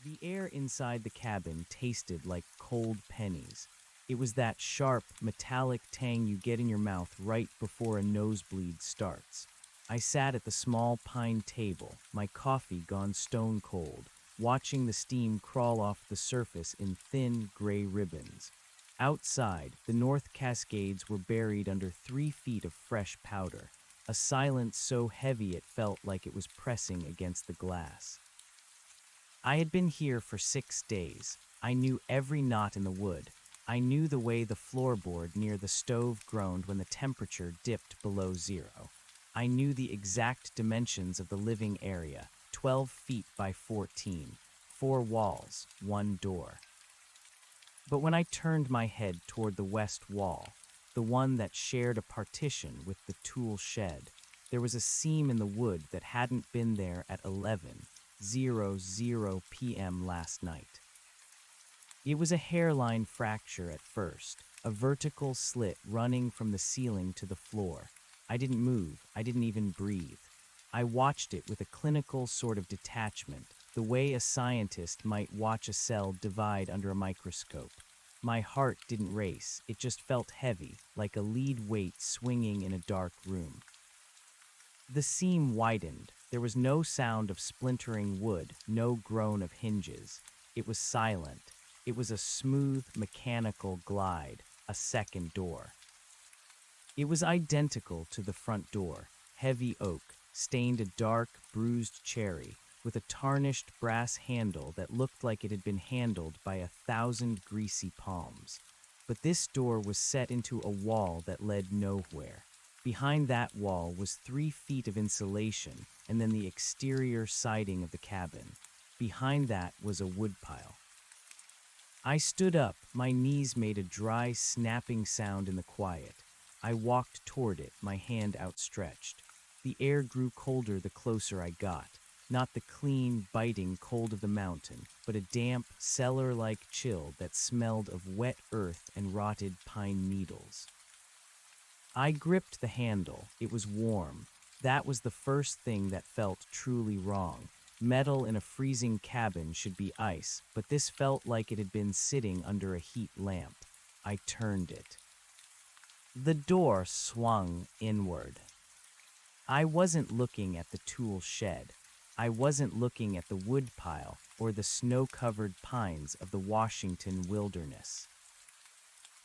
The air inside the cabin tasted like cold pennies. It was that sharp, metallic tang you get in your mouth right before a nosebleed starts. I sat at the small pine table, my coffee gone stone cold, watching the steam crawl off the surface in thin, gray ribbons. Outside, the North Cascades were buried under 3 feet of fresh powder, a silence so heavy it felt like it was pressing against the glass. I had been here for 6 days. I knew every knot in the wood. I knew the way the floorboard near the stove groaned when the temperature dipped below zero. I knew the exact dimensions of the living area, 12 feet by 14, 4 walls, 1 door. But when I turned my head toward the west wall, the one that shared a partition with the tool shed, there was a seam in the wood that hadn't been there at 11:00 p.m. last night. It was a hairline fracture at first, a vertical slit running from the ceiling to the floor. I didn't move, I didn't even breathe. I watched it with a clinical sort of detachment, the way a scientist might watch a cell divide under a microscope. My heart didn't race, it just felt heavy, like a lead weight swinging in a dark room. The seam widened. There was no sound of splintering wood, no groan of hinges. It was silent. It was a smooth, mechanical glide, a second door. It was identical to the front door, heavy oak, stained a dark, bruised cherry, with a tarnished brass handle that looked like it had been handled by 1,000 greasy palms. But this door was set into a wall that led nowhere. Behind that wall was 3 feet of insulation, and then the exterior siding of the cabin. Behind that was a woodpile. I stood up, my knees made a dry, snapping sound in the quiet. I walked toward it, my hand outstretched. The air grew colder the closer I got. Not the clean, biting cold of the mountain, but a damp, cellar-like chill that smelled of wet earth and rotted pine needles. I gripped the handle. It was warm. That was the first thing that felt truly wrong. Metal in a freezing cabin should be ice, but this felt like it had been sitting under a heat lamp. I turned it. The door swung inward. I wasn't looking at the tool shed. I wasn't looking at the woodpile or the snow-covered pines of the Washington wilderness.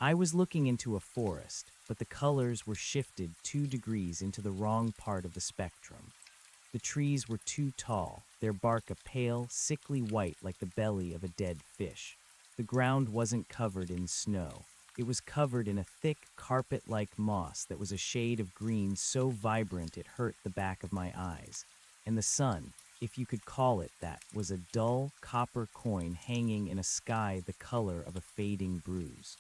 I was looking into a forest, but the colors were shifted 2 degrees into the wrong part of the spectrum. The trees were too tall, their bark a pale, sickly white like the belly of a dead fish. The ground wasn't covered in snow. It was covered in a thick, carpet-like moss that was a shade of green so vibrant it hurt the back of my eyes. And the sun, if you could call it that, was a dull, copper coin hanging in a sky the color of a fading bruise.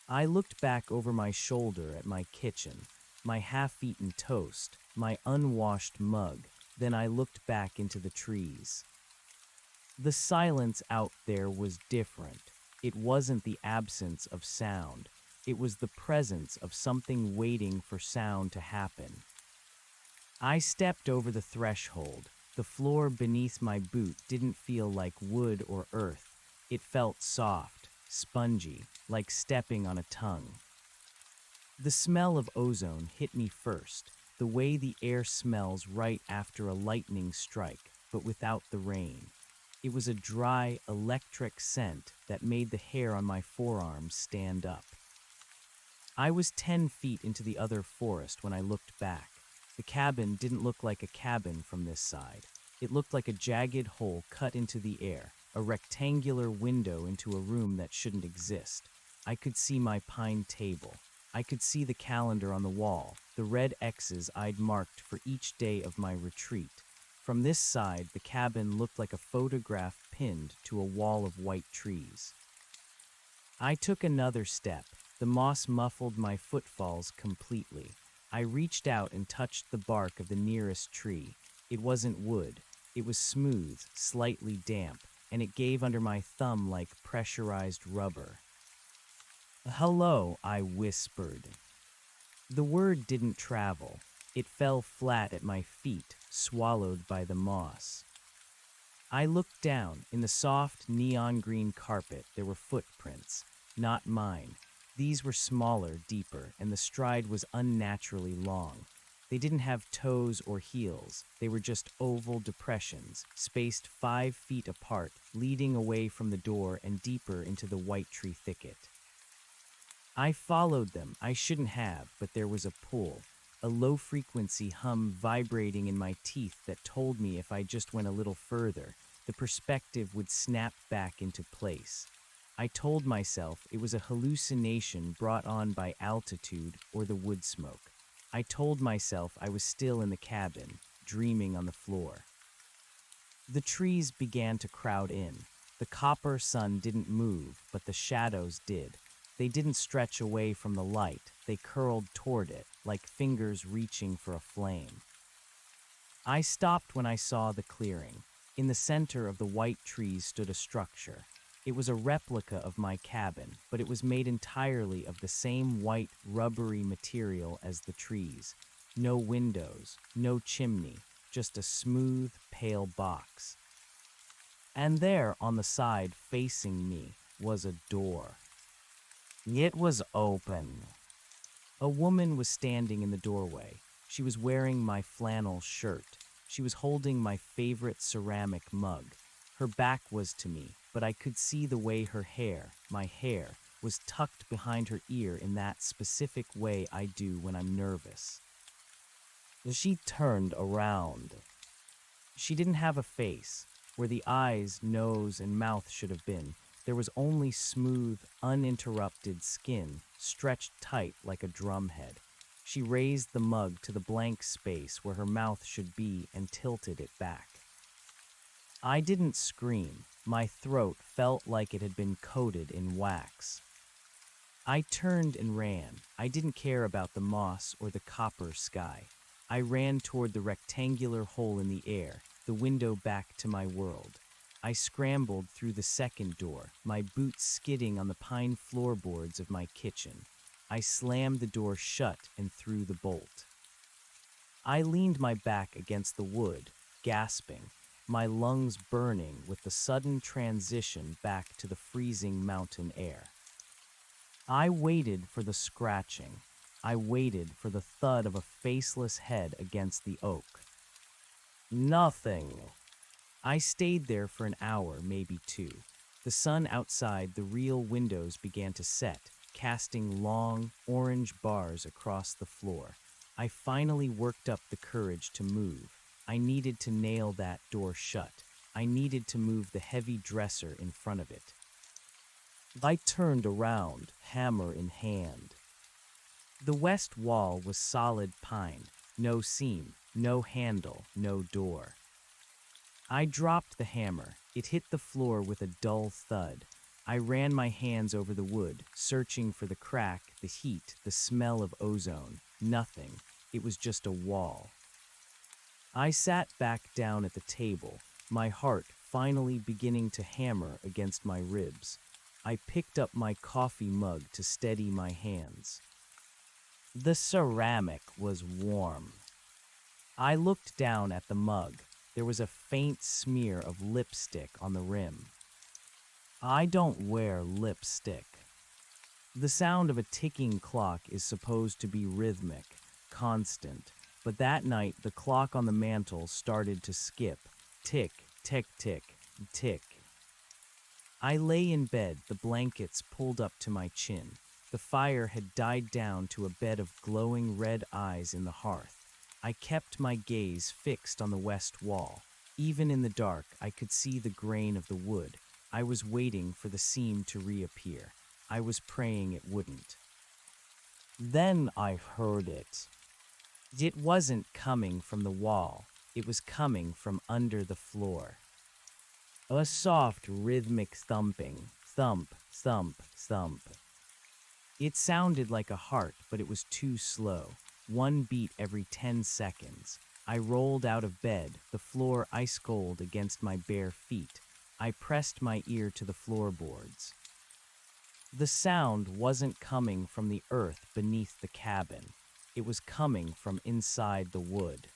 I looked back over my shoulder at my kitchen, my half-eaten toast, my unwashed mug, then I looked back into the trees. The silence out there was different. It wasn't the absence of sound. It was the presence of something waiting for sound to happen. I stepped over the threshold. The floor beneath my boot didn't feel like wood or earth. It felt soft, spongy, like stepping on a tongue. The smell of ozone hit me first, the way the air smells right after a lightning strike, but without the rain. It was a dry, electric scent that made the hair on my forearms stand up. I was 10 feet into the other forest when I looked back. The cabin didn't look like a cabin from this side. It looked like a jagged hole cut into the air, a rectangular window into a room that shouldn't exist. I could see my pine table. I could see the calendar on the wall, the red X's I'd marked for each day of my retreat. From this side, the cabin looked like a photograph pinned to a wall of white trees. I took another step. The moss muffled my footfalls completely. I reached out and touched the bark of the nearest tree. It wasn't wood. It was smooth, slightly damp, and it gave under my thumb like pressurized rubber. "Hello," I whispered. The word didn't travel. It fell flat at my feet, swallowed by the moss. I looked down. In the soft, neon green carpet, there were footprints. Not mine. These were smaller, deeper, and the stride was unnaturally long. They didn't have toes or heels. They were just oval depressions, spaced 5 feet apart, leading away from the door and deeper into the white tree thicket. I followed them. I shouldn't have, but there was a pull, a low-frequency hum vibrating in my teeth that told me if I just went a little further, the perspective would snap back into place. I told myself it was a hallucination brought on by altitude or the wood smoke. I told myself I was still in the cabin, dreaming on the floor. The trees began to crowd in. The copper sun didn't move, but the shadows did. They didn't stretch away from the light. They curled toward it, like fingers reaching for a flame. I stopped when I saw the clearing. In the center of the white trees stood a structure. It was a replica of my cabin, but it was made entirely of the same white, rubbery material as the trees. No windows, no chimney, just a smooth, pale box. And there, on the side facing me, was a door. It was open. A woman was standing in the doorway. She was wearing my flannel shirt. She was holding my favorite ceramic mug. Her back was to me, but I could see the way her hair, my hair, was tucked behind her ear in that specific way I do when I'm nervous. She turned around. She didn't have a face. Where the eyes, nose, and mouth should have been, there was only smooth, uninterrupted skin, stretched tight like a drumhead. She raised the mug to the blank space where her mouth should be and tilted it back. I didn't scream. My throat felt like it had been coated in wax. I turned and ran. I didn't care about the moss or the copper sky. I ran toward the rectangular hole in the air, the window back to my world. I scrambled through the second door, my boots skidding on the pine floorboards of my kitchen. I slammed the door shut and threw the bolt. I leaned my back against the wood, gasping, my lungs burning with the sudden transition back to the freezing mountain air. I waited for the scratching. I waited for the thud of a faceless head against the oak. Nothing. I stayed there for an hour, maybe two. The sun outside the real windows began to set, casting long, orange bars across the floor. I finally worked up the courage to move. I needed to nail that door shut. I needed to move the heavy dresser in front of it. I turned around, hammer in hand. The west wall was solid pine, no seam, no handle, no door. I dropped the hammer. It hit the floor with a dull thud. I ran my hands over the wood, searching for the crack, the heat, the smell of ozone. Nothing. It was just a wall. I sat back down at the table, my heart finally beginning to hammer against my ribs. I picked up my coffee mug to steady my hands. The ceramic was warm. I looked down at the mug. There was a faint smear of lipstick on the rim. I don't wear lipstick. The sound of a ticking clock is supposed to be rhythmic, constant, but that night the clock on the mantel started to skip. Tick, tick, tick, tick. I lay in bed, the blankets pulled up to my chin. The fire had died down to a bed of glowing red eyes in the hearth. I kept my gaze fixed on the west wall. Even in the dark, I could see the grain of the wood. I was waiting for the seam to reappear. I was praying it wouldn't. Then I heard it. It wasn't coming from the wall. It was coming from under the floor. A soft, rhythmic thumping. Thump, thump, thump. It sounded like a heart, but it was too slow. One beat every 10 seconds. I rolled out of bed, the floor ice cold against my bare feet. I pressed my ear to the floorboards. The sound wasn't coming from the earth beneath the cabin. It was coming from inside the wood.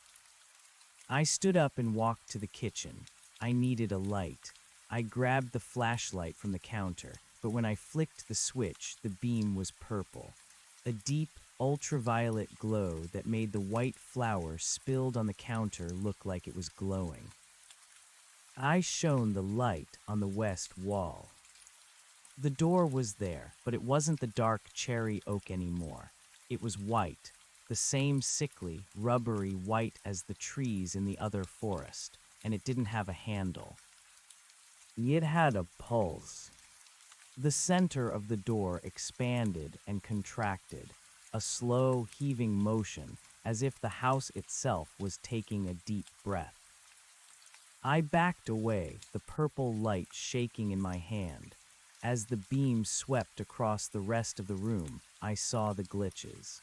I stood up and walked to the kitchen. I needed a light. I grabbed the flashlight from the counter, but when I flicked the switch, the beam was purple. A deep, ultraviolet glow that made the white flour spilled on the counter look like it was glowing. I shone the light on the west wall. The door was there, but it wasn't the dark cherry oak anymore. It was white, the same sickly, rubbery white as the trees in the other forest, and it didn't have a handle. It had a pulse. The center of the door expanded and contracted, a slow, heaving motion, as if the house itself was taking a deep breath. I backed away, the purple light shaking in my hand. As the beam swept across the rest of the room, I saw the glitches.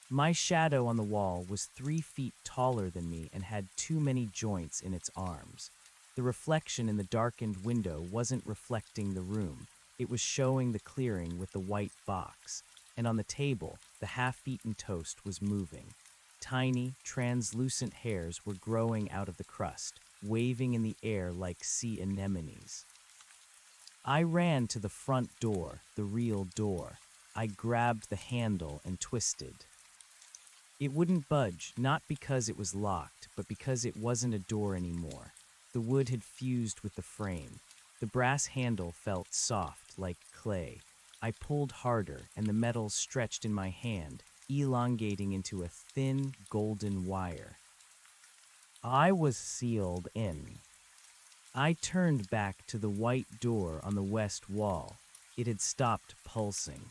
My shadow on the wall was 3 feet taller than me and had too many joints in its arms. The reflection in the darkened window wasn't reflecting the room. It was showing the clearing with the white box, and on the table, the half-eaten toast was moving. Tiny, translucent hairs were growing out of the crust, waving in the air like sea anemones. I ran to the front door, the real door. I grabbed the handle and twisted. It wouldn't budge, not because it was locked, but because it wasn't a door anymore. The wood had fused with the frame. The brass handle felt soft, like clay. I pulled harder, and the metal stretched in my hand, elongating into a thin, golden wire. I was sealed in. I turned back to the white door on the west wall. It had stopped pulsing.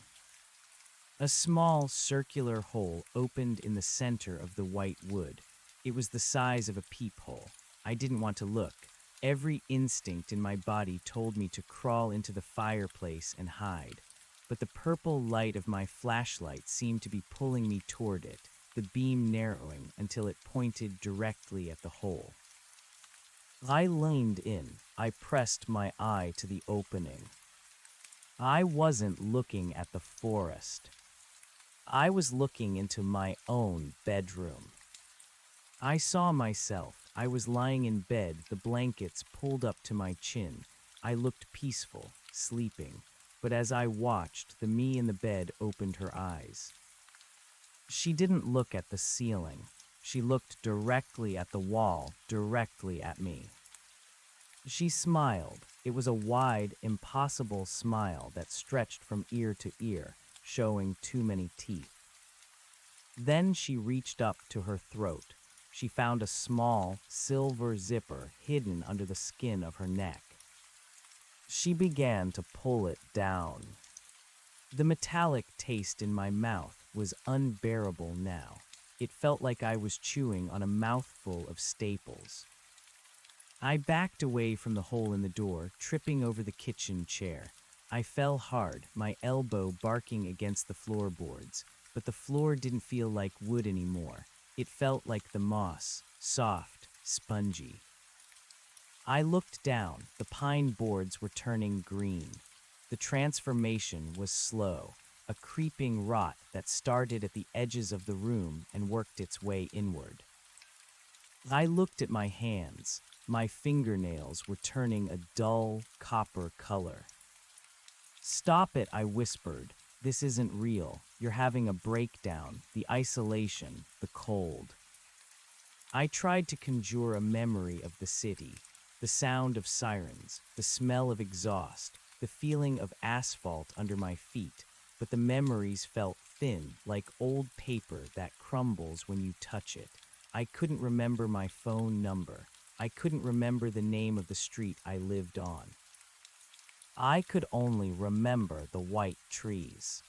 A small, circular hole opened in the center of the white wood. It was the size of a peephole. I didn't want to look. Every instinct in my body told me to crawl into the fireplace and hide. But the purple light of my flashlight seemed to be pulling me toward it, the beam narrowing until it pointed directly at the hole. I leaned in. I pressed my eye to the opening. I wasn't looking at the forest. I was looking into my own bedroom. I saw myself. I was lying in bed, the blankets pulled up to my chin. I looked peaceful, sleeping, but as I watched, the me in the bed opened her eyes. She didn't look at the ceiling. She looked directly at the wall, directly at me. She smiled. It was a wide, impossible smile that stretched from ear to ear, showing too many teeth. Then she reached up to her throat. She found a small, silver zipper hidden under the skin of her neck. She began to pull it down. The metallic taste in my mouth was unbearable now. It felt like I was chewing on a mouthful of staples. I backed away from the hole in the door, tripping over the kitchen chair. I fell hard, my elbow barking against the floorboards, but the floor didn't feel like wood anymore. It felt like the moss, soft, spongy. I looked down. The pine boards were turning green. The transformation was slow, a creeping rot that started at the edges of the room and worked its way inward. I looked at my hands. My fingernails were turning a dull, copper color. "Stop it," I whispered. "This isn't real. You're having a breakdown, the isolation, the cold." I tried to conjure a memory of the city, the sound of sirens, the smell of exhaust, the feeling of asphalt under my feet, but the memories felt thin, like old paper that crumbles when you touch it. I couldn't remember my phone number. I couldn't remember the name of the street I lived on. I could only remember the white trees.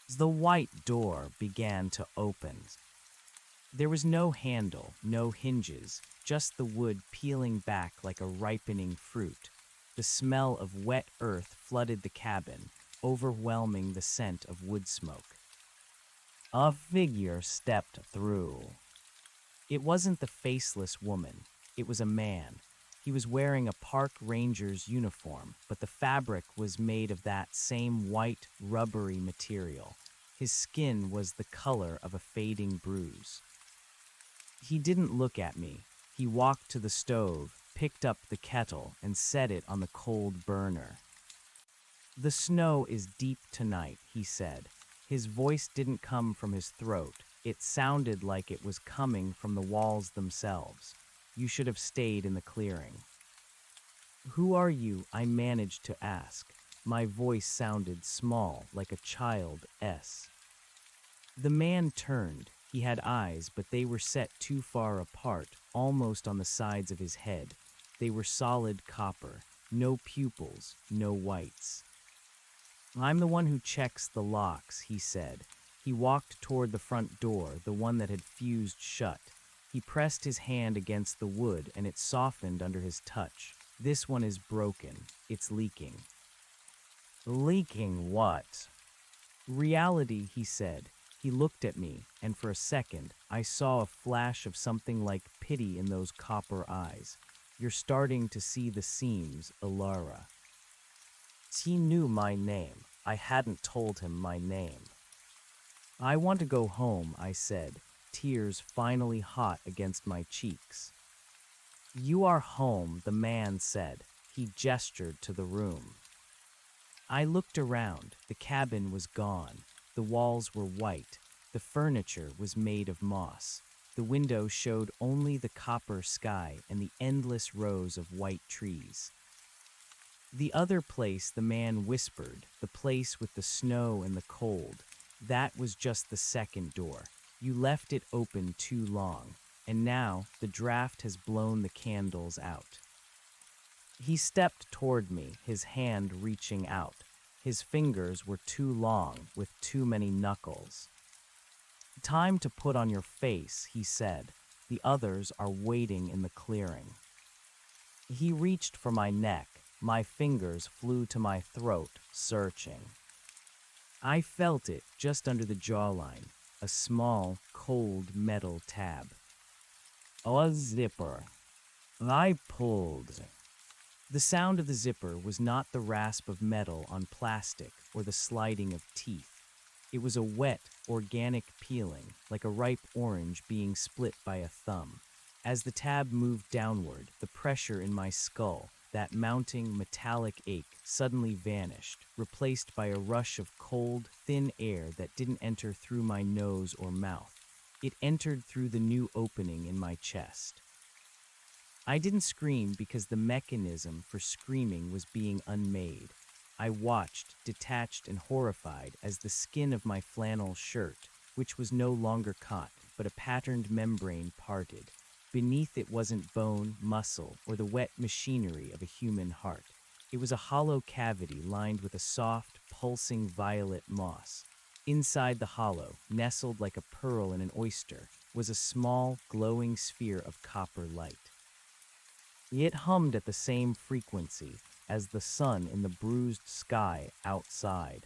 The white door began to open. There was no handle, no hinges, just the wood peeling back like a ripening fruit. The smell of wet earth flooded the cabin, overwhelming the scent of wood smoke. A figure stepped through. It wasn't the faceless woman. It was a man. He was wearing a park ranger's uniform, but the fabric was made of that same white, rubbery material. His skin was the color of a fading bruise. He didn't look at me. He walked to the stove, picked up the kettle, and set it on the cold burner. "The snow is deep tonight," he said. His voice didn't come from his throat. It sounded like it was coming from the walls themselves. "You should have stayed in the clearing." "Who are you?" I managed to ask. My voice sounded small, like a child's. The man turned. He had eyes, but they were set too far apart, almost on the sides of his head. They were solid copper, no pupils, no whites. "I'm the one who checks the locks," he said. He walked toward the front door, the one that had fused shut. He pressed his hand against the wood, and it softened under his touch. "This one is broken. It's leaking." "Leaking what?" "Reality," he said. He looked at me, and for a second, I saw a flash of something like pity in those copper eyes. "You're starting to see the seams, Ilara." He knew my name. I hadn't told him my name. "I want to go home," I said, tears finally hot against my cheeks. "You are home," the man said. He gestured to the room. I looked around. The cabin was gone. The walls were white. The furniture was made of moss. The window showed only the copper sky and the endless rows of white trees. "The other place," the man whispered, "the place with the snow and the cold, that was just the second door. You left it open too long, and now the draft has blown the candles out." He stepped toward me, his hand reaching out. His fingers were too long, with too many knuckles. "Time to put on your face," he said. "The others are waiting in the clearing." He reached for my neck. My fingers flew to my throat, searching. I felt it just under the jawline, a small, cold metal tab. "A zipper." I pulled. The sound of the zipper was not the rasp of metal on plastic or the sliding of teeth. It was a wet, organic peeling, like a ripe orange being split by a thumb. As the tab moved downward, the pressure in my skull, that mounting metallic ache, suddenly vanished, replaced by a rush of cold, thin air that didn't enter through my nose or mouth. It entered through the new opening in my chest. I didn't scream because the mechanism for screaming was being unmade. I watched, detached and horrified, as the skin of my flannel shirt, which was no longer caught, but a patterned membrane, parted. Beneath it wasn't bone, muscle, or the wet machinery of a human heart. It was a hollow cavity lined with a soft, pulsing violet moss. Inside the hollow, nestled like a pearl in an oyster, was a small, glowing sphere of copper light. It hummed at the same frequency as the sun in the bruised sky outside.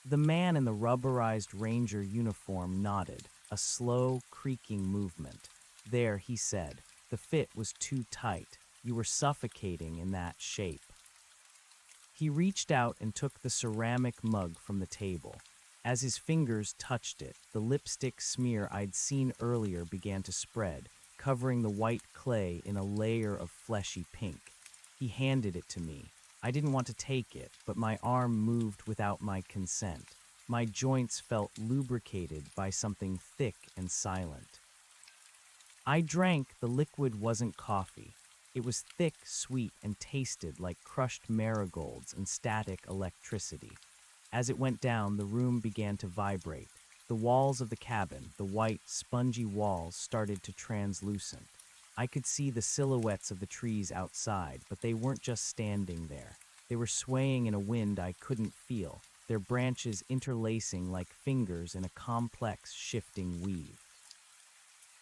The man in the rubberized ranger uniform nodded, a slow, creaking movement. "There," he said, "the fit was too tight. You were suffocating in that shape." He reached out and took the ceramic mug from the table. As his fingers touched it, the lipstick smear I'd seen earlier began to spread, covering the white clay in a layer of fleshy pink. He handed it to me. I didn't want to take it, but my arm moved without my consent. My joints felt lubricated by something thick and silent. I drank. The liquid wasn't coffee. It was thick, sweet, and tasted like crushed marigolds and static electricity. As it went down, the room began to vibrate. The walls of the cabin, the white, spongy walls, started to translucent. I could see the silhouettes of the trees outside, but they weren't just standing there. They were swaying in a wind I couldn't feel, their branches interlacing like fingers in a complex, shifting weave.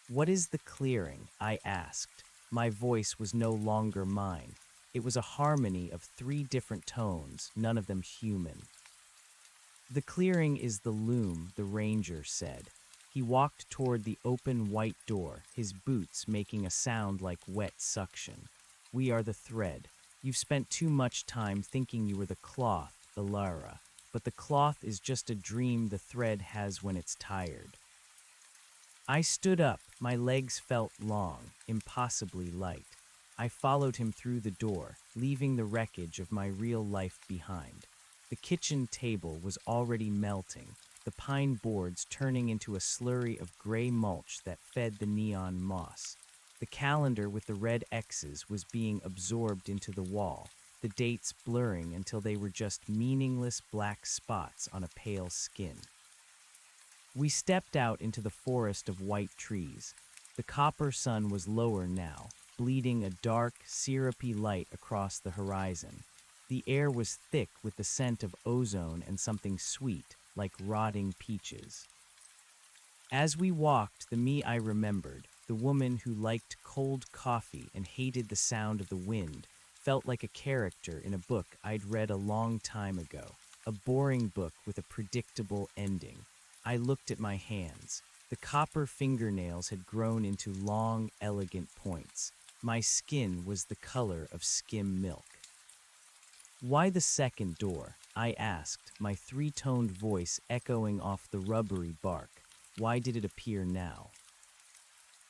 "What is the clearing?" I asked. My voice was no longer mine. It was a harmony of 3 different tones, none of them human. "The clearing is the loom," the ranger said. He walked toward the open white door, his boots making a sound like wet suction. "We are the thread. You've spent too much time thinking you were the cloth, Ilara, but the cloth is just a dream the thread has when it's tired." I stood up. My legs felt long, impossibly light. I followed him through the door, leaving the wreckage of my real life behind. The kitchen table was already melting, the pine boards turning into a slurry of gray mulch that fed the neon moss. The calendar with the red X's was being absorbed into the wall, the dates blurring until they were just meaningless black spots on a pale skin. We stepped out into the forest of white trees. The copper sun was lower now, bleeding a dark, syrupy light across the horizon. The air was thick with the scent of ozone and something sweet, like rotting peaches. As we walked, the me I remembered, the woman who liked cold coffee and hated the sound of the wind, felt like a character in a book I'd read a long time ago, a boring book with a predictable ending. I looked at my hands. The copper fingernails had grown into long, elegant points. My skin was the color of skim milk. "Why the second door?" I asked, my three-toned voice echoing off the rubbery bark. "Why did it appear now?"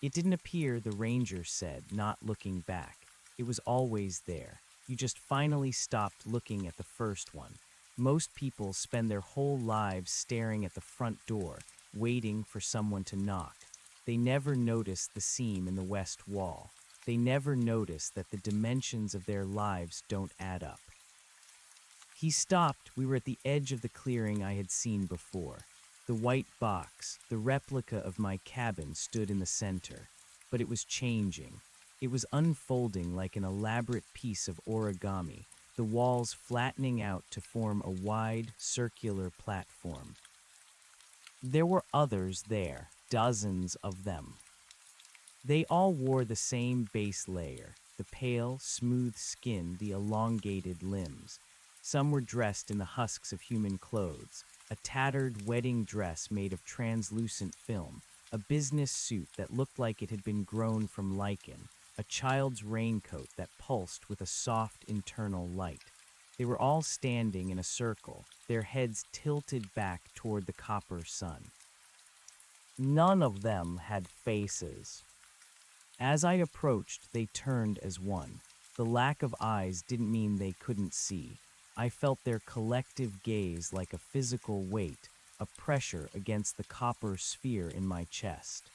"It didn't appear," the ranger said, not looking back. "It was always there. You just finally stopped looking at the first one. Most people spend their whole lives staring at the front door, waiting for someone to knock. They never notice the seam in the west wall. They never notice that the dimensions of their lives don't add up." He stopped. We were at the edge of the clearing I had seen before. The white box, the replica of my cabin, stood in the center. But it was changing. It was unfolding like an elaborate piece of origami, the walls flattening out to form a wide, circular platform. There were others there, dozens of them. They all wore the same base layer, the pale, smooth skin, the elongated limbs. Some were dressed in the husks of human clothes, a tattered wedding dress made of translucent film, a business suit that looked like it had been grown from lichen, a child's raincoat that pulsed with a soft internal light. They were all standing in a circle, their heads tilted back toward the copper sun. None of them had faces. As I approached, they turned as one. The lack of eyes didn't mean they couldn't see. I felt their collective gaze like a physical weight, a pressure against the copper sphere in my chest.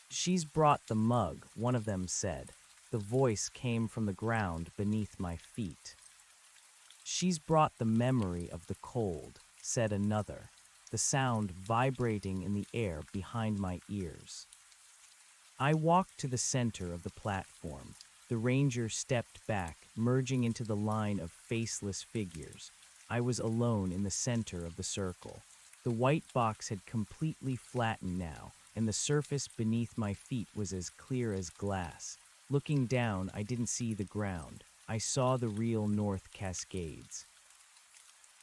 "She's brought the mug," one of them said. The voice came from the ground beneath my feet. "She's brought the memory of the cold," said another, the sound vibrating in the air behind my ears. I walked to the center of the platform. The ranger stepped back, merging into the line of faceless figures. I was alone in the center of the circle. The white box had completely flattened now, and the surface beneath my feet was as clear as glass. Looking down, I didn't see the ground. I saw the real North Cascades.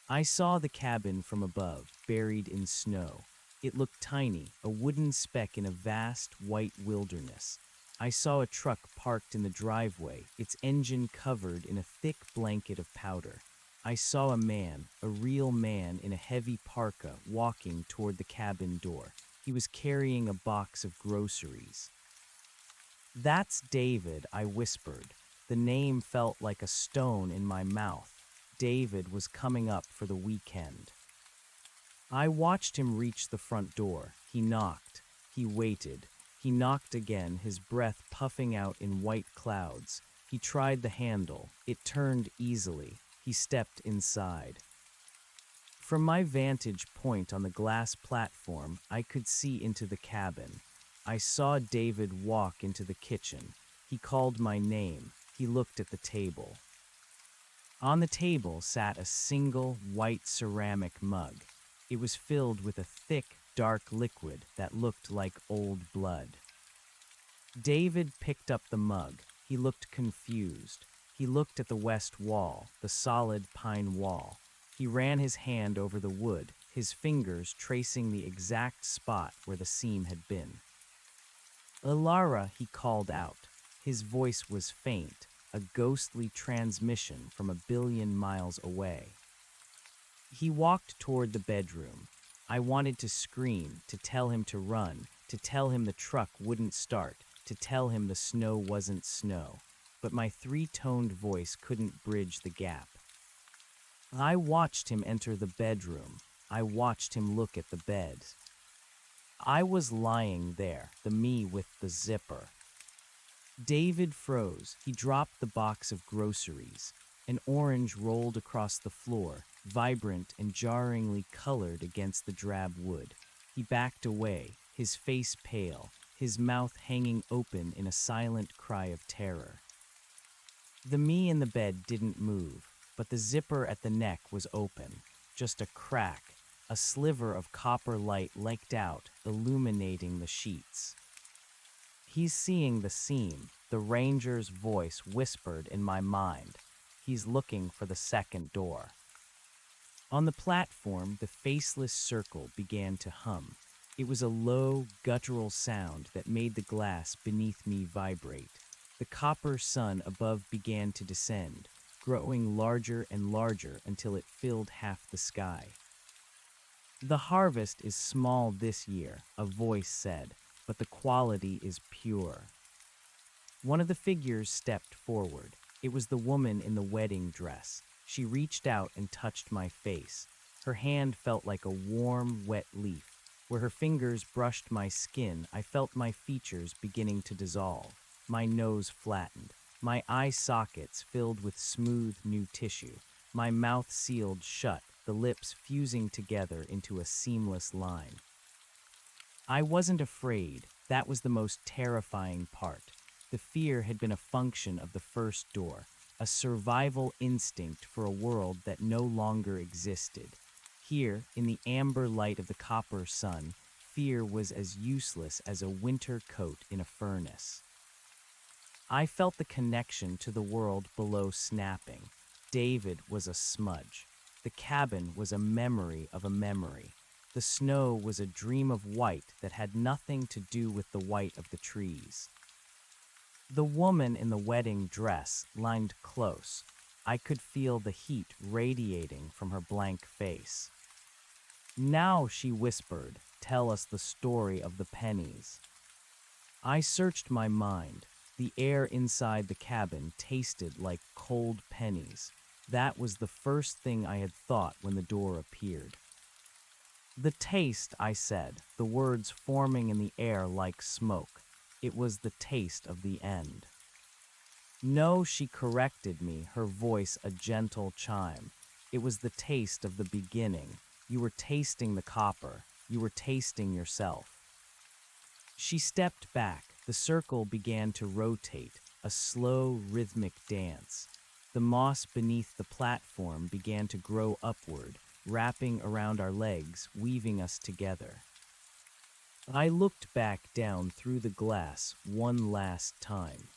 I saw the cabin from above, buried in snow. It looked tiny, a wooden speck in a vast, white wilderness. I saw a truck parked in the driveway, its engine covered in a thick blanket of powder. I saw a man, a real man in a heavy parka, walking toward the cabin door. He was carrying a box of groceries. "That's David," I whispered. The name felt like a stone in my mouth. David was coming up for the weekend. I watched him reach the front door. He knocked. He waited. He knocked again, his breath puffing out in white clouds. He tried the handle. It turned easily. He stepped inside. From my vantage point on the glass platform, I could see into the cabin. I saw David walk into the kitchen. He called my name. He looked at the table. On the table sat a single white ceramic mug. It was filled with a thick, dark liquid that looked like old blood. David picked up the mug. He looked confused. He looked at the west wall, the solid pine wall. He ran his hand over the wood, his fingers tracing the exact spot where the seam had been. "Ilara," he called out. His voice was faint, a ghostly transmission from 1,000,000,000 miles away. He walked toward the bedroom. I wanted to scream, to tell him to run, to tell him the truck wouldn't start, to tell him the snow wasn't snow. but my three-toned voice couldn't bridge the gap. I watched him enter the bedroom. I watched him look at the bed. I was lying there, the me with the zipper. David froze. He dropped the box of groceries. An orange rolled across the floor, vibrant and jarringly colored against the drab wood. He backed away, his face pale, his mouth hanging open in a silent cry of terror. The me in the bed didn't move, but the zipper at the neck was open. Just a crack, a sliver of copper light leaked out, illuminating the sheets. "He's seeing the seam," the ranger's voice whispered in my mind. "He's looking for the second door." On the platform, the faceless circle began to hum. It was a low, guttural sound that made the glass beneath me vibrate. The copper sun above began to descend, growing larger and larger until it filled half the sky. "The harvest is small this year," a voice said, "but the quality is pure." One of the figures stepped forward. It was the woman in the wedding dress. She reached out and touched my face. Her hand felt like a warm, wet leaf. Where her fingers brushed my skin, I felt my features beginning to dissolve. My nose flattened. My eye sockets filled with smooth, new tissue. My mouth sealed shut, the lips fusing together into a seamless line. I wasn't afraid. That was the most terrifying part. The fear had been a function of the first door, a survival instinct for a world that no longer existed. Here, in the amber light of the copper sun, fear was as useless as a winter coat in a furnace. I felt the connection to the world below snapping. David was a smudge. The cabin was a memory of a memory. The snow was a dream of white that had nothing to do with the white of the trees. The woman in the wedding dress lined close. I could feel the heat radiating from her blank face. "Now," she whispered, "tell us the story of the pennies." I searched my mind. The air inside the cabin tasted like cold pennies. That was the first thing I had thought when the door appeared. "The taste," I said, the words forming in the air like smoke. It was the taste of the end. "No," she corrected me, her voice a gentle chime. "It was the taste of the beginning. You were tasting the copper. You were tasting yourself." She stepped back. The circle began to rotate, a slow, rhythmic dance. The moss beneath the platform began to grow upward, wrapping around our legs, weaving us together. I looked back down through the glass one last time.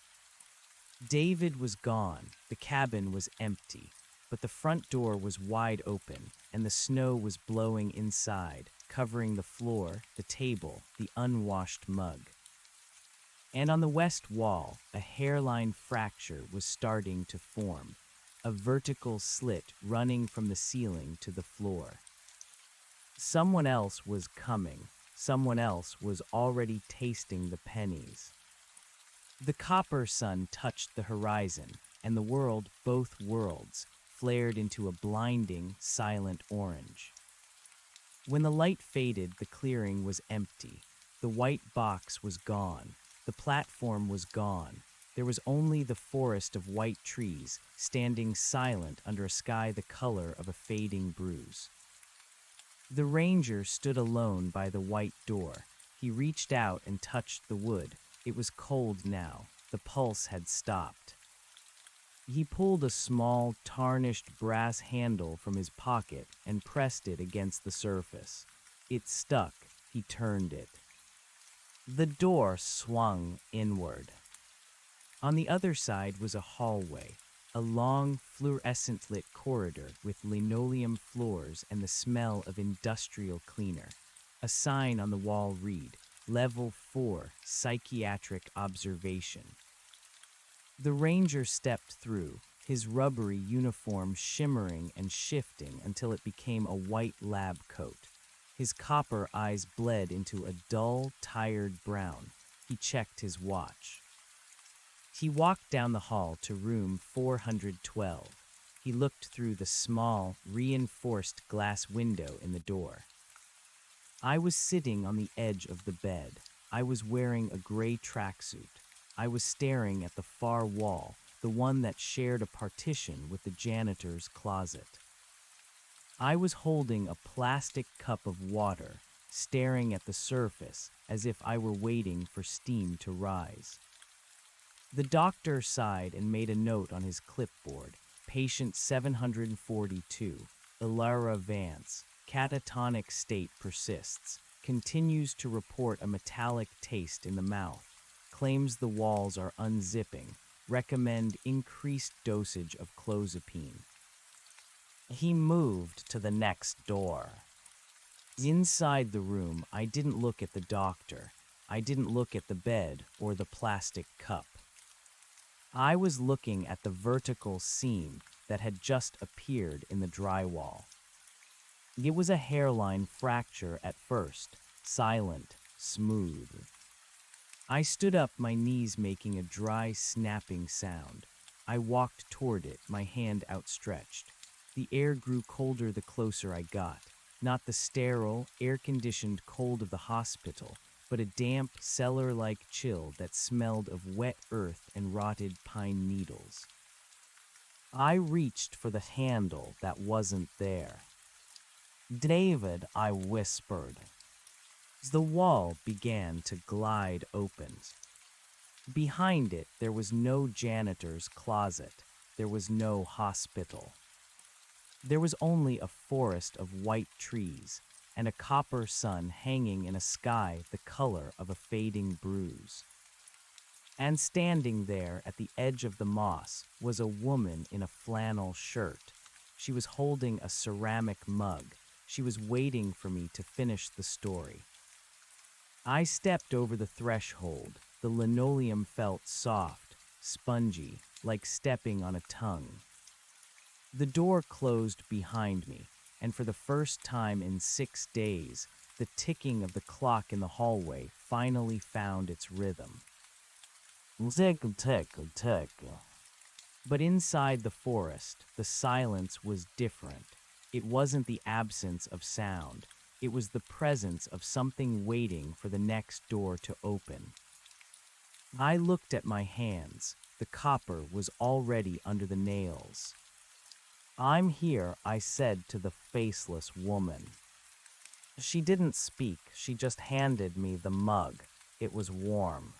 David was gone. The cabin was empty, but the front door was wide open, and the snow was blowing inside, covering the floor, the table, the unwashed mug. And on the west wall, a hairline fracture was starting to form, a vertical slit running from the ceiling to the floor. Someone else was coming. Someone else was already tasting the pennies. The copper sun touched the horizon, and the world, both worlds, flared into a blinding, silent orange. When the light faded, the clearing was empty. The white box was gone. The platform was gone. There was only the forest of white trees, standing silent under a sky the color of a fading bruise. The ranger stood alone by the white door. He reached out and touched the wood. It was cold now. The pulse had stopped. He pulled a small, tarnished brass handle from his pocket and pressed it against the surface. It stuck. He turned it. The door swung inward. On the other side was a hallway, a long, fluorescent-lit corridor with linoleum floors and the smell of industrial cleaner. A sign on the wall read, "Level 4, Psychiatric Observation." The ranger stepped through, his rubbery uniform shimmering and shifting until it became a white lab coat. His copper eyes bled into a dull, tired brown. He checked his watch. He walked down the hall to room 412. He looked through the small, reinforced glass window in the door. I was sitting on the edge of the bed. I was wearing a gray tracksuit. I was staring at the far wall, the one that shared a partition with the janitor's closet. I was holding a plastic cup of water, staring at the surface as if I were waiting for steam to rise. The doctor sighed and made a note on his clipboard. Patient 742, Ilara Vance, catatonic state persists, continues to report a metallic taste in the mouth, claims the walls are unzipping, recommend increased dosage of clozapine. He moved to the next door. Inside the room, I didn't look at the doctor. I didn't look at the bed or the plastic cup. I was looking at the vertical seam that had just appeared in the drywall. It was a hairline fracture at first, silent, smooth. I stood up, my knees making a dry, snapping sound. I walked toward it, my hand outstretched. The air grew colder the closer I got. Not the sterile, air-conditioned cold of the hospital, but a damp, cellar-like chill that smelled of wet earth and rotted pine needles. I reached for the handle that wasn't there. "David," I whispered. The wall began to glide open. Behind it, there was no janitor's closet. There was no hospital. There was only a forest of white trees and a copper sun hanging in a sky the color of a fading bruise. And standing there at the edge of the moss was a woman in a flannel shirt. She was holding a ceramic mug. She was waiting for me to finish the story. I stepped over the threshold. The linoleum felt soft, spongy, like stepping on a tongue. The door closed behind me, and for the first time in 6 days, the ticking of the clock in the hallway finally found its rhythm. Tick, tick, tick. But inside the forest, the silence was different. It wasn't the absence of sound. It was the presence of something waiting for the next door to open. I looked at my hands. The copper was already under the nails. "I'm here," I said to the faceless woman. She didn't speak. She just handed me the mug. It was warm.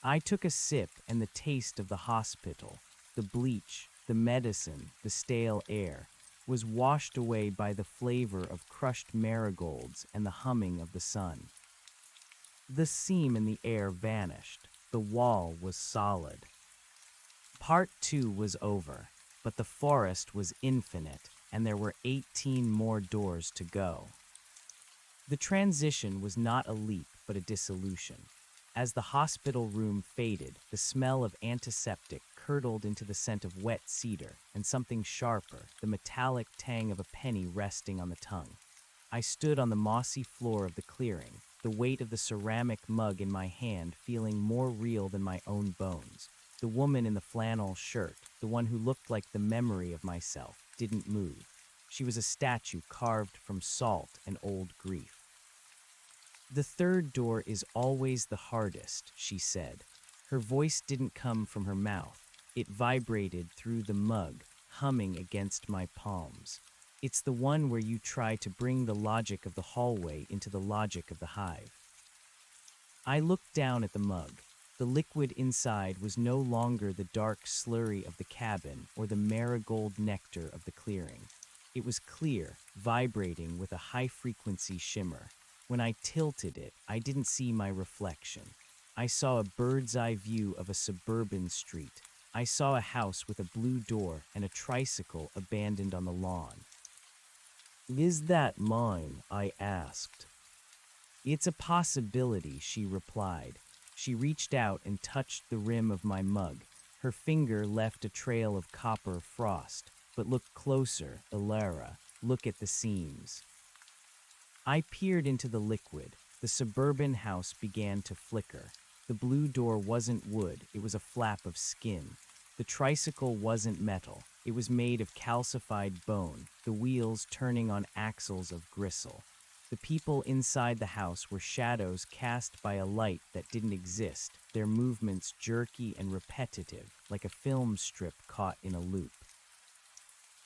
I took a sip, and the taste of the hospital, the bleach, the medicine, the stale air, was washed away by the flavor of crushed marigolds and the humming of the sun. The seam in the air vanished. The wall was solid. Part 2 was over, but the forest was infinite, and there were 18 more doors to go. The transition was not a leap, but a dissolution. As the hospital room faded, the smell of antiseptic curdled into the scent of wet cedar, and something sharper, the metallic tang of a penny resting on the tongue. I stood on the mossy floor of the clearing, the weight of the ceramic mug in my hand feeling more real than my own bones. The woman in the flannel shirt, the one who looked like the memory of myself, didn't move. She was a statue carved from salt and old grief. "The third door is always the hardest," she said. Her voice didn't come from her mouth. It vibrated through the mug, humming against my palms. "It's the one where you try to bring the logic of the hallway into the logic of the hive." I looked down at the mug. The liquid inside was no longer the dark slurry of the cabin or the marigold nectar of the clearing. It was clear, vibrating with a high-frequency shimmer. When I tilted it, I didn't see my reflection. I saw a bird's-eye view of a suburban street. I saw a house with a blue door and a tricycle abandoned on the lawn. "Is that mine?" I asked. "It's a possibility," she replied. She reached out and touched the rim of my mug. Her finger left a trail of copper frost. "But look closer, Ilara. Look at the seams." I peered into the liquid. The suburban house began to flicker. The blue door wasn't wood, it was a flap of skin. The tricycle wasn't metal, it was made of calcified bone, the wheels turning on axles of gristle. The people inside the house were shadows cast by a light that didn't exist, their movements jerky and repetitive, like a film strip caught in a loop.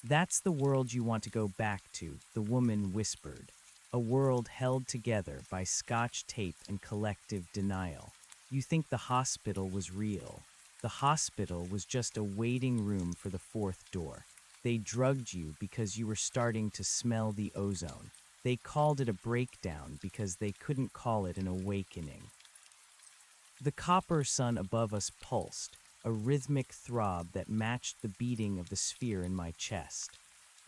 "That's the world you want to go back to," the woman whispered. "A world held together by Scotch tape and collective denial. You think the hospital was real. The hospital was just a waiting room for the fourth door. They drugged you because you were starting to smell the ozone. They called it a breakdown because they couldn't call it an awakening." The copper sun above us pulsed, a rhythmic throb that matched the beating of the sphere in my chest.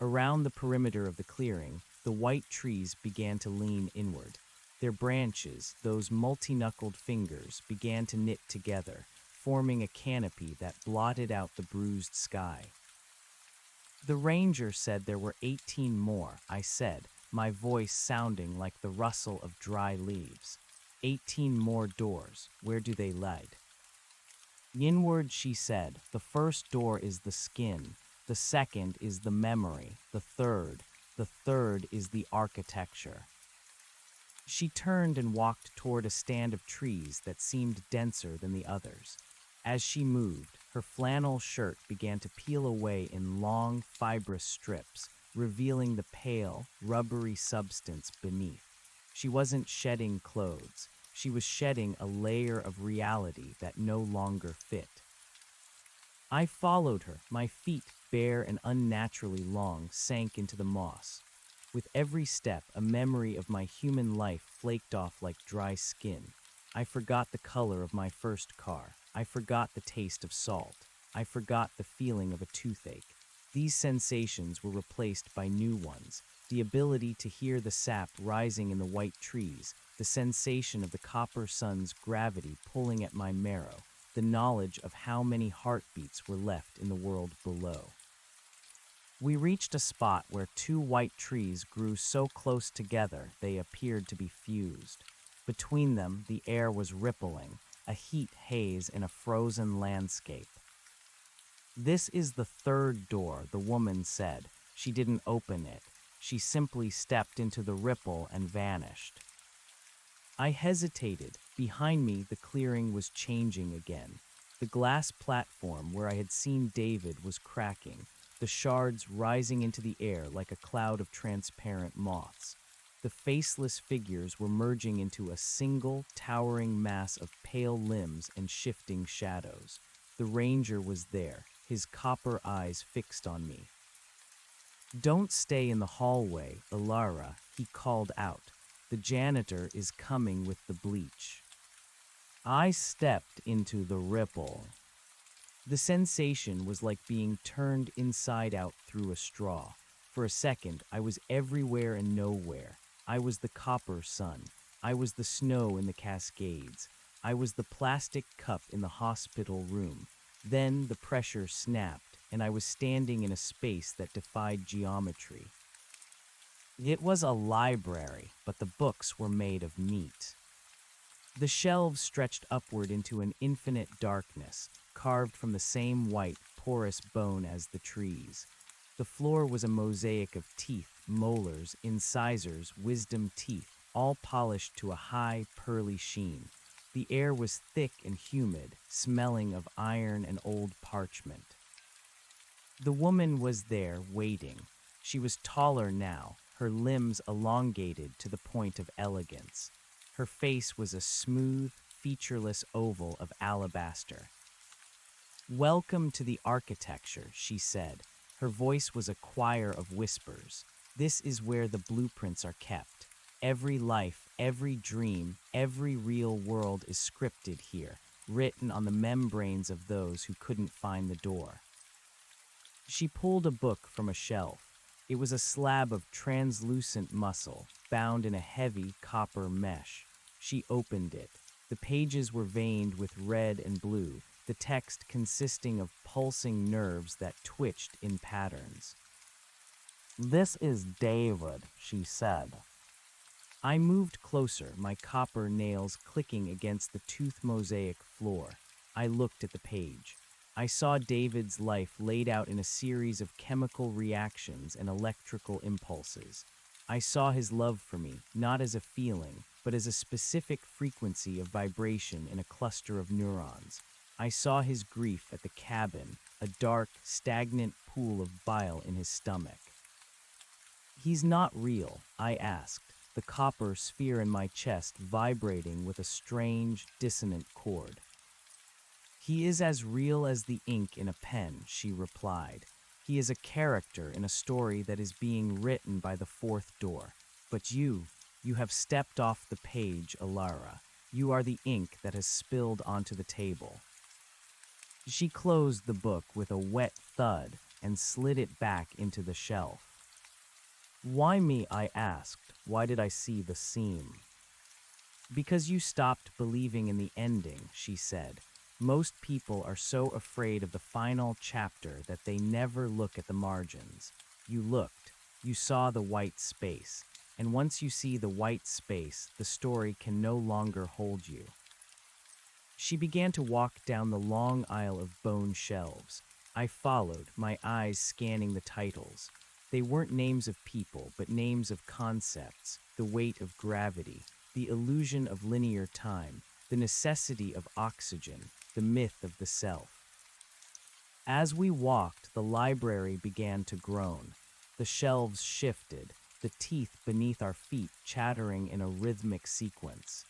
Around the perimeter of the clearing, the white trees began to lean inward. Their branches, those multi-knuckled fingers, began to knit together, forming a canopy that blotted out the bruised sky. "The ranger said there were 18 more," I said, my voice sounding like the rustle of dry leaves. 18 more doors. Where do they lead?" "Inward," she said. "The first door is the skin. The second is the memory. The third is the architecture." She turned and walked toward a stand of trees that seemed denser than the others. As she moved, her flannel shirt began to peel away in long, fibrous strips, revealing the pale, rubbery substance beneath. She wasn't shedding clothes. She was shedding a layer of reality that no longer fit. I followed her. My feet, bare and unnaturally long, sank into the moss. With every step, a memory of my human life flaked off like dry skin. I forgot the color of my first car. I forgot the taste of salt. I forgot the feeling of a toothache. These sensations were replaced by new ones. The ability to hear the sap rising in the white trees, the sensation of the copper sun's gravity pulling at my marrow, the knowledge of how many heartbeats were left in the world below. We reached a spot where two white trees grew so close together they appeared to be fused. Between them, the air was rippling, a heat haze in a frozen landscape. "This is the third door," the woman said. She didn't open it. She simply stepped into the ripple and vanished. I hesitated. Behind me, the clearing was changing again. The glass platform where I had seen David was cracking, the shards rising into the air like a cloud of transparent moths. The faceless figures were merging into a single, towering mass of pale limbs and shifting shadows. The ranger was there, his copper eyes fixed on me. "Don't stay in the hallway, Ilara," he called out. "The janitor is coming with the bleach." I stepped into the ripple. The sensation was like being turned inside out through a straw. For a second, I was everywhere and nowhere. I was the copper sun. I was the snow in the Cascades. I was the plastic cup in the hospital room. Then the pressure snapped, and I was standing in a space that defied geometry. It was a library, but the books were made of meat. The shelves stretched upward into an infinite darkness, carved from the same white, porous bone as the trees. The floor was a mosaic of teeth, molars, incisors, wisdom teeth, all polished to a high, pearly sheen. The air was thick and humid, smelling of iron and old parchment. The woman was there, waiting. She was taller now, her limbs elongated to the point of elegance. Her face was a smooth, featureless oval of alabaster. "Welcome to the architecture," she said. Her voice was a choir of whispers. "This is where the blueprints are kept. Every life, every dream, every real world is scripted here, written on the membranes of those who couldn't find the door." She pulled a book from a shelf. It was a slab of translucent muscle, bound in a heavy copper mesh. She opened it. The pages were veined with red and blue, the text consisting of pulsing nerves that twitched in patterns. "This is David," she said. I moved closer, my copper nails clicking against the tooth mosaic floor. I looked at the page. I saw David's life laid out in a series of chemical reactions and electrical impulses. I saw his love for me, not as a feeling, but as a specific frequency of vibration in a cluster of neurons. I saw his grief at the cabin, a dark, stagnant pool of bile in his stomach. "He's not real," I asked, the copper sphere in my chest vibrating with a strange, dissonant chord. "He is as real as the ink in a pen," she replied. "He is a character in a story that is being written by the fourth door. But you have stepped off the page, Alara. You are the ink that has spilled onto the table." She closed the book with a wet thud and slid it back into the shelf. "Why me?" I asked. "Why did I see the seam?" "Because you stopped believing in the ending," she said. "Most people are so afraid of the final chapter that they never look at the margins. You looked. You saw the white space. And once you see the white space, the story can no longer hold you." She began to walk down the long aisle of bone shelves. I followed, my eyes scanning the titles. They weren't names of people, but names of concepts: the weight of gravity, the illusion of linear time, the necessity of oxygen, the myth of the self. As we walked, the library began to groan. The shelves shifted, the teeth beneath our feet chattering in a rhythmic sequence.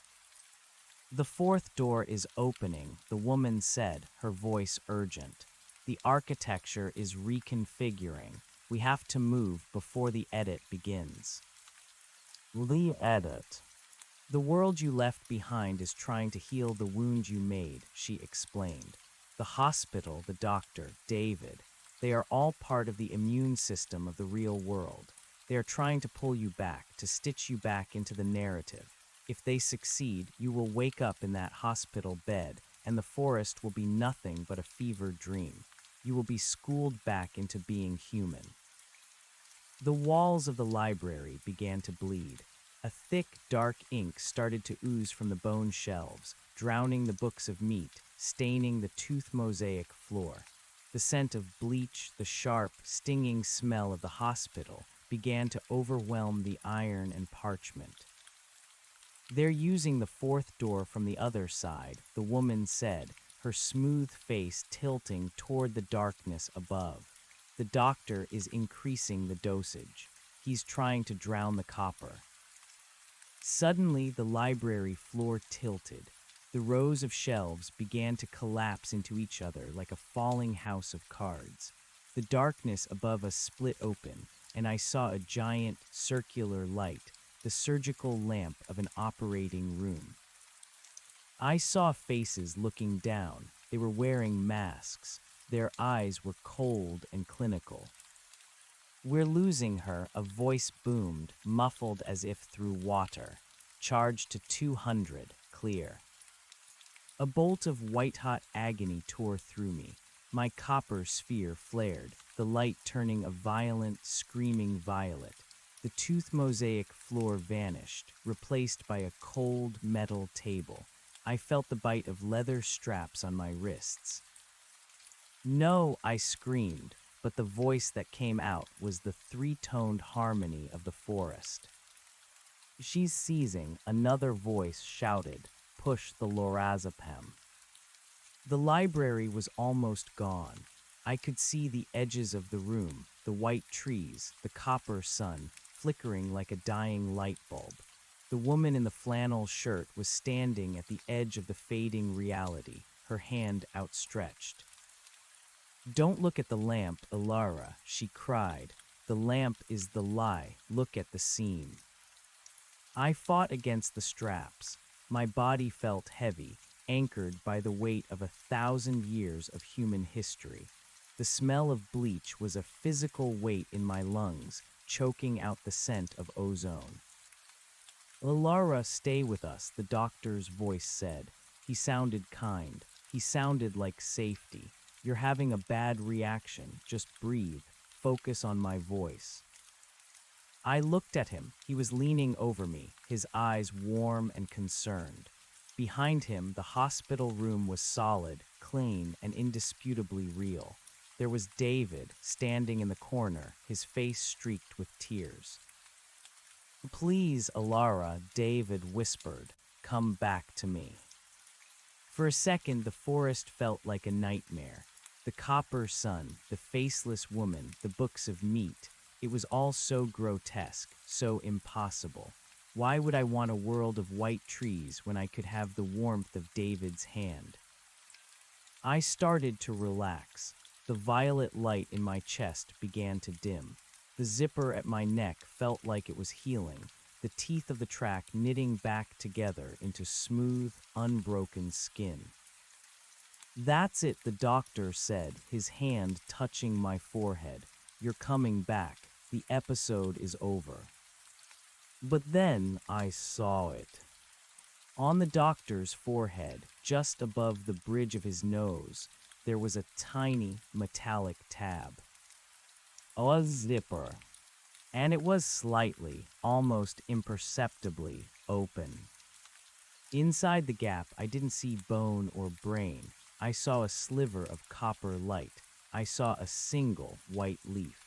"The fourth door is opening," the woman said, her voice urgent. "The architecture is reconfiguring. We have to move before the edit begins." "The edit." "The world you left behind is trying to heal the wound you made," she explained. "The hospital, the doctor, David, they are all part of the immune system of the real world. They are trying to pull you back, to stitch you back into the narrative. If they succeed, you will wake up in that hospital bed, and the forest will be nothing but a fevered dream. You will be schooled back into being human." The walls of the library began to bleed. A thick, dark ink started to ooze from the bone shelves, drowning the books of meat, staining the tooth mosaic floor. The scent of bleach, the sharp, stinging smell of the hospital, began to overwhelm the iron and parchment. "They're using the fourth door from the other side," the woman said, her smooth face tilting toward the darkness above. "The doctor is increasing the dosage. He's trying to drown the copper." Suddenly, the library floor tilted. The rows of shelves began to collapse into each other like a falling house of cards. The darkness above us split open, and I saw a giant, circular light, the surgical lamp of an operating room. I saw faces looking down. They were wearing masks. Their eyes were cold and clinical. "We're losing her," a voice boomed, muffled as if through water. "Charged to 200, clear." A bolt of white-hot agony tore through me. My copper sphere flared, the light turning a violent, screaming violet. The tooth mosaic floor vanished, replaced by a cold metal table. I felt the bite of leather straps on my wrists. "No," I screamed, but the voice that came out was the three-toned harmony of the forest. "She's seizing," another voice shouted. "Push the lorazepam." The library was almost gone. I could see the edges of the room, the white trees, the copper sun, flickering like a dying light bulb. The woman in the flannel shirt was standing at the edge of the fading reality, her hand outstretched. "Don't look at the lamp, Ilara," she cried. "The lamp is the lie. Look at the seam." I fought against the straps. My body felt heavy, anchored by the weight of 1,000 years of human history. The smell of bleach was a physical weight in my lungs, choking out the scent of ozone. "Ilara, stay with us," the doctor's voice said. He sounded kind. He sounded like safety. "You're having a bad reaction. Just breathe. Focus on my voice." I looked at him. He was leaning over me, his eyes warm and concerned. Behind him, the hospital room was solid, clean, and indisputably real. There was David, standing in the corner, his face streaked with tears. "Please, Alara," David whispered, "come back to me." For a second, the forest felt like a nightmare. The copper sun, the faceless woman, the books of meat. It was all so grotesque, so impossible. Why would I want a world of white trees when I could have the warmth of David's hand? I started to relax. The violet light in my chest began to dim. The zipper at my neck felt like it was healing, the teeth of the track knitting back together into smooth, unbroken skin. "That's it," the doctor said, his hand touching my forehead. "You're coming back. The episode is over." But then I saw it. On the doctor's forehead, just above the bridge of his nose, there was a tiny metallic tab. A zipper. And it was slightly, almost imperceptibly, open. Inside the gap, I didn't see bone or brain. I saw a sliver of copper light. I saw a single white leaf.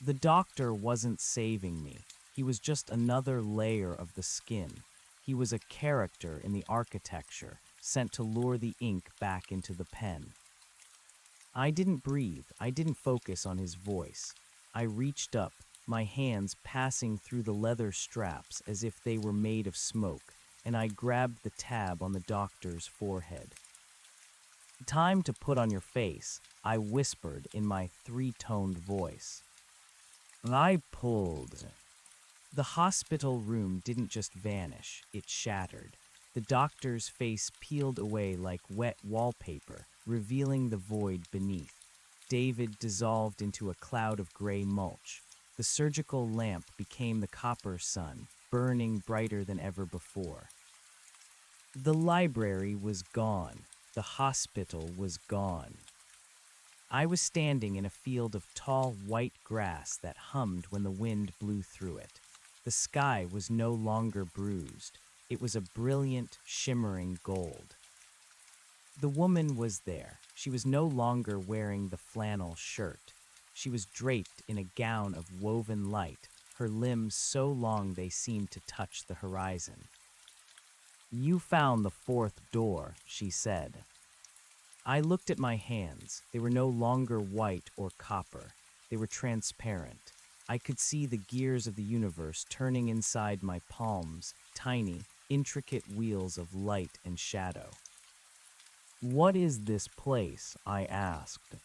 The doctor wasn't saving me. He was just another layer of the skin. He was a character in the architecture, sent to lure the ink back into the pen. I didn't breathe. I didn't focus on his voice. I reached up, my hands passing through the leather straps as if they were made of smoke, and I grabbed the tab on the doctor's forehead. "Time to put on your face," I whispered in my three-toned voice. I pulled. The hospital room didn't just vanish, it shattered. The doctor's face peeled away like wet wallpaper, revealing the void beneath. David dissolved into a cloud of gray mulch. The surgical lamp became the copper sun, burning brighter than ever before. The library was gone. The hospital was gone. I was standing in a field of tall white grass that hummed when the wind blew through it. The sky was no longer bruised. It was a brilliant, shimmering gold. The woman was there. She was no longer wearing the flannel shirt. She was draped in a gown of woven light, her limbs so long they seemed to touch the horizon. "You found the fourth door," she said. I looked at my hands. They were no longer white or copper. They were transparent. I could see the gears of the universe turning inside my palms, tiny, intricate wheels of light and shadow. "What is this place?" I asked.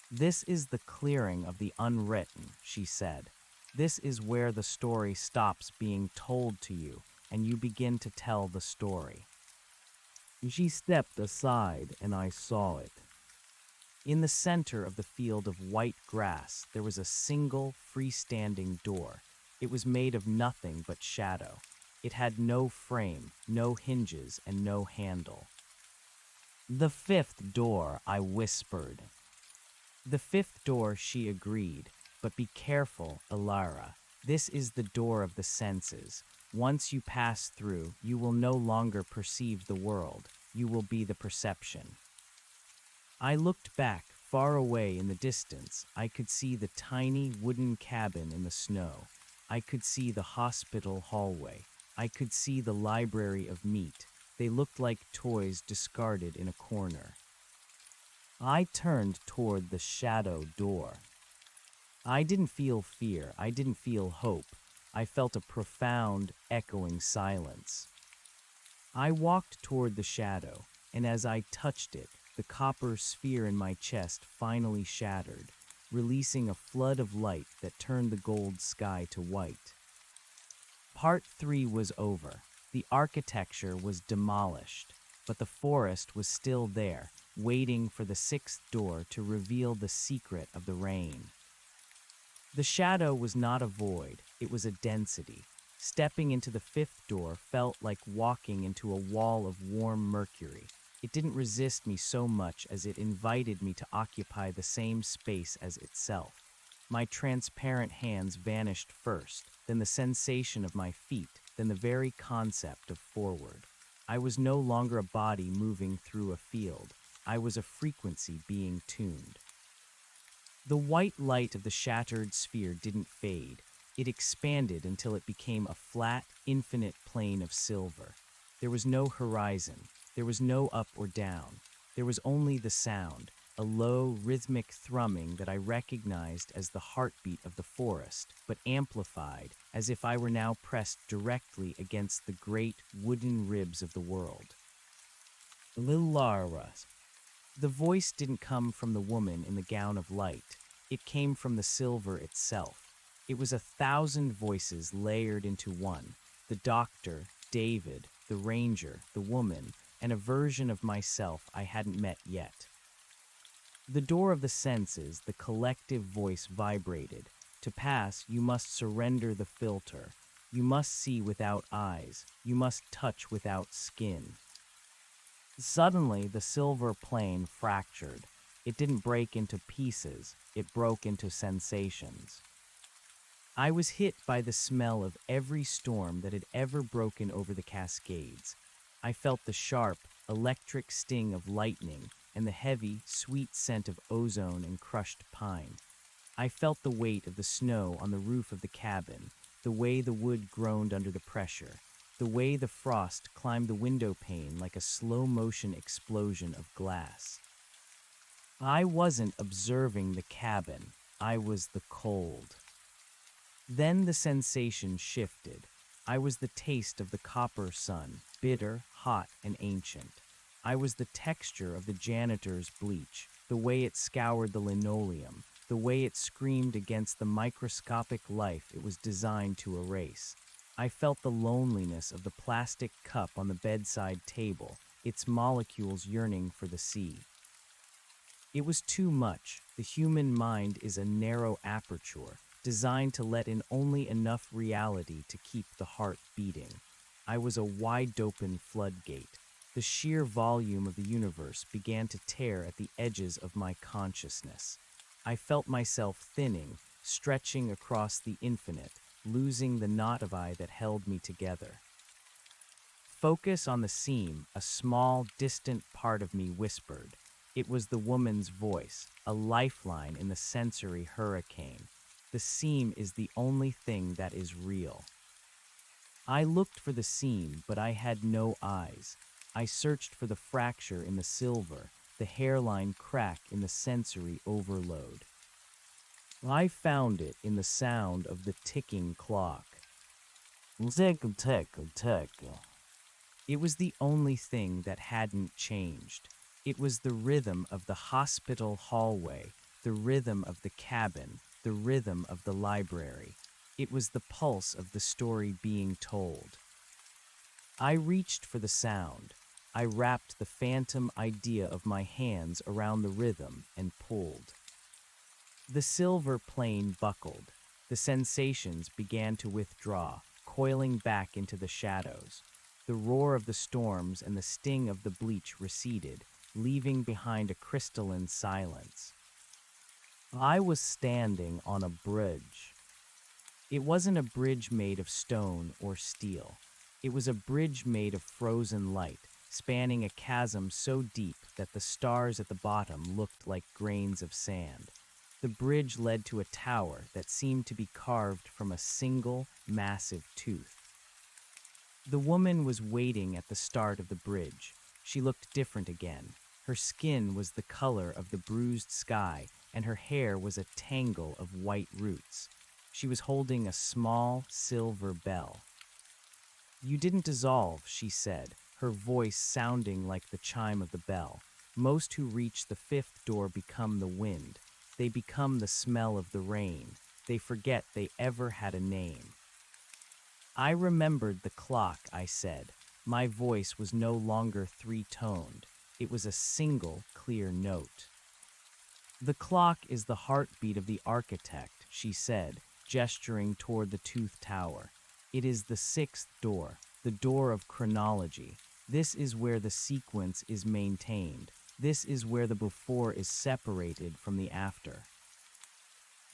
"This is the clearing of the unwritten," she said. "This is where the story stops being told to you, and you begin to tell the story." She stepped aside, and I saw it. In the center of the field of white grass, there was a single, freestanding door. It was made of nothing but shadow. It had no frame, no hinges, and no handle. "The fifth door," I whispered. "The fifth door," she agreed. "But be careful, Alara. This is the door of the senses. Once you pass through, you will no longer perceive the world. You will be the perception." I looked back. Far away in the distance, I could see the tiny wooden cabin in the snow. I could see the hospital hallway. I could see the library of meat. They looked like toys discarded in a corner. I turned toward the shadow door. I didn't feel fear. I didn't feel hope. I felt a profound, echoing silence. I walked toward the shadow, and as I touched it, the copper sphere in my chest finally shattered, releasing a flood of light that turned the gold sky to white. Part 3 was over. The architecture was demolished, but the forest was still there, waiting for the sixth door to reveal the secret of the rain. The shadow was not a void, it was a density. Stepping into the fifth door felt like walking into a wall of warm mercury. It didn't resist me so much as it invited me to occupy the same space as itself. My transparent hands vanished first, then the sensation of my feet, then the very concept of forward. I was no longer a body moving through a field. I was a frequency being tuned. The white light of the shattered sphere didn't fade. It expanded until it became a flat, infinite plane of silver. There was no horizon. There was no up or down. There was only the sound, a low, rhythmic thrumming that I recognized as the heartbeat of the forest, but amplified, as if I were now pressed directly against the great wooden ribs of the world. Lara. The voice didn't come from the woman in the gown of light. It came from the silver itself. It was 1,000 voices layered into one. The doctor, David, the ranger, the woman, and a version of myself I hadn't met yet. The door of the senses, the collective voice vibrated. To pass, you must surrender the filter. You must see without eyes. You must touch without skin. Suddenly, the silver plane fractured. It didn't break into pieces. It broke into sensations. I was hit by the smell of every storm that had ever broken over the Cascades. I felt the sharp, electric sting of lightning and the heavy, sweet scent of ozone and crushed pine. I felt the weight of the snow on the roof of the cabin, the way the wood groaned under the pressure, the way the frost climbed the window pane like a slow-motion explosion of glass. I wasn't observing the cabin. I was the cold. Then the sensation shifted. I was the taste of the copper sun, bitter, hot, and ancient. I was the texture of the janitor's bleach, the way it scoured the linoleum, the way it screamed against the microscopic life it was designed to erase. I felt the loneliness of the plastic cup on the bedside table, its molecules yearning for the sea. It was too much. The human mind is a narrow aperture, designed to let in only enough reality to keep the heart beating. I was a wide-open floodgate. The sheer volume of the universe began to tear at the edges of my consciousness. I felt myself thinning, stretching across the infinite, losing the knot of eye that held me together. Focus on the seam, a small, distant part of me whispered. It was the woman's voice, a lifeline in the sensory hurricane. The seam is the only thing that is real. I looked for the seam, but I had no eyes. I searched for the fracture in the silver, the hairline crack in the sensory overload. I found it in the sound of the ticking clock. Tick, tick, tick. It was the only thing that hadn't changed. It was the rhythm of the hospital hallway, the rhythm of the cabin, the rhythm of the library. It was the pulse of the story being told. I reached for the sound. I wrapped the phantom idea of my hands around the rhythm and pulled. The silver plane buckled. The sensations began to withdraw, coiling back into the shadows. The roar of the storms and the sting of the bleach receded, leaving behind a crystalline silence. I was standing on a bridge. It wasn't a bridge made of stone or steel. It was a bridge made of frozen light, spanning a chasm so deep that the stars at the bottom looked like grains of sand. The bridge led to a tower that seemed to be carved from a single, massive tooth. The woman was waiting at the start of the bridge. She looked different again. Her skin was the color of the bruised sky, and her hair was a tangle of white roots. She was holding a small, silver bell. "You didn't dissolve," she said, her voice sounding like the chime of the bell. "Most who reach the fifth door become the wind. They become the smell of the rain. They forget they ever had a name." I remembered the clock, I said. My voice was no longer three-toned. It was a single, clear note. "The clock is the heartbeat of the architect," she said, gesturing toward the tooth tower. "It is the sixth door, the door of chronology. This is where the sequence is maintained. This is where the before is separated from the after."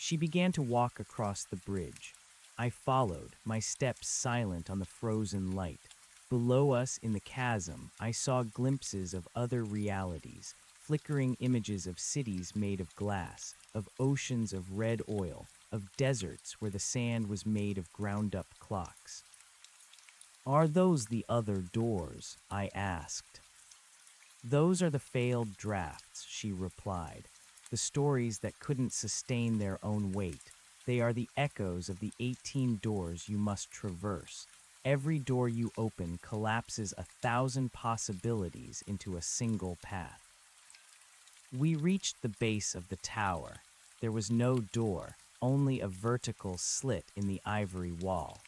She began to walk across the bridge. I followed, my steps silent on the frozen light. Below us in the chasm, I saw glimpses of other realities, flickering images of cities made of glass, of oceans of red oil, of deserts where the sand was made of ground-up clocks. "Are those the other doors?" I asked. "Those are the failed drafts," she replied, "the stories that couldn't sustain their own weight. They are the echoes of the 18 doors you must traverse. Every door you open collapses 1,000 possibilities into a single path." We reached the base of the tower. There was no door, only a vertical slit in the ivory wall.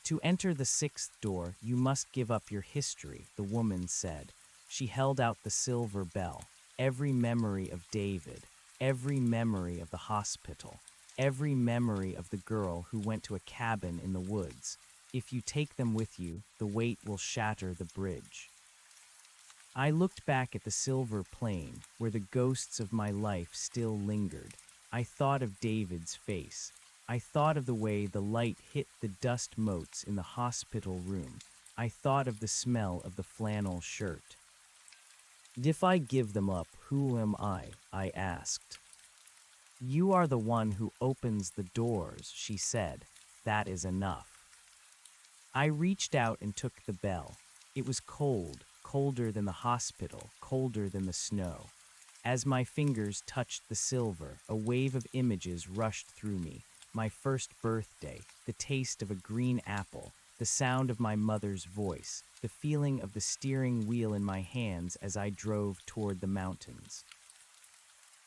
"To enter the 6th door, you must give up your history," the woman said. She held out the silver bell. "Every memory of David, every memory of the hospital, every memory of the girl who went to a cabin in the woods. If you take them with you, the weight will shatter the bridge." I looked back at the silver plain, where the ghosts of my life still lingered. I thought of David's face. I thought of the way the light hit the dust motes in the hospital room. I thought of the smell of the flannel shirt. "If I give them up, who am I?" I asked. "You are the one who opens the doors," she said. "That is enough." I reached out and took the bell. It was cold, colder than the hospital, colder than the snow. As my fingers touched the silver, a wave of images rushed through me. My first birthday, the taste of a green apple, the sound of my mother's voice, the feeling of the steering wheel in my hands as I drove toward the mountains.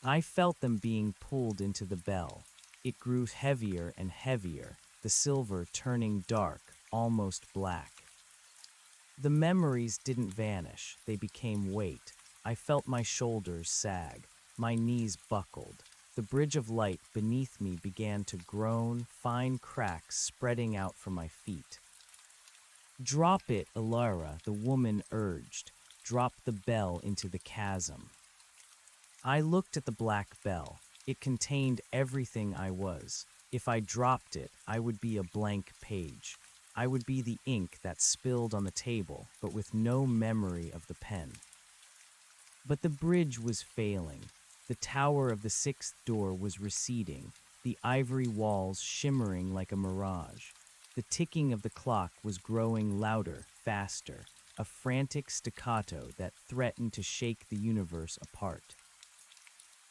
I felt them being pulled into the bell. It grew heavier and heavier, the silver turning dark, almost black. The memories didn't vanish, they became weight. I felt my shoulders sag, my knees buckled. The bridge of light beneath me began to groan, fine cracks spreading out from my feet. "Drop it, Alara," the woman urged. "Drop the bell into the chasm." I looked at the black bell. It contained everything I was. If I dropped it, I would be a blank page. I would be the ink that spilled on the table, but with no memory of the pen. But the bridge was failing. The tower of the 6th door was receding, the ivory walls shimmering like a mirage. The ticking of the clock was growing louder, faster, a frantic staccato that threatened to shake the universe apart.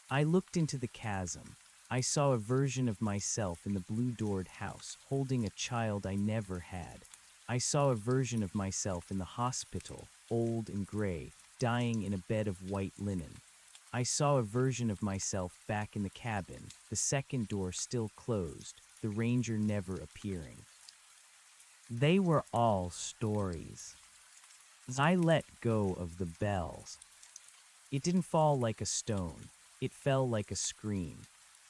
I looked into the chasm. I saw a version of myself in the blue-doored house, holding a child I never had. I saw a version of myself in the hospital, old and gray, dying in a bed of white linen. I saw a version of myself back in the cabin, the 2nd door still closed, the ranger never appearing. They were all stories. I let go of the bells. It didn't fall like a stone. It fell like a scream.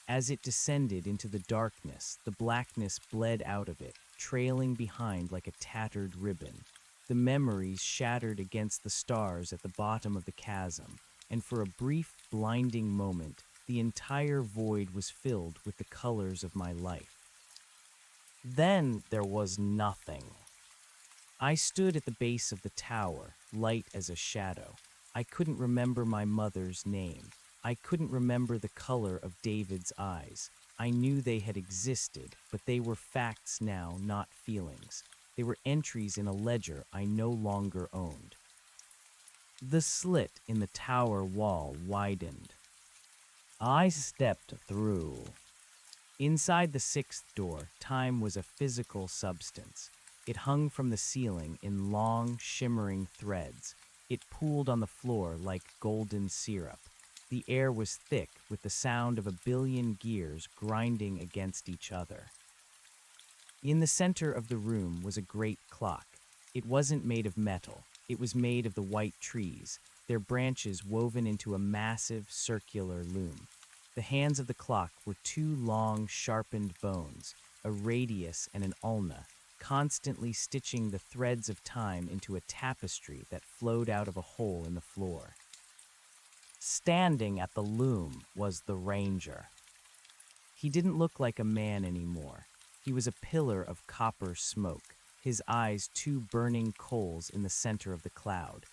As it descended into the darkness, the blackness bled out of it, trailing behind like a tattered ribbon. The memories shattered against the stars at the bottom of the chasm, and for a brief, blinding moment, the entire void was filled with the colors of my life. Then there was nothing. I stood at the base of the tower, light as a shadow. I couldn't remember my mother's name. I couldn't remember the color of David's eyes. I knew they had existed, but they were facts now, not feelings. They were entries in a ledger I no longer owned. The slit in the tower wall widened. I stepped through. Inside the 6th door, time was a physical substance. It hung from the ceiling in long, shimmering threads. It pooled on the floor like golden syrup. The air was thick with the sound of a billion gears grinding against each other. In the center of the room was a great clock. It wasn't made of metal. It was made of the white trees, their branches woven into a massive circular loom. The hands of the clock were 2 long, sharpened bones, a radius and an ulna, constantly stitching the threads of time into a tapestry that flowed out of a hole in the floor. Standing at the loom was the ranger. He didn't look like a man anymore. He was a pillar of copper smoke, his eyes two burning coals in the center of the cloud.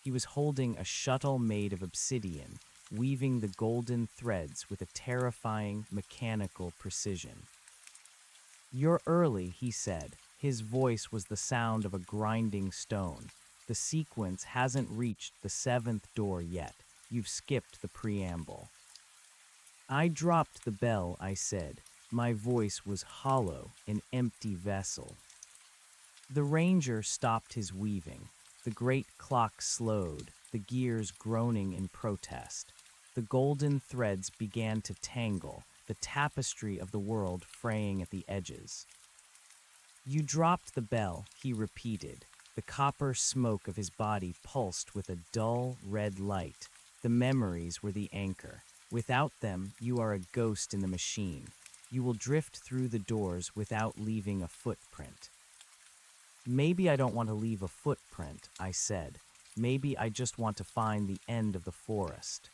He was holding a shuttle made of obsidian, weaving the golden threads with a terrifying, mechanical precision. "You're early," he said. His voice was the sound of a grinding stone. "The sequence hasn't reached the seventh door yet. You've skipped the preamble." I dropped the bell, I said. My voice was hollow, an empty vessel. The ranger stopped his weaving. The great clock slowed, the gears groaning in protest. The golden threads began to tangle, the tapestry of the world fraying at the edges. "You dropped the bell," he repeated. The copper smoke of his body pulsed with a dull, red light. The memories were the anchor. Without them, you are a ghost in the machine. You will drift through the doors without leaving a footprint. "Maybe I don't want to leave a footprint," I said. "Maybe I just want to find the end of the forest."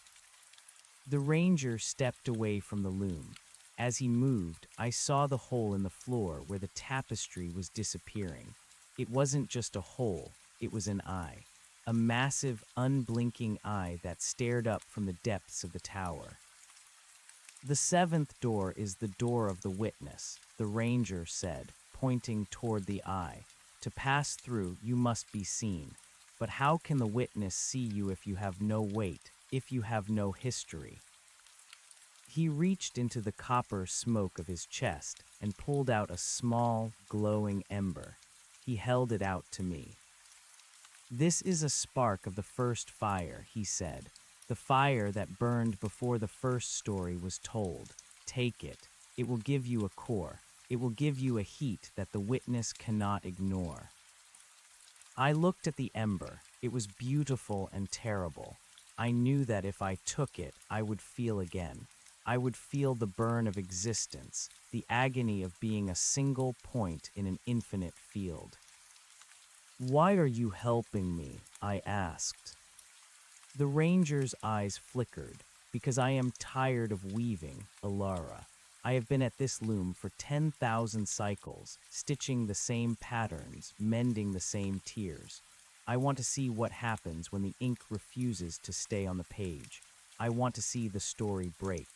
The ranger stepped away from the loom. As he moved, I saw the hole in the floor where the tapestry was disappearing. It wasn't just a hole, it was an eye. A massive, unblinking eye that stared up from the depths of the tower. "The seventh door is the door of the witness," the ranger said, pointing toward the eye. "To pass through, you must be seen. But how can the witness see you if you have no weight, if you have no history?" He reached into the copper smoke of his chest and pulled out a small, glowing ember. He held it out to me. "This is a spark of the first fire," he said. "The fire that burned before the first story was told. Take it. It will give you a core. It will give you a heat that the witness cannot ignore." I looked at the ember. It was beautiful and terrible. I knew that if I took it, I would feel again. I would feel the burn of existence, the agony of being a single point in an infinite field. "Why are you helping me?" I asked. The ranger's eyes flickered. "Because I am tired of weaving, Alara. I have been at this loom for 10,000 cycles, stitching the same patterns, mending the same tears. I want to see what happens when the ink refuses to stay on the page. I want to see the story break."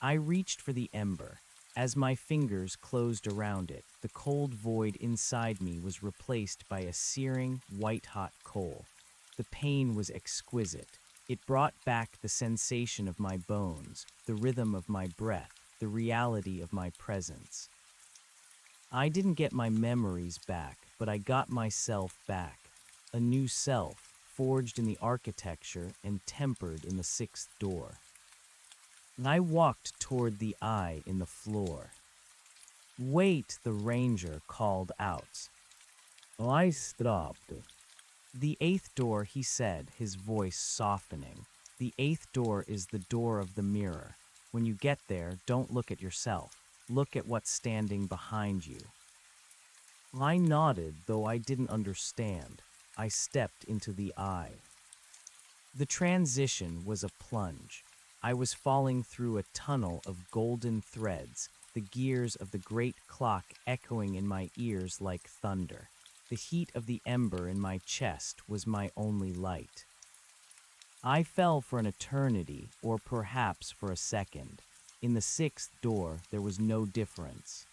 I reached for the ember. As my fingers closed around it, the cold void inside me was replaced by a searing, white-hot coal. The pain was exquisite. It brought back the sensation of my bones, the rhythm of my breath, the reality of my presence. I didn't get my memories back, but I got myself back. A new self, forged in the architecture and tempered in the sixth door. I walked toward the eye in the floor. "Wait," the ranger called out. I stopped. "The eighth door," he said, his voice softening. "The eighth door is the door of the mirror. When you get there, don't look at yourself. Look at what's standing behind you." I nodded, though I didn't understand. I stepped into the eye. The transition was a plunge. I was falling through a tunnel of golden threads, the gears of the great clock echoing in my ears like thunder. The heat of the ember in my chest was my only light. I fell for an eternity, or perhaps for a second. In the sixth door, there was no difference.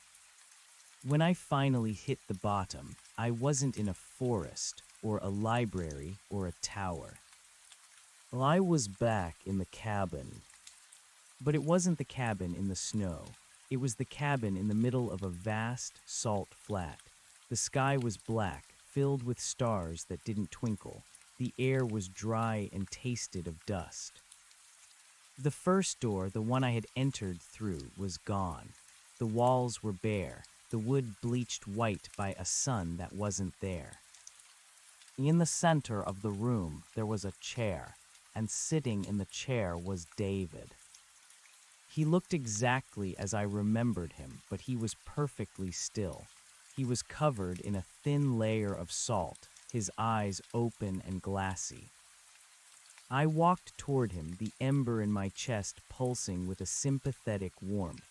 When I finally hit the bottom, I wasn't in a forest, or a library, or a tower. I was back in the cabin. But it wasn't the cabin in the snow. It was the cabin in the middle of a vast, salt flat. The sky was black, filled with stars that didn't twinkle. The air was dry and tasted of dust. The first door, the one I had entered through, was gone. The walls were bare, the wood bleached white by a sun that wasn't there. In the center of the room, there was a chair, and sitting in the chair was David. He looked exactly as I remembered him, but he was perfectly still. He was covered in a thin layer of salt, his eyes open and glassy. I walked toward him, the ember in my chest pulsing with a sympathetic warmth.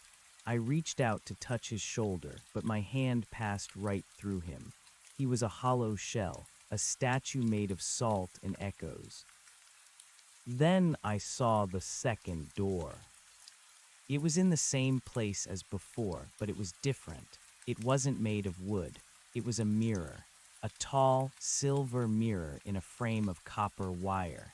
I reached out to touch his shoulder, but my hand passed right through him. He was a hollow shell, a statue made of salt and echoes. Then I saw the second door. It was in the same place as before, but it was different. It wasn't made of wood. It was a mirror, a tall, silver mirror in a frame of copper wire.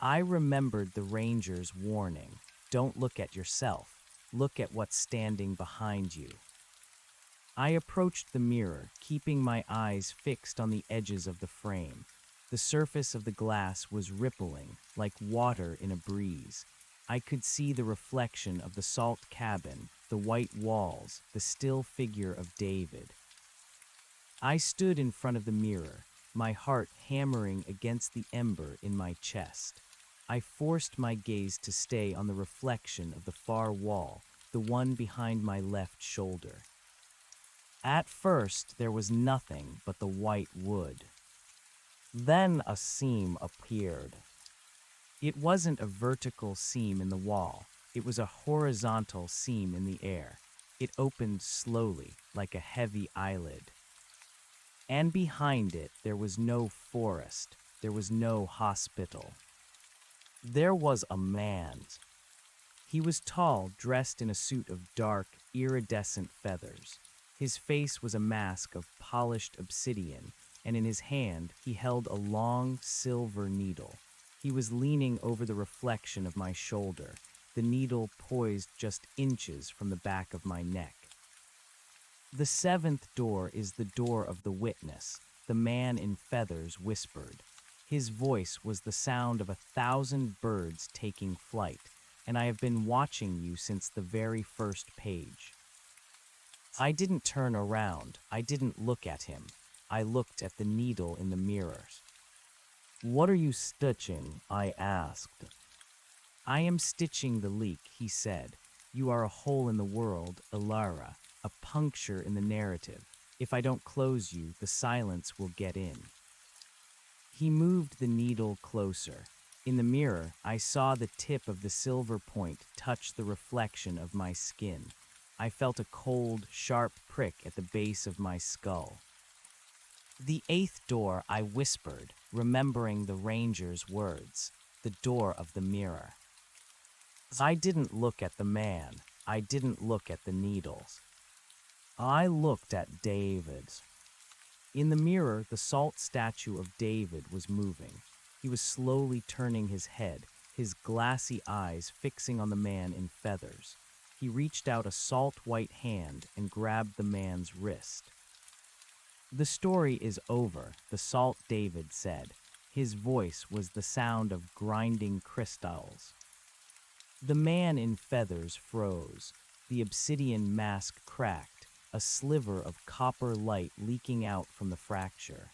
I remembered the ranger's warning. Don't look at yourself. Look at what's standing behind you. I approached the mirror, keeping my eyes fixed on the edges of the frame. The surface of the glass was rippling, like water in a breeze. I could see the reflection of the salt cabin, the white walls, the still figure of David. I stood in front of the mirror, my heart hammering against the ember in my chest. I forced my gaze to stay on the reflection of the far wall, the one behind my left shoulder. At first, there was nothing but the white wood. Then a seam appeared. It wasn't a vertical seam in the wall. It was a horizontal seam in the air. It opened slowly, like a heavy eyelid. And behind it, there was no forest. There was no hospital. There was a man. He was tall, dressed in a suit of dark, iridescent feathers. His face was a mask of polished obsidian, and in his hand he held a long, silver needle. He was leaning over the reflection of my shoulder, the needle poised just inches from the back of my neck. "The seventh door is the door of the witness," the man in feathers whispered. His voice was the sound of 1,000 birds taking flight, and I have been watching you since the very first page. I didn't turn around. I didn't look at him. I looked at the needle in the mirror. "What are you stitching?" I asked. "I am stitching the leak," he said. "You are a hole in the world, Ilara, a puncture in the narrative. If I don't close you, the silence will get in." He moved the needle closer. In the mirror, I saw the tip of the silver point touch the reflection of my skin. I felt a cold, sharp prick at the base of my skull. "The eighth door," I whispered, remembering the ranger's words. "The door of the mirror." I didn't look at the man. I didn't look at the needles. I looked at David. In the mirror, the salt statue of David was moving. He was slowly turning his head, his glassy eyes fixing on the man in feathers. He reached out a salt-white hand and grabbed the man's wrist. "The story is over," the salt David said. His voice was the sound of grinding crystals. The man in feathers froze. The obsidian mask cracked, a sliver of copper light leaking out from the fracture.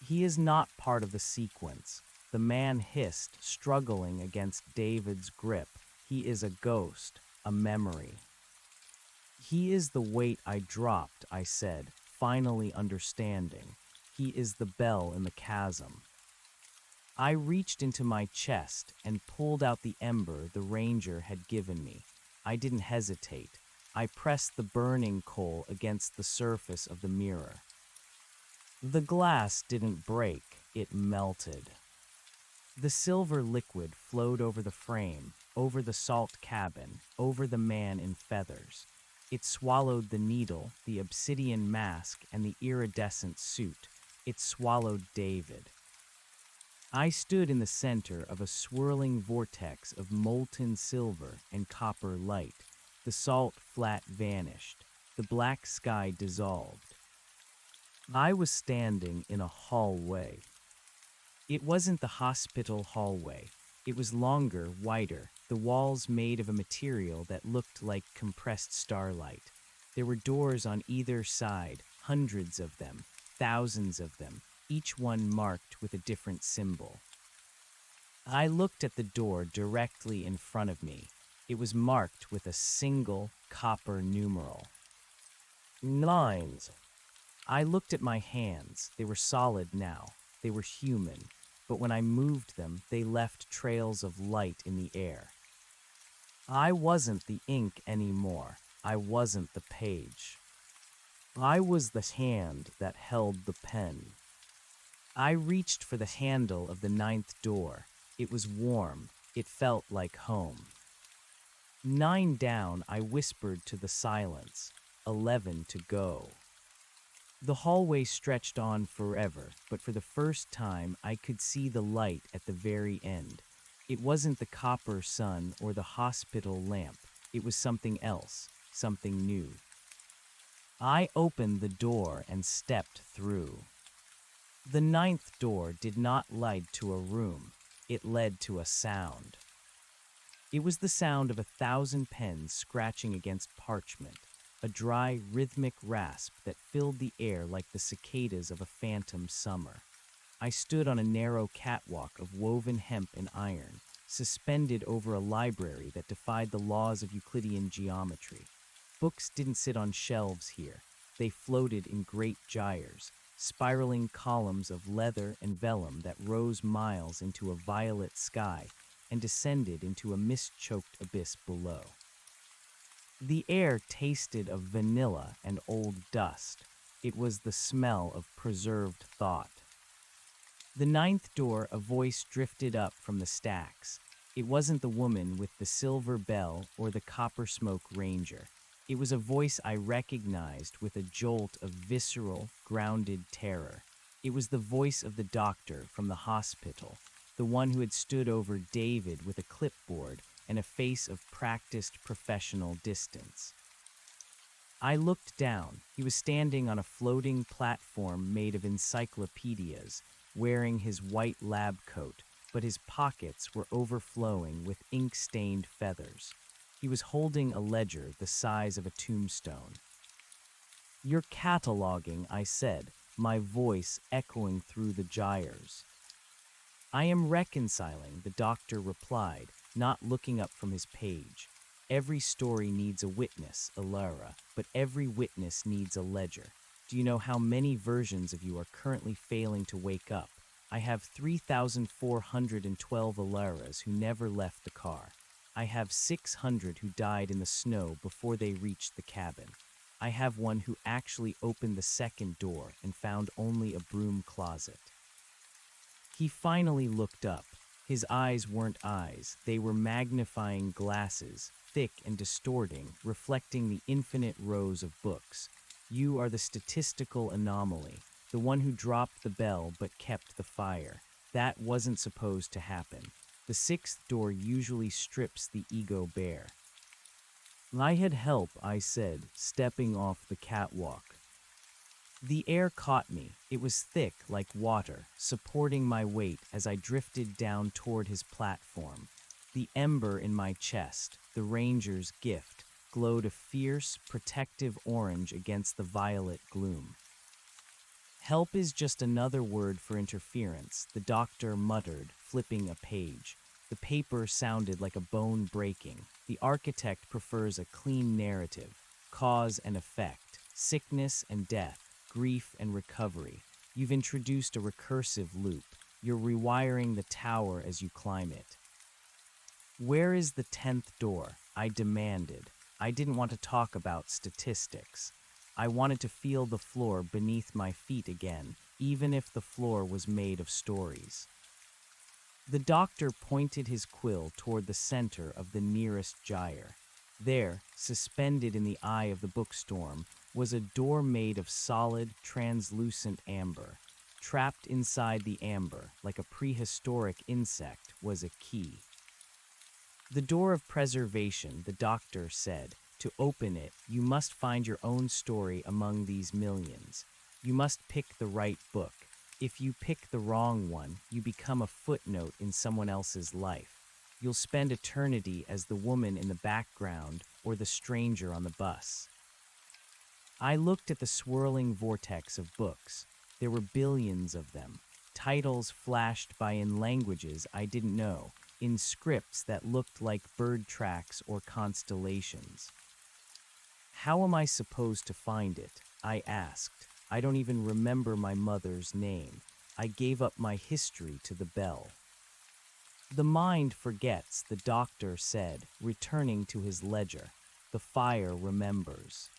"He is not part of the sequence," the man hissed, struggling against David's grip. "He is a ghost, a memory." "He is the weight I dropped," I said, finally understanding. "He is the bell in the chasm." I reached into my chest and pulled out the ember the ranger had given me. I didn't hesitate. I pressed the burning coal against the surface of the mirror. The glass didn't break, it melted. The silver liquid flowed over the frame, over the salt cabin, over the man in feathers. It swallowed the needle, the obsidian mask, and the iridescent suit. It swallowed David. I stood in the center of a swirling vortex of molten silver and copper light. The salt flat vanished. The black sky dissolved. I was standing in a hallway. It wasn't the hospital hallway. It was longer, wider, the walls made of a material that looked like compressed starlight. There were doors on either side, hundreds of them, thousands of them, each one marked with a different symbol. I looked at the door directly in front of me. It was marked with a single copper numeral. 9. I looked at my hands. They were solid now. They were human. but when I moved them, they left trails of light in the air. I wasn't the ink anymore. I wasn't the page. I was the hand that held the pen. I reached for the handle of the ninth door. It was warm. It felt like home. 9 down, I whispered to the silence. 11 to go. The hallway stretched on forever, but for the first time I could see the light at the very end. It wasn't the copper sun or the hospital lamp. It was something else, something new. I opened the door and stepped through. The ninth door did not lead to a room. It led to a sound. It was the sound of 1,000 pens scratching against parchment, a dry, rhythmic rasp that filled the air like the cicadas of a phantom summer. I stood on a narrow catwalk of woven hemp and iron, suspended over a library that defied the laws of Euclidean geometry. Books didn't sit on shelves here. They floated in great gyres, spiraling columns of leather and vellum that rose miles into a violet sky and descended into a mist-choked abyss below. The air tasted of vanilla and old dust. It was the smell of preserved thought. The ninth door, a voice drifted up from the stacks. It wasn't the woman with the silver bell or the copper smoke ranger. It was a voice I recognized with a jolt of visceral, grounded terror. It was the voice of the doctor from the hospital, the one who had stood over David with a clipboard and a face of practiced professional distance. I looked down. He was standing on a floating platform made of encyclopedias, wearing his white lab coat, but his pockets were overflowing with ink-stained feathers. He was holding a ledger the size of a tombstone. "You're cataloging," I said, my voice echoing through the gyres. "I am reconciling," the doctor replied, not looking up from his page. "Every story needs a witness, Alara, but every witness needs a ledger. Do you know how many versions of you are currently failing to wake up? I have 3,412 Alaras who never left the car. I have 600 who died in the snow before they reached the cabin. I have one who actually opened the second door and found only a broom closet." He finally looked up. His eyes weren't eyes, they were magnifying glasses, thick and distorting, reflecting the infinite rows of books. "You are the statistical anomaly, the one who dropped the bell but kept the fire. That wasn't supposed to happen. The sixth door usually strips the ego bare." "I had help," I said, stepping off the catwalk. The air caught me. It was thick like water, supporting my weight as I drifted down toward his platform. The ember in my chest, the ranger's gift, glowed a fierce, protective orange against the violet gloom. "Help is just another word for interference," the doctor muttered, flipping a page. The paper sounded like a bone breaking. "The architect prefers a clean narrative, cause and effect, sickness and death, grief and recovery. You've introduced a recursive loop. You're rewiring the tower as you climb it." "Where is the 10th door?" I demanded. I didn't want to talk about statistics. I wanted to feel the floor beneath my feet again, even if the floor was made of stories. The doctor pointed his quill toward the center of the nearest gyre. There, suspended in the eye of the bookstorm, was a door made of solid, translucent amber. Trapped inside the amber, like a prehistoric insect, was a key. "The door of preservation," the doctor said. "To open it, you must find your own story among these millions. You must pick the right book. If you pick the wrong one, you become a footnote in someone else's life. You'll spend eternity as the woman in the background or the stranger on the bus." I looked at the swirling vortex of books. There were billions of them. Titles flashed by in languages I didn't know, in scripts that looked like bird tracks or constellations. "How am I supposed to find it?" I asked. "I don't even remember my mother's name." I gave up my history to the bell. The mind forgets, the doctor said, returning to his ledger. The fire remembers.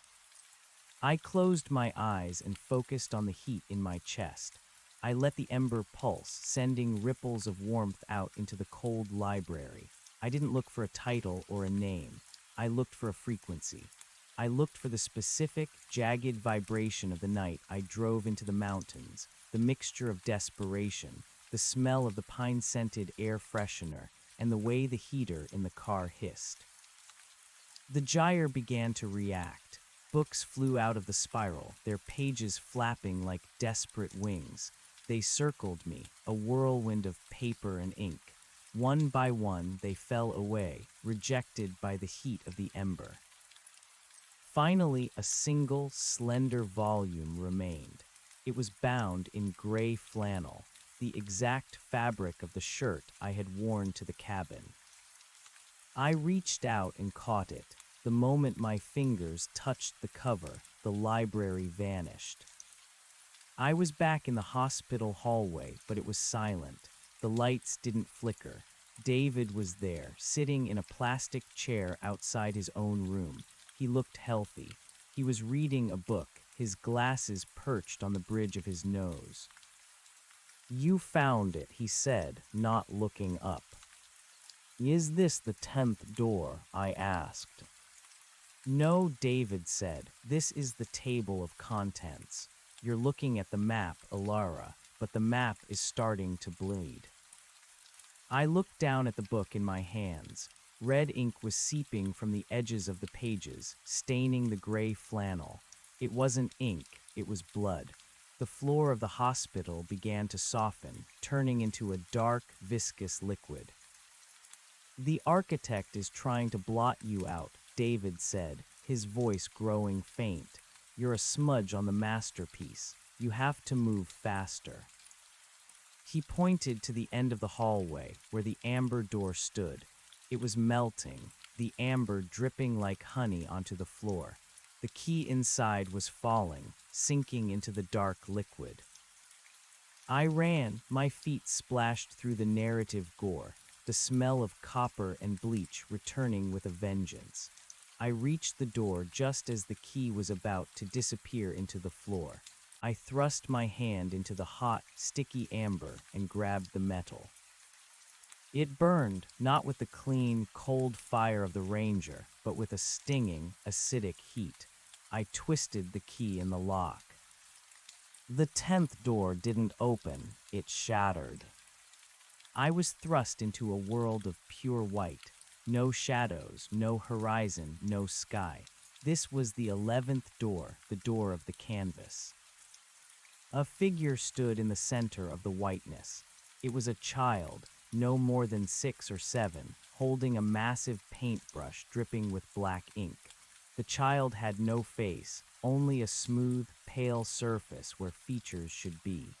I closed my eyes and focused on the heat in my chest. I let the ember pulse, sending ripples of warmth out into the cold library. I didn't look for a title or a name. I looked for a frequency. I looked for the specific, jagged vibration of the night I drove into the mountains, the mixture of desperation, the smell of the pine-scented air freshener, and the way the heater in the car hissed. The gyre began to react. Books flew out of the spiral, their pages flapping like desperate wings. They circled me, a whirlwind of paper and ink. One by one, they fell away, rejected by the heat of the ember. Finally, a single, slender volume remained. It was bound in gray flannel, the exact fabric of the shirt I had worn to the cabin. I reached out and caught it. The moment my fingers touched the cover, the library vanished. I was back in the hospital hallway, but it was silent. The lights didn't flicker. David was there, sitting in a plastic chair outside his own room. He looked healthy. He was reading a book, his glasses perched on the bridge of his nose. "You found it," he said, not looking up. "Is this the 10th door?" I asked. "No," David said. "This is the table of contents. You're looking at the map, Alara, but the map is starting to bleed." I looked down at the book in my hands. Red ink was seeping from the edges of the pages, staining the gray flannel. It wasn't ink, it was blood. The floor of the hospital began to soften, turning into a dark, viscous liquid. "The architect is trying to blot you out," David said, his voice growing faint. "You're a smudge on the masterpiece. You have to move faster." He pointed to the end of the hallway, where the amber door stood. It was melting, the amber dripping like honey onto the floor. The key inside was falling, sinking into the dark liquid. I ran, my feet splashed through the narrative gore, the smell of copper and bleach returning with a vengeance. I reached the door just as the key was about to disappear into the floor. I thrust my hand into the hot, sticky amber and grabbed the metal. It burned, not with the clean, cold fire of the Ranger, but with a stinging, acidic heat. I twisted the key in the lock. The 10th door didn't open, it shattered. I was thrust into a world of pure white. No shadows, no horizon, no sky. This was the 11th door, the door of the canvas. A figure stood in the center of the whiteness. It was a child, no more than 6 or 7, holding a massive paintbrush dripping with black ink. The child had no face, only a smooth, pale surface where features should be.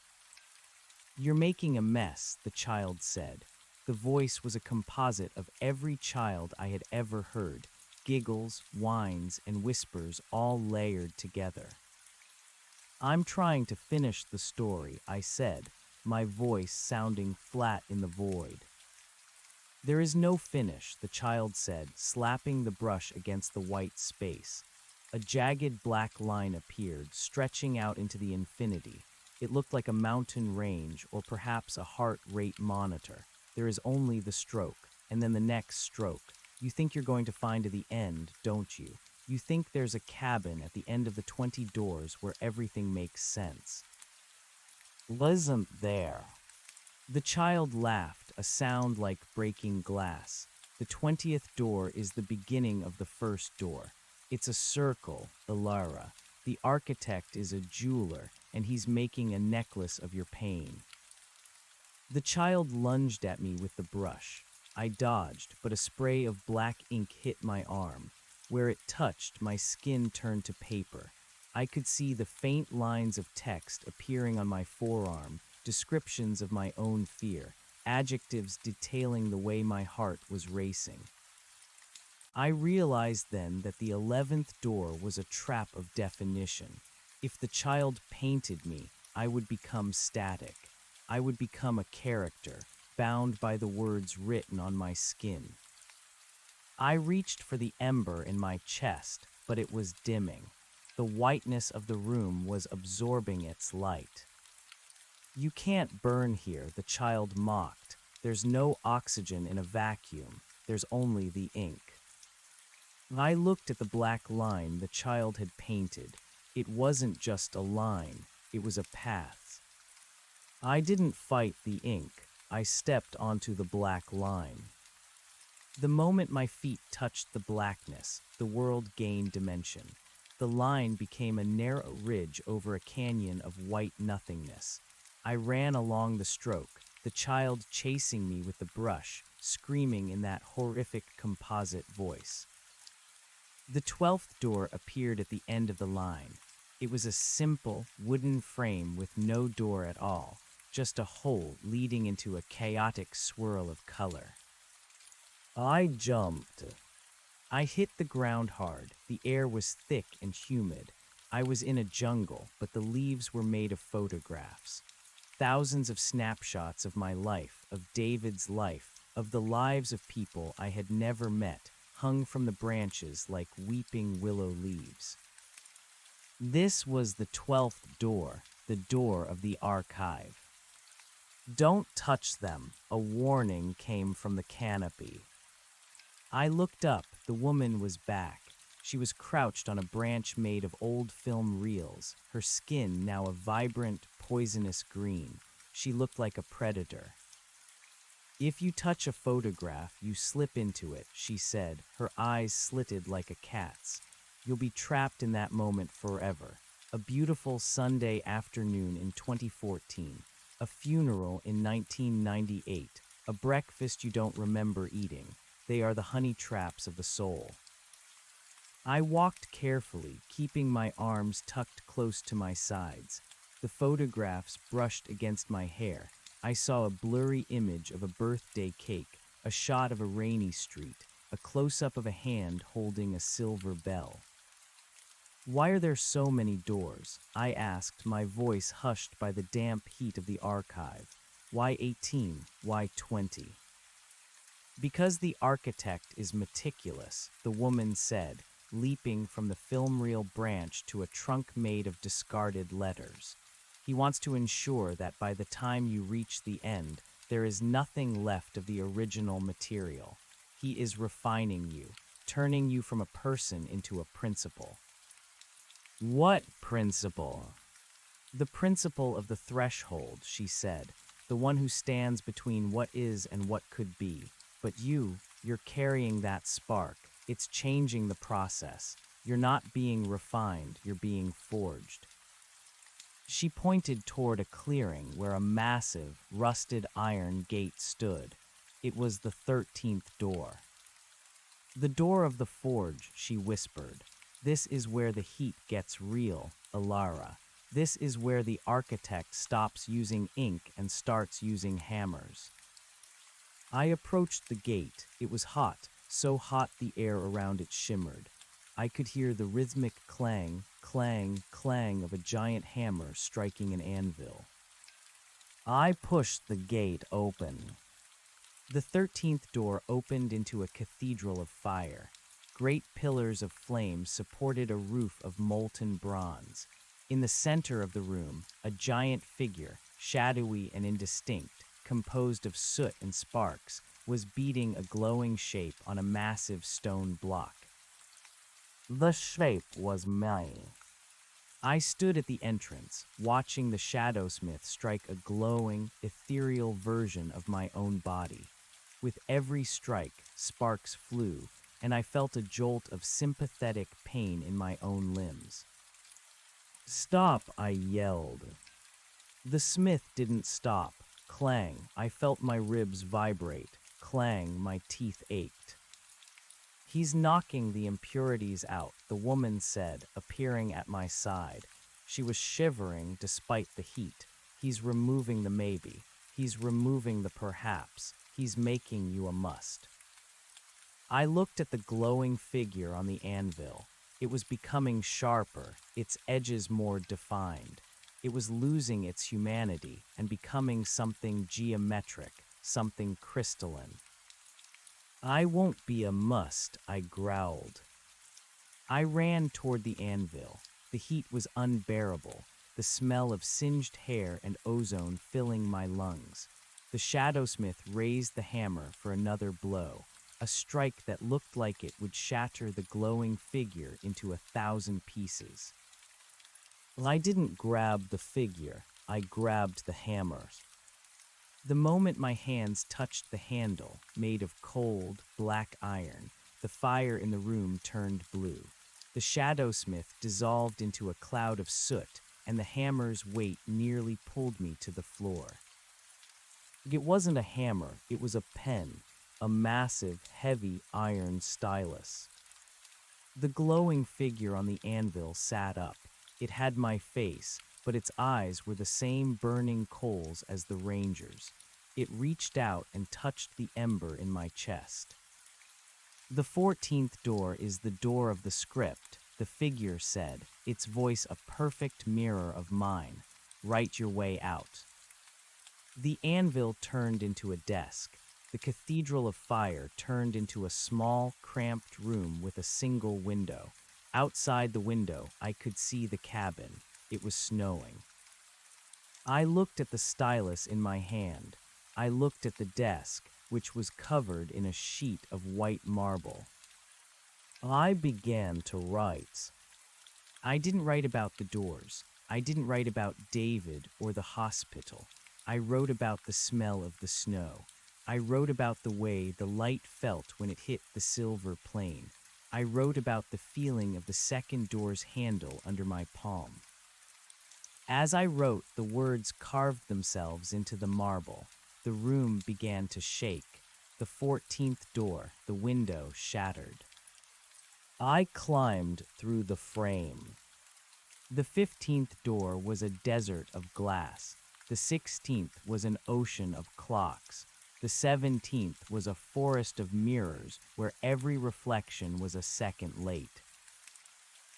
"You're making a mess," the child said. The voice was a composite of every child I had ever heard, giggles, whines, and whispers all layered together. "I'm trying to finish the story," I said, my voice sounding flat in the void. "There is no finish," the child said, slapping the brush against the white space. A jagged black line appeared, stretching out into the infinity. It looked like a mountain range or perhaps a heart rate monitor. There is only the stroke, and then the next stroke. You think you're going to find the end, don't you? You think there's a cabin at the end of the 20 doors where everything makes sense. Wasn't there? The child laughed, a sound like breaking glass. The 20th door is the beginning of the first door. It's a circle, Ilara. The architect is a jeweler, and he's making a necklace of your pain. The child lunged at me with the brush. I dodged, but a spray of black ink hit my arm. Where it touched, my skin turned to paper. I could see the faint lines of text appearing on my forearm, descriptions of my own fear, adjectives detailing the way my heart was racing. I realized then that the 11th door was a trap of definition. If the child painted me, I would become static. I would become a character, bound by the words written on my skin. I reached for the ember in my chest, but it was dimming. The whiteness of the room was absorbing its light. You can't burn here, the child mocked. There's no oxygen in a vacuum. There's only the ink. I looked at the black line the child had painted. It wasn't just a line, it was a path. I didn't fight the ink. I stepped onto the black line. The moment my feet touched the blackness, the world gained dimension. The line became a narrow ridge over a canyon of white nothingness. I ran along the stroke, the child chasing me with the brush, screaming in that horrific composite voice. The 12th door appeared at the end of the line. It was a simple, wooden frame with no door at all, just a hole leading into a chaotic swirl of color. I jumped. I hit the ground hard. The air was thick and humid. I was in a jungle, but the leaves were made of photographs. Thousands of snapshots of my life, of David's life, of the lives of people I had never met, hung from the branches like weeping willow leaves. This was the 12th door, the door of the archive. Don't touch them, a warning came from the canopy. I looked up. The woman was back. She was crouched on a branch made of old film reels, her skin now a vibrant, poisonous green. She looked like a predator. If you touch a photograph, you slip into it, she said, her eyes slitted like a cat's. You'll be trapped in that moment forever. A beautiful Sunday afternoon in 2014, a funeral in 1998, a breakfast you don't remember eating. They are the honey traps of the soul. I walked carefully, keeping my arms tucked close to my sides. The photographs brushed against my hair. I saw a blurry image of a birthday cake, a shot of a rainy street, a close-up of a hand holding a silver bell. Why are there so many doors? I asked, my voice hushed by the damp heat of the archive. Why 18? Why 20? Because the architect is meticulous, the woman said, leaping from the film reel branch to a trunk made of discarded letters. He wants to ensure that by the time you reach the end, there is nothing left of the original material. He is refining you, turning you from a person into a principle. What principle? The principle of the threshold, she said, the one who stands between what is and what could be. But you're carrying that spark. It's changing the process. You're not being refined, you're being forged. She pointed toward a clearing where a massive, rusted iron gate stood. It was the 13th door. The door of the forge, she whispered. This is where the heat gets real, Alara. This is where the architect stops using ink and starts using hammers. I approached the gate. It was hot, so hot the air around it shimmered. I could hear the rhythmic clang, clang, clang of a giant hammer striking an anvil. I pushed the gate open. The 13th door opened into a cathedral of fire. Great pillars of flame supported a roof of molten bronze. In the center of the room, a giant figure, shadowy and indistinct, composed of soot and sparks, was beating a glowing shape on a massive stone block. The shape was mine. I stood at the entrance, watching the Shadowsmith strike a glowing, ethereal version of my own body. With every strike, sparks flew, and I felt a jolt of sympathetic pain in my own limbs. Stop, I yelled. The smith didn't stop. Clang, I felt my ribs vibrate. Clang, my teeth ached. He's knocking the impurities out, the woman said, appearing at my side. She was shivering despite the heat. He's removing the maybe. He's removing the perhaps. He's making you a must. I looked at the glowing figure on the anvil. It was becoming sharper, its edges more defined. It was losing its humanity and becoming something geometric, something crystalline. "I won't be a must," I growled. I ran toward the anvil. The heat was unbearable, the smell of singed hair and ozone filling my lungs. The shadowsmith raised the hammer for another blow, a strike that looked like it would shatter the glowing figure into 1,000 pieces. I didn't grab the figure, I grabbed the hammer. The moment my hands touched the handle, made of cold, black iron, the fire in the room turned blue. The shadowsmith dissolved into a cloud of soot, and the hammer's weight nearly pulled me to the floor. It wasn't a hammer, it was a pen, a massive, heavy iron stylus. The glowing figure on the anvil sat up. It had my face, but its eyes were the same burning coals as the ranger's. It reached out and touched the ember in my chest. "The 14th door is the door of the script," the figure said, its voice a perfect mirror of mine. "Write your way out." The anvil turned into a desk. The cathedral of fire turned into a small, cramped room with a single window. Outside the window, I could see the cabin. It was snowing. I looked at the stylus in my hand. I looked at the desk, which was covered in a sheet of white marble. I began to write. I didn't write about the doors. I didn't write about David or the hospital. I wrote about the smell of the snow. I wrote about the way the light felt when it hit the silver plane. I wrote about the feeling of the second door's handle under my palm. As I wrote, the words carved themselves into the marble. The room began to shake. The 14th door, the window, shattered. I climbed through the frame. The 15th door was a desert of glass. The 16th was an ocean of clocks. The 17th was a forest of mirrors where every reflection was a second late.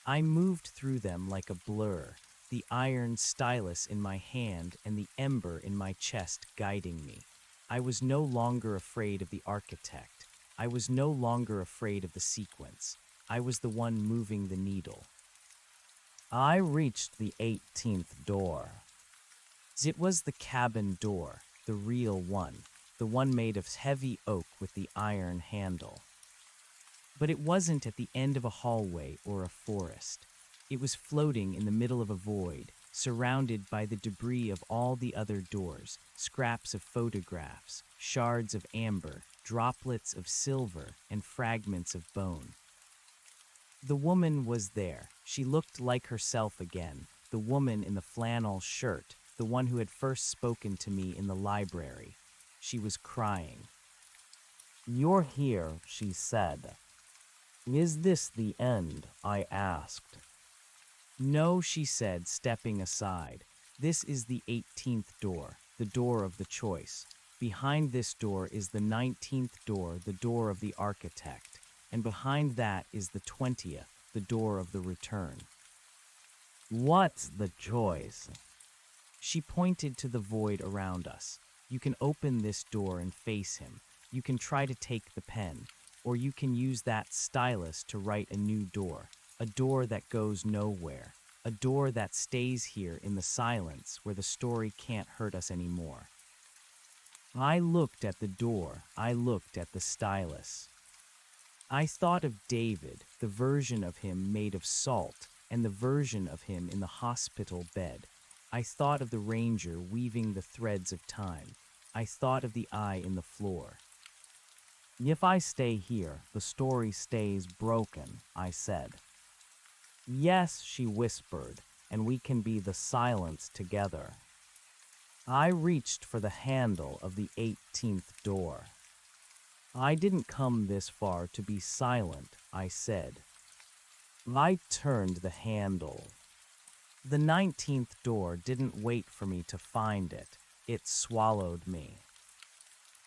I moved through them like a blur, the iron stylus in my hand and the ember in my chest guiding me. I was no longer afraid of the architect. I was no longer afraid of the sequence. I was the one moving the needle. I reached the 18th door. It was the cabin door, the real one, the one made of heavy oak with the iron handle. But it wasn't at the end of a hallway or a forest. It was floating in the middle of a void, surrounded by the debris of all the other doors, scraps of photographs, shards of amber, droplets of silver, and fragments of bone. The woman was there. She looked like herself again, the woman in the flannel shirt, the one who had first spoken to me in the library. She was crying. "You're here," she said. "Is this the end?" I asked. "No," she said, stepping aside. "This is the 18th door, the door of the choice. Behind this door is the 19th door, the door of the architect. And behind that is the 20th, the door of the return." "What's the choice?" She pointed to the void around us. "You can open this door and face him. You can try to take the pen, or you can use that stylus to write a new door, a door that goes nowhere, a door that stays here in the silence where the story can't hurt us anymore." I looked at the door. I looked at the stylus. I thought of David, the version of him made of salt, and the version of him in the hospital bed. I thought of the ranger weaving the threads of time. I thought of the eye in the floor. "If I stay here, the story stays broken," I said. "Yes," she whispered, "and we can be the silence together." I reached for the handle of the 18th door. "I didn't come this far to be silent," I said. I turned the handle. The 19th door didn't wait for me to find it. It swallowed me.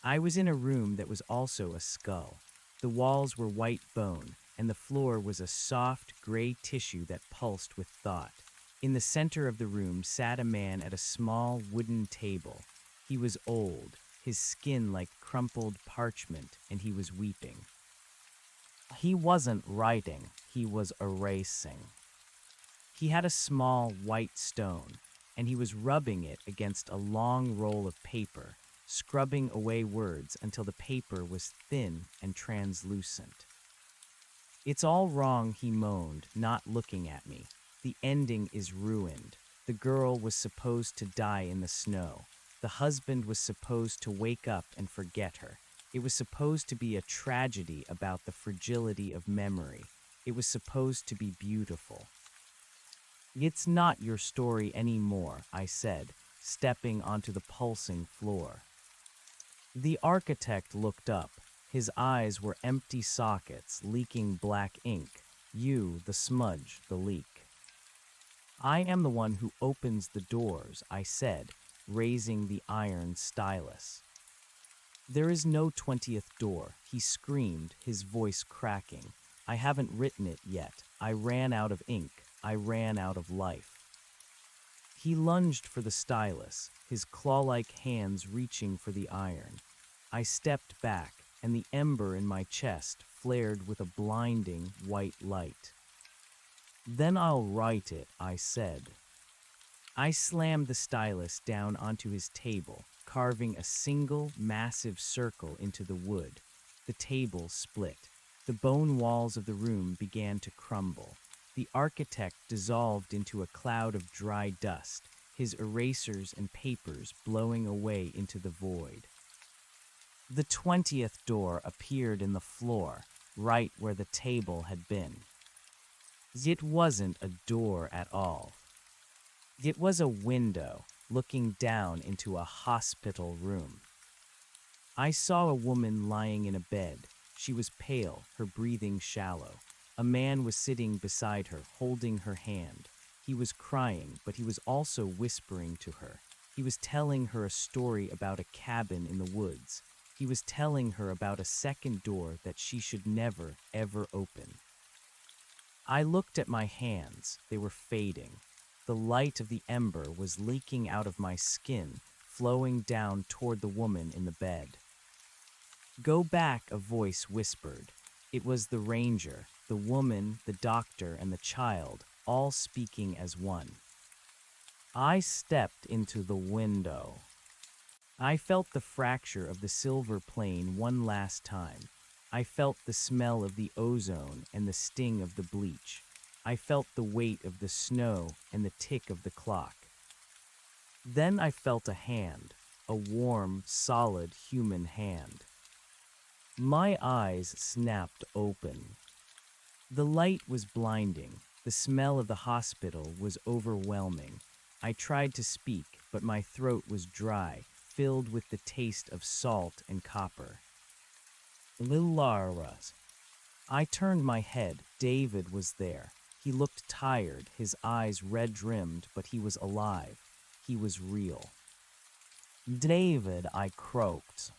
I was in a room that was also a skull. The walls were white bone, and the floor was a soft, gray tissue that pulsed with thought. In the center of the room sat a man at a small wooden table. He was old, his skin like crumpled parchment, and he was weeping. He wasn't writing, he was erasing. He had a small white stone, and he was rubbing it against a long roll of paper, scrubbing away words until the paper was thin and translucent. "It's all wrong," he moaned, not looking at me. "The ending is ruined. The girl was supposed to die in the snow. The husband was supposed to wake up and forget her. It was supposed to be a tragedy about the fragility of memory. It was supposed to be beautiful." "It's not your story anymore," I said, stepping onto the pulsing floor. The architect looked up. His eyes were empty sockets, leaking black ink. "You, the smudge, the leak." "I am the one who opens the doors," I said, raising the iron stylus. "There is no 20th door," he screamed, his voice cracking. "I haven't written it yet. I ran out of ink. I ran out of life." He lunged for the stylus, his claw-like hands reaching for the iron. I stepped back, and the ember in my chest flared with a blinding white light. "Then I'll write it," I said. I slammed the stylus down onto his table, carving a single, massive circle into the wood. The table split. The bone walls of the room began to crumble. The architect dissolved into a cloud of dry dust, his erasers and papers blowing away into the void. The 20th door appeared in the floor, right where the table had been. It wasn't a door at all. It was a window looking down into a hospital room. I saw a woman lying in a bed. She was pale, her breathing shallow. A man was sitting beside her, holding her hand. He was crying, but he was also whispering to her. He was telling her a story about a cabin in the woods. He was telling her about a second door that she should never, ever open. I looked at my hands. They were fading. The light of the ember was leaking out of my skin, flowing down toward the woman in the bed. "Go back," a voice whispered. It was the ranger, the woman, the doctor, and the child, all speaking as one. I stepped into the window. I felt the fracture of the silver plane one last time. I felt the smell of the ozone and the sting of the bleach. I felt the weight of the snow and the tick of the clock. Then I felt a hand, a warm, solid human hand. My eyes snapped open. The light was blinding. The smell of the hospital was overwhelming. I tried to speak, but my throat was dry, filled with the taste of salt and copper. "Lilaras." I turned my head. David was there. He looked tired, his eyes red-rimmed, but he was alive. He was real. "David," I croaked.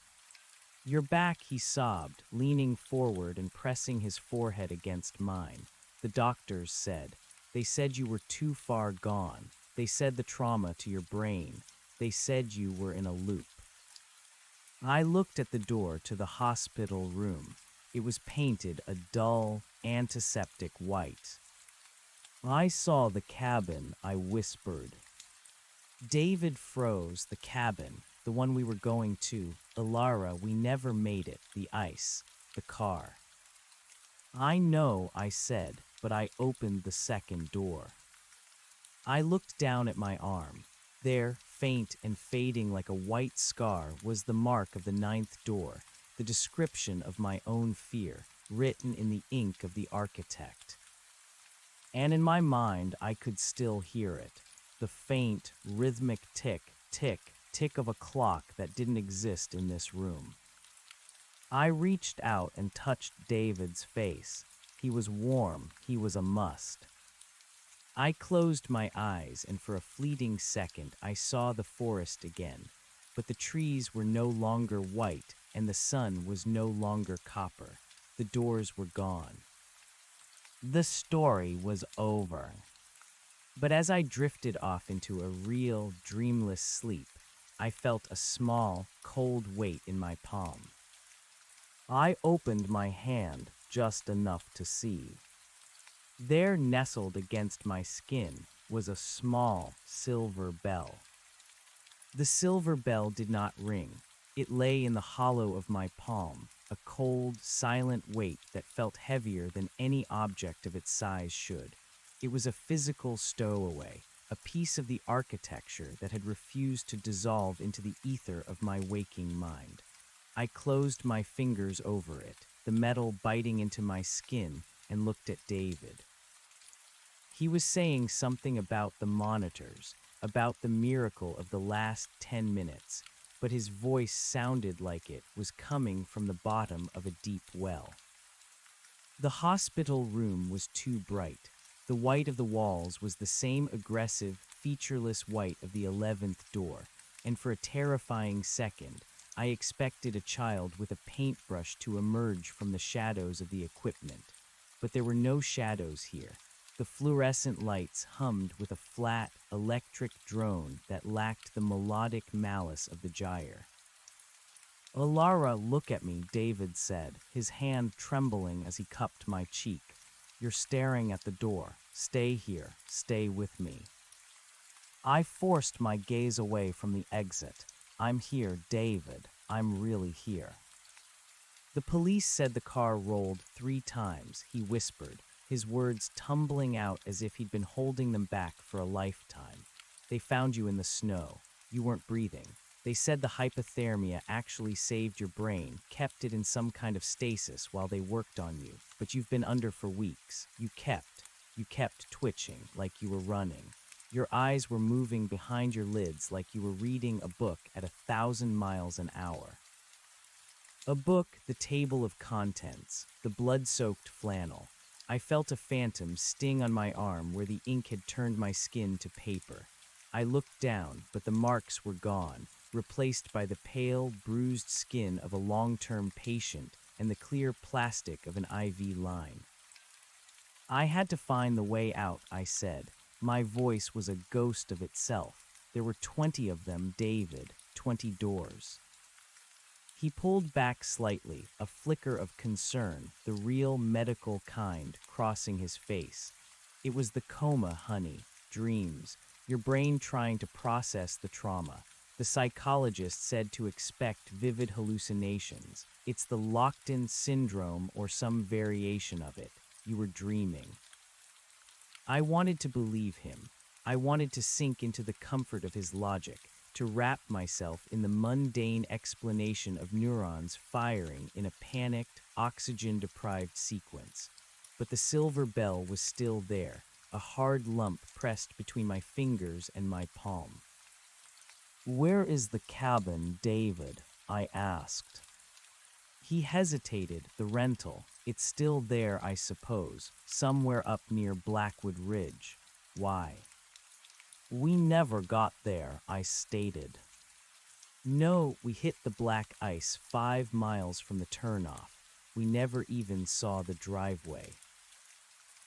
"You're back," he sobbed, leaning forward and pressing his forehead against mine. "The doctors said. They said you were too far gone. They said the trauma to your brain. They said you were in a loop." I looked at the door to the hospital room. It was painted a dull, antiseptic white. "I saw the cabin," I whispered. David froze. "The cabin, the one we were going to. Ilara, we never made it. The ice, the car." "I know," I said, but I opened the second door. I looked down at my arm. There, faint and fading like a white scar, was the mark of the 9th door, the description of my own fear, written in the ink of the architect. And in my mind, I could still hear it, the faint, rhythmic tick, tick, tick of a clock that didn't exist in this room. I reached out and touched David's face. He was warm. He was a must. I closed my eyes, and for a fleeting second, I saw the forest again. But the trees were no longer white, and the sun was no longer copper. The doors were gone. The story was over. But as I drifted off into a real, dreamless sleep, I felt a small, cold weight in my palm. I opened my hand just enough to see. There, nestled against my skin, was a small, silver bell. The silver bell did not ring. It lay in the hollow of my palm, a cold, silent weight that felt heavier than any object of its size should. It was a physical stowaway, a piece of the architecture that had refused to dissolve into the ether of my waking mind. I closed my fingers over it, the metal biting into my skin, and looked at David. He was saying something about the monitors, about the miracle of the last 10 minutes, but his voice sounded like it was coming from the bottom of a deep well. The hospital room was too bright. The white of the walls was the same aggressive, featureless white of the 11th door, and for a terrifying second, I expected a child with a paintbrush to emerge from the shadows of the equipment. But there were no shadows here. The fluorescent lights hummed with a flat, electric drone that lacked the melodic malice of the gyre. "Alara, look at me," David said, his hand trembling as he cupped my cheek. "You're staring at the door. Stay here. Stay with me." I forced my gaze away from the exit. "I'm here, David. I'm really here." "The police said the car rolled 3 times," he whispered, his words tumbling out as if he'd been holding them back for a lifetime. "They found you in the snow. You weren't breathing. They said the hypothermia actually saved your brain, kept it in some kind of stasis while they worked on you, but you've been under for weeks. You kept twitching like you were running. Your eyes were moving behind your lids like you were reading a book at 1,000 miles an hour. A book, the table of contents, the blood-soaked flannel. I felt a phantom sting on my arm where the ink had turned my skin to paper. I looked down, but the marks were gone, replaced by the pale, bruised skin of a long-term patient and the clear plastic of an IV line. "I had to find the way out," I said. My voice was a ghost of itself. "There were 20 of them, David, 20 doors." He pulled back slightly, a flicker of concern, the real medical kind, crossing his face. "It was the coma, honey. Dreams. Your brain trying to process the trauma. The psychologist said to expect vivid hallucinations. It's the locked-in syndrome or some variation of it. You were dreaming." I wanted to believe him. I wanted to sink into the comfort of his logic, to wrap myself in the mundane explanation of neurons firing in a panicked, oxygen-deprived sequence. But the silver bell was still there, a hard lump pressed between my fingers and my palm. "Where is the cabin, David?" I asked. He hesitated. "The rental. It's still there, I suppose, somewhere up near Blackwood Ridge." "Why?" "We never got there," I stated. "No, we hit the black ice 5 miles from the turnoff. We never even saw the driveway."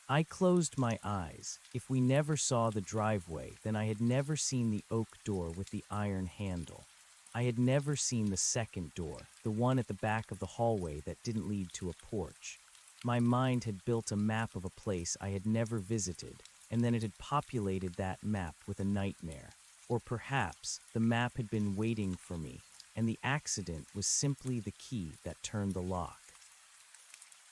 I closed my eyes. If we never saw the driveway, then I had never seen the oak door with the iron handle. I had never seen the second door, the one at the back of the hallway that didn't lead to a porch. My mind had built a map of a place I had never visited, and then it had populated that map with a nightmare. Or perhaps the map had been waiting for me, and the accident was simply the key that turned the lock.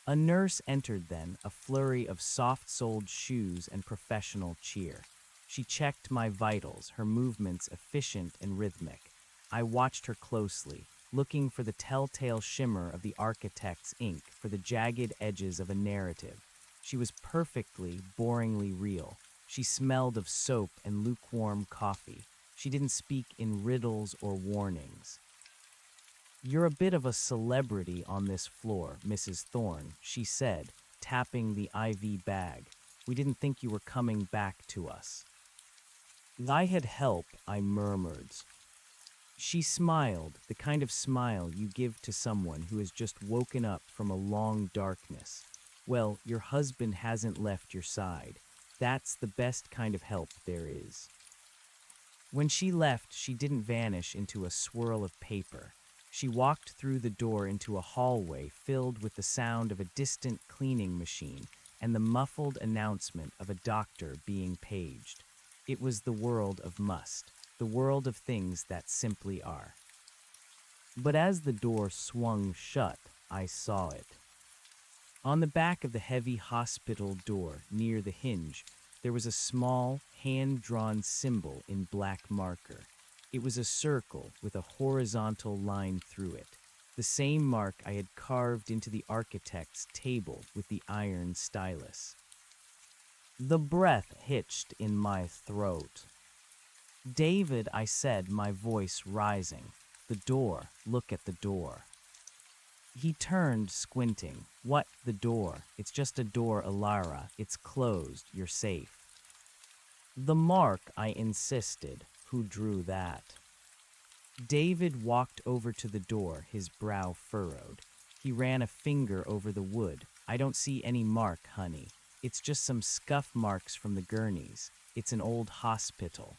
A nurse entered then, a flurry of soft-soled shoes and professional cheer. She checked my vitals, her movements efficient and rhythmic. I watched her closely, looking for the telltale shimmer of the architect's ink, for the jagged edges of a narrative. She was perfectly, boringly real. She smelled of soap and lukewarm coffee. She didn't speak in riddles or warnings. "You're a bit of a celebrity on this floor, Mrs. Thorne," she said, tapping the IV bag. "We didn't think you were coming back to us." "I had help," I murmured. She smiled, the kind of smile you give to someone who has just woken up from a long darkness. "Well, your husband hasn't left your side. That's the best kind of help there is. When she left, she didn't vanish into a swirl of paper. She walked through the door into a hallway filled with the sound of a distant cleaning machine and the muffled announcement of a doctor being paged. It was the world of must, the world of things that simply are. But as the door swung shut, I saw it. On the back of the heavy hospital door, near the hinge, there was a small, hand-drawn symbol in black marker. It was a circle with a horizontal line through it, the same mark I had carved into the architect's table with the iron stylus. The breath hitched in my throat. "David," I said, my voice rising. "The door. Look at the door." He turned, squinting. "What, the door? It's just a door, Alara. It's closed. You're safe." "The mark," I insisted. "Who drew that?" David walked over to the door, his brow furrowed. He ran a finger over the wood. "I don't see any mark, honey. It's just some scuff marks from the gurneys. It's an old hospital."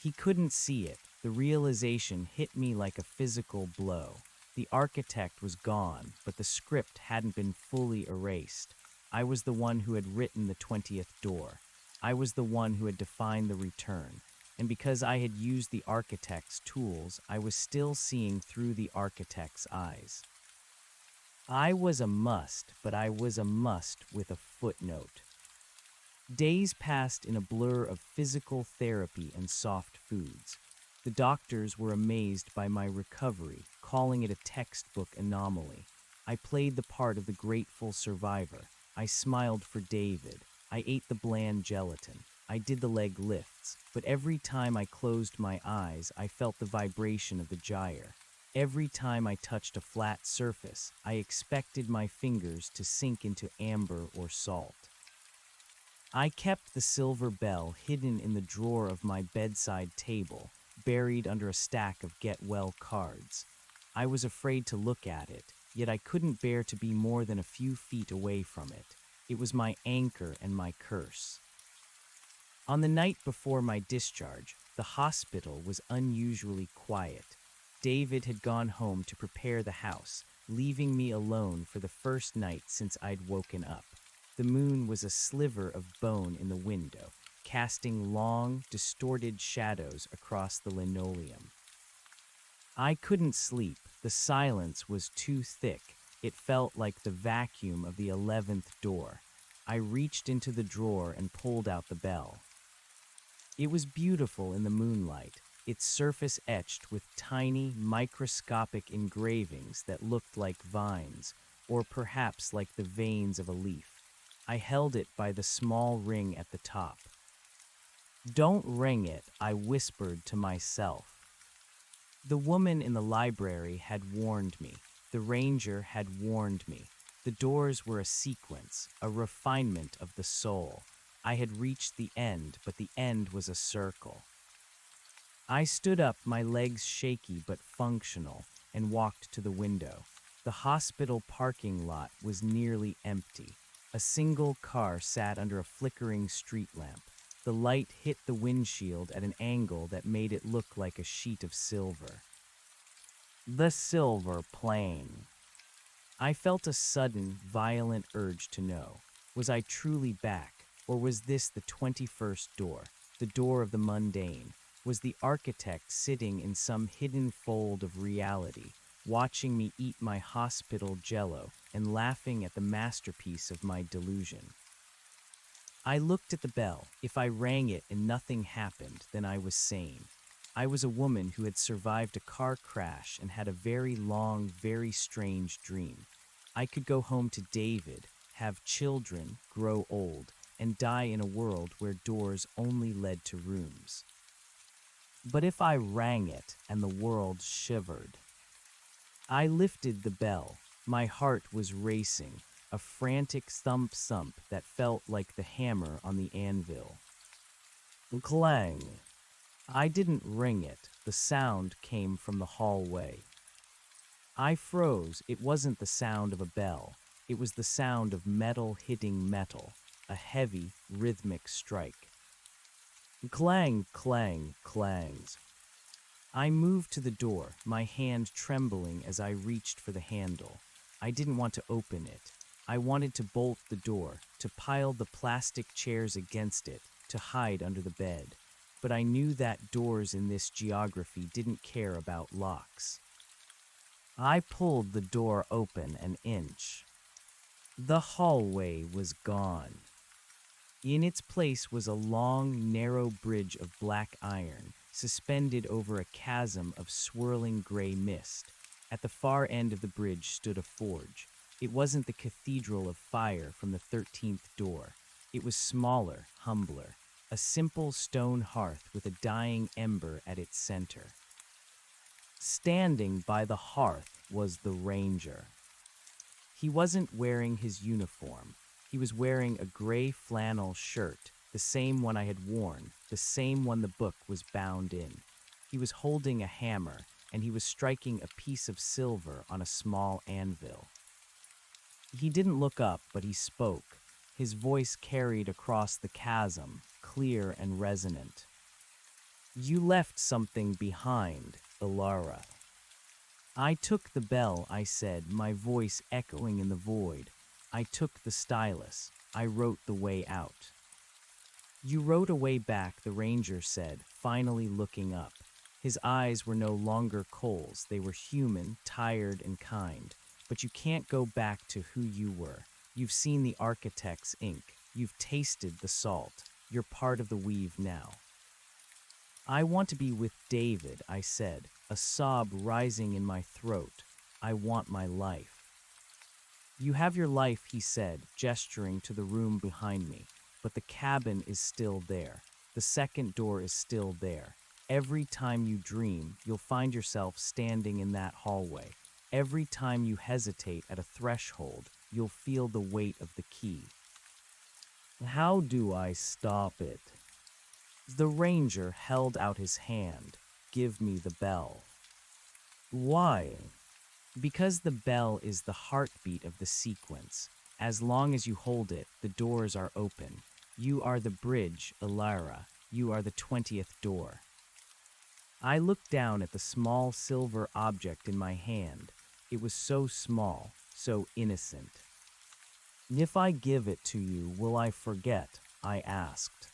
He couldn't see it. The realization hit me like a physical blow. The architect was gone, but the script hadn't been fully erased. I was the one who had written the 20th door. I was the one who had defined the return. And because I had used the architect's tools, I was still seeing through the architect's eyes. I was a must, but I was a must with a footnote. Days passed in a blur of physical therapy and soft foods. The doctors were amazed by my recovery, calling it a textbook anomaly. I played the part of the grateful survivor. I smiled for David. I ate the bland gelatin. I did the leg lifts, but every time I closed my eyes, I felt the vibration of the gyre. Every time I touched a flat surface, I expected my fingers to sink into amber or salt. I kept the silver bell hidden in the drawer of my bedside table, buried under a stack of get-well cards. I was afraid to look at it, yet I couldn't bear to be more than a few feet away from it. It was my anchor and my curse. On the night before my discharge, the hospital was unusually quiet. David had gone home to prepare the house, leaving me alone for the first night since I'd woken up. The moon was a sliver of bone in the window, casting long, distorted shadows across the linoleum. I couldn't sleep. The silence was too thick. It felt like the vacuum of the 11th door. I reached into the drawer and pulled out the bell. It was beautiful in the moonlight, its surface etched with tiny, microscopic engravings that looked like vines, or perhaps like the veins of a leaf. I held it by the small ring at the top. "Don't ring it," I whispered to myself. The woman in the library had warned me. The ranger had warned me. The doors were a sequence, a refinement of the soul. I had reached the end, but the end was a circle. I stood up, my legs shaky but functional, and walked to the window. The hospital parking lot was nearly empty. A single car sat under a flickering street lamp. The light hit the windshield at an angle that made it look like a sheet of silver. The silver plane. I felt a sudden, violent urge to know. Was I truly back, or was this the 21st door, the door of the mundane? Was the architect sitting in some hidden fold of reality, watching me eat my hospital jello and laughing at the masterpiece of my delusion? I looked at the bell. If I rang it and nothing happened, then I was sane. I was a woman who had survived a car crash and had a very long, very strange dream. I could go home to David, have children, grow old, and die in a world where doors only led to rooms. But if I rang it and the world shivered? I lifted the bell. My heart was racing, a frantic thump-thump that felt like the hammer on the anvil. Clang! I didn't ring it. The sound came from the hallway. I froze. It wasn't the sound of a bell. It was the sound of metal hitting metal. a heavy, rhythmic strike. Clang, clang, clangs. I moved to the door, my hand trembling as I reached for the handle. I didn't want to open it. I wanted to bolt the door, to pile the plastic chairs against it, to hide under the bed. But I knew that doors in this geography didn't care about locks. I pulled the door open an inch. The hallway was gone. In its place was a long, narrow bridge of black iron, suspended over a chasm of swirling gray mist. At the far end of the bridge stood a forge. It wasn't the cathedral of fire from the 13th door. It was smaller, humbler, a simple stone hearth with a dying ember at its center. Standing by the hearth was the ranger. He wasn't wearing his uniform. He was wearing a gray flannel shirt, the same one I had worn, the same one the book was bound in. He was holding a hammer, and he was striking a piece of silver on a small anvil. He didn't look up, but he spoke. His voice carried across the chasm, clear and resonant. "You left something behind, Ilara." "I took the bell," I said, my voice echoing in the void. "I took the stylus. I wrote the way out." "You wrote a way back," the ranger said, finally looking up. His eyes were no longer coals. They were human, tired, and kind. "But you can't go back to who you were. You've seen the architect's ink. You've tasted the salt. You're part of the weave now." "I want to be with David," I said, a sob rising in my throat. "I want my life." "You have your life," he said, gesturing to the room behind me. "But the cabin is still there. The second door is still there. Every time you dream, you'll find yourself standing in that hallway. Every time you hesitate at a threshold, you'll feel the weight of the key." "How do I stop it?" The ranger held out his hand. "Give me the bell." "Why?" "Because the bell is the heartbeat of the sequence. As long as you hold it, the doors are open. You are the bridge, Ilara. You are the 20th door." I looked down at the small silver object in my hand. It was so small, so innocent. "If I give it to you, will I forget?" I asked.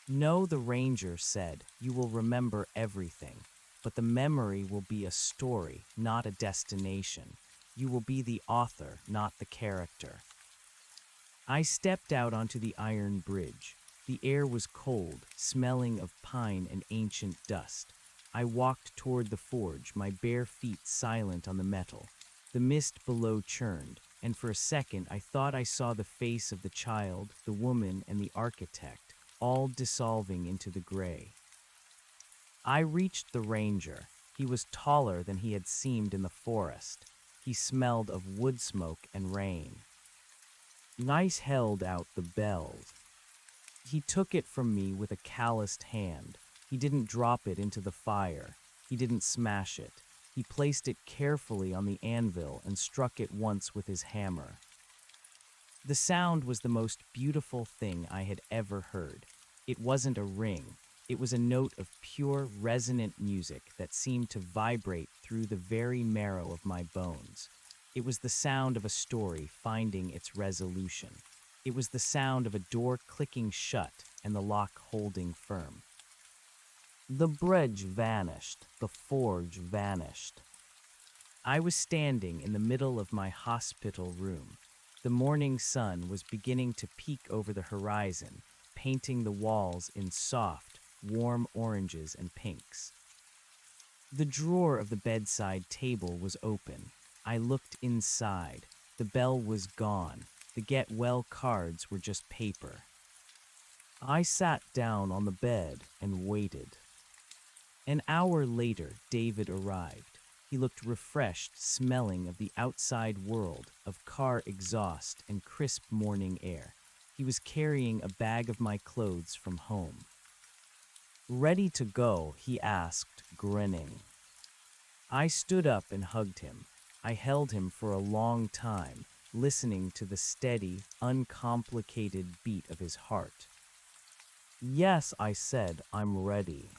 "No," the ranger said. "You will remember everything. But the memory will be a story, not a destination. You will be the author, not the character." I stepped out onto the iron bridge. The air was cold, smelling of pine and ancient dust. I walked toward the forge, my bare feet silent on the metal. The mist below churned, and for a second I thought I saw the face of the child, the woman, and the architect, all dissolving into the gray. I reached the ranger. He was taller than he had seemed in the forest. He smelled of wood smoke and rain. Nice held out the bell. He took it from me with a calloused hand. He didn't drop it into the fire. He didn't smash it. He placed it carefully on the anvil and struck it once with his hammer. The sound was the most beautiful thing I had ever heard. It wasn't a ring. It was a note of pure, resonant music that seemed to vibrate through the very marrow of my bones. It was the sound of a story finding its resolution. It was the sound of a door clicking shut and the lock holding firm. The bridge vanished. The forge vanished. I was standing in the middle of my hospital room. The morning sun was beginning to peek over the horizon, painting the walls in soft, warm oranges and pinks. The drawer of the bedside table was open. I looked inside. The bell was gone. The get well cards were just paper. I sat down on the bed and waited. An hour later, David arrived. He looked refreshed, smelling of the outside world, of car exhaust and crisp morning air. He was carrying a bag of my clothes from home. "Ready to go?" he asked, grinning. I stood up and hugged him. I held him for a long time, listening to the steady, uncomplicated beat of his heart. "Yes," I said, "I'm ready."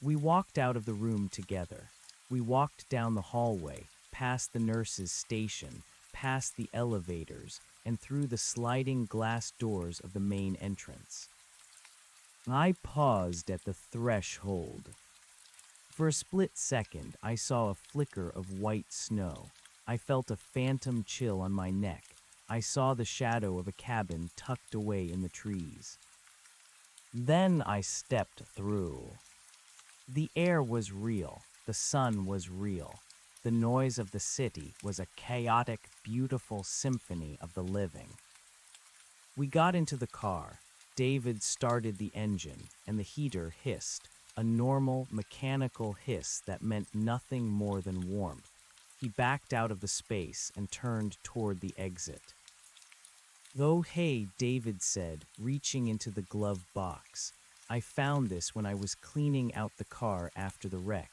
We walked out of the room together. We walked down the hallway, past the nurse's station, past the elevators, and through the sliding glass doors of the main entrance. I paused at the threshold. For a split second, I saw a flicker of white snow. I felt a phantom chill on my neck. I saw the shadow of a cabin tucked away in the trees. Then I stepped through. The air was real. The sun was real. The noise of the city was a chaotic, beautiful symphony of the living. We got into the car. David started the engine, and the heater hissed, a normal, mechanical hiss that meant nothing more than warmth. He backed out of the space and turned toward the exit. "Oh, hey," David said, reaching into the glove box. "I found this when I was cleaning out the car after the wreck.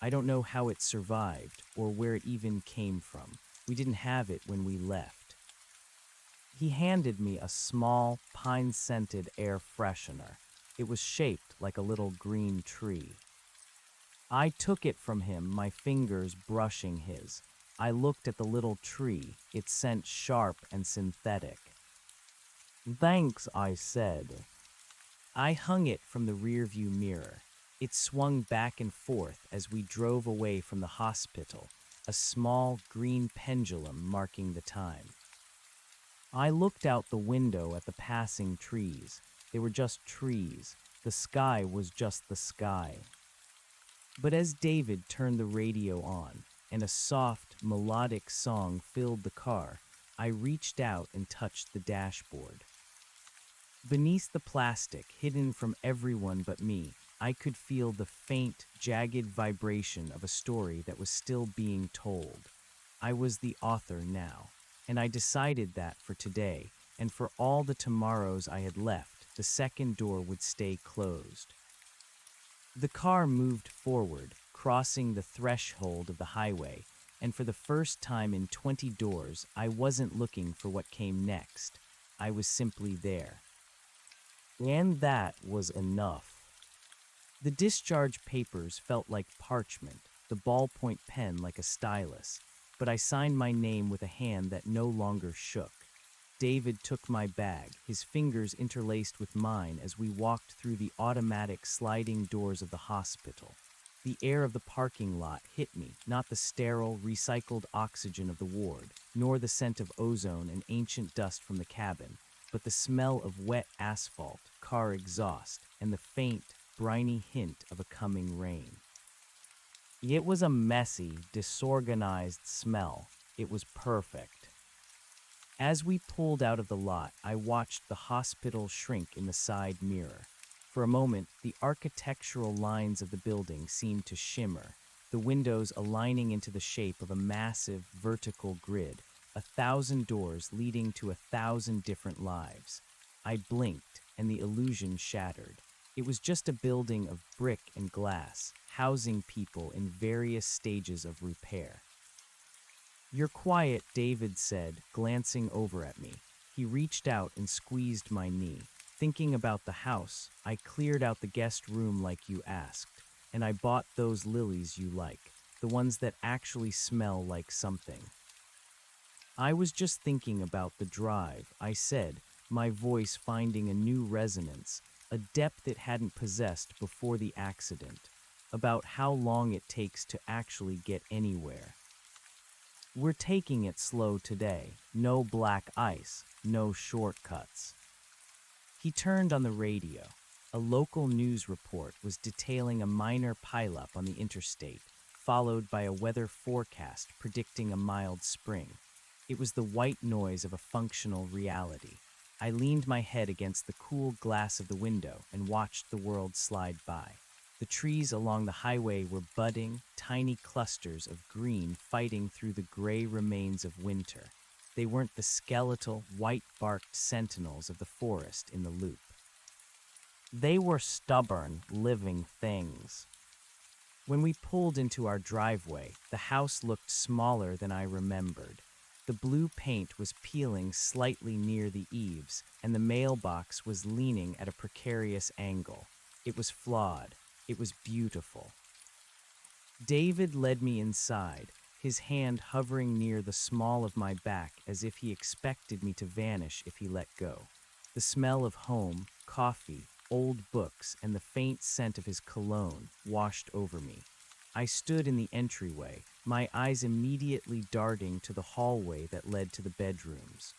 I don't know how it survived or where it even came from. We didn't have it when we left." He handed me a small, pine-scented air freshener. It was shaped like a little green tree. I took it from him, my fingers brushing his. I looked at the little tree, its scent sharp and synthetic. "Thanks," I said. I hung it from the rearview mirror. It swung back and forth as we drove away from the hospital, a small green pendulum marking the time. I looked out the window at the passing trees. They were just trees. The sky was just the sky. But as David turned the radio on and a soft, melodic song filled the car, I reached out and touched the dashboard. Beneath the plastic, hidden from everyone but me, I could feel the faint, jagged vibration of a story that was still being told. I was the author now, and I decided that for today, and for all the tomorrows I had left, the second door would stay closed. The car moved forward, crossing the threshold of the highway, and for the first time in 20 doors, I wasn't looking for what came next. I was simply there. And that was enough. The discharge papers felt like parchment, the ballpoint pen like a stylus, but I signed my name with a hand that no longer shook. David took my bag, his fingers interlaced with mine as we walked through the automatic sliding doors of the hospital. The air of the parking lot hit me, not the sterile, recycled oxygen of the ward, nor the scent of ozone and ancient dust from the cabin, but the smell of wet asphalt, car exhaust, and the faint, briny hint of a coming rain. It was a messy, disorganized smell. It was perfect. As we pulled out of the lot, I watched the hospital shrink in the side mirror. For a moment, the architectural lines of the building seemed to shimmer, the windows aligning into the shape of a massive vertical grid, 1,000 doors leading to 1,000 different lives. I blinked, and the illusion shattered. It was just a building of brick and glass, housing people in various stages of repair. "You're quiet," David said, glancing over at me. He reached out and squeezed my knee. "Thinking about the house, I cleared out the guest room like you asked, and I bought those lilies you like, the ones that actually smell like something." "I was just thinking about the drive," I said, my voice finding a new resonance, a depth it hadn't possessed before the accident, about how long it takes to actually get anywhere. "We're taking it slow today. No black ice, no shortcuts." He turned on the radio. A local news report was detailing a minor pileup on the interstate, followed by a weather forecast predicting a mild spring. It was the white noise of a functional reality. I leaned my head against the cool glass of the window and watched the world slide by. The trees along the highway were budding, tiny clusters of green fighting through the gray remains of winter. They weren't the skeletal, white-barked sentinels of the forest in the loop. They were stubborn, living things. When we pulled into our driveway, the house looked smaller than I remembered. The blue paint was peeling slightly near the eaves, and the mailbox was leaning at a precarious angle. It was flawed. It was beautiful. David led me inside, his hand hovering near the small of my back as if he expected me to vanish if he let go. The smell of home, coffee, old books, and the faint scent of his cologne washed over me. I stood in the entryway, my eyes immediately darting to the hallway that led to the bedrooms.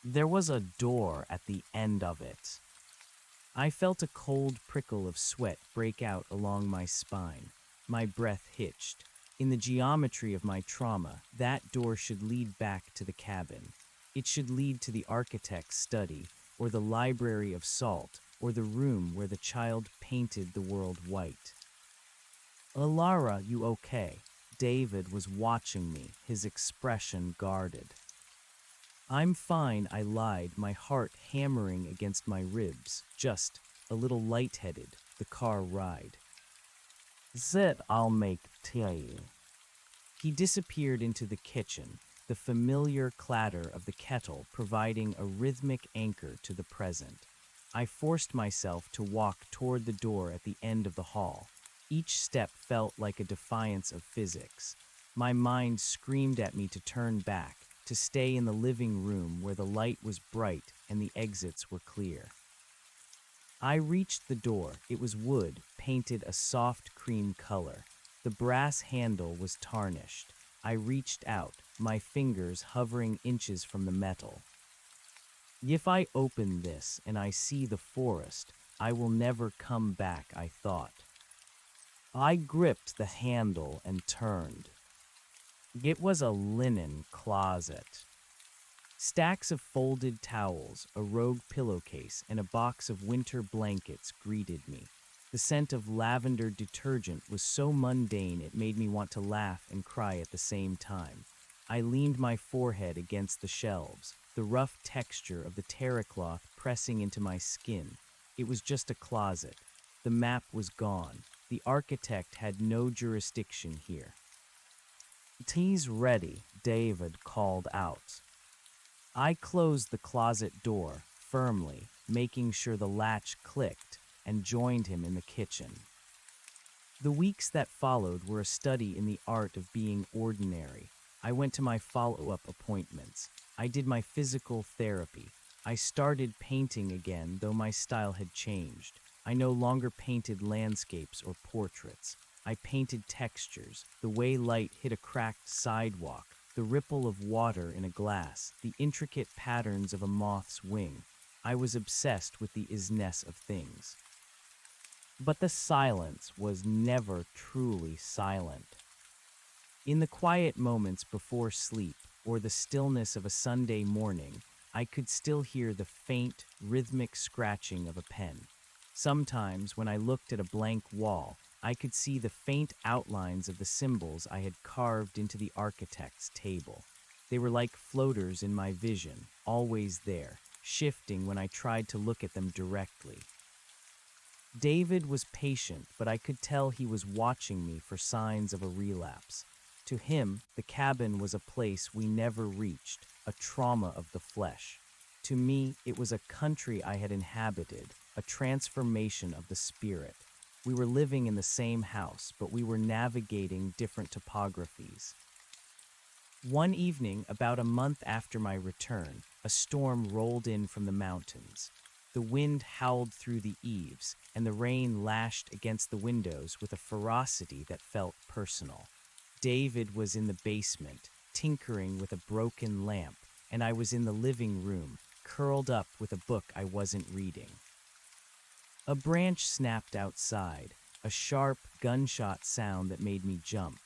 There was a door at the end of it. I felt a cold prickle of sweat break out along my spine. My breath hitched. In the geometry of my trauma, that door should lead back to the cabin. It should lead to the architect's study, or the library of salt, or the room where the child painted the world white. "Alara, you okay?" David was watching me, his expression guarded. "I'm fine," I lied, my heart hammering against my ribs, just a little lightheaded, the car ride. "Zit, I'll make tea." He disappeared into the kitchen, the familiar clatter of the kettle providing a rhythmic anchor to the present. I forced myself to walk toward the door at the end of the hall. Each step felt like a defiance of physics. My mind screamed at me to turn back, to stay in the living room where the light was bright and the exits were clear. I reached the door. It was wood, painted a soft cream color. The brass handle was tarnished. I reached out, my fingers hovering inches from the metal. If I open this and I see the forest, I will never come back, I thought. I gripped the handle and turned. It was a linen closet. Stacks of folded towels, a rogue pillowcase, and a box of winter blankets greeted me. The scent of lavender detergent was so mundane it made me want to laugh and cry at the same time. I leaned my forehead against the shelves, the rough texture of the terracloth pressing into my skin. It was just a closet. The map was gone. The architect had no jurisdiction here. "Tea's ready," David called out. I closed the closet door firmly, making sure the latch clicked, and joined him in the kitchen. The weeks that followed were a study in the art of being ordinary. I went to my follow-up appointments. I did my physical therapy. I started painting again, though my style had changed. I no longer painted landscapes or portraits. I painted textures, the way light hit a cracked sidewalk, the ripple of water in a glass, the intricate patterns of a moth's wing. I was obsessed with the isness of things. But the silence was never truly silent. In the quiet moments before sleep, or the stillness of a Sunday morning, I could still hear the faint, rhythmic scratching of a pen. Sometimes, when I looked at a blank wall, I could see the faint outlines of the symbols I had carved into the architect's table. They were like floaters in my vision, always there, shifting when I tried to look at them directly. David was patient, but I could tell he was watching me for signs of a relapse. To him, the cabin was a place we never reached, a trauma of the flesh. To me, it was a country I had inhabited, a transformation of the spirit. We were living in the same house, but we were navigating different topographies. One evening, about a month after my return, a storm rolled in from the mountains. The wind howled through the eaves, and the rain lashed against the windows with a ferocity that felt personal. David was in the basement, tinkering with a broken lamp, and I was in the living room, curled up with a book I wasn't reading. A branch snapped outside, a sharp gunshot sound that made me jump.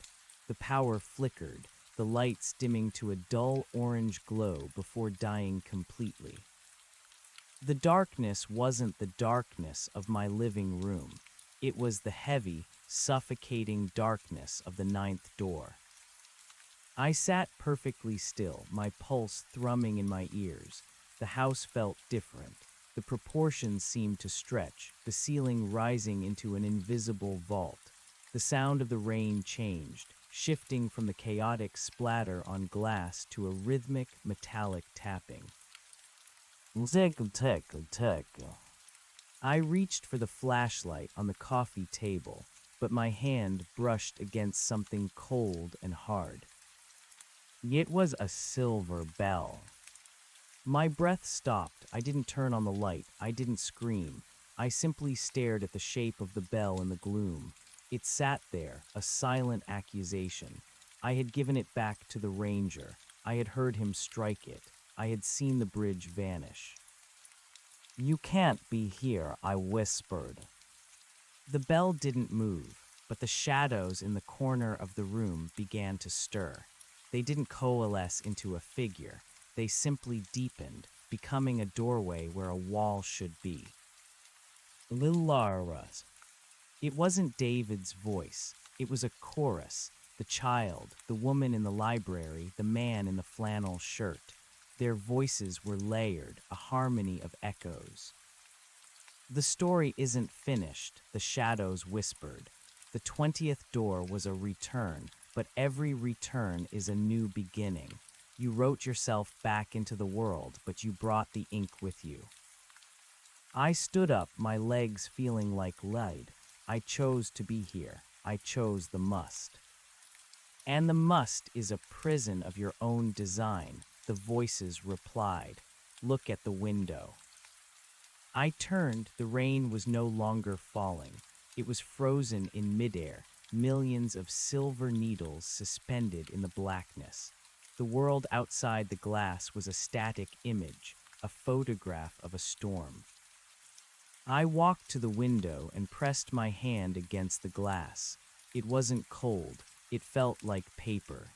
The power flickered, the lights dimming to a dull orange glow before dying completely. The darkness wasn't the darkness of my living room. It was the heavy, suffocating darkness of the ninth door. I sat perfectly still, my pulse thrumming in my ears. The house felt different. The proportions seemed to stretch, the ceiling rising into an invisible vault. The sound of the rain changed, shifting from the chaotic splatter on glass to a rhythmic, metallic tapping. I reached for the flashlight on the coffee table, but my hand brushed against something cold and hard. It was a silver bell. My breath stopped. I didn't turn on the light. I didn't scream. I simply stared at the shape of the bell in the gloom. It sat there, a silent accusation. I had given it back to the ranger. I had heard him strike it. I had seen the bridge vanish. "You can't be here," I whispered. The bell didn't move, but the shadows in the corner of the room began to stir. They didn't coalesce into a figure. They simply deepened, becoming a doorway where a wall should be. Lilaras. It wasn't David's voice. It was a chorus. The child, the woman in the library, the man in the flannel shirt. Their voices were layered, a harmony of echoes. "The story isn't finished," the shadows whispered. "The 20th door was a return, but every return is a new beginning. You wrote yourself back into the world, but you brought the ink with you." I stood up, my legs feeling like lead. I chose to be here. I chose the must. "And the must is a prison of your own design," the voices replied. "Look at the window." I turned. The rain was no longer falling. It was frozen in midair, millions of silver needles suspended in the blackness. The world outside the glass was a static image, a photograph of a storm. I walked to the window and pressed my hand against the glass. It wasn't cold. It felt like paper.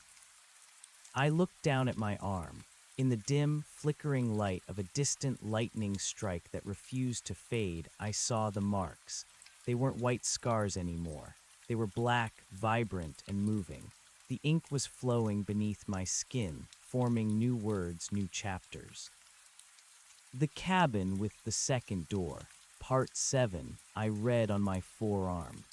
I looked down at my arm. In the dim, flickering light of a distant lightning strike that refused to fade, I saw the marks. They weren't white scars anymore. They were black, vibrant, and moving. The ink was flowing beneath my skin, forming new words, new chapters. "The cabin with the second door, Part 7, I read on my forearm.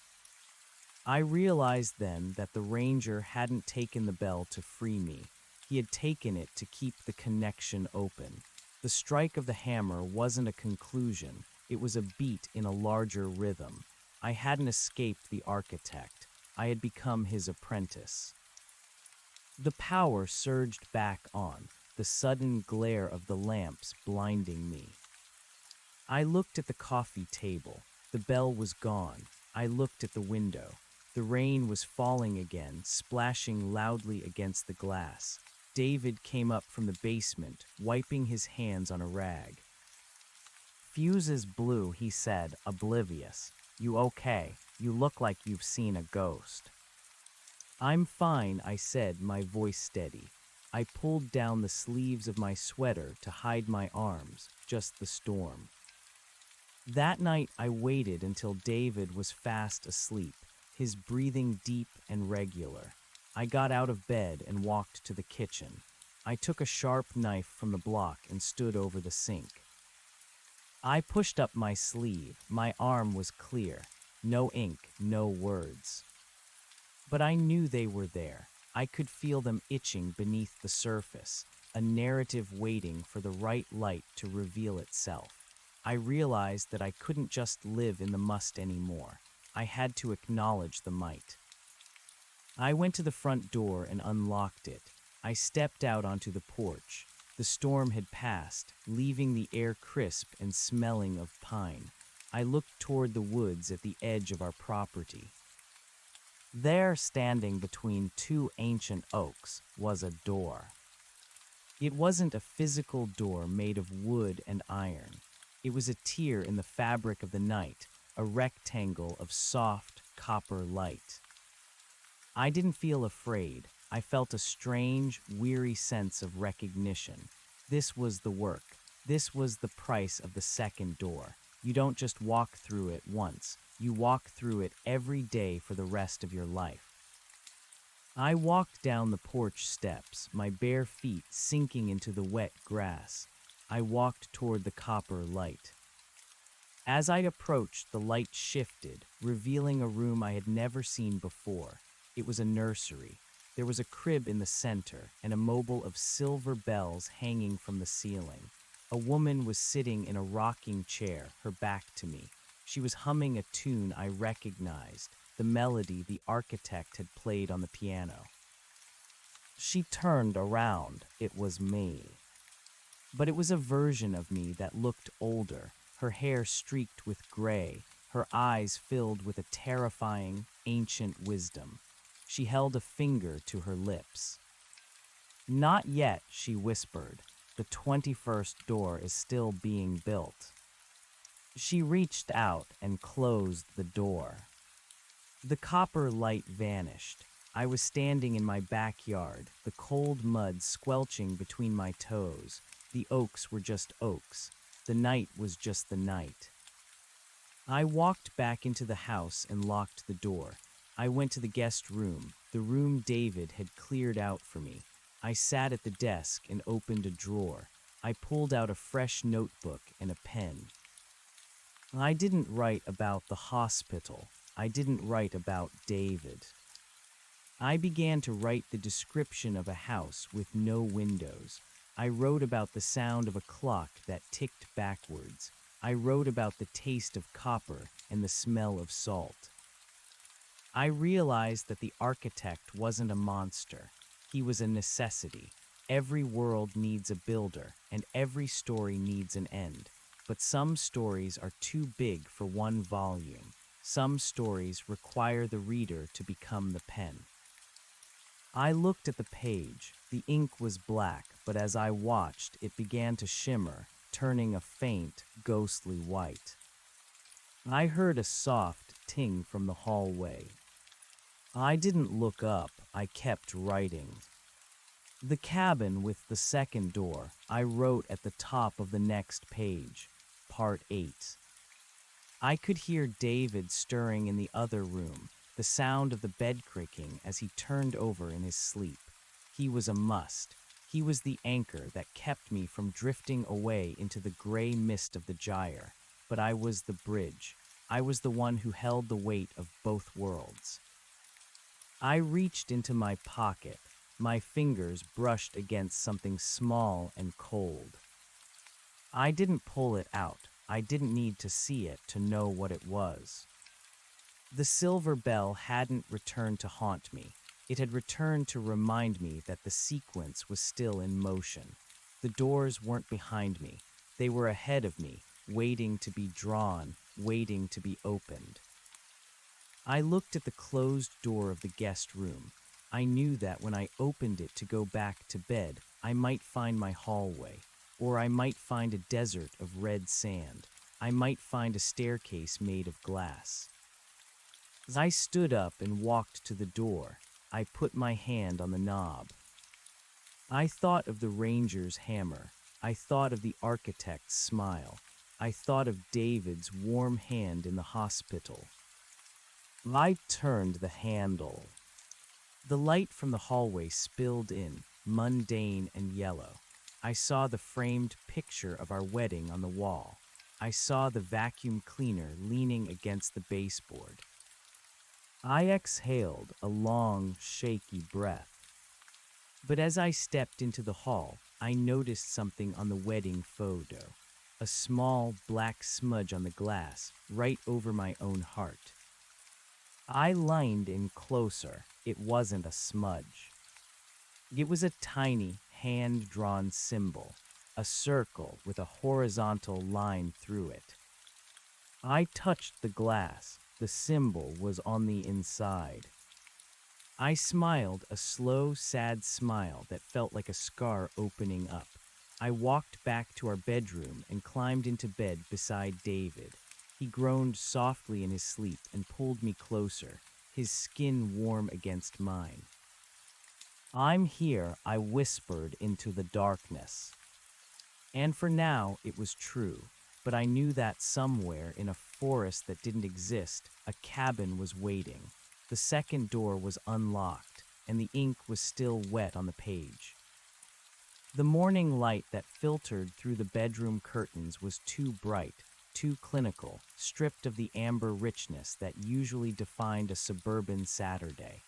I realized then that the ranger hadn't taken the bell to free me. He had taken it to keep the connection open. The strike of the hammer wasn't a conclusion. It was a beat in a larger rhythm. I hadn't escaped the architect. I had become his apprentice. The power surged back on, the sudden glare of the lamps blinding me. I looked at the coffee table. The bell was gone. I looked at the window. The rain was falling again, splashing loudly against the glass. David came up from the basement, wiping his hands on a rag. "Fuses blew," he said, oblivious. "You okay? You look like you've seen a ghost." "I'm fine," I said, my voice steady. I pulled down the sleeves of my sweater to hide my arms, just the storm. That night I waited until David was fast asleep, his breathing deep and regular. I got out of bed and walked to the kitchen. I took a sharp knife from the block and stood over the sink. I pushed up my sleeve. My arm was clear. No ink, no words. But I knew they were there. I could feel them itching beneath the surface, a narrative waiting for the right light to reveal itself. I realized that I couldn't just live in the must anymore. I had to acknowledge the might. I went to the front door and unlocked it. I stepped out onto the porch. The storm had passed, leaving the air crisp and smelling of pine. I looked toward the woods at the edge of our property. There, standing between two ancient oaks, was a door. It wasn't a physical door made of wood and iron. It was a tear in the fabric of the night, a rectangle of soft copper light. I didn't feel afraid. I felt a strange, weary sense of recognition. This was the work. This was the price of the second door. You don't just walk through it once. You walk through it every day for the rest of your life. I walked down the porch steps, my bare feet sinking into the wet grass. I walked toward the copper light. As I approached, the light shifted, revealing a room I had never seen before. It was a nursery. There was a crib in the center and a mobile of silver bells hanging from the ceiling. A woman was sitting in a rocking chair, her back to me. She was humming a tune I recognized, the melody the architect had played on the piano. She turned around. It was me. But it was a version of me that looked older, her hair streaked with gray, her eyes filled with a terrifying, ancient wisdom. She held a finger to her lips. "Not yet," she whispered. "The 21st door is still being built." She reached out and closed the door. The copper light vanished. I was standing in my backyard, the cold mud squelching between my toes. The oaks were just oaks. The night was just the night. I walked back into the house and locked the door. I went to the guest room, the room David had cleared out for me. I sat at the desk and opened a drawer. I pulled out a fresh notebook and a pen. I didn't write about the hospital. I didn't write about David. I began to write the description of a house with no windows. I wrote about the sound of a clock that ticked backwards. I wrote about the taste of copper and the smell of salt. I realized that the architect wasn't a monster. He was a necessity. Every world needs a builder, and every story needs an end. But some stories are too big for one volume. Some stories require the reader to become the pen. I looked at the page. The ink was black, but as I watched, it began to shimmer, turning a faint, ghostly white. I heard a soft ting from the hallway. I didn't look up. I kept writing. The cabin with the second door, I wrote at the top of the next page, Part 8. I could hear David stirring in the other room, the sound of the bed creaking as he turned over in his sleep. He was a must. He was the anchor that kept me from drifting away into the gray mist of the gyre. But I was the bridge. I was the one who held the weight of both worlds. I reached into my pocket. My fingers brushed against something small and cold. I didn't pull it out. I didn't need to see it to know what it was. The silver bell hadn't returned to haunt me. It had returned to remind me that the sequence was still in motion. The doors weren't behind me. They were ahead of me, waiting to be drawn, waiting to be opened. I looked at the closed door of the guest room. I knew that when I opened it to go back to bed, I might find my hallway, or I might find a desert of red sand. I might find a staircase made of glass. As I stood up and walked to the door, I put my hand on the knob. I thought of the ranger's hammer. I thought of the architect's smile. I thought of David's warm hand in the hospital. I turned the handle. The light from the hallway spilled in, mundane and yellow. I saw the framed picture of our wedding on the wall. I saw the vacuum cleaner leaning against the baseboard. I exhaled a long, shaky breath. But as I stepped into the hall, I noticed something on the wedding photo. A small, black smudge on the glass, right over my own heart. I leaned in closer. It wasn't a smudge. It was a tiny, hand-drawn symbol, a circle with a horizontal line through it. I touched the glass. The symbol was on the inside. I smiled, a slow, sad smile that felt like a scar opening up. I walked back to our bedroom and climbed into bed beside David. He groaned softly in his sleep and pulled me closer, his skin warm against mine. "I'm here," I whispered into the darkness. And for now, it was true. But I knew that somewhere in a forest that didn't exist, a cabin was waiting. The second door was unlocked, and the ink was still wet on the page. The morning light that filtered through the bedroom curtains was too bright, too clinical, stripped of the amber richness that usually defined a suburban Saturday.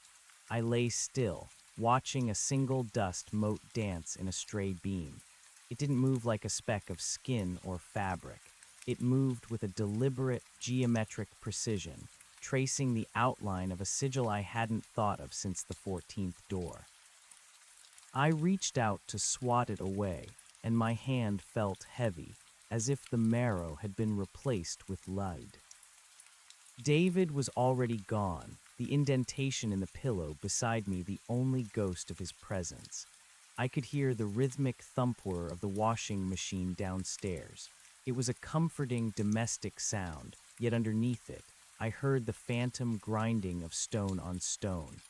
I lay still, watching a single dust mote dance in a stray beam. It didn't move like a speck of skin or fabric. It moved with a deliberate, geometric precision, tracing the outline of a sigil I hadn't thought of since the 14th door. I reached out to swat it away, and my hand felt heavy, as if the marrow had been replaced with lead. David was already gone, the indentation in the pillow beside me the only ghost of his presence. I could hear the rhythmic thumper of the washing machine downstairs. It was a comforting domestic sound, yet underneath it, I heard the phantom grinding of stone on stone.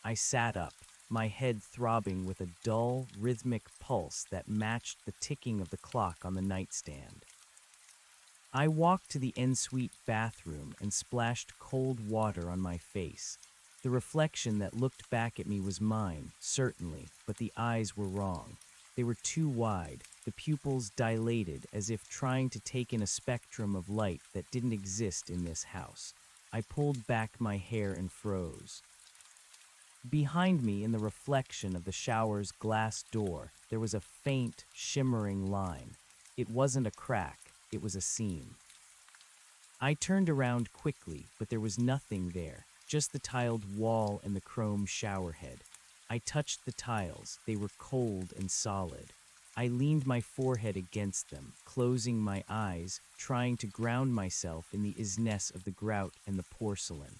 I sat up, my head throbbing with a dull, rhythmic pulse that matched the ticking of the clock on the nightstand. I walked to the ensuite bathroom and splashed cold water on my face. The reflection that looked back at me was mine, certainly, but the eyes were wrong. They were too wide, the pupils dilated as if trying to take in a spectrum of light that didn't exist in this house. I pulled back my hair and froze. Behind me, in the reflection of the shower's glass door, there was a faint, shimmering line. It wasn't a crack, it was a seam. I turned around quickly, but there was nothing there, just the tiled wall and the chrome showerhead. I touched the tiles, they were cold and solid. I leaned my forehead against them, closing my eyes, trying to ground myself in the isness of the grout and the porcelain.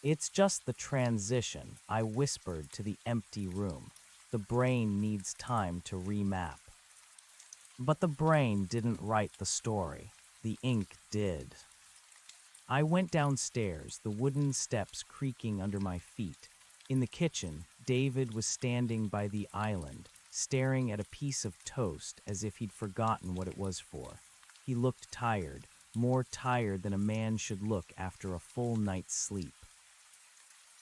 "It's just the transition," I whispered to the empty room. "The brain needs time to remap." But the brain didn't write the story. The ink did. I went downstairs, the wooden steps creaking under my feet. In the kitchen, David was standing by the island, staring at a piece of toast as if he'd forgotten what it was for. He looked tired, more tired than a man should look after a full night's sleep.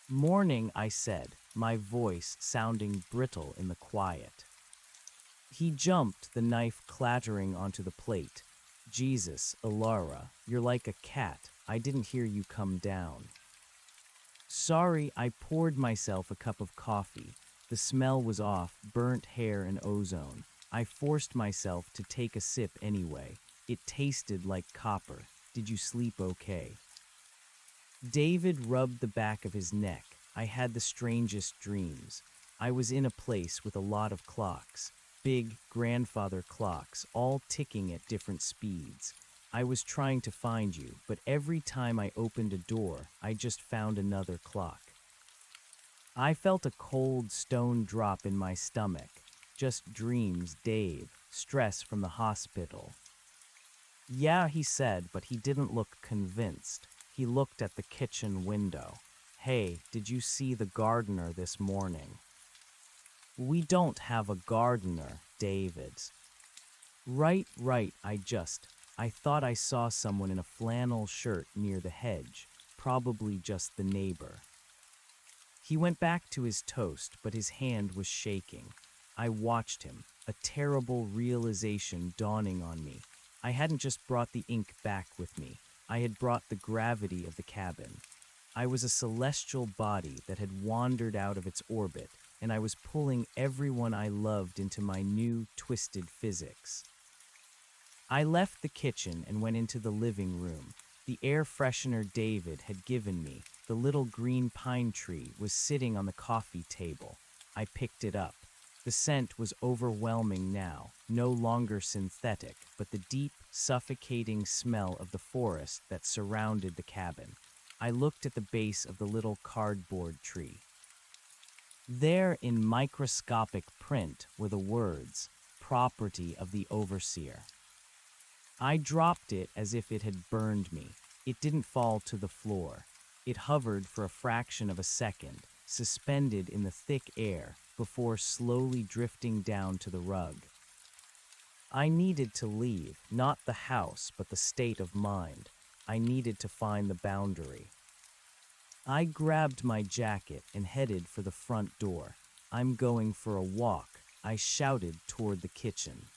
"Morning," I said, my voice sounding brittle in the quiet. He jumped, the knife clattering onto the plate. "Jesus, Ilara, you're like a cat. I didn't hear you come down." "Sorry," I poured myself a cup of coffee. The smell was off, burnt hair and ozone. I forced myself to take a sip anyway. It tasted like copper. "Did you sleep okay?" David rubbed the back of his neck. I had the strangest dreams. I was in a place with a lot of clocks. Big grandfather clocks, all ticking at different speeds. I was trying to find you, but every time I opened a door, I just found another clock. I felt a cold stone drop in my stomach. "Just dreams, Dave. Stress from the hospital." "Yeah," he said, but he didn't look convinced. He looked at the kitchen window. "Hey, did you see the gardener this morning?" "We don't have a gardener, David." Right, I thought I saw someone in a flannel shirt near the hedge, probably just the neighbor." He went back to his toast, but his hand was shaking. I watched him, a terrible realization dawning on me. I hadn't just brought the ink back with me. I had brought the gravity of the cabin. I was a celestial body that had wandered out of its orbit, and I was pulling everyone I loved into my new, twisted physics. I left the kitchen and went into the living room. The air freshener David had given me, the little green pine tree, was sitting on the coffee table. I picked it up. The scent was overwhelming now, no longer synthetic, but the deep, suffocating smell of the forest that surrounded the cabin. I looked at the base of the little cardboard tree. There, in microscopic print, were the words, "Property of the Overseer." I dropped it as if it had burned me. It didn't fall to the floor. It hovered for a fraction of a second, suspended in the thick air, before slowly drifting down to the rug. I needed to leave, not the house, but the state of mind. I needed to find the boundary. I grabbed my jacket and headed for the front door. "I'm going for a walk," I shouted toward the kitchen.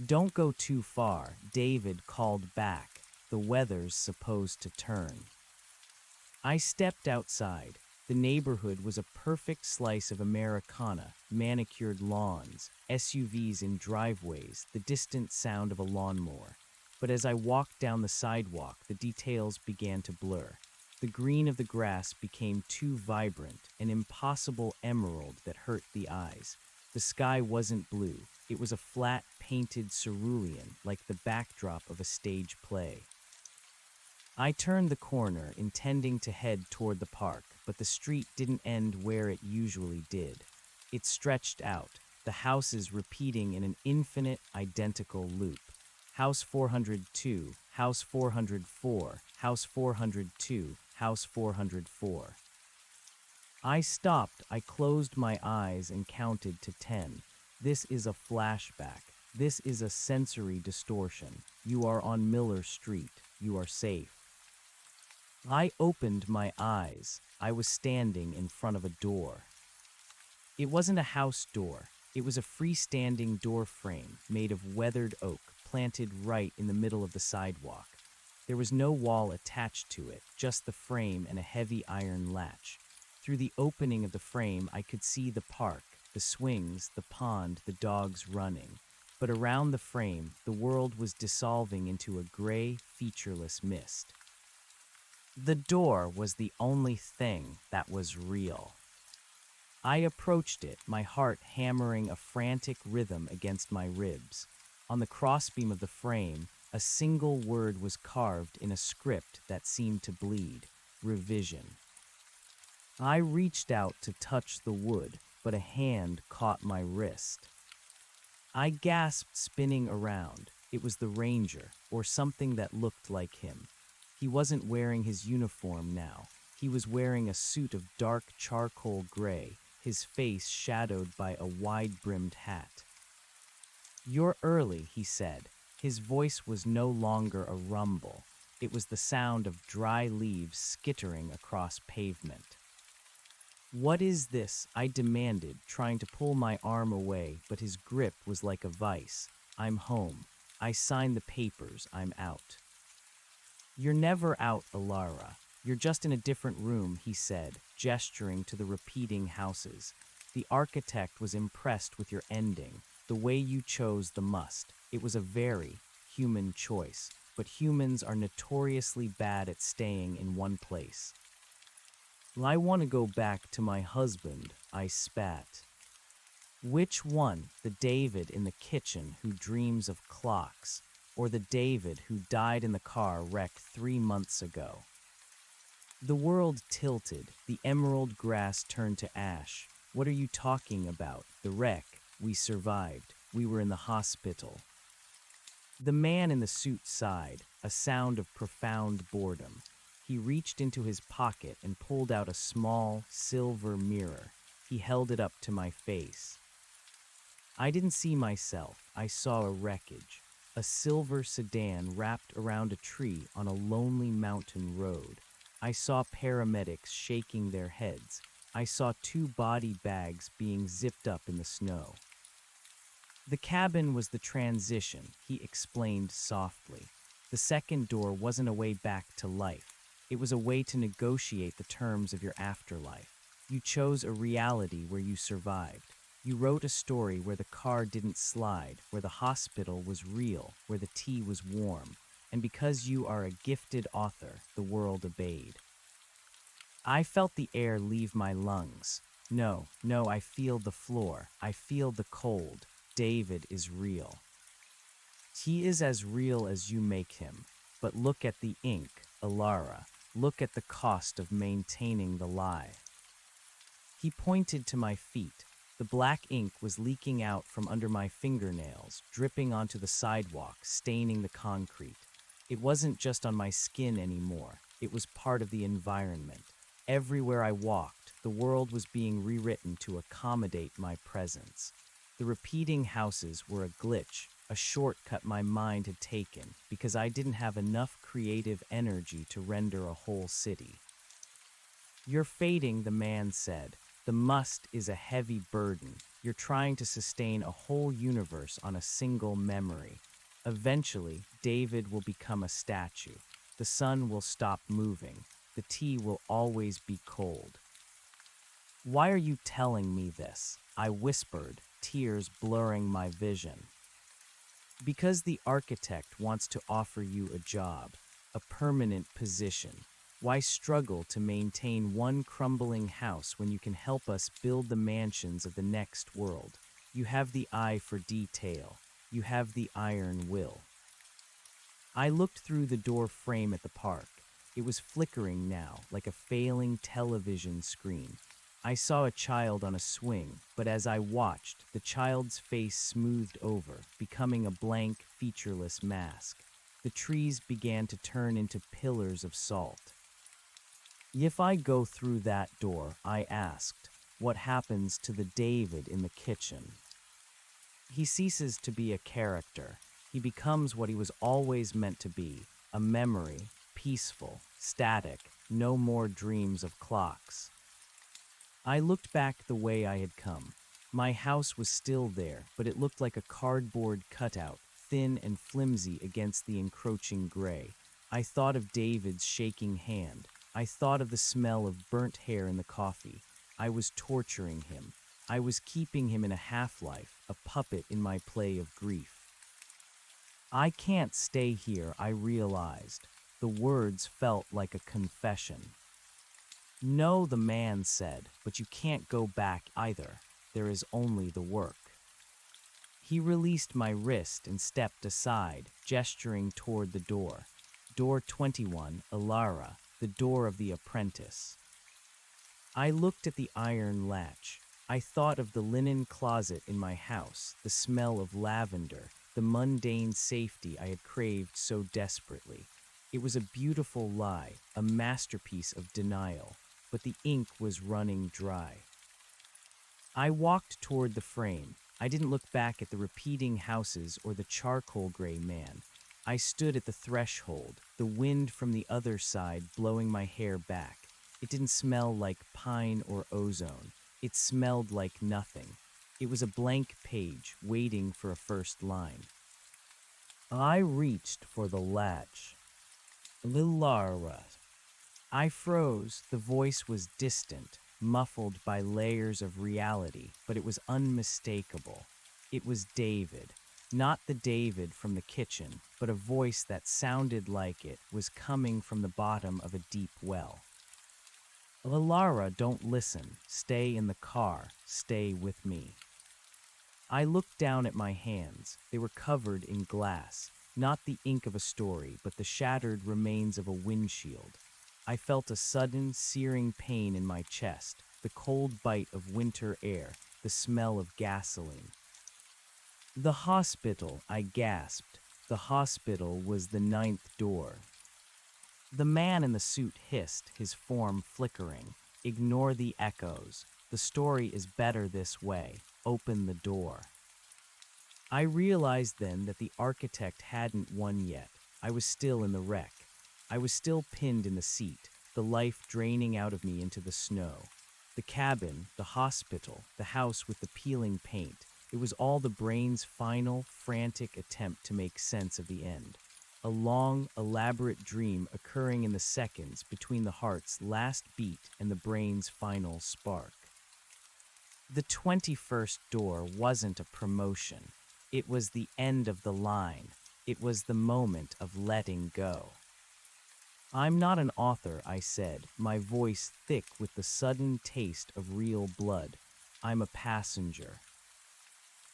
"Don't go too far," David called back. "The weather's supposed to turn." I stepped outside. The neighborhood was a perfect slice of Americana, manicured lawns, SUVs in driveways, the distant sound of a lawnmower. But as I walked down the sidewalk, the details began to blur. The green of the grass became too vibrant, an impossible emerald that hurt the eyes. The sky wasn't blue. It was a flat, painted cerulean, like the backdrop of a stage play. I turned the corner, intending to head toward the park, but the street didn't end where it usually did. It stretched out, the houses repeating in an infinite, identical loop. House 402, House 404, House 402, House 404. I stopped, I closed my eyes and counted to 10. This is a flashback. This is a sensory distortion. You are on Miller Street. You are safe. I opened my eyes. I was standing in front of a door. It wasn't a house door. It was a freestanding door frame made of weathered oak, planted right in the middle of the sidewalk. There was no wall attached to it, just the frame and a heavy iron latch. Through the opening of the frame, I could see the park, the swings, the pond, the dogs running. But around the frame, the world was dissolving into a gray, featureless mist. The door was the only thing that was real. I approached it, my heart hammering a frantic rhythm against my ribs. On the crossbeam of the frame, a single word was carved in a script that seemed to bleed: revision. I reached out to touch the wood, but a hand caught my wrist. I gasped, spinning around. It was the ranger, or something that looked like him. He wasn't wearing his uniform now. He was wearing a suit of dark charcoal gray, his face shadowed by a wide-brimmed hat. "You're early," he said. His voice was no longer a rumble. It was the sound of dry leaves skittering across pavement. "What is this?" I demanded, trying to pull my arm away, but his grip was like a vice. "I'm home. I signed the papers. I'm out." "You're never out, Alara. You're just in a different room," he said, gesturing to the repeating houses. "The architect was impressed with your ending, the way you chose the must. It was a very human choice, but humans are notoriously bad at staying in one place." "I want to go back to my husband," I spat. "Which one? The David in the kitchen who dreams of clocks, or the David who died in the car wreck 3 months ago?" The world tilted. The emerald grass turned to ash. "What are you talking about? The wreck. We survived. We were in the hospital." The man in the suit sighed, a sound of profound boredom. He reached into his pocket and pulled out a small, silver mirror. He held it up to my face. I didn't see myself. I saw a wreckage. A silver sedan wrapped around a tree on a lonely mountain road. I saw paramedics shaking their heads. I saw 2 body bags being zipped up in the snow. "The cabin was the transition," he explained softly. "The second door wasn't a way back to life. It was a way to negotiate the terms of your afterlife. You chose a reality where you survived. You wrote a story where the car didn't slide, where the hospital was real, where the tea was warm. And because you are a gifted author, the world obeyed." I felt the air leave my lungs. No, I feel the floor. I feel the cold. David is real. He is as real as you make him. But look at the ink, Alara. Look at the cost of maintaining the lie. He pointed to my feet. The black ink was leaking out from under my fingernails, dripping onto the sidewalk, staining the concrete. It wasn't just on my skin anymore. It was part of the environment. Everywhere I walked, the world was being rewritten to accommodate my presence. The repeating houses were a glitch, a shortcut my mind had taken because I didn't have enough creative energy to render a whole city. "You're fading," the man said. "The must is a heavy burden. You're trying to sustain a whole universe on a single memory. Eventually, David will become a statue. The sun will stop moving. The tea will always be cold." Why are you telling me this? I whispered, tears blurring my vision. Because the architect wants to offer you a job, a permanent position. Why struggle to maintain one crumbling house when you can help us build the mansions of the next world? You have the eye for detail. You have the iron will. I looked through the door frame at the park. It was flickering now, like a failing television screen. I saw a child on a swing, but as I watched, the child's face smoothed over, becoming a blank, featureless mask. The trees began to turn into pillars of salt. If I go through that door, I asked, what happens to the David in the kitchen? He ceases to be a character. He becomes what he was always meant to be, a memory, peaceful, static, no more dreams of clocks. I looked back the way I had come. My house was still there, but it looked like a cardboard cutout, thin and flimsy against the encroaching gray. I thought of David's shaking hand. I thought of the smell of burnt hair in the coffee. I was torturing him. I was keeping him in a half-life, a puppet in my play of grief. I can't stay here, I realized. The words felt like a confession. No, the man said, but you can't go back either. There is only the work. He released my wrist and stepped aside, gesturing toward the door. Door 21, Alara, the door of the apprentice. I looked at the iron latch. I thought of the linen closet in my house, the smell of lavender, the mundane safety I had craved so desperately. It was a beautiful lie, a masterpiece of denial, but the ink was running dry. I walked toward the frame. I didn't look back at the repeating houses or the charcoal gray man. I stood at the threshold, the wind from the other side blowing my hair back. It didn't smell like pine or ozone. It smelled like nothing. It was a blank page, waiting for a first line. I reached for the latch. Lilara. I froze. The voice was distant, muffled by layers of reality, but it was unmistakable. It was David. Not the David from the kitchen, but a voice that sounded like it was coming from the bottom of a deep well. Lilara, don't listen. Stay in the car. Stay with me. I looked down at my hands. They were covered in glass, not the ink of a story, but the shattered remains of a windshield. I felt a sudden, searing pain in my chest, the cold bite of winter air, the smell of gasoline. The hospital, I gasped. The hospital was the 9th door. The man in the suit hissed, his form flickering. Ignore the echoes. The story is better this way. Open the door. I realized then that the architect hadn't won yet. I was still in the wreck. I was still pinned in the seat, the life draining out of me into the snow. The cabin, the hospital, the house with the peeling paint, it was all the brain's final, frantic attempt to make sense of the end. A long, elaborate dream occurring in the seconds between the heart's last beat and the brain's final spark. The 21st door wasn't a promotion. It was the end of the line. It was the moment of letting go. I'm not an author, I said, my voice thick with the sudden taste of real blood. I'm a passenger.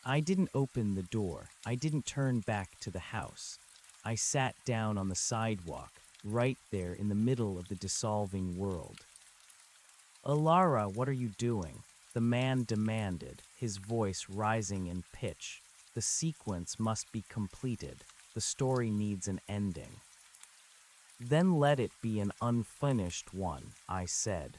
I didn't open the door. I didn't turn back to the house. I sat down on the sidewalk, right there in the middle of the dissolving world. Alara, what are you doing? The man demanded, his voice rising in pitch. The sequence must be completed. The story needs an ending. Then let it be an unfinished one, I said.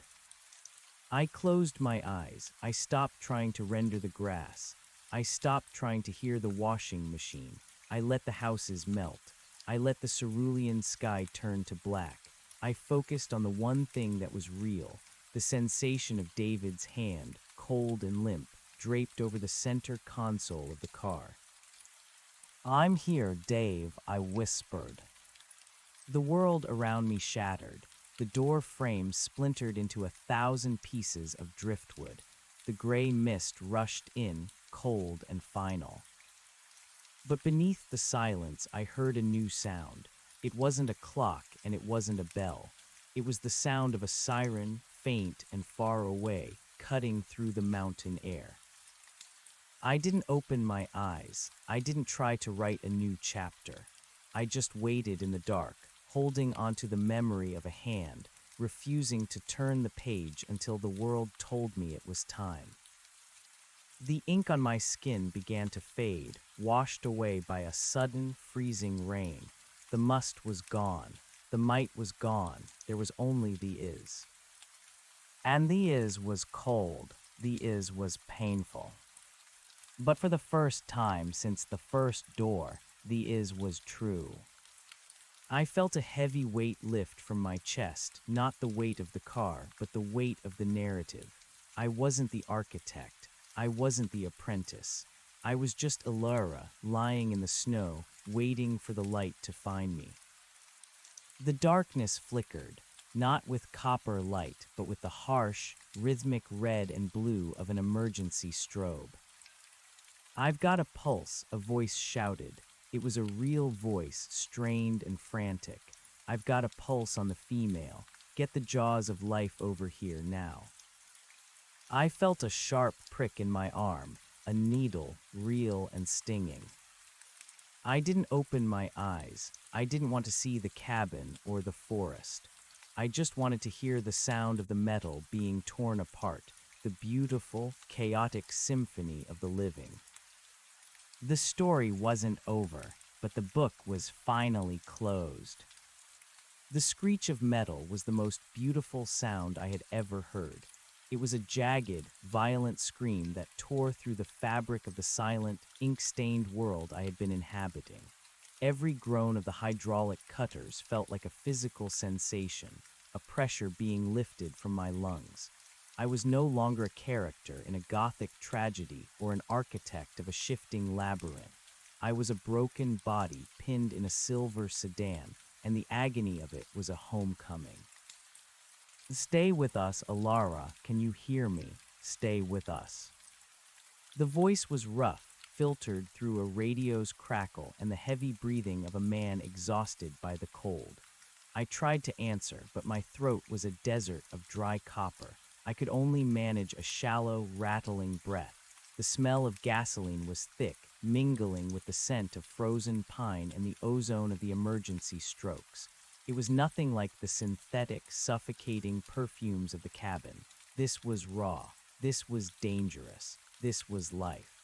I closed my eyes. I stopped trying to render the grass. I stopped trying to hear the washing machine. I let the houses melt. I let the cerulean sky turn to black. I focused on the one thing that was real, the sensation of David's hand, cold and limp, draped over the center console of the car. I'm here, Dave, I whispered. The world around me shattered. The door frame splintered into 1,000 pieces of driftwood. The gray mist rushed in, cold and final. But beneath the silence, I heard a new sound. It wasn't a clock and it wasn't a bell. It was the sound of a siren, faint and far away, cutting through the mountain air. I didn't open my eyes. I didn't try to write a new chapter. I just waited in the dark, holding onto the memory of a hand, refusing to turn the page until the world told me it was time. The ink on my skin began to fade, washed away by a sudden, freezing rain. The must was gone. The might was gone. There was only the is. And the is was cold. The is was painful. But for the first time since the first door, the is was true. I felt a heavy weight lift from my chest, not the weight of the car, but the weight of the narrative. I wasn't the architect. I wasn't the apprentice. I was just Alara, lying in the snow, waiting for the light to find me. The darkness flickered, not with copper light, but with the harsh, rhythmic red and blue of an emergency strobe. "I've got a pulse," a voice shouted. It was a real voice, strained and frantic. "I've got a pulse on the female. Get the jaws of life over here now." I felt a sharp prick in my arm, a needle, real and stinging. I didn't open my eyes. I didn't want to see the cabin or the forest. I just wanted to hear the sound of the metal being torn apart, the beautiful, chaotic symphony of the living. The story wasn't over, but the book was finally closed. The screech of metal was the most beautiful sound I had ever heard. It was a jagged, violent scream that tore through the fabric of the silent, ink-stained world I had been inhabiting. Every groan of the hydraulic cutters felt like a physical sensation, a pressure being lifted from my lungs. I was no longer a character in a gothic tragedy or an architect of a shifting labyrinth. I was a broken body pinned in a silver sedan, and the agony of it was a homecoming. "Stay with us, Alara. Can you hear me? Stay with us." The voice was rough, filtered through a radio's crackle and the heavy breathing of a man exhausted by the cold. I tried to answer, but my throat was a desert of dry copper. I could only manage a shallow, rattling breath. The smell of gasoline was thick, mingling with the scent of frozen pine and the ozone of the emergency strokes. It was nothing like the synthetic, suffocating perfumes of the cabin. This was raw. This was dangerous. This was life.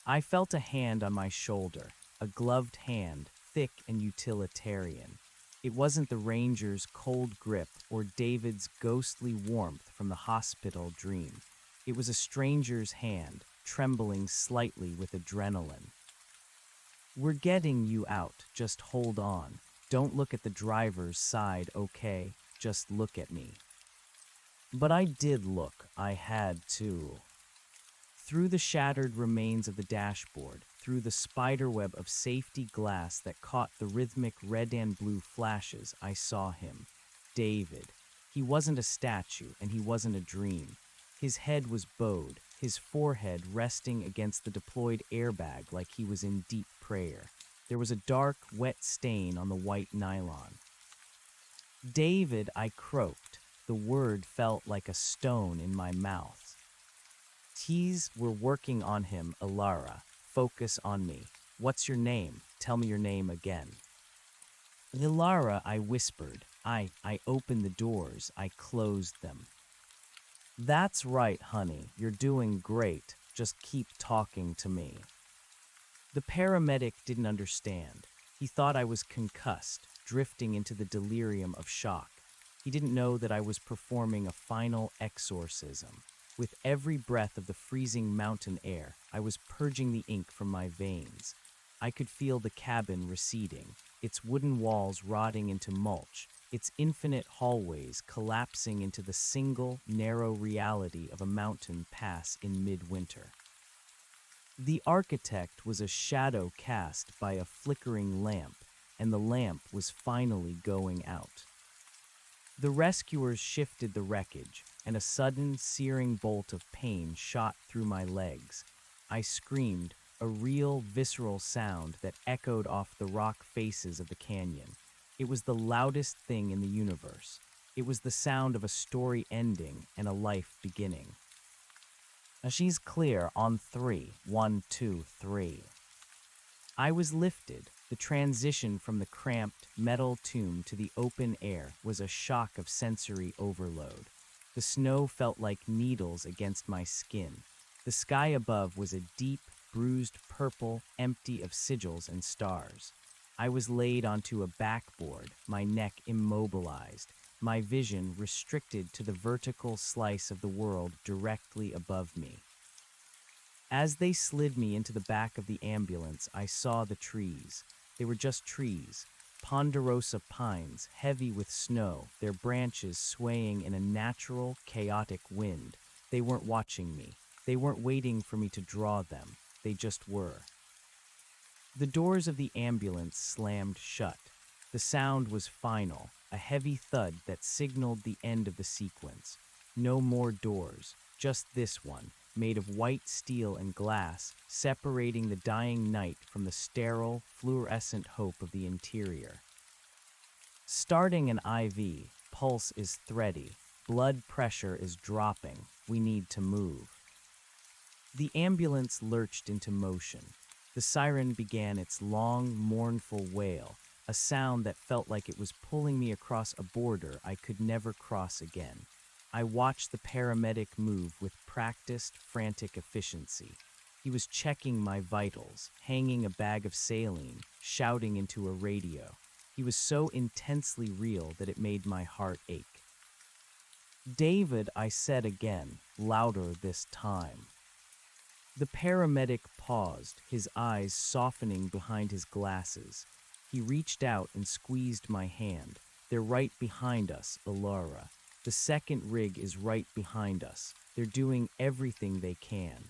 I felt a hand on my shoulder, a gloved hand, thick and utilitarian. It wasn't the ranger's cold grip or David's ghostly warmth from the hospital dream. It was a stranger's hand, trembling slightly with adrenaline. "We're getting you out. Just hold on. Don't look at the driver's side, okay? Just look at me." But I did look. I had to. Through the shattered remains of the dashboard, through the spiderweb of safety glass that caught the rhythmic red and blue flashes, I saw him. David. He wasn't a statue, and he wasn't a dream. His head was bowed, his forehead resting against the deployed airbag like he was in deep prayer. There was a dark, wet stain on the white nylon. "David," I croaked. The word felt like a stone in my mouth. "We're working on him, Alara. Focus on me. What's your name? Tell me your name again." "Alara," I whispered. I opened the doors. I closed them. "That's right, honey. You're doing great. Just keep talking to me." The paramedic didn't understand. He thought I was concussed, drifting into the delirium of shock. He didn't know that I was performing a final exorcism. With every breath of the freezing mountain air, I was purging the ink from my veins. I could feel the cabin receding, its wooden walls rotting into mulch, its infinite hallways collapsing into the single, narrow reality of a mountain pass in midwinter. The architect was a shadow cast by a flickering lamp, and the lamp was finally going out. The rescuers shifted the wreckage, and a sudden, searing bolt of pain shot through my legs. I screamed, a real, visceral sound that echoed off the rock faces of the canyon. It was the loudest thing in the universe. It was the sound of a story ending and a life beginning. She's clear on 3. 1, 2, 3. I was lifted. The transition from the cramped metal tomb to the open air was a shock of sensory overload. The snow felt like needles against my skin. The sky above was a deep, bruised purple, empty of sigils and stars. I was laid onto a backboard, my neck immobilized, my vision restricted to the vertical slice of the world directly above me. As they slid me into the back of the ambulance, I saw the trees. They were just trees, ponderosa pines, heavy with snow, their branches swaying in a natural, chaotic wind. They weren't watching me. They weren't waiting for me to draw them. They just were. The doors of the ambulance slammed shut. The sound was final, a heavy thud that signaled the end of the sequence. No more doors, just this one, made of white steel and glass, separating the dying night from the sterile, fluorescent hope of the interior. Starting an IV, pulse is thready, blood pressure is dropping, we need to move. The ambulance lurched into motion. The siren began its long, mournful wail, a sound that felt like it was pulling me across a border I could never cross again. I watched the paramedic move with practiced, frantic efficiency. He was checking my vitals, hanging a bag of saline, shouting into a radio. He was so intensely real that it made my heart ache. "David," I said again, louder this time. The paramedic paused, his eyes softening behind his glasses. He reached out and squeezed my hand. "They're right behind us, Ilara. The second rig is right behind us. They're doing everything they can."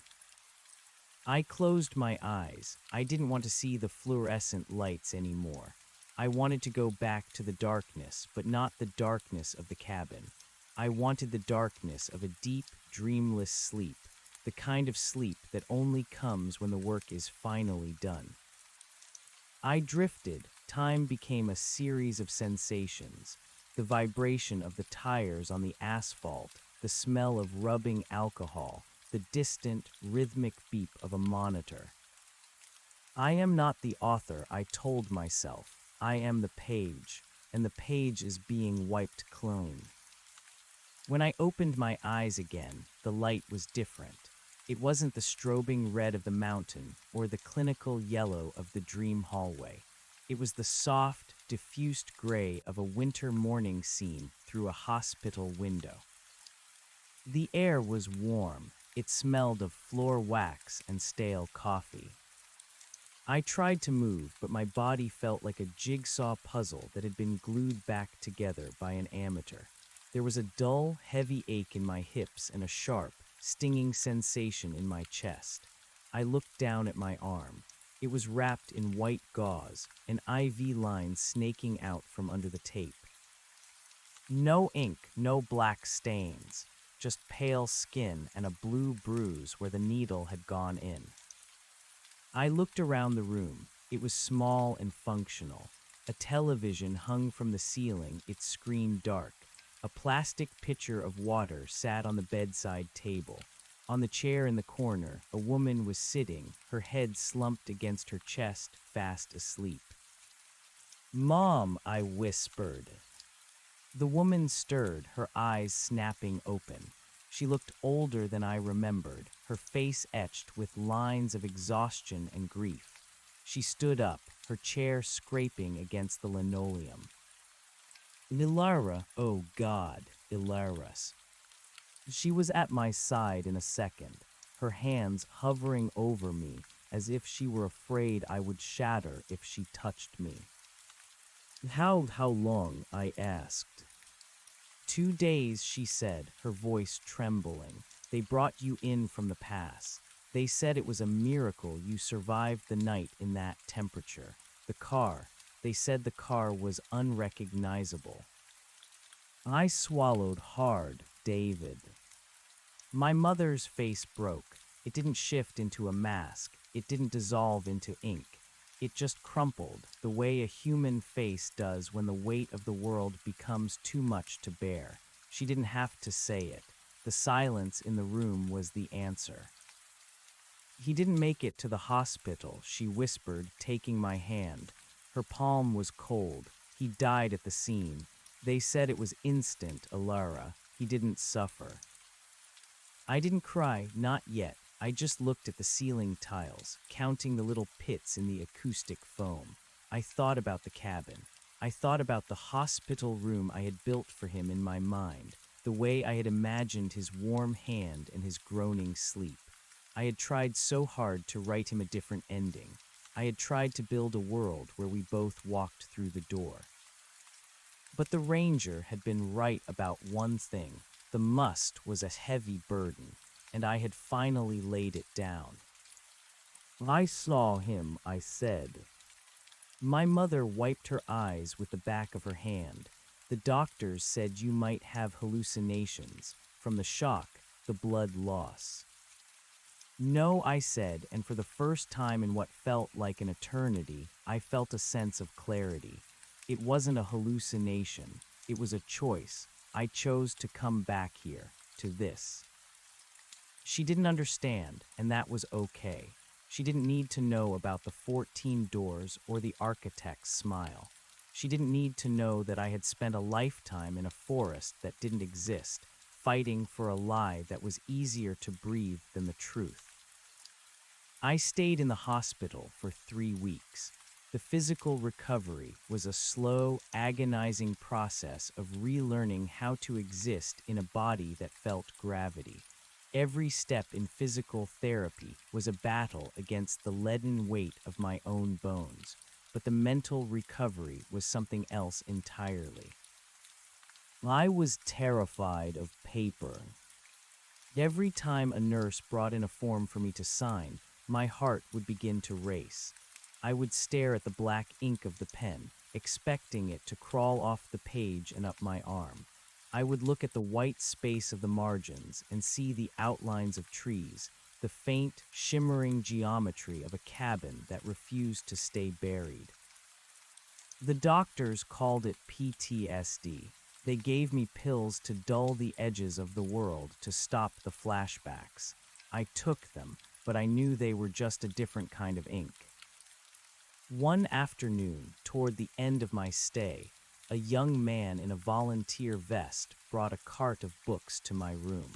I closed my eyes. I didn't want to see the fluorescent lights anymore. I wanted to go back to the darkness, but not the darkness of the cabin. I wanted the darkness of a deep, dreamless sleep, the kind of sleep that only comes when the work is finally done. I drifted. Time became a series of sensations. The vibration of the tires on the asphalt, the smell of rubbing alcohol, the distant, rhythmic beep of a monitor. I am not the author, I told myself. I am the page, and the page is being wiped clean. When I opened my eyes again, the light was different. It wasn't the strobing red of the mountain or the clinical yellow of the dream hallway. It was the soft, diffused gray of a winter morning scene through a hospital window. The air was warm. It smelled of floor wax and stale coffee. I tried to move, but my body felt like a jigsaw puzzle that had been glued back together by an amateur. There was a dull, heavy ache in my hips and a sharp, stinging sensation in my chest. I looked down at my arm. It was wrapped in white gauze, an IV line snaking out from under the tape. No ink, no black stains, just pale skin and a blue bruise where the needle had gone in. I looked around the room. It was small and functional. A television hung from the ceiling, its screen dark. A plastic pitcher of water sat on the bedside table. On the chair in the corner, a woman was sitting, her head slumped against her chest, fast asleep. "Mom," I whispered. The woman stirred, her eyes snapping open. She looked older than I remembered, her face etched with lines of exhaustion and grief. She stood up, her chair scraping against the linoleum. "Ilara, oh God, Ilaris." She was at my side in a second, her hands hovering over me as if she were afraid I would shatter if she touched me. How long?" I asked. 2 days, she said, her voice trembling. "They brought you in from the pass. They said it was a miracle you survived the night in that temperature. The car, they said the car was unrecognizable." I swallowed hard, David. My mother's face broke. It didn't shift into a mask. It didn't dissolve into ink. It just crumpled, the way a human face does when the weight of the world becomes too much to bear. She didn't have to say it. The silence in the room was the answer. He didn't make it to the hospital, she whispered, taking my hand. Her palm was cold. He died at the scene. They said it was instant, Alara. He didn't suffer. I didn't cry, not yet. I just looked at the ceiling tiles, counting the little pits in the acoustic foam. I thought about the cabin. I thought about the hospital room I had built for him in my mind, the way I had imagined his warm hand and his groaning sleep. I had tried so hard to write him a different ending. I had tried to build a world where we both walked through the door. But the ranger had been right about one thing. The must was a heavy burden, and I had finally laid it down. I saw him, I said. My mother wiped her eyes with the back of her hand. The doctors said you might have hallucinations from the shock, the blood loss. No, I said, and for the first time in what felt like an eternity, I felt a sense of clarity. It wasn't a hallucination. It was a choice. I chose to come back here, to this. She didn't understand, and that was okay. She didn't need to know about the 14 doors or the architect's smile. She didn't need to know that I had spent a lifetime in a forest that didn't exist, fighting for a lie that was easier to breathe than the truth. I stayed in the hospital for 3 weeks. The physical recovery was a slow, agonizing process of relearning how to exist in a body that felt gravity. Every step in physical therapy was a battle against the leaden weight of my own bones, but the mental recovery was something else entirely. I was terrified of paper. Every time a nurse brought in a form for me to sign, my heart would begin to race. I would stare at the black ink of the pen, expecting it to crawl off the page and up my arm. I would look at the white space of the margins and see the outlines of trees, the faint, shimmering geometry of a cabin that refused to stay buried. The doctors called it PTSD. They gave me pills to dull the edges of the world to stop the flashbacks. I took them, but I knew they were just a different kind of ink. One afternoon, toward the end of my stay, a young man in a volunteer vest brought a cart of books to my room.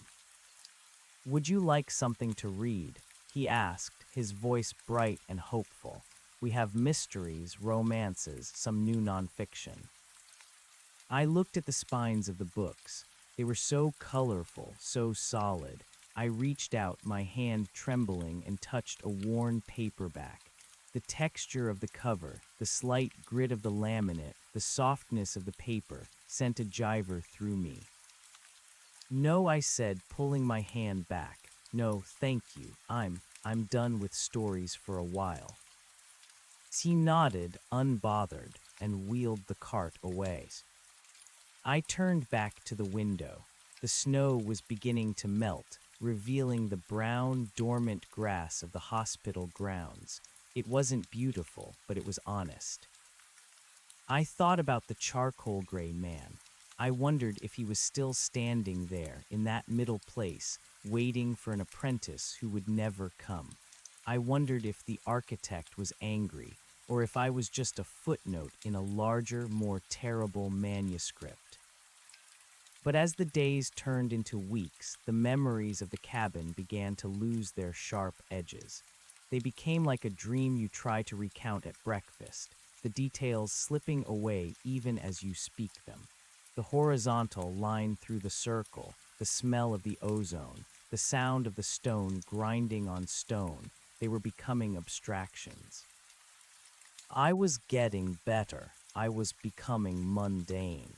"Would you like something to read?" he asked, his voice bright and hopeful. "We have mysteries, romances, some new nonfiction." I looked at the spines of the books. They were so colorful, so solid. I reached out, my hand trembling, and touched a worn paperback. The texture of the cover, the slight grit of the laminate, the softness of the paper sent a jiver through me. "No," I said, pulling my hand back. "No, thank you. I'm done with stories for a while." He nodded, unbothered, and wheeled the cart away. I turned back to the window. The snow was beginning to melt, revealing the brown, dormant grass of the hospital grounds. It wasn't beautiful, but it was honest. I thought about the charcoal gray man. I wondered if he was still standing there in that middle place, waiting for an apprentice who would never come. I wondered if the architect was angry, or if I was just a footnote in a larger, more terrible manuscript. But as the days turned into weeks, the memories of the cabin began to lose their sharp edges. They became like a dream you try to recount at breakfast, the details slipping away even as you speak them. The horizontal line through the circle, the smell of the ozone, the sound of the stone grinding on stone, they were becoming abstractions. I was getting better. I was becoming mundane.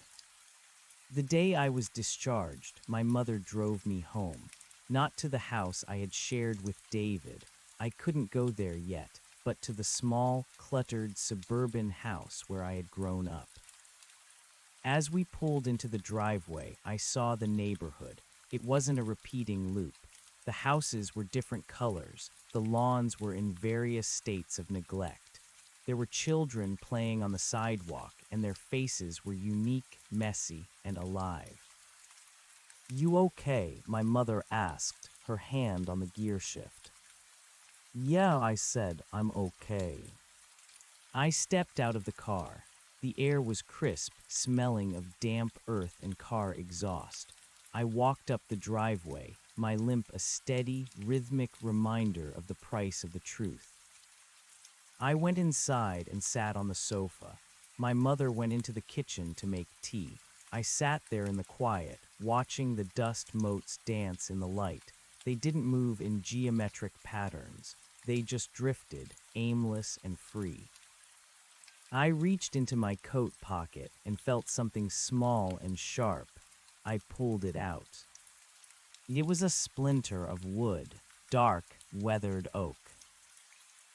The day I was discharged, my mother drove me home, not to the house I had shared with David. I couldn't go there yet, but to the small, cluttered suburban house where I had grown up. As we pulled into the driveway, I saw the neighborhood. It wasn't a repeating loop. The houses were different colors. The lawns were in various states of neglect. There were children playing on the sidewalk, and their faces were unique, messy, and alive. "You okay?" my mother asked, her hand on the gear shift. "Yeah," I said, "I'm okay." I stepped out of the car. The air was crisp, smelling of damp earth and car exhaust. I walked up the driveway, my limp a steady, rhythmic reminder of the price of the truth. I went inside and sat on the sofa. My mother went into the kitchen to make tea. I sat there in the quiet, watching the dust motes dance in the light. They didn't move in geometric patterns. They just drifted, aimless and free. I reached into my coat pocket and felt something small and sharp. I pulled it out. It was a splinter of wood, dark, weathered oak.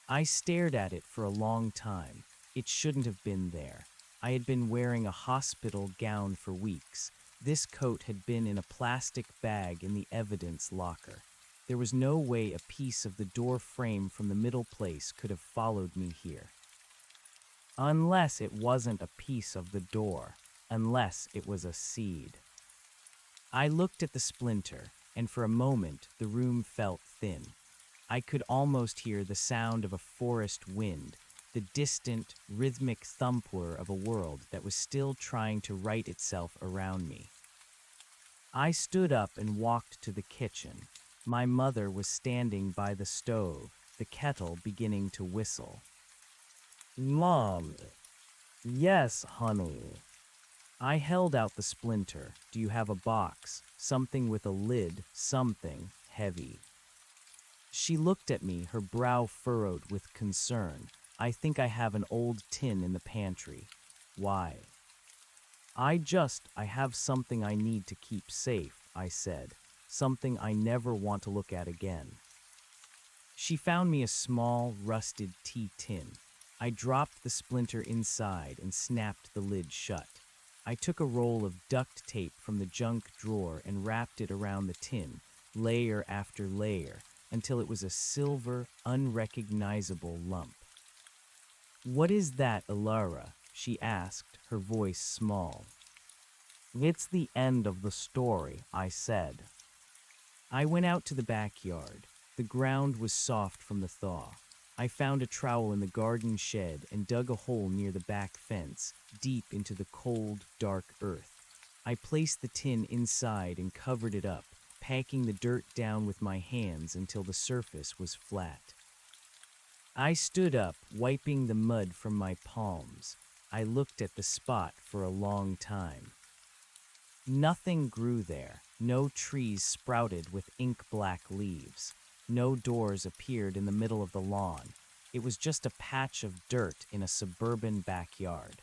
I stared at it for a long time. It shouldn't have been there. I had been wearing a hospital gown for weeks. This coat had been in a plastic bag in the evidence locker. There was no way a piece of the door frame from the middle place could have followed me here. Unless it wasn't a piece of the door. Unless it was a seed. I looked at the splinter, and for a moment the room felt thin. I could almost hear the sound of a forest wind, the distant, rhythmic thump-whir of a world that was still trying to right itself around me. I stood up and walked to the kitchen. My mother was standing by the stove, the kettle beginning to whistle. "Mom." "Yes, honey." I held out the splinter. "Do you have a box? Something with a lid, something heavy." She looked at me, her brow furrowed with concern. "I think I have an old tin in the pantry." "Why?" I have something I need to keep safe," I said. "Something I never want to look at again." She found me a small, rusted tea tin. I dropped the splinter inside and snapped the lid shut. I took a roll of duct tape from the junk drawer and wrapped it around the tin, layer after layer, until it was a silver, unrecognizable lump. "What is that, Ilara?" she asked, her voice small. "It's the end of the story," I said. I went out to the backyard. The ground was soft from the thaw. I found a trowel in the garden shed and dug a hole near the back fence, deep into the cold, dark earth. I placed the tin inside and covered it up, packing the dirt down with my hands until the surface was flat. I stood up, wiping the mud from my palms. I looked at the spot for a long time. Nothing grew there. No trees sprouted with ink-black leaves. No doors appeared in the middle of the lawn. It was just a patch of dirt in a suburban backyard.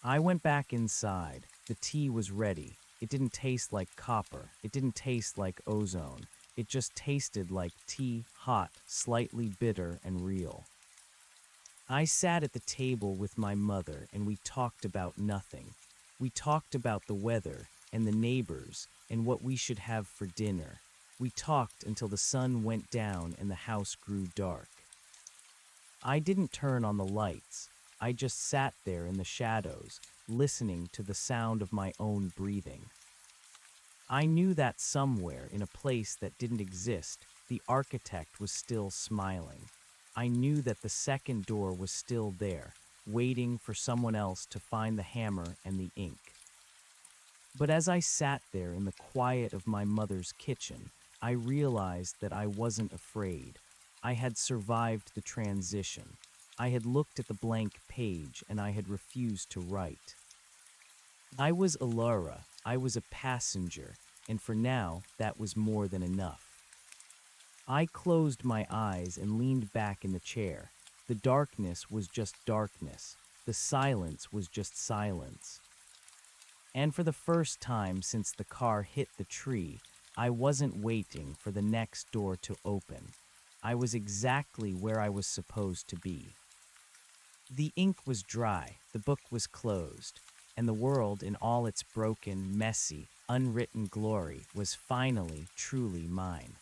I went back inside. The tea was ready. It didn't taste like copper. It didn't taste like ozone. It just tasted like tea, hot, slightly bitter and real. I sat at the table with my mother and we talked about nothing. We talked about the weather and the neighbors and what we should have for dinner. We talked until the sun went down and the house grew dark. I didn't turn on the lights. I just sat there in the shadows, listening to the sound of my own breathing. I knew that somewhere in a place that didn't exist, the architect was still smiling. I knew that the second door was still there, waiting for someone else to find the hammer and the ink. But as I sat there in the quiet of my mother's kitchen, I realized that I wasn't afraid. I had survived the transition. I had looked at the blank page and I had refused to write. I was Ilara. I was a passenger, and for now, that was more than enough. I closed my eyes and leaned back in the chair. The darkness was just darkness. The silence was just silence. And for the first time since the car hit the tree, I wasn't waiting for the next door to open. I was exactly where I was supposed to be. The ink was dry, the book was closed. and the world in all its broken, messy, unwritten glory was finally, truly mine.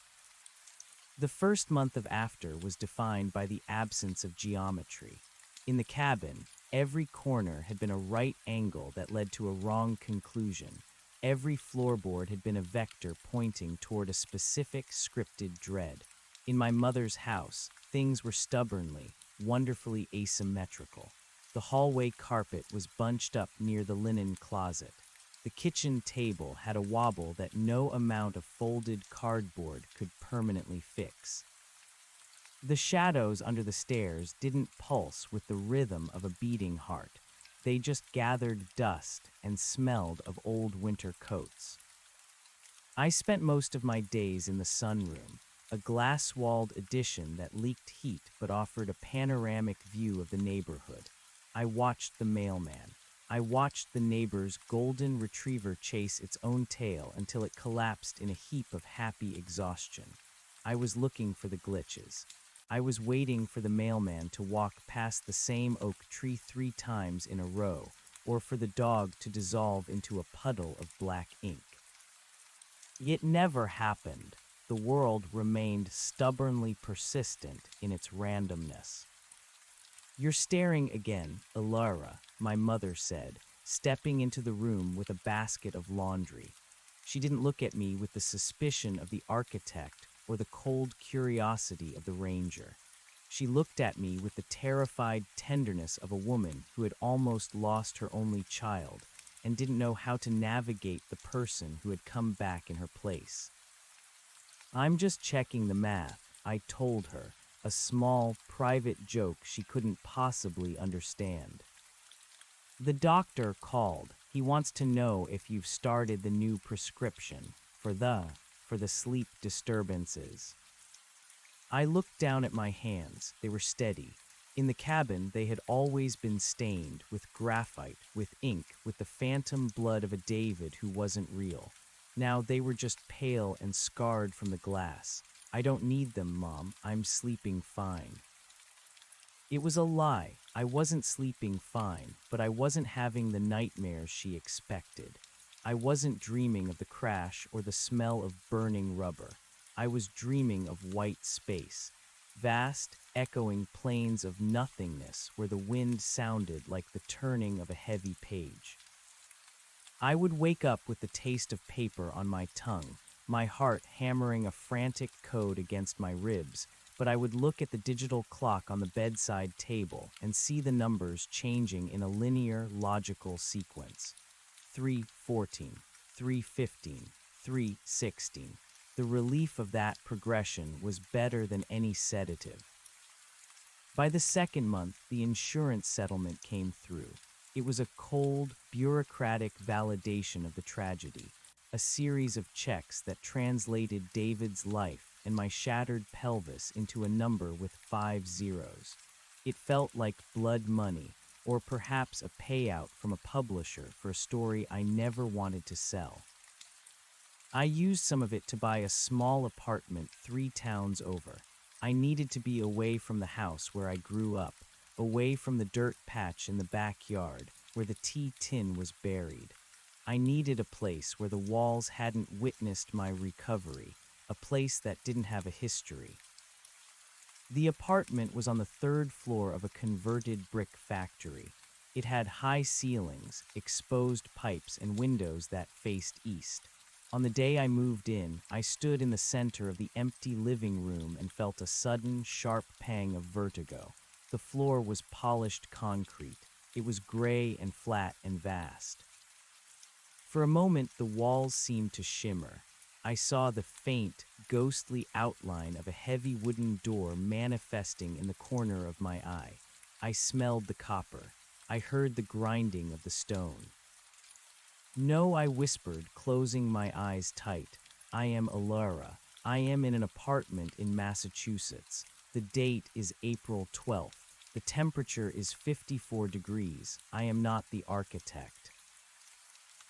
The first month of after was defined by the absence of geometry. In the cabin, every corner had been a right angle that led to a wrong conclusion. Every floorboard had been a vector pointing toward a specific scripted dread. In my mother's house, things were stubbornly, wonderfully asymmetrical. The hallway carpet was bunched up near the linen closet. The kitchen table had a wobble that no amount of folded cardboard could permanently fix. The shadows under the stairs didn't pulse with the rhythm of a beating heart. They just gathered dust and smelled of old winter coats. I spent most of my days in the sunroom, a glass-walled addition that leaked heat but offered a panoramic view of the neighborhood. I watched the mailman. I watched the neighbor's golden retriever chase its own tail until it collapsed in a heap of happy exhaustion. I was looking for the glitches. I was waiting for the mailman to walk past the same oak tree 3 times in a row, or for the dog to dissolve into a puddle of black ink. It never happened. The world remained stubbornly persistent in its randomness. "You're staring again, Ilara," my mother said, stepping into the room with a basket of laundry. She didn't look at me with the suspicion of the architect or the cold curiosity of the ranger. She looked at me with the terrified tenderness of a woman who had almost lost her only child and didn't know how to navigate the person who had come back in her place. "I'm just checking the math," I told her, a small, private joke she couldn't possibly understand. "The doctor called. He wants to know if you've started the new prescription for the sleep disturbances." I looked down at my hands. They were steady. In the cabin, they had always been stained with graphite, with ink, with the phantom blood of a David who wasn't real. Now they were just pale and scarred from the glass. "I don't need them, Mom. I'm sleeping fine." It was a lie. I wasn't sleeping fine, but I wasn't having the nightmares she expected. I wasn't dreaming of the crash or the smell of burning rubber. I was dreaming of white space, vast, echoing plains of nothingness where the wind sounded like the turning of a heavy page. I would wake up with the taste of paper on my tongue, my heart hammering a frantic code against my ribs, but I would look at the digital clock on the bedside table and see the numbers changing in a linear, logical sequence. 3:14, 3:15, 3:16. The relief of that progression was better than any sedative. By the second month, the insurance settlement came through. It was a cold, bureaucratic validation of the tragedy, a series of checks that translated David's life and my shattered pelvis into a number with 5 zeros. It felt like blood money, or perhaps a payout from a publisher for a story I never wanted to sell. I used some of it to buy a small apartment 3 towns over. I needed to be away from the house where I grew up, away from the dirt patch in the backyard where the tea tin was buried. I needed a place where the walls hadn't witnessed my recovery, a place that didn't have a history. The apartment was on the 3rd floor of a converted brick factory. It had high ceilings, exposed pipes, and windows that faced east. On the day I moved in, I stood in the center of the empty living room and felt a sudden, sharp pang of vertigo. The floor was polished concrete. It was gray and flat and vast. For a moment, the walls seemed to shimmer. I saw the faint, ghostly outline of a heavy wooden door manifesting in the corner of my eye. I smelled the copper. I heard the grinding of the stone. "No," I whispered, closing my eyes tight. "I am Ilara. I am in an apartment in Massachusetts. The date is April 12th. The temperature is 54 degrees. I am not the architect."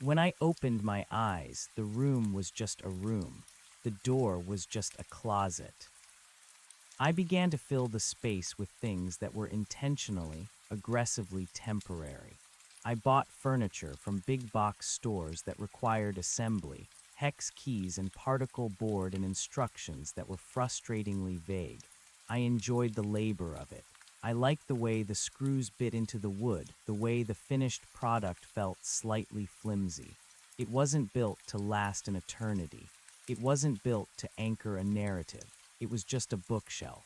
When I opened my eyes, the room was just a room. The door was just a closet. I began to fill the space with things that were intentionally, aggressively temporary. I bought furniture from big box stores that required assembly, hex keys and particle board and instructions that were frustratingly vague. I enjoyed the labor of it. I liked the way the screws bit into the wood, the way the finished product felt slightly flimsy. It wasn't built to last an eternity. It wasn't built to anchor a narrative. It was just a bookshelf.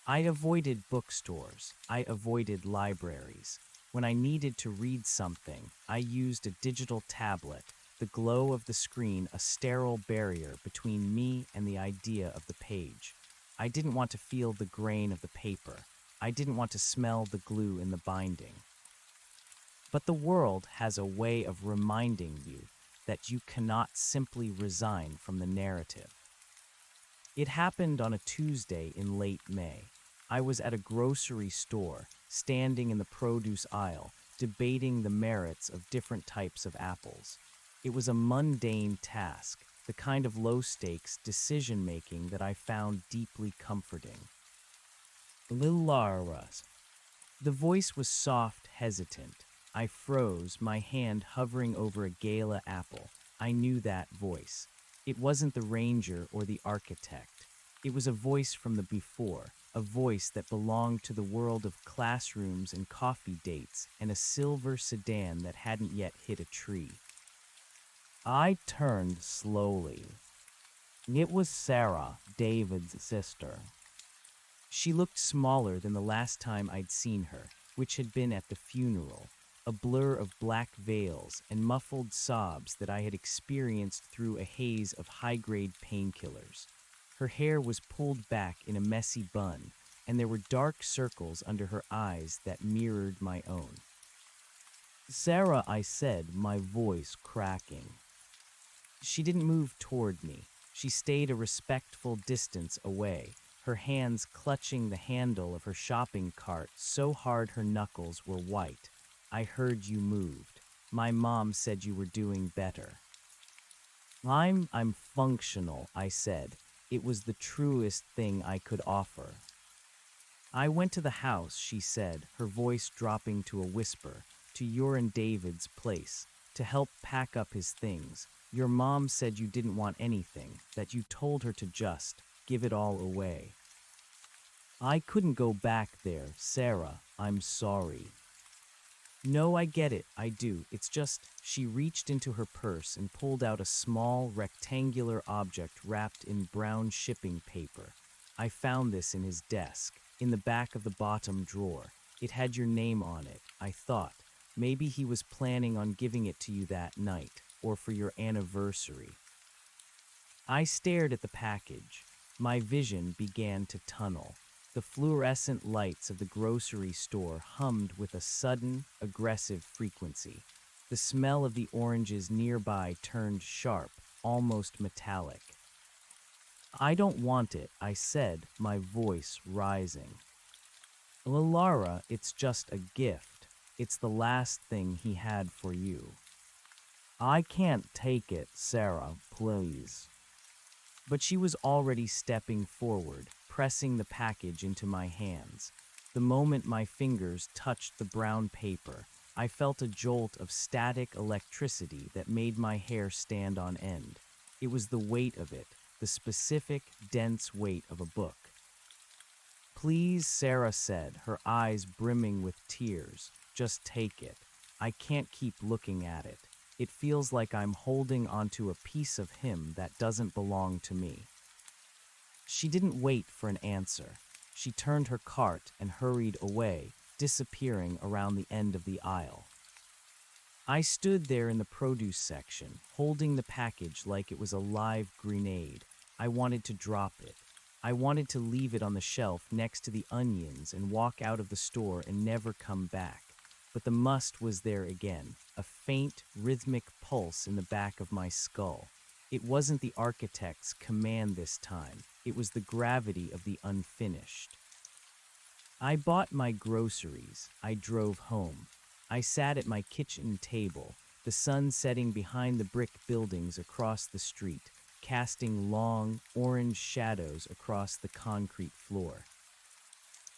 I avoided bookstores. I avoided libraries. When I needed to read something, I used a digital tablet, the glow of the screen a sterile barrier between me and the idea of the page. I didn't want to feel the grain of the paper. I didn't want to smell the glue in the binding. But the world has a way of reminding you that you cannot simply resign from the narrative. It happened on a Tuesday in late May. I was at a grocery store, standing in the produce aisle, debating the merits of different types of apples. It was a mundane task, the kind of low-stakes decision-making that I found deeply comforting. Lillaras. The voice was soft, hesitant. I froze, my hand hovering over a gala apple. I knew that voice. It wasn't the ranger or the architect. It was a voice from the before, a voice that belonged to the world of classrooms and coffee dates and a silver sedan that hadn't yet hit a tree. I turned slowly. It was Sarah, David's sister. She looked smaller than the last time I'd seen her, which had been at the funeral, a blur of black veils and muffled sobs that I had experienced through a haze of high-grade painkillers. Her hair was pulled back in a messy bun, and there were dark circles under her eyes that mirrored my own. "Sarah," I said, my voice cracking. She didn't move toward me. She stayed a respectful distance away, her hands clutching the handle of her shopping cart so hard her knuckles were white. "I heard you moved. My mom said you were doing better." I'm functional," I said. It was the truest thing I could offer. "I went to the house," she said, her voice dropping to a whisper, "to your and David's place, to help pack up his things. Your mom said you didn't want anything, that you told her to just give it all away." "I couldn't go back there, Sarah. I'm sorry." "No, I get it. I do. It's just," she reached into her purse and pulled out a small, rectangular object wrapped in brown shipping paper. "I found this in his desk, in the back of the bottom drawer. It had your name on it. I thought, maybe he was planning on giving it to you that night, or for your anniversary." I stared at the package. My vision began to tunnel. The fluorescent lights of the grocery store hummed with a sudden, aggressive frequency. The smell of the oranges nearby turned sharp, almost metallic. "I don't want it," I said, my voice rising. "Lara, it's just a gift. It's the last thing he had for you." "I can't take it, Sarah, please." But she was already stepping forward, pressing the package into my hands. The moment my fingers touched the brown paper, I felt a jolt of static electricity that made my hair stand on end. It was the weight of it, the specific, dense weight of a book. "Please," Sarah said, her eyes brimming with tears, "just take it. I can't keep looking at it. It feels like I'm holding onto a piece of him that doesn't belong to me." She didn't wait for an answer. She turned her cart and hurried away, disappearing around the end of the aisle. I stood there in the produce section, holding the package like it was a live grenade. I wanted to drop it. I wanted to leave it on the shelf next to the onions and walk out of the store and never come back. But the must was there again, a faint, rhythmic pulse in the back of my skull. It wasn't the architect's command this time. It was the gravity of the unfinished. I bought my groceries. I drove home. I sat at my kitchen table, the sun setting behind the brick buildings across the street, casting long, orange shadows across the concrete floor.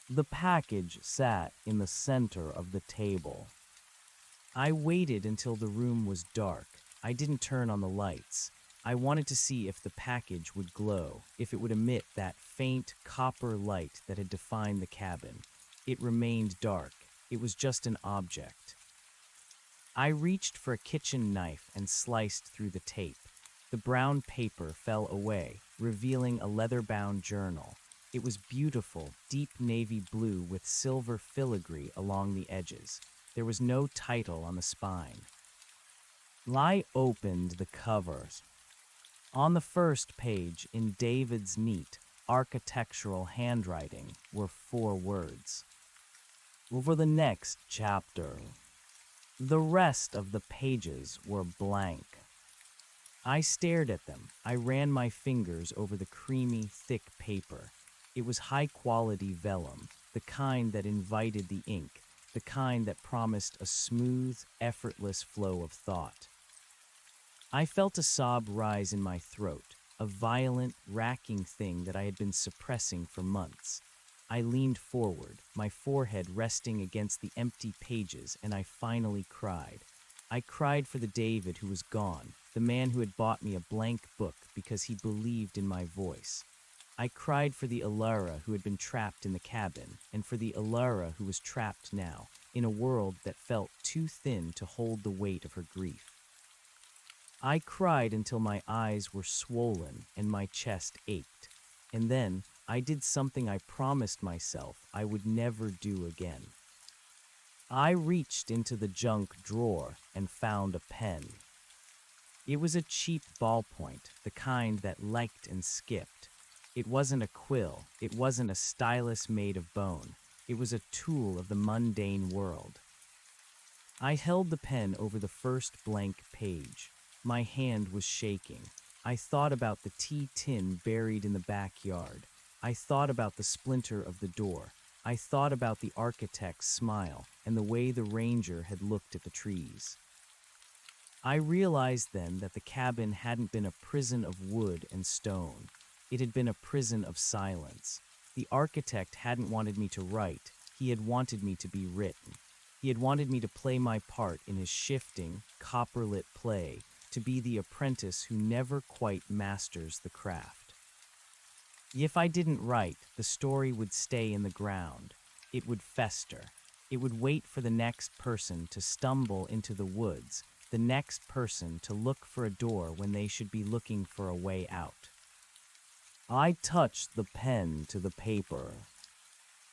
The package sat in the center of the table. I waited until the room was dark. I didn't turn on the lights. I wanted to see if the package would glow, if it would emit that faint copper light that had defined the cabin. It remained dark. It was just an object. I reached for a kitchen knife and sliced through the tape. The brown paper fell away, revealing a leather-bound journal. It was beautiful, deep navy blue with silver filigree along the edges. There was no title on the spine. I opened the covers. On the first page, in David's neat, architectural handwriting, were 4 words. For the next chapter. The rest of the pages were blank. I stared at them. I ran my fingers over the creamy, thick paper. It was high-quality vellum, the kind that invited the ink, the kind that promised a smooth, effortless flow of thought. I felt a sob rise in my throat, a violent, racking thing that I had been suppressing for months. I leaned forward, my forehead resting against the empty pages, and I finally cried. I cried for the David who was gone, the man who had bought me a blank book because he believed in my voice. I cried for the Alara who had been trapped in the cabin, and for the Alara who was trapped now, in a world that felt too thin to hold the weight of her grief. I cried until my eyes were swollen and my chest ached, and then I did something I promised myself I would never do again. I reached into the junk drawer and found a pen. It was a cheap ballpoint, the kind that leaked and skipped. It wasn't a quill, it wasn't a stylus made of bone. It was a tool of the mundane world. I held the pen over the first blank page. My hand was shaking. I thought about the tea tin buried in the backyard. I thought about the splinter of the door. I thought about the architect's smile and the way the ranger had looked at the trees. I realized then that the cabin hadn't been a prison of wood and stone. It had been a prison of silence. The architect hadn't wanted me to write. He had wanted me to be written. He had wanted me to play my part in his shifting, copper-lit play, to be the apprentice who never quite masters the craft. If I didn't write, the story would stay in the ground. It would fester. It would wait for the next person to stumble into the woods, the next person to look for a door when they should be looking for a way out. I touched the pen to the paper.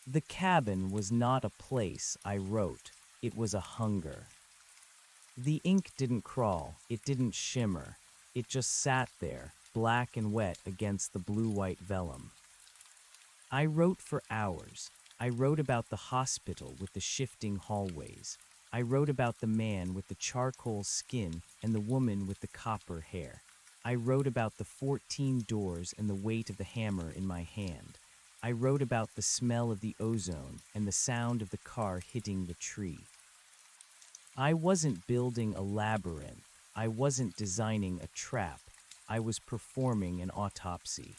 The cabin was not a place, I wrote. It was a hunger. The ink didn't crawl, it didn't shimmer. It just sat there, black and wet against the blue-white vellum. I wrote for hours. I wrote about the hospital with the shifting hallways. I wrote about the man with the charcoal skin and the woman with the copper hair. I wrote about the 14 doors and the weight of the hammer in my hand. I wrote about the smell of the ozone and the sound of the car hitting the tree. I wasn't building a labyrinth. I wasn't designing a trap. I was performing an autopsy.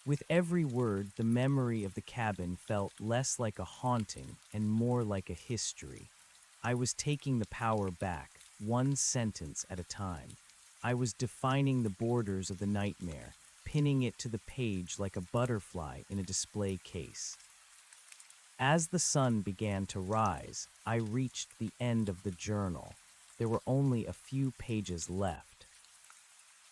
With every word, the memory of the cabin felt less like a haunting and more like a history. I was taking the power back, one sentence at a time. I was defining the borders of the nightmare, pinning it to the page like a butterfly in a display case. As the sun began to rise, I reached the end of the journal. There were only a few pages left.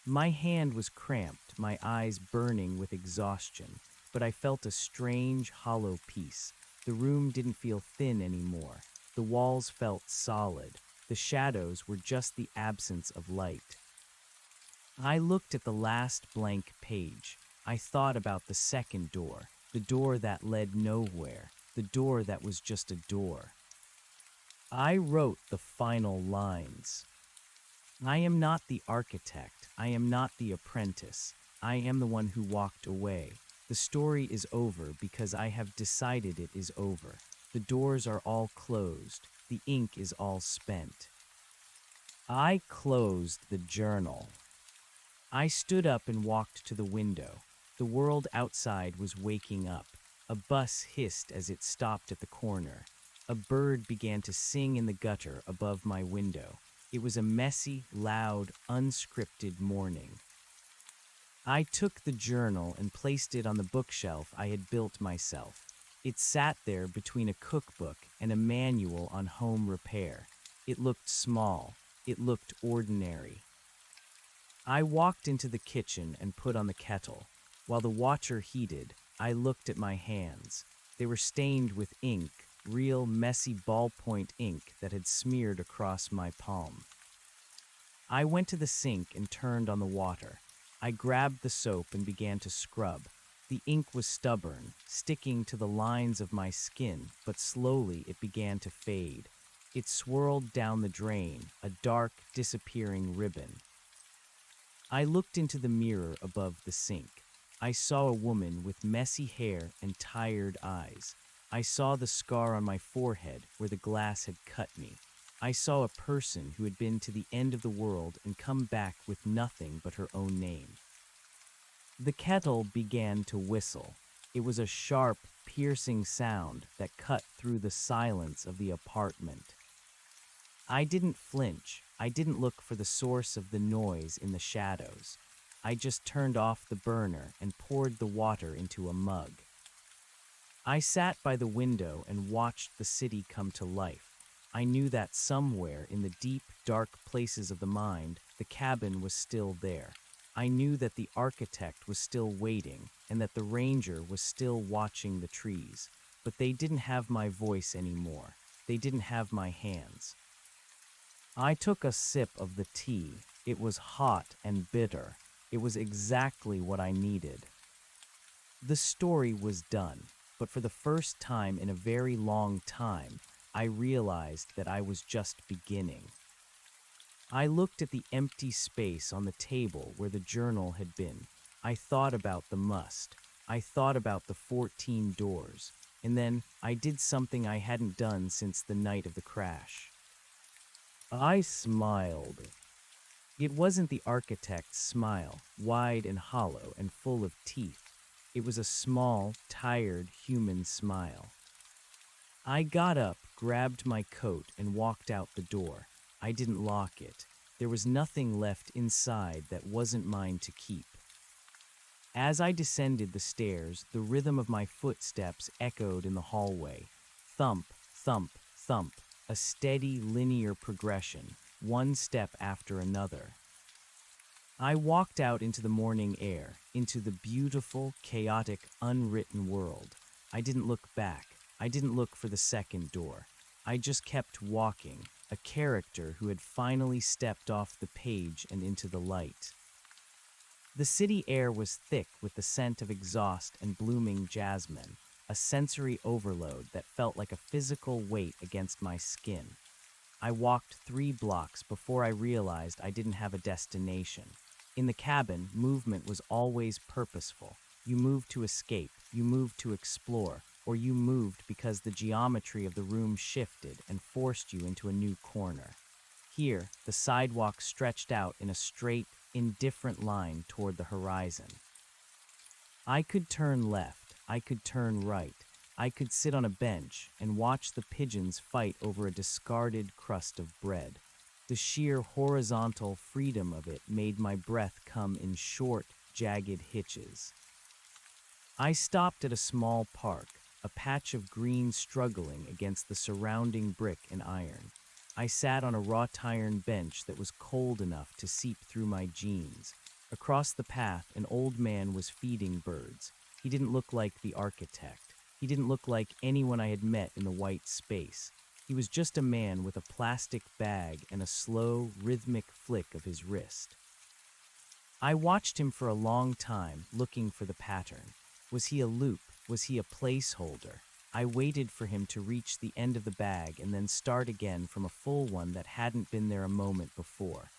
My hand was cramped, my eyes burning with exhaustion, but I felt a strange, hollow peace. The room didn't feel thin anymore. The walls felt solid. The shadows were just the absence of light. I looked at the last blank page. I thought about the second door, the door that led nowhere, the door that was just a door. I wrote the final lines. I am not the architect. I am not the apprentice. I am the one who walked away. The story is over because I have decided it is over. The doors are all closed. The ink is all spent. I closed the journal. I stood up and walked to the window. The world outside was waking up. A bus hissed as it stopped at the corner. A bird began to sing in the gutter above my window. It was a messy, loud, unscripted morning. I took the journal and placed it on the bookshelf I had built myself. It sat there between a cookbook and a manual on home repair. It looked small. It looked ordinary. I walked into the kitchen and put on the kettle. While the water heated, I looked at my hands. They were stained with ink, real messy ballpoint ink that had smeared across my palm. I went to the sink and turned on the water. I grabbed the soap and began to scrub. The ink was stubborn, sticking to the lines of my skin, but slowly it began to fade. It swirled down the drain, a dark, disappearing ribbon. I looked into the mirror above the sink. I saw a woman with messy hair and tired eyes. I saw the scar on my forehead where the glass had cut me. I saw a person who had been to the end of the world and come back with nothing but her own name. The kettle began to whistle. It was a sharp, piercing sound that cut through the silence of the apartment. I didn't flinch. I didn't look for the source of the noise in the shadows. I just turned off the burner and poured the water into a mug. I sat by the window and watched the city come to life. I knew that somewhere in the deep, dark places of the mind, the cabin was still there. I knew that the architect was still waiting and that the ranger was still watching the trees. But they didn't have my voice anymore. They didn't have my hands. I took a sip of the tea. It was hot and bitter. It was exactly what I needed. The story was done, but for the first time in a very long time, I realized that I was just beginning. I looked at the empty space on the table where the journal had been. I thought about the must. I thought about the 14 doors. And then I did something I hadn't done since the night of the crash. I smiled. It wasn't the architect's smile, wide and hollow and full of teeth. It was a small, tired human smile. I got up, grabbed my coat, and walked out the door. I didn't lock it. There was nothing left inside that wasn't mine to keep. As I descended the stairs, the rhythm of my footsteps echoed in the hallway. Thump, thump, thump, a steady, linear progression, one step after another. I walked out into the morning air, into the beautiful, chaotic, unwritten world. I didn't look back. I didn't look for the second door. I just kept walking, a character who had finally stepped off the page and into the light. The city air was thick with the scent of exhaust and blooming jasmine, a sensory overload that felt like a physical weight against my skin. I walked 3 blocks before I realized I didn't have a destination. In the cabin, movement was always purposeful. You moved to escape, you moved to explore, or you moved because the geometry of the room shifted and forced you into a new corner. Here, the sidewalk stretched out in a straight, indifferent line toward the horizon. I could turn left, I could turn right, I could sit on a bench and watch the pigeons fight over a discarded crust of bread. The sheer horizontal freedom of it made my breath come in short, jagged hitches. I stopped at a small park, a patch of green struggling against the surrounding brick and iron. I sat on a wrought iron bench that was cold enough to seep through my jeans. Across the path, an old man was feeding birds. He didn't look like the architect. He didn't look like anyone I had met in the white space. He was just a man with a plastic bag and a slow, rhythmic flick of his wrist. I watched him for a long time, looking for the pattern. Was he a loop? Was he a placeholder? I waited for him to reach the end of the bag and then start again from a full one that hadn't been there a moment before.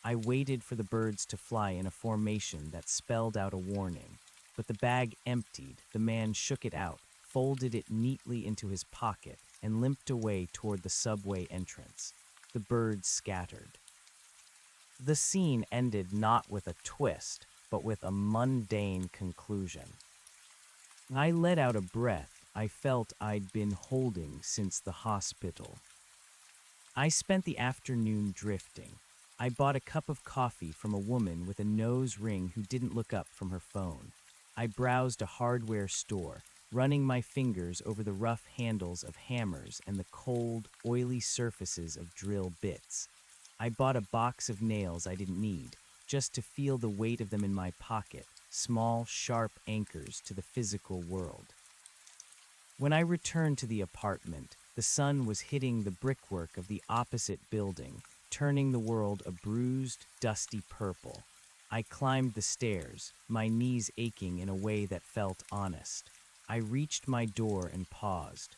I waited for the birds to fly in a formation that spelled out a warning. But the bag emptied, the man shook it out, folded it neatly into his pocket, and limped away toward the subway entrance. The birds scattered. The scene ended not with a twist, but with a mundane conclusion. I let out a breath, I felt I'd been holding since the hospital. I spent the afternoon drifting. I bought a cup of coffee from a woman with a nose ring who didn't look up from her phone. I browsed a hardware store, running my fingers over the rough handles of hammers and the cold, oily surfaces of drill bits. I bought a box of nails I didn't need, just to feel the weight of them in my pocket, small, sharp anchors to the physical world. When I returned to the apartment, the sun was hitting the brickwork of the opposite building, turning the world a bruised, dusty purple. I climbed the stairs, my knees aching in a way that felt honest. I reached my door and paused.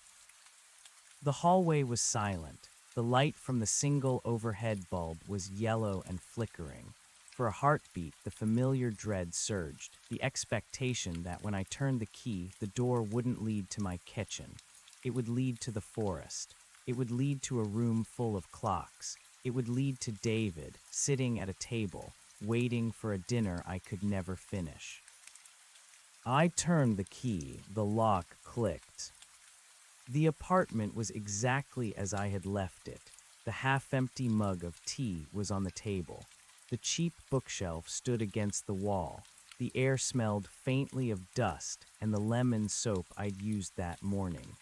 The hallway was silent. The light from the single overhead bulb was yellow and flickering. For a heartbeat, the familiar dread surged, the expectation that when I turned the key, the door wouldn't lead to my kitchen. It would lead to the forest. It would lead to a room full of clocks. It would lead to David, sitting at a table, waiting for a dinner I could never finish. I turned the key. The lock clicked. The apartment was exactly as I had left it. The half-empty mug of tea was on the table. The cheap bookshelf stood against the wall. The air smelled faintly of dust and the lemon soap I'd used that morning.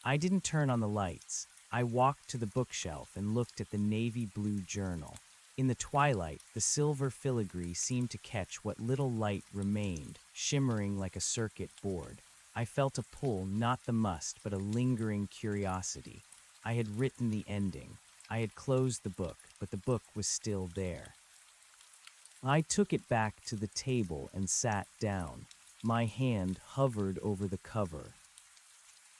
I didn't turn on the lights. I walked to the bookshelf and looked at the navy blue journal. In the twilight, the silver filigree seemed to catch what little light remained, shimmering like a circuit board. I felt a pull, not the must, but a lingering curiosity. I had written the ending. I had closed the book, but the book was still there. I took it back to the table and sat down. My hand hovered over the cover.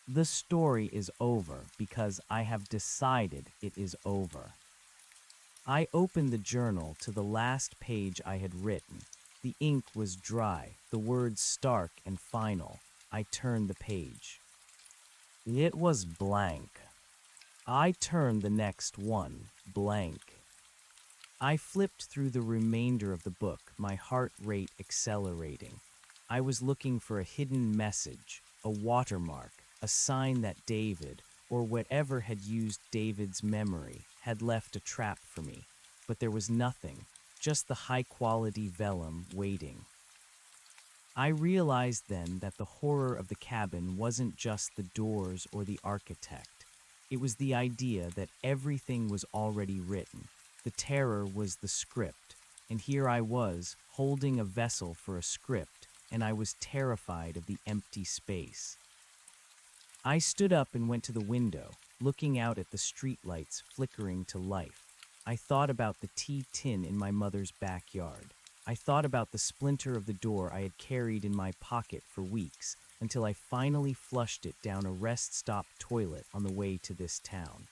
The story is over because I have decided it is over. I opened the journal to the last page I had written. The ink was dry, the words stark and final. I turned the page. It was blank. I turned the next one, blank. I flipped through the remainder of the book, my heart rate accelerating. I was looking for a hidden message, a watermark, a sign that David, or whatever had used David's memory, had left a trap for me. But there was nothing, just the high-quality vellum waiting. I realized then that the horror of the cabin wasn't just the doors or the architect. It was the idea that everything was already written. The terror was the script, and here I was, holding a vessel for a script, and I was terrified of the empty space. I stood up and went to the window, looking out at the streetlights flickering to life. I thought about the tea tin in my mother's backyard. I thought about the splinter of the door I had carried in my pocket for weeks, until I finally flushed it down a rest-stop toilet on the way to this town.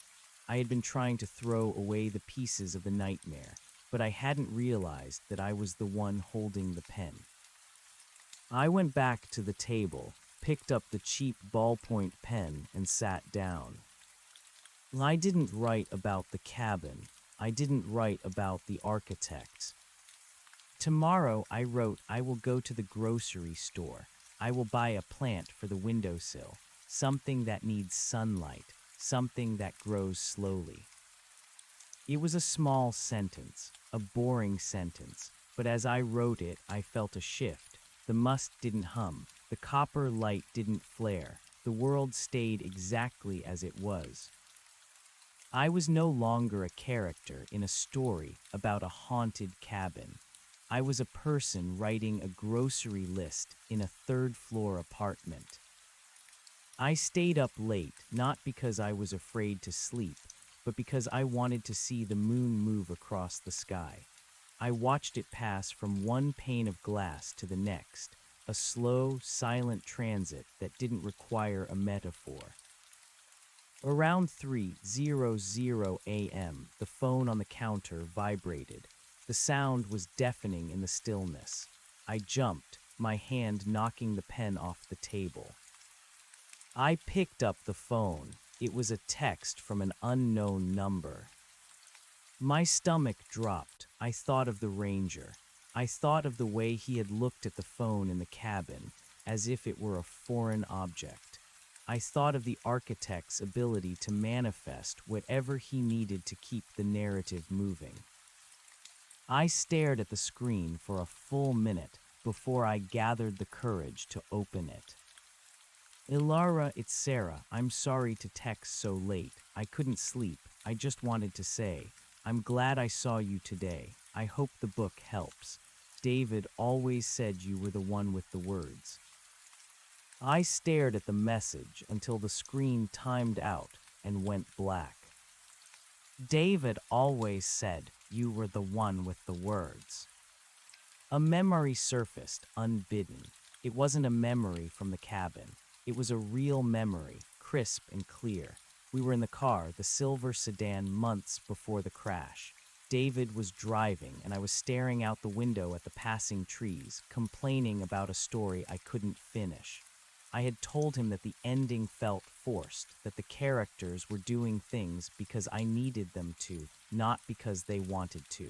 I had been trying to throw away the pieces of the nightmare, but I hadn't realized that I was the one holding the pen. I went back to the table, picked up the cheap ballpoint pen, and sat down. I didn't write about the cabin. I didn't write about the architect. Tomorrow, I wrote, I will go to the grocery store. I will buy a plant for the windowsill, something that needs sunlight, something that grows slowly. It was a small sentence, a boring sentence, but as I wrote it, I felt a shift. The must didn't hum, the copper light didn't flare, the world stayed exactly as it was. I was no longer a character in a story about a haunted cabin. I was a person writing a grocery list in a third-floor apartment. I stayed up late, not because I was afraid to sleep, but because I wanted to see the moon move across the sky. I watched it pass from one pane of glass to the next, a slow, silent transit that didn't require a metaphor. Around 3:00 a.m., the phone on the counter vibrated. The sound was deafening in the stillness. I jumped, my hand knocking the pen off the table. I picked up the phone. It was a text from an unknown number. My stomach dropped. I thought of the ranger. I thought of the way he had looked at the phone in the cabin. as if it were a foreign object. I thought of the architect's ability to manifest whatever he needed to keep the narrative moving. I stared at the screen for a full minute before I gathered the courage to open it. Ilara, it's Sarah. I'm sorry to text so late. I couldn't sleep. I just wanted to say, I'm glad I saw you today. I hope the book helps. David always said you were the one with the words. I stared at the message until the screen timed out and went black. David always said you were the one with the words. A memory surfaced, unbidden. It wasn't a memory from the cabin. It was a real memory, crisp and clear. We were in the car, the silver sedan, months before the crash. David was driving, and I was staring out the window at the passing trees, complaining about a story I couldn't finish. I had told him that the ending felt forced, that the characters were doing things because I needed them to, not because they wanted to.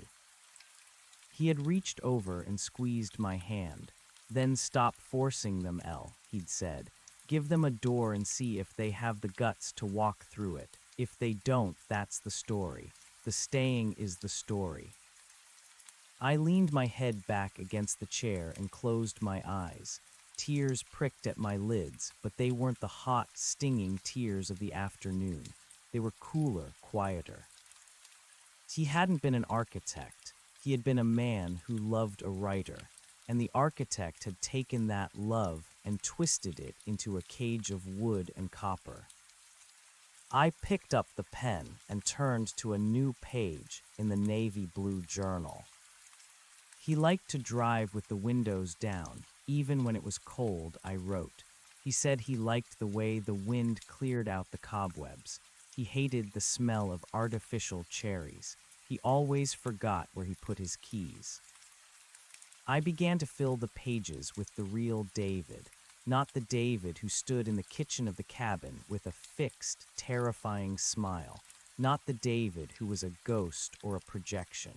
He had reached over and squeezed my hand. Then stop forcing them, he'd said. Give them a door and see if they have the guts to walk through it. If they don't, that's the story. The staying is the story. I leaned my head back against the chair and closed my eyes. Tears pricked at my lids, but they weren't the hot, stinging tears of the afternoon. They were cooler, quieter. He hadn't been an architect. He had been a man who loved a writer, and the architect had taken that love and twisted it into a cage of wood and copper. I picked up the pen and turned to a new page in the navy blue journal. He liked to drive with the windows down, even when it was cold, I wrote. He said he liked the way the wind cleared out the cobwebs. He hated the smell of artificial cherries. He always forgot where he put his keys. I began to fill the pages with the real David, not the David who stood in the kitchen of the cabin with a fixed, terrifying smile, not the David who was a ghost or a projection.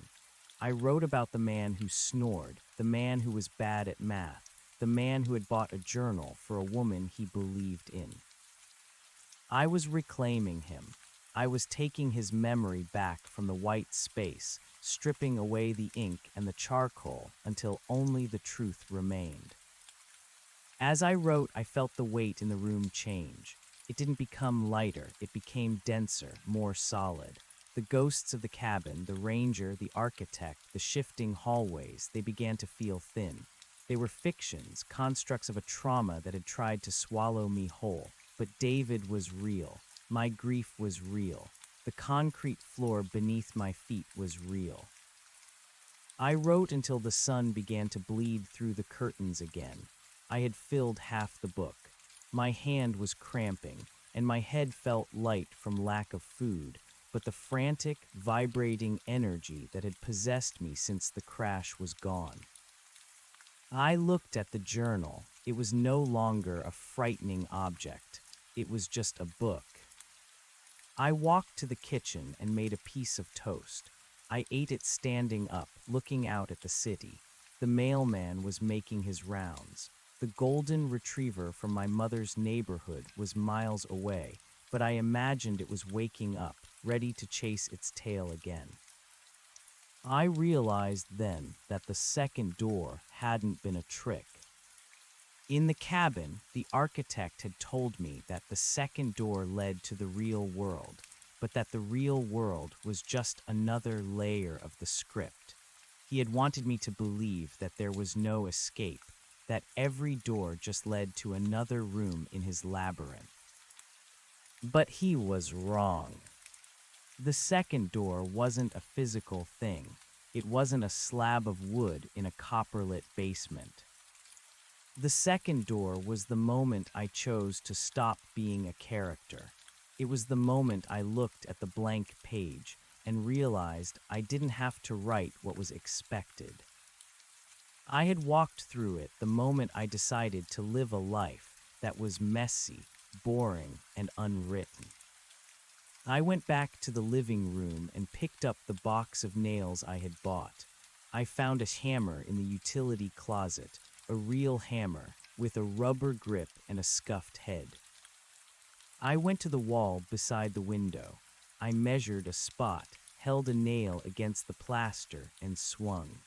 I wrote about the man who snored, the man who was bad at math, the man who had bought a journal for a woman he believed in. I was reclaiming him. I was taking his memory back from the white space, stripping away the ink and the charcoal until only the truth remained. As I wrote, I felt the weight in the room change. It didn't become lighter, it became denser, more solid. The ghosts of the cabin, the ranger, the architect, the shifting hallways, they began to feel thin. They were fictions, constructs of a trauma that had tried to swallow me whole. But David was real. My grief was real. The concrete floor beneath my feet was real. I wrote until the sun began to bleed through the curtains again. I had filled half the book. My hand was cramping, and my head felt light from lack of food, but the frantic, vibrating energy that had possessed me since the crash was gone. I looked at the journal. It was no longer a frightening object. It was just a book. I walked to the kitchen and made a piece of toast. I ate it standing up, looking out at the city. The mailman was making his rounds. The golden retriever from my mother's neighborhood was miles away, but I imagined it was waking up, ready to chase its tail again. I realized then that the second door hadn't been a trick. In the cabin, the architect had told me that the second door led to the real world, but that the real world was just another layer of the script. He had wanted me to believe that there was no escape, that every door just led to another room in his labyrinth. But he was wrong. The second door wasn't a physical thing. It wasn't a slab of wood in a copper-lit basement. The second door was the moment I chose to stop being a character. It was the moment I looked at the blank page and realized I didn't have to write what was expected. I had walked through it the moment I decided to live a life that was messy, boring, and unwritten. I went back to the living room and picked up the box of nails I had bought. I found a hammer in the utility closet, a real hammer, with a rubber grip and a scuffed head. I went to the wall beside the window. I measured a spot, held a nail against the plaster, and swung.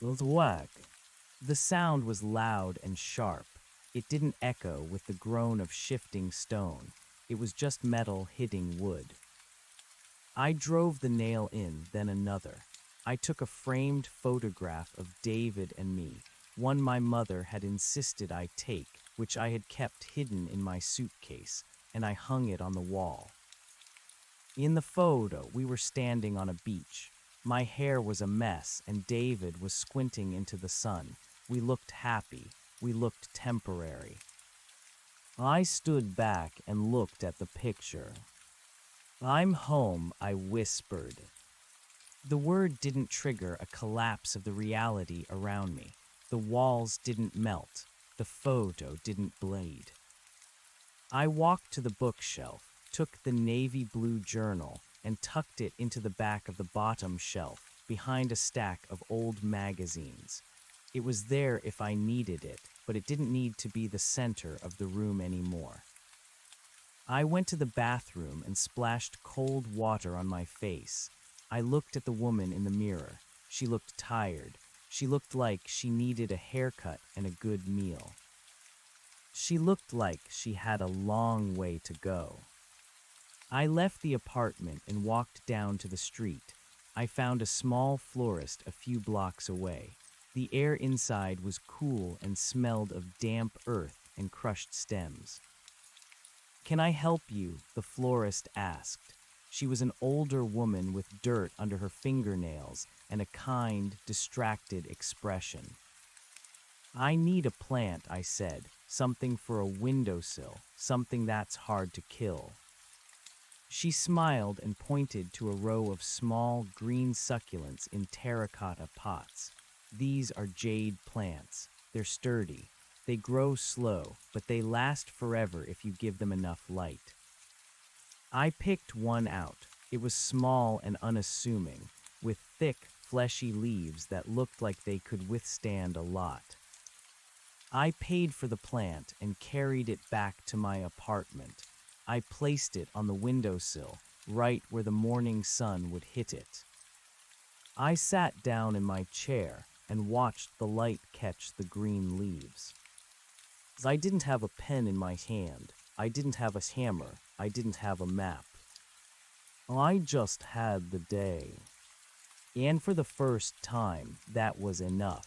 Whack. The sound was loud and sharp. It didn't echo with the groan of shifting stone. It was just metal hitting wood. I drove the nail in, then another. I took a framed photograph of David and me, one my mother had insisted I take, which I had kept hidden in my suitcase, and I hung it on the wall. In the photo, we were standing on a beach. My hair was a mess, and David was squinting into the sun. We looked happy. We looked temporary. I stood back and looked at the picture. "I'm home," I whispered. The word didn't trigger a collapse of the reality around me. The walls didn't melt. The photo didn't bleed. I walked to the bookshelf, took the navy blue journal, and tucked it into the back of the bottom shelf, behind a stack of old magazines. It was there if I needed it, but it didn't need to be the center of the room anymore. I went to the bathroom and splashed cold water on my face. I looked at the woman in the mirror. She looked tired. She looked like she needed a haircut and a good meal. She looked like she had a long way to go. I left the apartment and walked down to the street. I found a small florist a few blocks away. The air inside was cool and smelled of damp earth and crushed stems. "Can I help you?" the florist asked. She was an older woman with dirt under her fingernails and a kind, distracted expression. "I need a plant," I said. "Something for a windowsill, something that's hard to kill." She smiled and pointed to a row of small green succulents in terracotta pots. "These are jade plants. They're sturdy. They grow slow, but they last forever if you give them enough light." I picked one out. It was small and unassuming, with thick, fleshy leaves that looked like they could withstand a lot. I paid for the plant and carried it back to my apartment. I placed it on the windowsill, right where the morning sun would hit it. I sat down in my chair and watched the light catch the green leaves. I didn't have a pen in my hand. I didn't have a hammer. I didn't have a map. I just had the day. And for the first time, that was enough.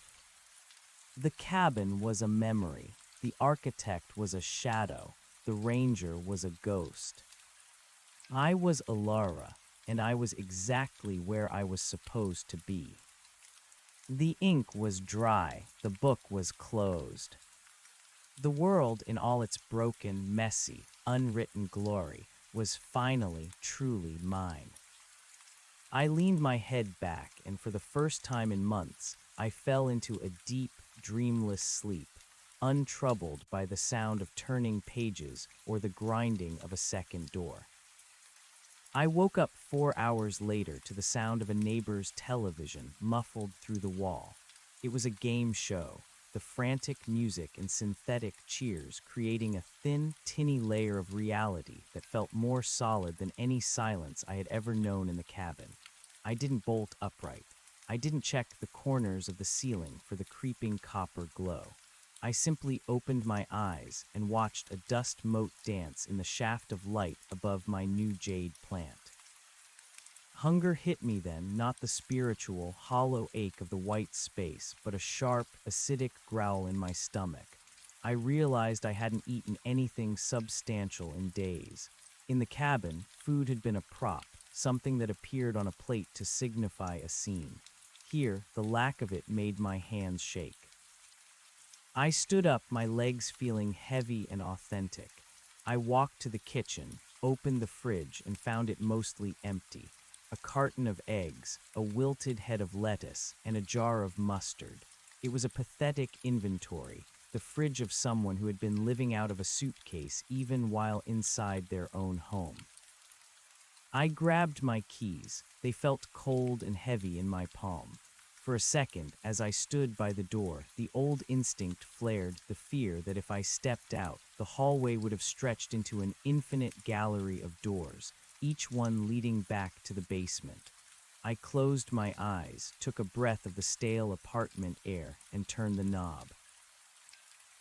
The cabin was a memory. The architect was a shadow. The ranger was a ghost. I was Alara, and I was exactly where I was supposed to be. The ink was dry. The book was closed. The world, in all its broken, messy, unwritten glory, was finally, truly mine. I leaned my head back, and for the first time in months, I fell into a deep, dreamless sleep, untroubled by the sound of turning pages or the grinding of a second door. I woke up 4 hours later to the sound of a neighbor's television muffled through the wall. It was a game show, the frantic music and synthetic cheers creating a thin, tinny layer of reality that felt more solid than any silence I had ever known in the cabin. I didn't bolt upright. I didn't check the corners of the ceiling for the creeping copper glow. I simply opened my eyes and watched a dust mote dance in the shaft of light above my new jade plant. Hunger hit me then, not the spiritual, hollow ache of the white space, but a sharp, acidic growl in my stomach. I realized I hadn't eaten anything substantial in days. In the cabin, food had been a prop, something that appeared on a plate to signify a scene. Here, the lack of it made my hands shake. I stood up, my legs feeling heavy and authentic. I walked to the kitchen, opened the fridge, and found it mostly empty. A carton of eggs, a wilted head of lettuce, and a jar of mustard. It was a pathetic inventory, the fridge of someone who had been living out of a suitcase even while inside their own home. I grabbed my keys. They felt cold and heavy in my palm. For a second, as I stood by the door, the old instinct flared, the fear that if I stepped out, the hallway would have stretched into an infinite gallery of doors, each one leading back to the basement. I closed my eyes, took a breath of the stale apartment air, and turned the knob.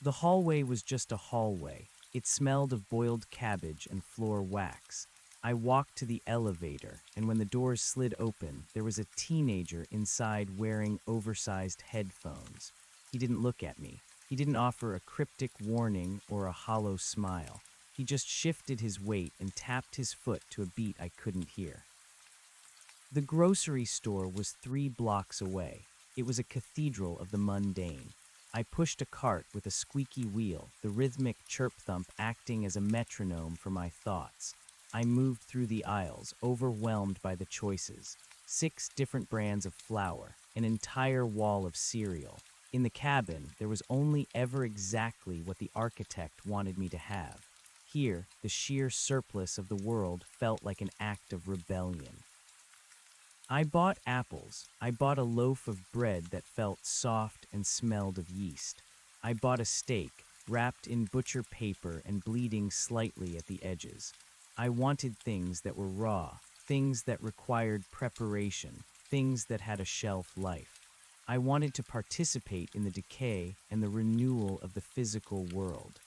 The hallway was just a hallway. It smelled of boiled cabbage and floor wax. I walked to the elevator, and when the doors slid open, there was a teenager inside wearing oversized headphones. He didn't look at me. He didn't offer a cryptic warning or a hollow smile. He just shifted his weight and tapped his foot to a beat I couldn't hear. The grocery store was 3 blocks away. It was a cathedral of the mundane. I pushed a cart with a squeaky wheel, the rhythmic chirp thump acting as a metronome for my thoughts. I moved through the aisles, overwhelmed by the choices. 6 different brands of flour, an entire wall of cereal. In the cabin, there was only ever exactly what the architect wanted me to have. Here, the sheer surplus of the world felt like an act of rebellion. I bought apples. I bought a loaf of bread that felt soft and smelled of yeast. I bought a steak, wrapped in butcher paper and bleeding slightly at the edges. I wanted things that were raw, things that required preparation, things that had a shelf life. I wanted to participate in the decay and the renewal of the physical world.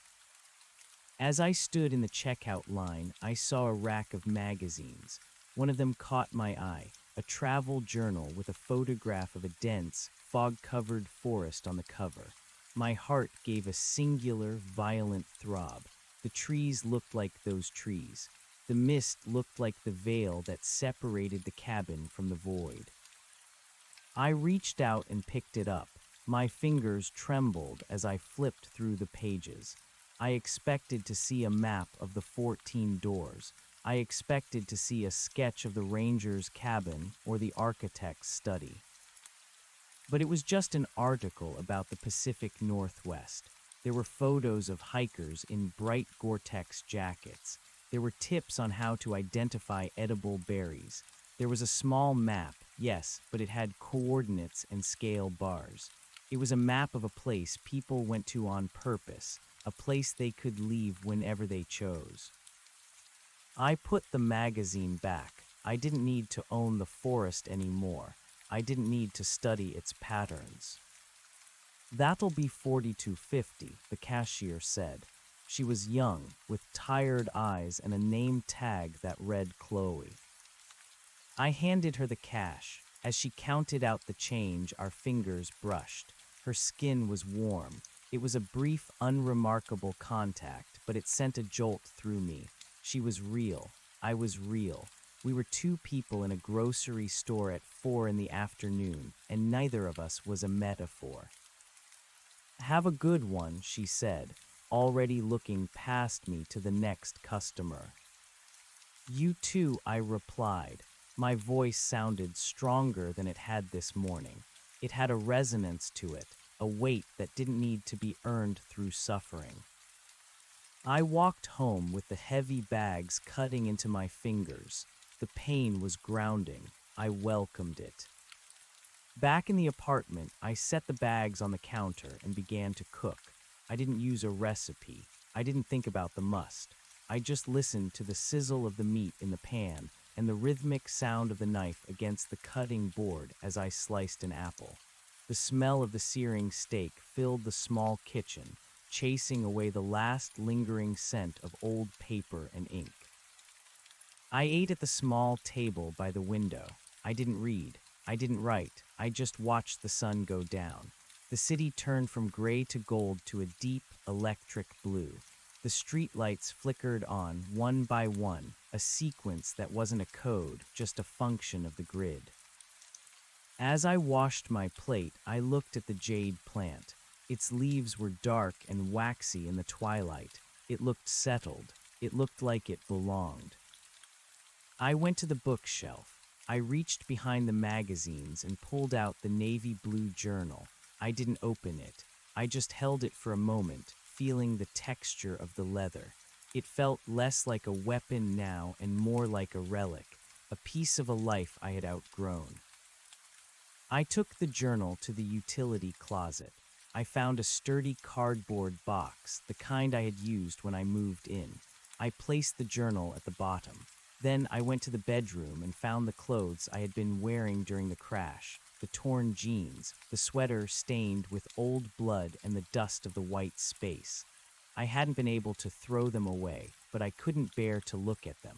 As I stood in the checkout line, I saw a rack of magazines. One of them caught my eye, a travel journal with a photograph of a dense, fog-covered forest on the cover. My heart gave a singular, violent throb. The trees looked like those trees. The mist looked like the veil that separated the cabin from the void. I reached out and picked it up. My fingers trembled as I flipped through the pages. I expected to see a map of the 14 doors. I expected to see a sketch of the ranger's cabin or the architect's study. But it was just an article about the Pacific Northwest. There were photos of hikers in bright Gore-Tex jackets. There were tips on how to identify edible berries. There was a small map, yes, but it had coordinates and scale bars. It was a map of a place people went to on purpose, a place they could leave whenever they chose. I put the magazine back. I didn't need to own the forest anymore. I didn't need to study its patterns. "That'll be $42.50, the cashier said. She was young, with tired eyes and a name tag that read Chloe. I handed her the cash. As she counted out the change, our fingers brushed. Her skin was warm. It was a brief, unremarkable contact, but it sent a jolt through me. She was real. I was real. We were 2 people in a grocery store at 4 in the afternoon, and neither of us was a metaphor. "Have a good one," she said, already looking past me to the next customer. "You too," I replied. My voice sounded stronger than it had this morning. It had a resonance to it, a weight that didn't need to be earned through suffering. I walked home with the heavy bags cutting into my fingers. The pain was grounding. I welcomed it. Back in the apartment, I set the bags on the counter and began to cook. I didn't use a recipe. I didn't think about the must. I just listened to the sizzle of the meat in the pan and the rhythmic sound of the knife against the cutting board as I sliced an apple. The smell of the searing steak filled the small kitchen, chasing away the last lingering scent of old paper and ink. I ate at the small table by the window. I didn't read. I didn't write. I just watched the sun go down. The city turned from gray to gold to a deep, electric blue. The streetlights flickered on, one by one, a sequence that wasn't a code, just a function of the grid. As I washed my plate, I looked at the jade plant. Its leaves were dark and waxy in the twilight. It looked settled. It looked like it belonged. I went to the bookshelf. I reached behind the magazines and pulled out the navy blue journal. I didn't open it. I just held it for a moment, feeling the texture of the leather. It felt less like a weapon now and more like a relic, a piece of a life I had outgrown. I took the journal to the utility closet. I found a sturdy cardboard box, the kind I had used when I moved in. I placed the journal at the bottom. Then I went to the bedroom and found the clothes I had been wearing during the crash, the torn jeans, the sweater stained with old blood and the dust of the white space. I hadn't been able to throw them away, but I couldn't bear to look at them.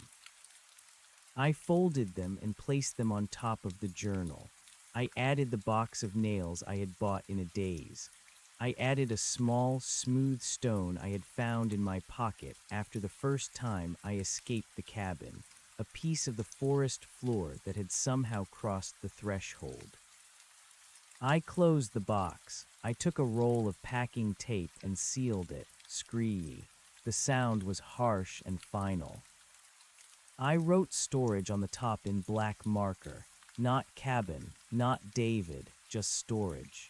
I folded them and placed them on top of the journal. I added the box of nails I had bought in a daze. I added a small, smooth stone I had found in my pocket after the first time I escaped the cabin, a piece of the forest floor that had somehow crossed the threshold. I closed the box. I took a roll of packing tape and sealed it, screedy. The sound was harsh and final. I wrote storage on the top in black marker. Not cabin, not David, just storage.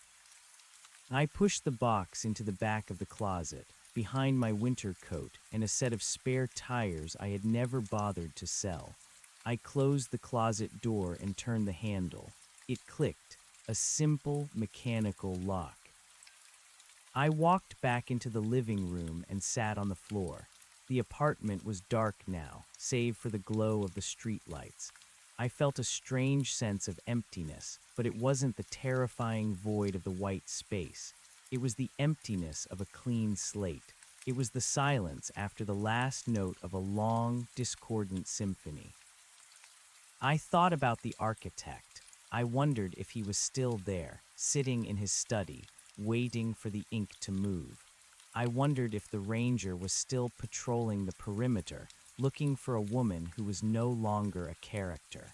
I pushed the box into the back of the closet, behind my winter coat and a set of spare tires I had never bothered to sell. I closed the closet door and turned the handle. It clicked, a simple mechanical lock. I walked back into the living room and sat on the floor. The apartment was dark now, save for the glow of the streetlights. I felt a strange sense of emptiness, but it wasn't the terrifying void of the white space. It was the emptiness of a clean slate. It was the silence after the last note of a long, discordant symphony. I thought about the architect. I wondered if he was still there, sitting in his study, waiting for the ink to move. I wondered if the ranger was still patrolling the perimeter, looking for a woman who was no longer a character.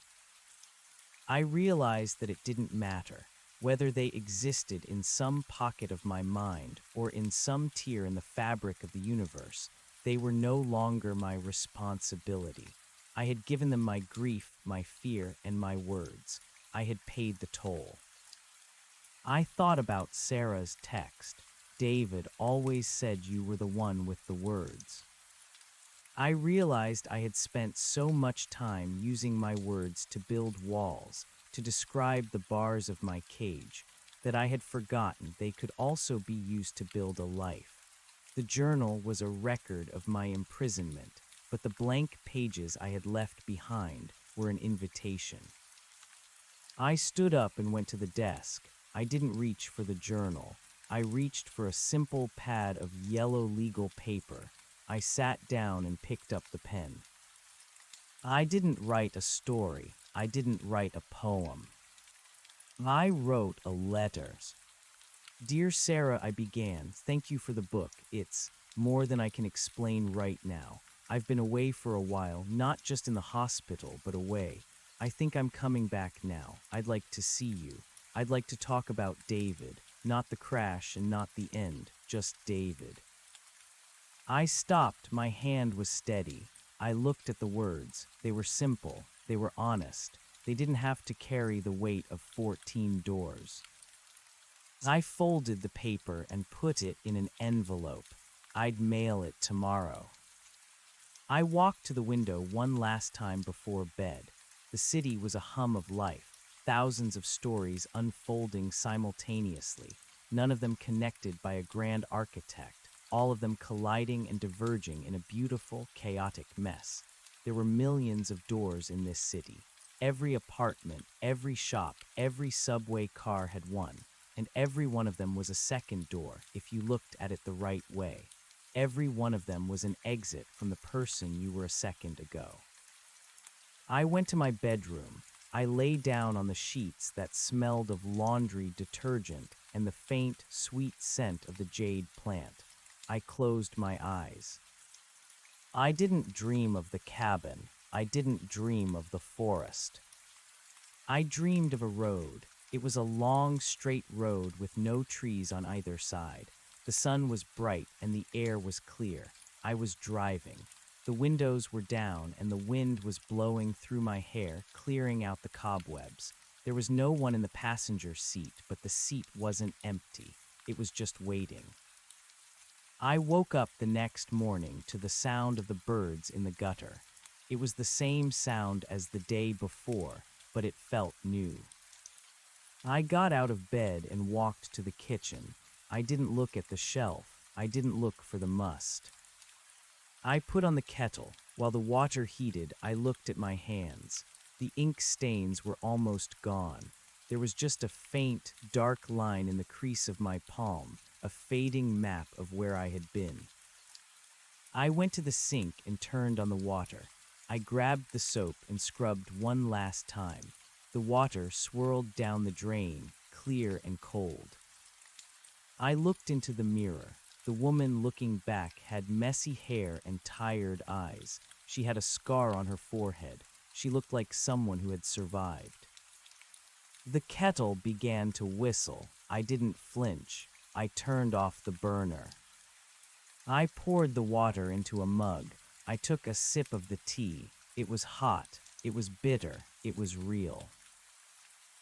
I realized that it didn't matter, whether they existed in some pocket of my mind or in some tear in the fabric of the universe. They were no longer my responsibility. I had given them my grief, my fear, and my words. I had paid the toll. I thought about Sarah's text. David always said you were the one with the words. I realized I had spent so much time using my words to build walls, to describe the bars of my cage, that I had forgotten they could also be used to build a life. The journal was a record of my imprisonment, but the blank pages I had left behind were an invitation. I stood up and went to the desk. I didn't reach for the journal. I reached for a simple pad of yellow legal paper. I sat down and picked up the pen. I didn't write a story. I didn't write a poem. I wrote a letter. Dear Sarah, I began. Thank you for the book. It's more than I can explain right now. I've been away for a while, not just in the hospital, but away. I think I'm coming back now. I'd like to see you. I'd like to talk about David, not the crash and not the end, just David. I stopped. My hand was steady. I looked at the words. They were simple. They were honest. They didn't have to carry the weight of 14 doors. I folded the paper and put it in an envelope. I'd mail it tomorrow. I walked to the window one last time before bed. The city was a hum of life, thousands of stories unfolding simultaneously, none of them connected by a grand architect, all of them colliding and diverging in a beautiful, chaotic mess. There were millions of doors in this city. Every apartment, every shop, every subway car had one, and every one of them was a second door if you looked at it the right way. Every one of them was an exit from the person you were a second ago. I went to my bedroom. I lay down on the sheets that smelled of laundry detergent and the faint, sweet scent of the jade plant. I closed my eyes. I didn't dream of the cabin. I didn't dream of the forest. I dreamed of a road. It was a long, straight road with no trees on either side. The sun was bright and the air was clear. I was driving. The windows were down and the wind was blowing through my hair, clearing out the cobwebs. There was no one in the passenger seat, but the seat wasn't empty. It was just waiting. I woke up the next morning to the sound of the birds in the gutter. It was the same sound as the day before, but it felt new. I got out of bed and walked to the kitchen. I didn't look at the shelf. I didn't look for the must. I put on the kettle. While the water heated, I looked at my hands. The ink stains were almost gone. There was just a faint, dark line in the crease of my palm, a fading map of where I had been. I went to the sink and turned on the water. I grabbed the soap and scrubbed one last time. The water swirled down the drain, clear and cold. I looked into the mirror. The woman looking back had messy hair and tired eyes. She had a scar on her forehead. She looked like someone who had survived. The kettle began to whistle. I didn't flinch. I turned off the burner. I poured the water into a mug. I took a sip of the tea. It was hot. It was bitter. It was real.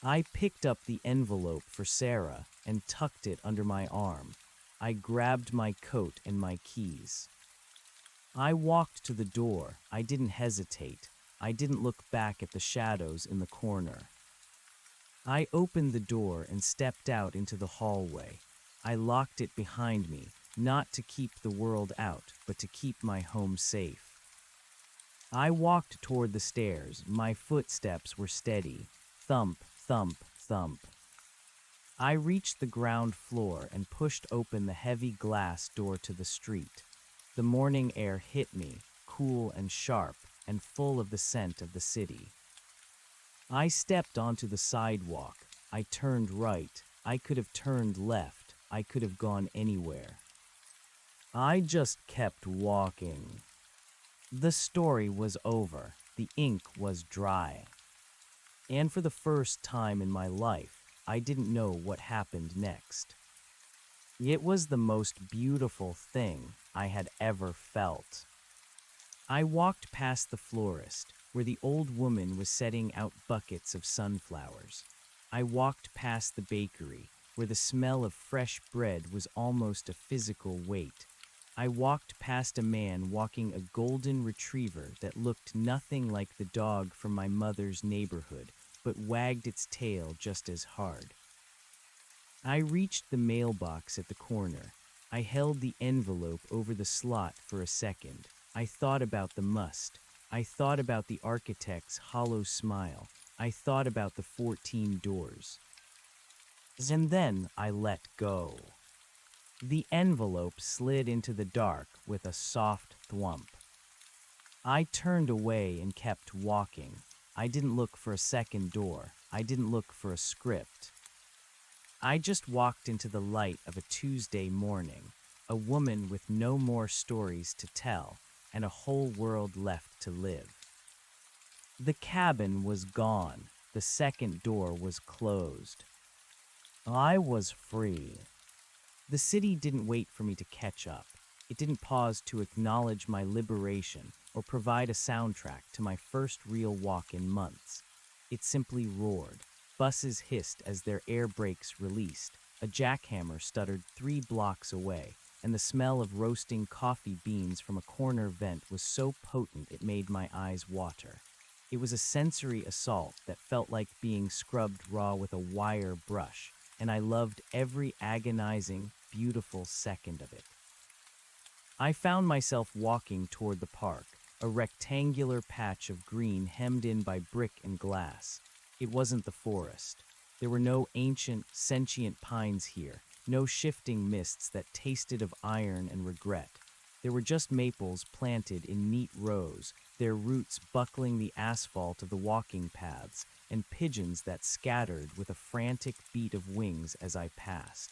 I picked up the envelope for Sarah and tucked it under my arm. I grabbed my coat and my keys. I walked to the door. I didn't hesitate. I didn't look back at the shadows in the corner. I opened the door and stepped out into the hallway. I locked it behind me, not to keep the world out, but to keep my home safe. I walked toward the stairs. My footsteps were steady. Thump, thump, thump. I reached the ground floor and pushed open the heavy glass door to the street. The morning air hit me, cool and sharp, and full of the scent of the city. I stepped onto the sidewalk. I turned right. I could have turned left. I could have gone anywhere. I just kept walking. The story was over. The ink was dry. And for the first time in my life, I didn't know what happened next. It was the most beautiful thing I had ever felt. I walked past the florist, where the old woman was setting out buckets of sunflowers. I walked past the bakery, where the smell of fresh bread was almost a physical weight. I walked past a man walking a golden retriever that looked nothing like the dog from my mother's neighborhood, but wagged its tail just as hard. I reached the mailbox at the corner. I held the envelope over the slot for a second. I thought about the must. I thought about the architect's hollow smile. I thought about the 14 doors. And then I let go. The envelope slid into the dark with a soft thwump. I turned away and kept walking. I didn't look for a second door. I didn't look for a script. I just walked into the light of a Tuesday morning, a woman with no more stories to tell and a whole world left to live. The cabin was gone. The second door was closed. I was free. The city didn't wait for me to catch up. It didn't pause to acknowledge my liberation or provide a soundtrack to my first real walk in months. It simply roared. Buses hissed as their air brakes released. A jackhammer stuttered 3 blocks away, and the smell of roasting coffee beans from a corner vent was so potent it made my eyes water. It was a sensory assault that felt like being scrubbed raw with a wire brush, and I loved every agonizing, beautiful second of it. I found myself walking toward the park, a rectangular patch of green hemmed in by brick and glass. It wasn't the forest. There were no ancient, sentient pines here, no shifting mists that tasted of iron and regret. There were just maples planted in neat rows, their roots buckling the asphalt of the walking paths, and pigeons that scattered with a frantic beat of wings as I passed.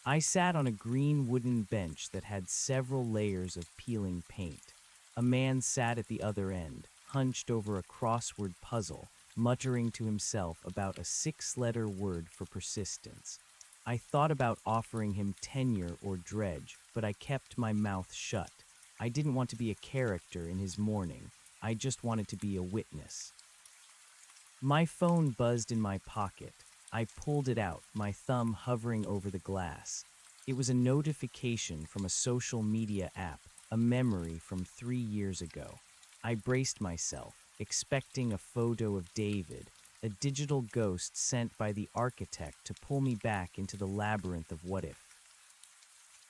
I sat on a green wooden bench that had several layers of peeling paint. A man sat at the other end, hunched over a crossword puzzle, muttering to himself about a 6-letter word for persistence. I thought about offering him tenure or dredge, but I kept my mouth shut. I didn't want to be a character in his mourning. I just wanted to be a witness. My phone buzzed in my pocket. I pulled it out, my thumb hovering over the glass. It was a notification from a social media app, a memory from 3 years ago. I braced myself, expecting a photo of David, a digital ghost sent by the architect to pull me back into the labyrinth of what if.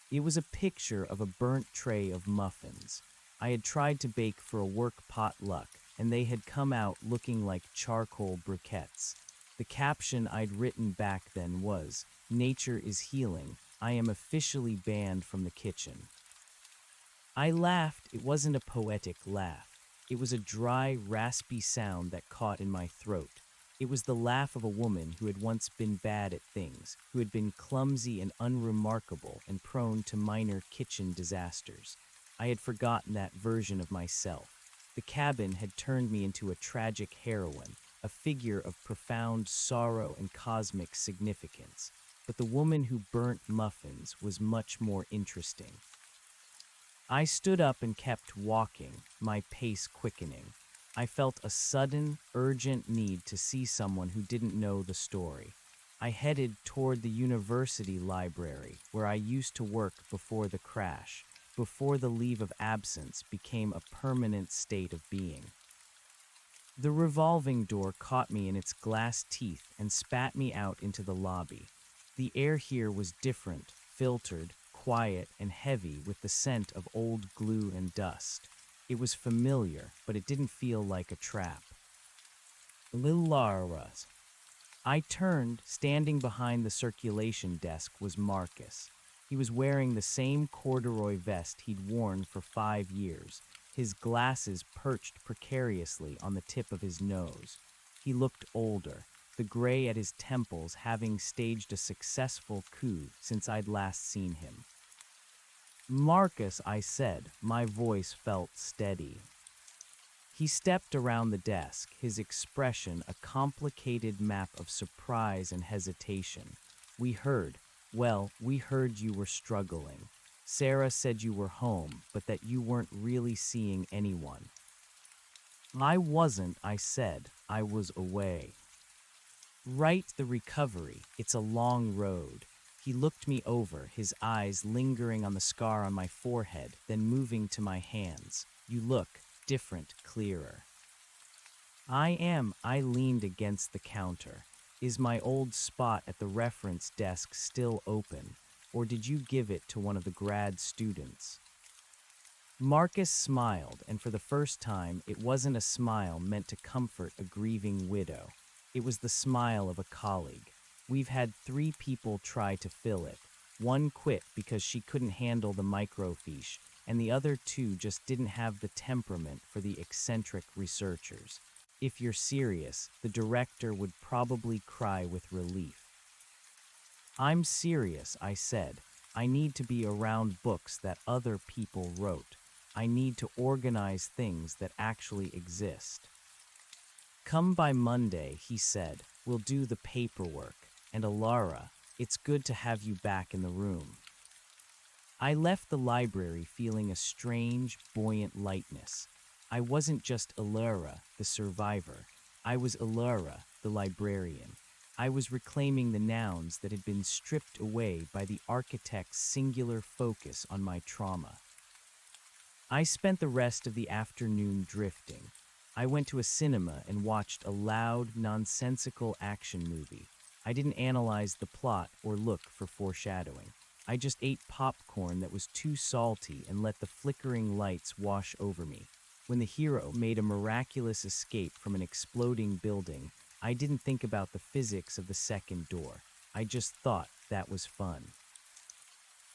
It was a picture of a burnt tray of muffins. I had tried to bake for a work potluck, and they had come out looking like charcoal briquettes. The caption I'd written back then was, "Nature is healing. I am officially banned from the kitchen." I laughed. It wasn't a poetic laugh. It was a dry, raspy sound that caught in my throat. It was the laugh of a woman who had once been bad at things, who had been clumsy and unremarkable and prone to minor kitchen disasters. I had forgotten that version of myself. The cabin had turned me into a tragic heroine, a figure of profound sorrow and cosmic significance. But the woman who burnt muffins was much more interesting. I stood up and kept walking, my pace quickening. I felt a sudden, urgent need to see someone who didn't know the story. I headed toward the university library, where I used to work before the crash, before the leave of absence became a permanent state of being. The revolving door caught me in its glass teeth and spat me out into the lobby. The air here was different, filtered, quiet, and heavy with the scent of old glue and dust. It was familiar, but it didn't feel like a trap. Lillaras. I turned. Standing behind the circulation desk was Marcus. He was wearing the same corduroy vest he'd worn for 5 years, his glasses perched precariously on the tip of his nose. He looked older, the gray at his temples having staged a successful coup since I'd last seen him. "Marcus," I said, my voice felt steady. He stepped around the desk, his expression a complicated map of surprise and hesitation. We heard you were struggling. Sarah said you were home, but that you weren't really seeing anyone." "I wasn't," I said. "I was away." "Right, the recovery. It's a long road." He looked me over, his eyes lingering on the scar on my forehead, then moving to my hands. "You look different, clearer." "I am." I leaned against the counter. "Is my old spot at the reference desk still open, or did you give it to one of the grad students?" Marcus smiled, and for the first time, it wasn't a smile meant to comfort a grieving widow. It was the smile of a colleague. "We've had 3 people try to fill it. One quit because she couldn't handle the microfiche, and the other 2 just didn't have the temperament for the eccentric researchers. If you're serious, the director would probably cry with relief." "I'm serious," I said. "I need to be around books that other people wrote. I need to organize things that actually exist." "Come by Monday," he said. "We'll do the paperwork. And Alara, it's good to have you back in the room." I left the library feeling a strange, buoyant lightness. I wasn't just Alara, the survivor. I was Alara, the librarian. I was reclaiming the nouns that had been stripped away by the architect's singular focus on my trauma. I spent the rest of the afternoon drifting. I went to a cinema and watched a loud, nonsensical action movie. I didn't analyze the plot or look for foreshadowing. I just ate popcorn that was too salty and let the flickering lights wash over me. When the hero made a miraculous escape from an exploding building, I didn't think about the physics of the second door. I just thought that was fun.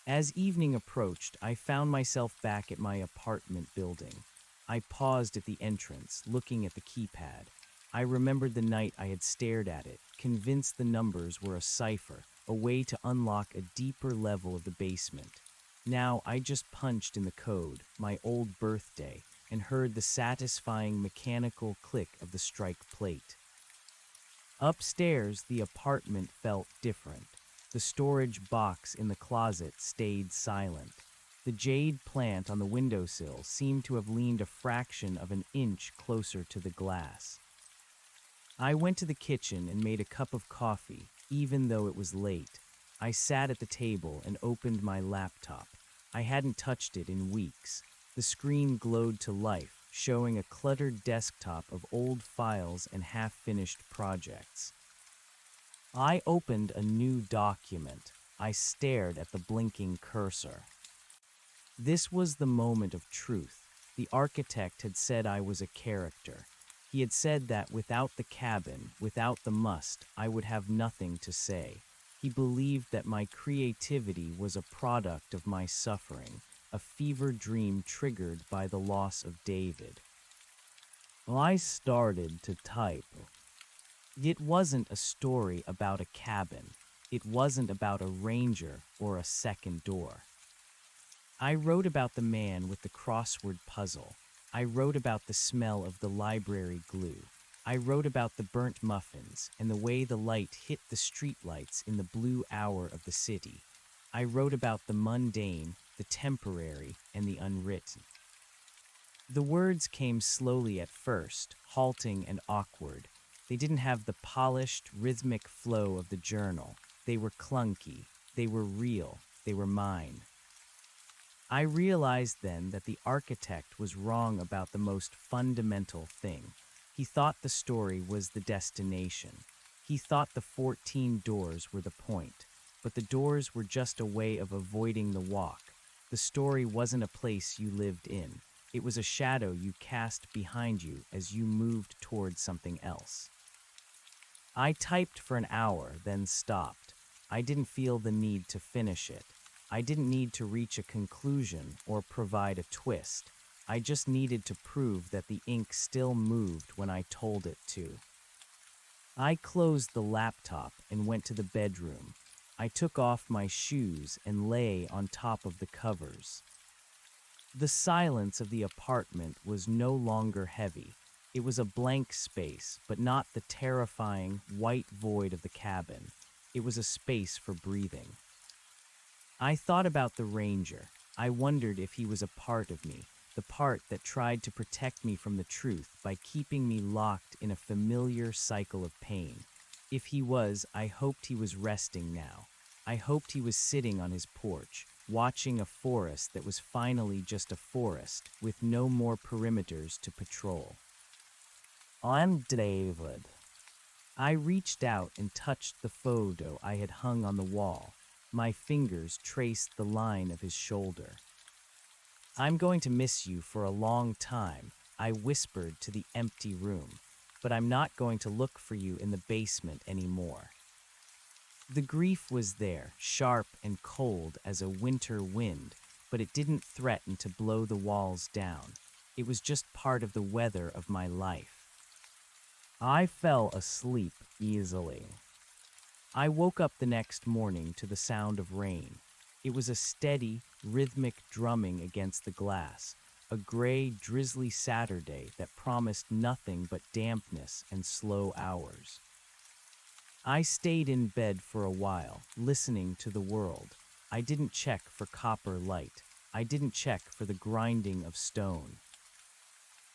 As evening approached, I found myself back at my apartment building. I paused at the entrance, looking at the keypad. I remembered the night I had stared at it, convinced the numbers were a cipher, a way to unlock a deeper level of the basement. Now I just punched in the code, my old birthday, and heard the satisfying mechanical click of the strike plate. Upstairs, the apartment felt different. The storage box in the closet stayed silent. The jade plant on the windowsill seemed to have leaned a fraction of an inch closer to the glass. I went to the kitchen and made a cup of coffee, even though it was late. I sat at the table and opened my laptop. I hadn't touched it in weeks. The screen glowed to life, showing a cluttered desktop of old files and half-finished projects. I opened a new document. I stared at the blinking cursor. This was the moment of truth. The architect had said I was a character. He had said that without the cabin, without the must, I would have nothing to say. He believed that my creativity was a product of my suffering, a fever dream triggered by the loss of David. I started to type. It wasn't a story about a cabin. It wasn't about a ranger or a second door. I wrote about the man with the crossword puzzle. I wrote about the smell of the library glue. I wrote about the burnt muffins and the way the light hit the streetlights in the blue hour of the city. I wrote about the mundane, the temporary, and the unwritten. The words came slowly at first, halting and awkward. They didn't have the polished, rhythmic flow of the journal. They were clunky. They were real. They were mine. I realized then that the architect was wrong about the most fundamental thing. He thought the story was the destination. He thought the 14 doors were the point, but the doors were just a way of avoiding the walk. The story wasn't a place you lived in. It was a shadow you cast behind you as you moved towards something else. I typed for an hour, then stopped. I didn't feel the need to finish it. I didn't need to reach a conclusion or provide a twist. I just needed to prove that the ink still moved when I told it to. I closed the laptop and went to the bedroom. I took off my shoes and lay on top of the covers. The silence of the apartment was no longer heavy. It was a blank space, but not the terrifying, white void of the cabin. It was a space for breathing. I thought about the ranger. I wondered if he was a part of me, the part that tried to protect me from the truth by keeping me locked in a familiar cycle of pain. If he was, I hoped he was resting now. I hoped he was sitting on his porch, watching a forest that was finally just a forest, with no more perimeters to patrol. I'm David. I reached out and touched the photo I had hung on the wall. My fingers traced the line of his shoulder. I'm going to miss you for a long time, I whispered to the empty room, but I'm not going to look for you in the basement anymore. The grief was there, sharp and cold as a winter wind, but it didn't threaten to blow the walls down. It was just part of the weather of my life. I fell asleep easily. I woke up the next morning to the sound of rain. It was a steady, rhythmic drumming against the glass, a gray, drizzly Saturday that promised nothing but dampness and slow hours. I stayed in bed for a while, listening to the world. I didn't check for copper light. I didn't check for the grinding of stone.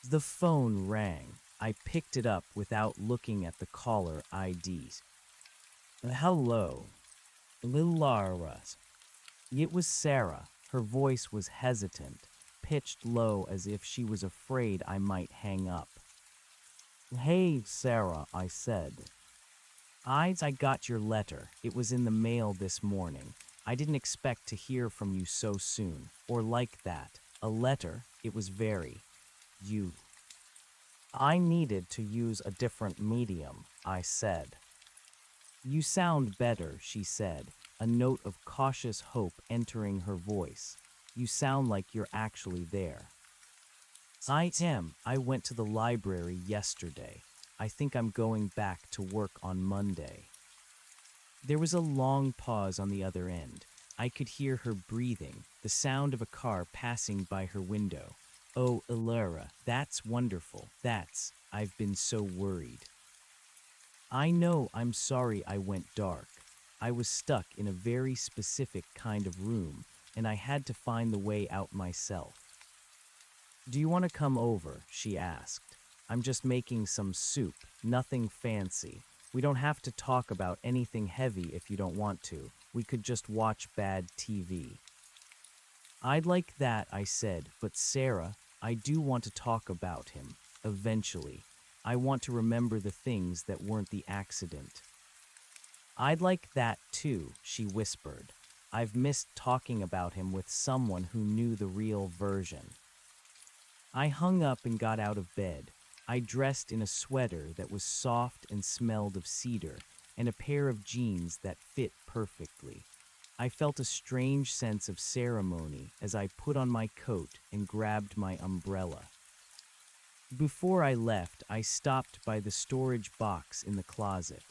The phone rang. I picked it up without looking at the caller IDs. Hello, Lara. It was Sarah. Her voice was hesitant, pitched low as if she was afraid I might hang up. Hey, Sarah, I said. I got your letter. It was in the mail this morning. I didn't expect to hear from you so soon, or like that. A letter, it was very. You. I needed to use a different medium, I said. You sound better, she said, a note of cautious hope entering her voice. You sound like you're actually there. I am. I went to the library yesterday. I think I'm going back to work on Monday. There was a long pause on the other end. I could hear her breathing, the sound of a car passing by her window. Oh, Ilera, that's wonderful. I've been so worried. I know, I'm sorry I went dark. I was stuck in a very specific kind of room, and I had to find the way out myself. Do you want to come over? She asked. I'm just making some soup, nothing fancy. We don't have to talk about anything heavy if you don't want to. We could just watch bad TV. I'd like that, I said, but Sarah, I do want to talk about him, eventually. I want to remember the things that weren't the accident. I'd like that too, she whispered. I've missed talking about him with someone who knew the real version. I hung up and got out of bed. I dressed in a sweater that was soft and smelled of cedar, and a pair of jeans that fit perfectly. I felt a strange sense of ceremony as I put on my coat and grabbed my umbrella. Before I left, I stopped by the storage box in the closet.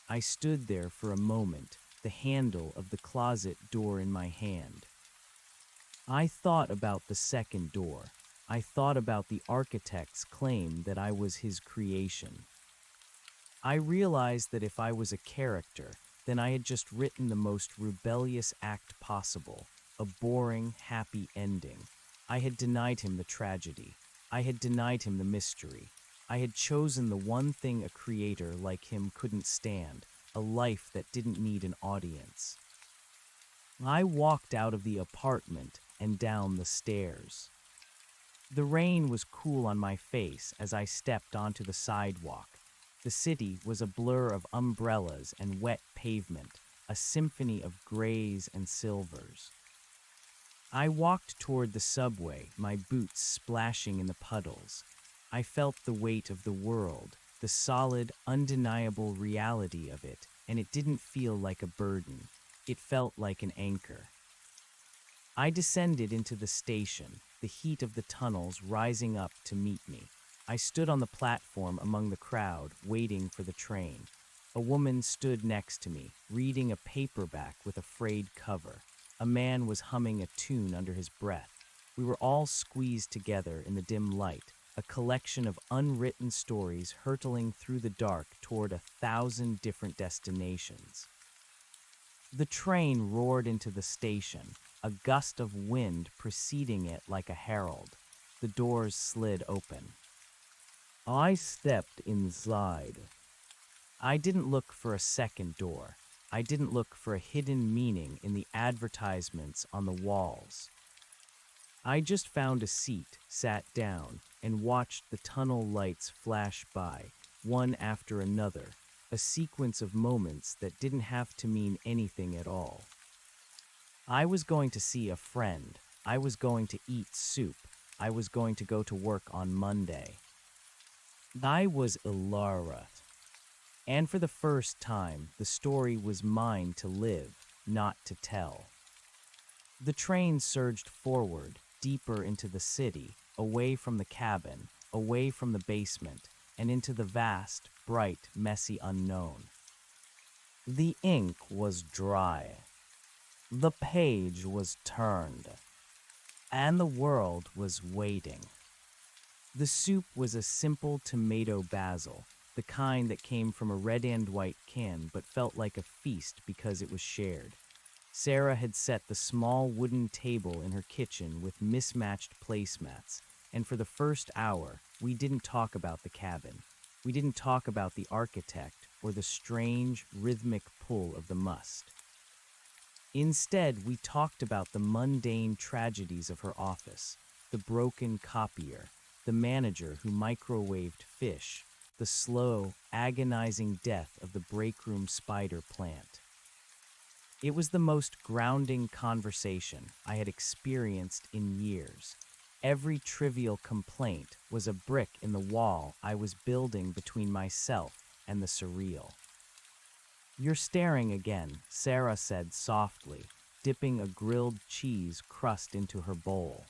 I stood there for a moment, the handle of the closet door in my hand. I thought about the second door. I thought about the architect's claim that I was his creation. I realized that if I was a character, then I had just written the most rebellious act possible, a boring, happy ending. I had denied him the tragedy. I had denied him the mystery. I had chosen the one thing a creator like him couldn't stand, a life that didn't need an audience. I walked out of the apartment and down the stairs. The rain was cool on my face as I stepped onto the sidewalk. The city was a blur of umbrellas and wet pavement, a symphony of grays and silvers. I walked toward the subway, my boots splashing in the puddles. I felt the weight of the world, the solid, undeniable reality of it, and it didn't feel like a burden. It felt like an anchor. I descended into the station, the heat of the tunnels rising up to meet me. I stood on the platform among the crowd, waiting for the train. A woman stood next to me, reading a paperback with a frayed cover. A man was humming a tune under his breath. We were all squeezed together in the dim light, a collection of unwritten stories hurtling through the dark toward 1,000 different destinations. The train roared into the station, a gust of wind preceding it like a herald. The doors slid open. I stepped inside. I didn't look for a second door. I didn't look for a hidden meaning in the advertisements on the walls. I just found a seat, sat down, and watched the tunnel lights flash by, one after another, a sequence of moments that didn't have to mean anything at all. I was going to see a friend. I was going to eat soup. I was going to go to work on Monday. I was Ilara. And for the first time, the story was mine to live, not to tell. The train surged forward, deeper into the city, away from the cabin, away from the basement, and into the vast, bright, messy unknown. The ink was dry. The page was turned. And the world was waiting. The soup was a simple tomato basil, the kind that came from a red and white can but felt like a feast because it was shared. Sarah had set the small wooden table in her kitchen with mismatched placemats, and for the first hour, we didn't talk about the cabin. We didn't talk about the architect or the strange, rhythmic pull of the must. Instead, we talked about the mundane tragedies of her office, the broken copier, the manager who microwaved fish, the slow, agonizing death of the breakroom spider plant. It was the most grounding conversation I had experienced in years. Every trivial complaint was a brick in the wall I was building between myself and the surreal. "You're staring again," Sarah said softly, dipping a grilled cheese crust into her bowl.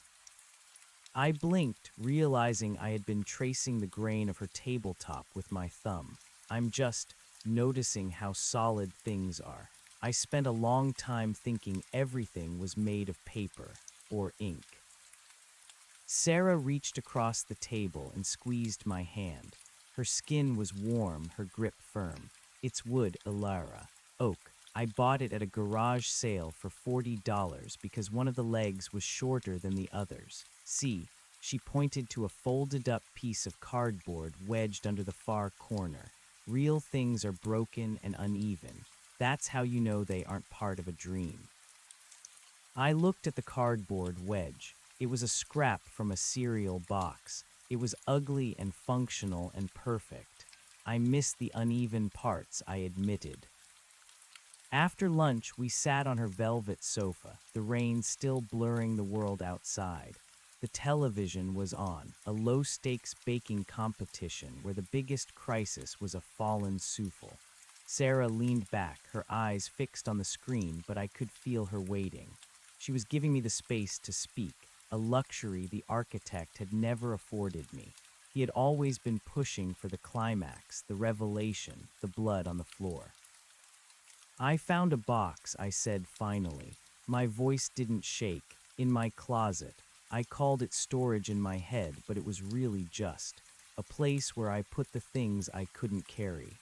I blinked, realizing I had been tracing the grain of her tabletop with my thumb. I'm just noticing how solid things are. I spent a long time thinking everything was made of paper or ink. Sarah reached across the table and squeezed my hand. Her skin was warm, her grip firm. It's wood, Ilara. Oak. I bought it at a garage sale for $40 because one of the legs was shorter than the others. See, she pointed to a folded-up piece of cardboard wedged under the far corner. Real things are broken and uneven. That's how you know they aren't part of a dream. I looked at the cardboard wedge. It was a scrap from a cereal box. It was ugly and functional and perfect. I missed the uneven parts, I admitted. After lunch, we sat on her velvet sofa, the rain still blurring the world outside. The television was on, a low-stakes baking competition where the biggest crisis was a fallen souffle. Sarah leaned back, her eyes fixed on the screen, but I could feel her waiting. She was giving me the space to speak, a luxury the architect had never afforded me. He had always been pushing for the climax, the revelation, the blood on the floor. "I found a box," I said finally. My voice didn't shake. "In my closet." I called it storage in my head, but it was really just a place where I put the things I couldn't carry.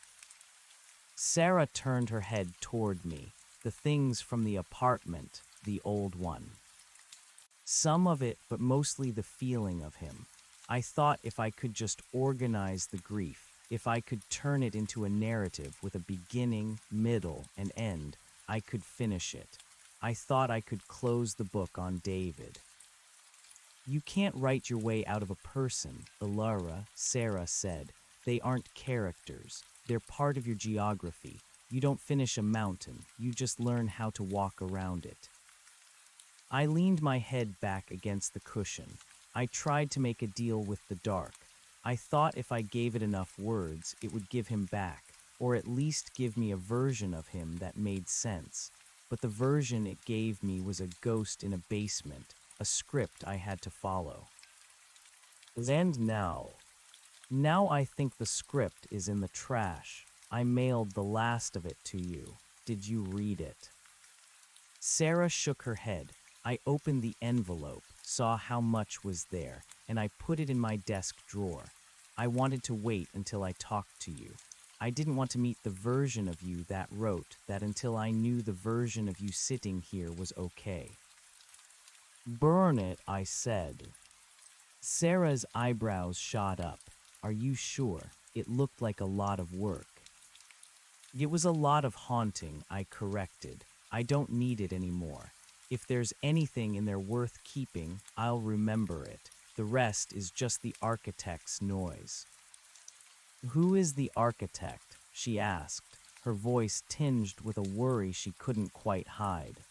Sarah turned her head toward me. The things from the apartment, the old one. Some of it, but mostly the feeling of him. I thought if I could just organize the grief, if I could turn it into a narrative with a beginning, middle, and end, I could finish it. I thought I could close the book on David. "You can't write your way out of a person, Ilara," Sarah said. "They aren't characters. They're part of your geography. You don't finish a mountain. You just learn how to walk around it." I leaned my head back against the cushion. I tried to make a deal with the dark. I thought if I gave it enough words, it would give him back, or at least give me a version of him that made sense. But the version it gave me was a ghost in a basement, a script I had to follow. And now I think the script is in the trash. I mailed the last of it to you. Did you read it? Sarah shook her head. I opened the envelope, saw how much was there, and I put it in my desk drawer. I wanted to wait until I talked to you. I didn't want to meet the version of you that wrote that until I knew the version of you sitting here was okay. "Burn it," I said. Sarah's eyebrows shot up. "Are you sure? It looked like a lot of work." "It was a lot of haunting," I corrected. "I don't need it anymore. If there's anything in there worth keeping, I'll remember it. The rest is just the architect's noise." "Who is the architect?" she asked, her voice tinged with a worry she couldn't quite hide.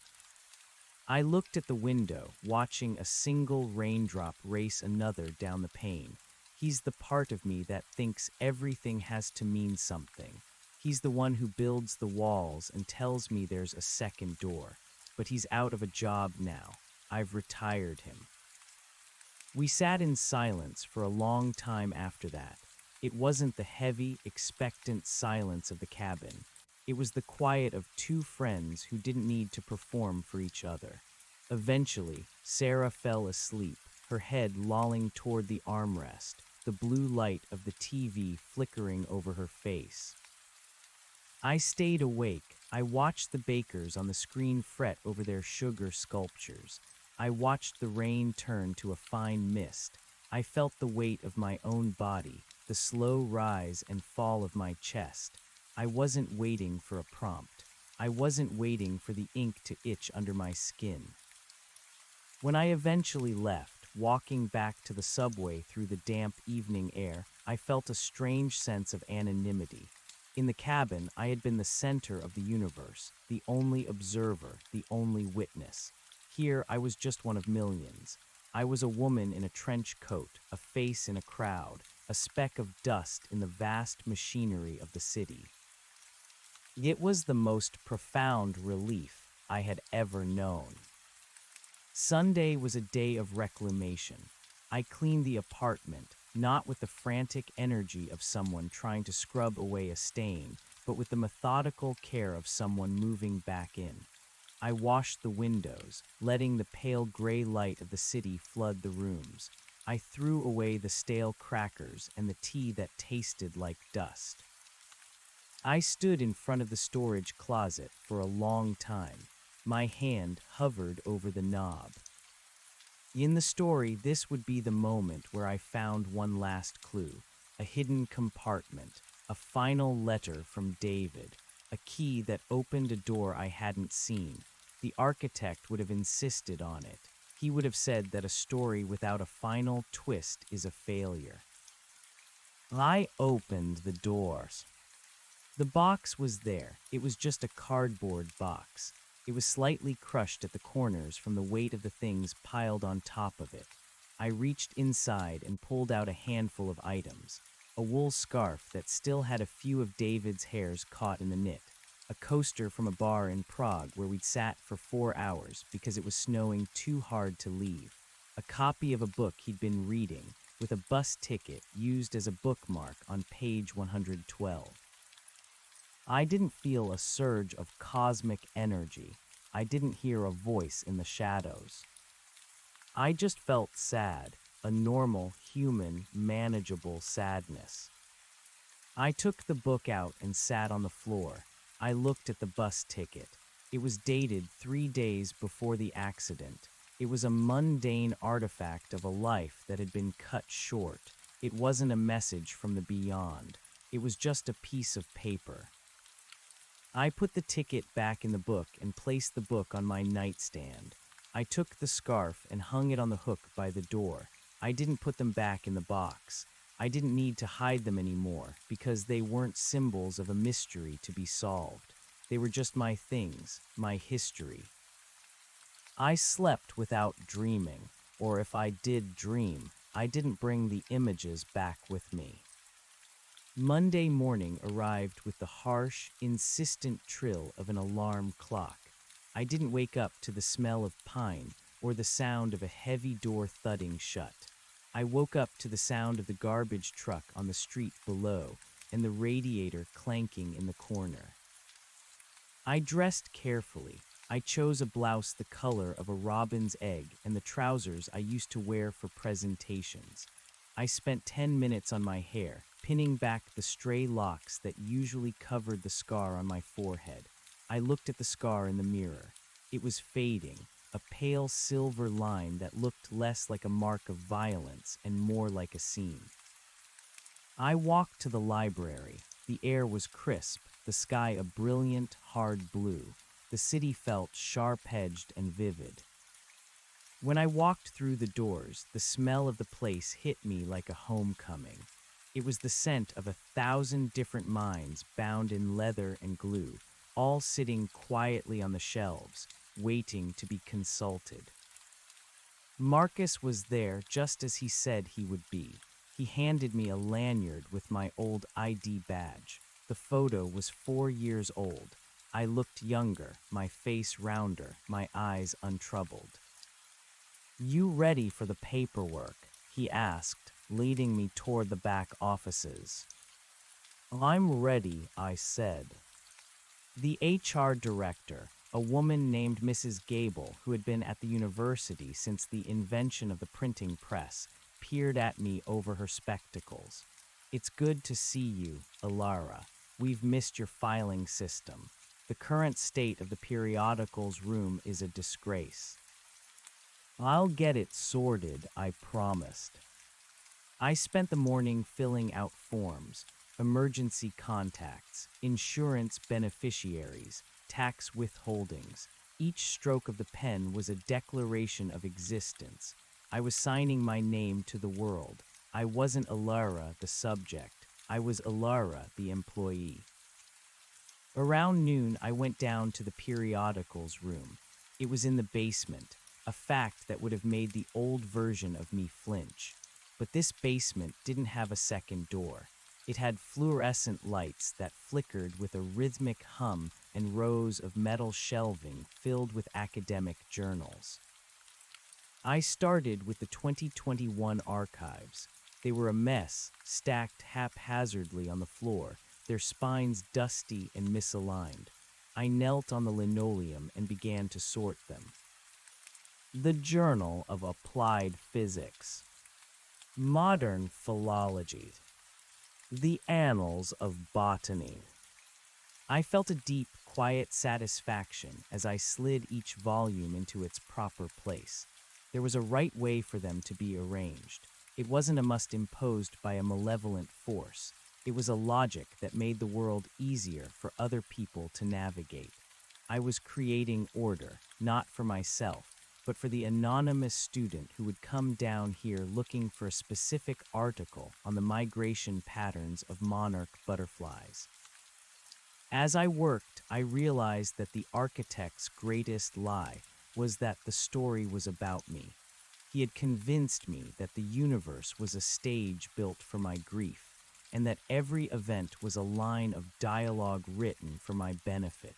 I looked at the window, watching a single raindrop race another down the pane. He's the part of me that thinks everything has to mean something. He's the one who builds the walls and tells me there's a second door. But he's out of a job now. I've retired him. We sat in silence for a long time after that. It wasn't the heavy, expectant silence of the cabin. It was the quiet of two friends who didn't need to perform for each other. Eventually, Sarah fell asleep, her head lolling toward the armrest, the blue light of the TV flickering over her face. I stayed awake. I watched the bakers on the screen fret over their sugar sculptures. I watched the rain turn to a fine mist. I felt the weight of my own body, the slow rise and fall of my chest. I wasn't waiting for a prompt. I wasn't waiting for the ink to itch under my skin. When I eventually left, walking back to the subway through the damp evening air, I felt a strange sense of anonymity. In the cabin, I had been the center of the universe, the only observer, the only witness. Here, I was just one of millions. I was a woman in a trench coat, a face in a crowd, a speck of dust in the vast machinery of the city. It was the most profound relief I had ever known. Sunday was a day of reclamation. I cleaned the apartment, not with the frantic energy of someone trying to scrub away a stain, but with the methodical care of someone moving back in. I washed the windows, letting the pale gray light of the city flood the rooms. I threw away the stale crackers and the tea that tasted like dust. I stood in front of the storage closet for a long time. My hand hovered over the knob. In the story, this would be the moment where I found one last clue, a hidden compartment, a final letter from David, a key that opened a door I hadn't seen. The architect would have insisted on it. he would have said that a story without a final twist is a failure. I opened the doors. The box was there. It was just a cardboard box. It was slightly crushed at the corners from the weight of the things piled on top of it. I reached inside and pulled out a handful of items. A wool scarf that still had a few of David's hairs caught in the knit. A coaster from a bar in Prague where we'd sat for 4 hours because it was snowing too hard to leave. A copy of a book he'd been reading with a bus ticket used as a bookmark on page 112. I didn't feel a surge of cosmic energy. I didn't hear a voice in the shadows. I just felt sad, a normal, human, manageable sadness. I took the book out and sat on the floor. I looked at the bus ticket. It was dated 3 days before the accident. It was a mundane artifact of a life that had been cut short. It wasn't a message from the beyond. It was just a piece of paper. I put the ticket back in the book and placed the book on my nightstand. I took the scarf and hung it on the hook by the door. I didn't put them back in the box. I didn't need to hide them anymore because they weren't symbols of a mystery to be solved. They were just my things, my history. I slept without dreaming, or if I did dream, I didn't bring the images back with me. Monday morning arrived with the harsh, insistent trill of an alarm clock. I didn't wake up to the smell of pine or the sound of a heavy door thudding shut. I woke up to the sound of the garbage truck on the street below and the radiator clanking in the corner. I dressed carefully. I chose a blouse the color of a robin's egg and the trousers I used to wear for presentations. I spent 10 minutes on my hair, pinning back the stray locks that usually covered the scar on my forehead. I looked at the scar in the mirror. It was fading, a pale silver line that looked less like a mark of violence and more like a seam. I walked to the library. The air was crisp, the sky a brilliant, hard blue. The city felt sharp-edged and vivid. When I walked through the doors, the smell of the place hit me like a homecoming. It was the scent of 1,000 different minds bound in leather and glue, all sitting quietly on the shelves, waiting to be consulted. Marcus was there just as he said he would be. He handed me a lanyard with my old ID badge. The photo was 4 years old. I looked younger, my face rounder, my eyes untroubled. "You ready for the paperwork?" he asked, leading me toward the back offices. "I'm ready," I said. The HR director, a woman named Mrs. Gable, who had been at the university since the invention of the printing press, peered at me over her spectacles. "It's good to see you, Ilara. We've missed your filing system. The current state of the periodicals room is a disgrace." "I'll get it sorted," I promised. I spent the morning filling out forms, emergency contacts, insurance beneficiaries, tax withholdings. Each stroke of the pen was a declaration of existence. I was signing my name to the world. I wasn't Ilara, the subject. I was Ilara, the employee. Around noon, I went down to the periodicals room. It was in the basement, a fact that would have made the old version of me flinch. But this basement didn't have a second door. It had fluorescent lights that flickered with a rhythmic hum and rows of metal shelving filled with academic journals. I started with the 2021 archives. They were a mess, stacked haphazardly on the floor, their spines dusty and misaligned. I knelt on the linoleum and began to sort them. The Journal of Applied Physics, Modern Philology, The Annals of Botany. I felt a deep, quiet satisfaction as I slid each volume into its proper place. There was a right way for them to be arranged. It wasn't a must imposed by a malevolent force. It was a logic that made the world easier for other people to navigate. I was creating order, not for myself, but for the anonymous student who would come down here looking for a specific article on the migration patterns of monarch butterflies. As I worked, I realized that the architect's greatest lie was that the story was about me. He had convinced me that the universe was a stage built for my grief, and that every event was a line of dialogue written for my benefit.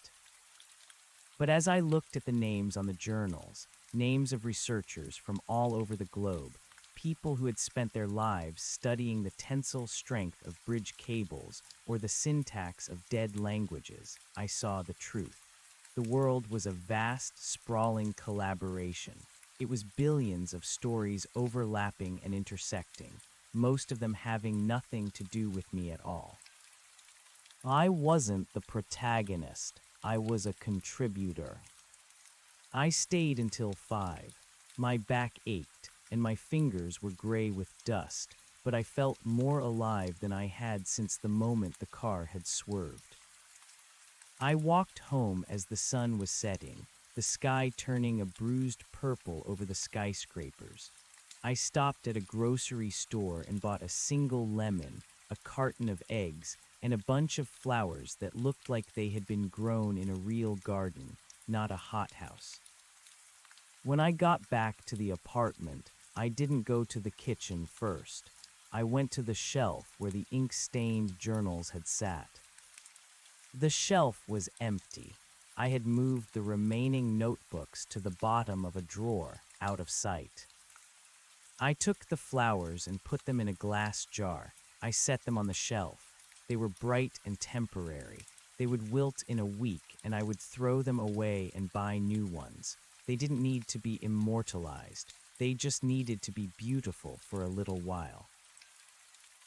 But as I looked at the names on the journals, names of researchers from all over the globe, people who had spent their lives studying the tensile strength of bridge cables or the syntax of dead languages, I saw the truth. The world was a vast, sprawling collaboration. It was billions of stories overlapping and intersecting, most of them having nothing to do with me at all. I wasn't the protagonist. I was a contributor. I stayed until 5. My back ached, and my fingers were gray with dust, but I felt more alive than I had since the moment the car had swerved. I walked home as the sun was setting, the sky turning a bruised purple over the skyscrapers. I stopped at a grocery store and bought a single lemon, a carton of eggs, and a bunch of flowers that looked like they had been grown in a real garden, not a hothouse. When I got back to the apartment, I didn't go to the kitchen first. I went to the shelf where the ink-stained journals had sat. The shelf was empty. I had moved the remaining notebooks to the bottom of a drawer, out of sight. I took the flowers and put them in a glass jar. I set them on the shelf. They were bright and temporary. They would wilt in a week, and I would throw them away and buy new ones. They didn't need to be immortalized. They just needed to be beautiful for a little while.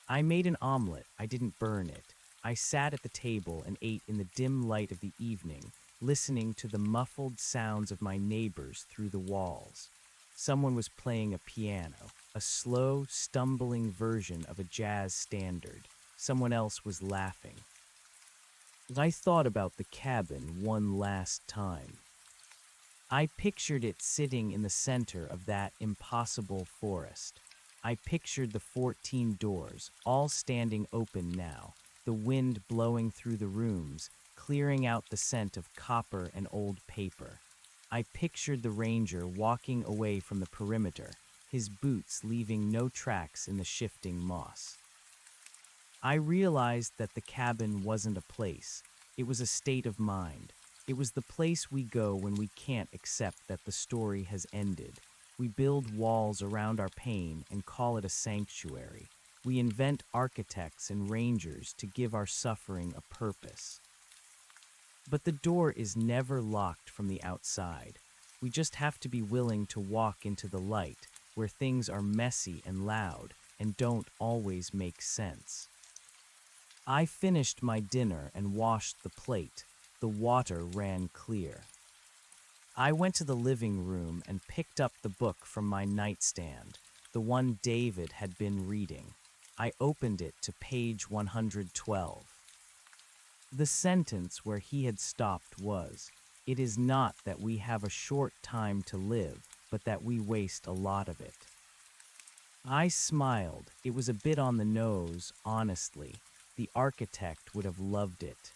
I made an omelet. I didn't burn it. I sat at the table and ate in the dim light of the evening, listening to the muffled sounds of my neighbors through the walls. Someone was playing a piano, a slow, stumbling version of a jazz standard. Someone else was laughing. I thought about the cabin one last time. I pictured it sitting in the center of that impossible forest. I pictured the 14 doors, all standing open now, the wind blowing through the rooms, clearing out the scent of copper and old paper. I pictured the ranger walking away from the perimeter, his boots leaving no tracks in the shifting moss. I realized that the cabin wasn't a place. It was a state of mind. It was the place we go when we can't accept that the story has ended. We build walls around our pain and call it a sanctuary. We invent architects and rangers to give our suffering a purpose. But the door is never locked from the outside. We just have to be willing to walk into the light, where things are messy and loud and don't always make sense. I finished my dinner and washed the plate. The water ran clear. I went to the living room and picked up the book from my nightstand, the one David had been reading. I opened it to page 112. The sentence where he had stopped was, "It is not that we have a short time to live, but that we waste a lot of it." I smiled. It was a bit on the nose, honestly. The architect would have loved it.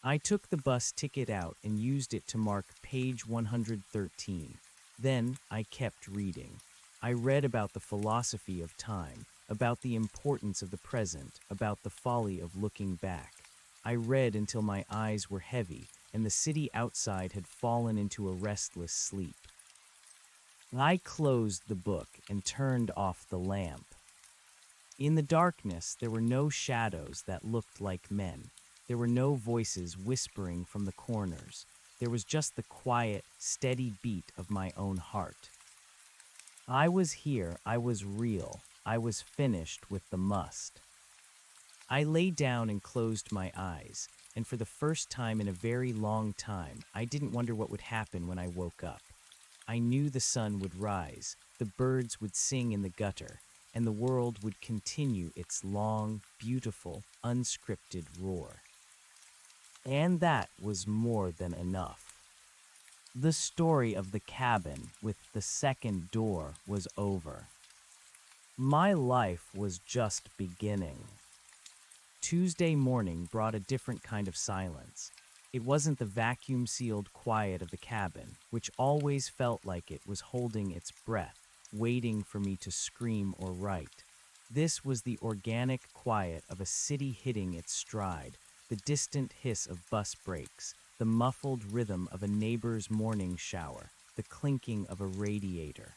I took the bus ticket out and used it to mark page 113. Then I kept reading. I read about the philosophy of time, about the importance of the present, about the folly of looking back. I read until my eyes were heavy and the city outside had fallen into a restless sleep. I closed the book and turned off the lamp. In the darkness, there were no shadows that looked like men. There were no voices whispering from the corners. There was just the quiet, steady beat of my own heart. I was here, I was real, I was finished with the must. I lay down and closed my eyes, and for the first time in a very long time, I didn't wonder what would happen when I woke up. I knew the sun would rise, the birds would sing in the gutter, and the world would continue its long, beautiful, unscripted roar. And that was more than enough. The story of the cabin with the second door was over. My life was just beginning. Tuesday morning brought a different kind of silence. It wasn't the vacuum-sealed quiet of the cabin, which always felt like it was holding its breath, waiting for me to scream or write. This was the organic quiet of a city hitting its stride, the distant hiss of bus brakes, the muffled rhythm of a neighbor's morning shower, the clinking of a radiator.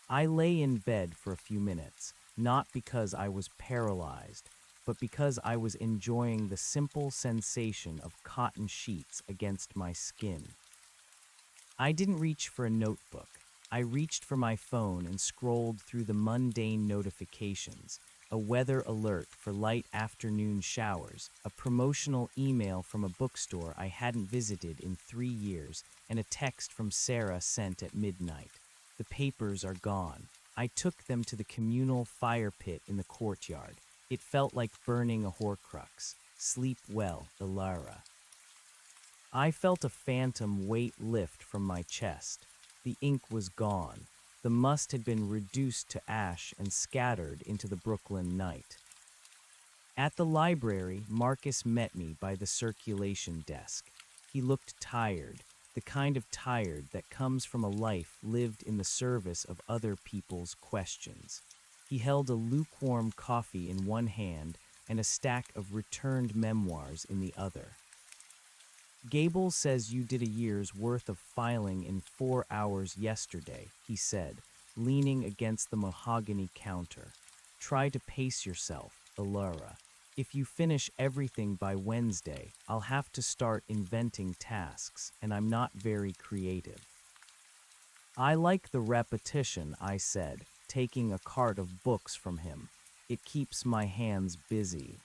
I lay in bed for a few minutes, not because I was paralyzed, but because I was enjoying the simple sensation of cotton sheets against my skin. I didn't reach for a notebook. I reached for my phone and scrolled through the mundane notifications, a weather alert for light afternoon showers, a promotional email from a bookstore I hadn't visited in 3 years, and a text from Sarah sent at midnight. The papers are gone. I took them to the communal fire pit in the courtyard. It felt like burning a Horcrux. Sleep well, Ilara. I felt a phantom weight lift from my chest. The ink was gone. The must had been reduced to ash and scattered into the Brooklyn night. At the library, Marcus met me by the circulation desk. He looked tired, the kind of tired that comes from a life lived in the service of other people's questions. He held a lukewarm coffee in one hand and a stack of returned memoirs in the other. Gable says you did a year's worth of filing in 4 hours yesterday, he said, leaning against the mahogany counter. Try to pace yourself, Ilara. If you finish everything by Wednesday, I'll have to start inventing tasks, and I'm not very creative. I like the repetition, I said, taking a cart of books from him. It keeps my hands busy.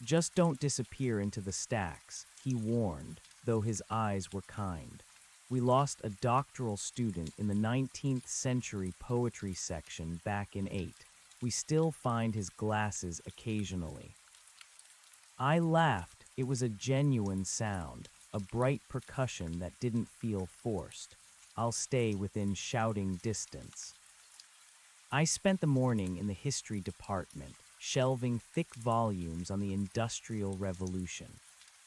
Just don't disappear into the stacks, he warned, though his eyes were kind. We lost a doctoral student in the 19th century poetry section back in 8. We still find his glasses occasionally. I laughed. It was a genuine sound, a bright percussion that didn't feel forced. I'll stay within shouting distance. I spent the morning in the history department, shelving thick volumes on the Industrial Revolution.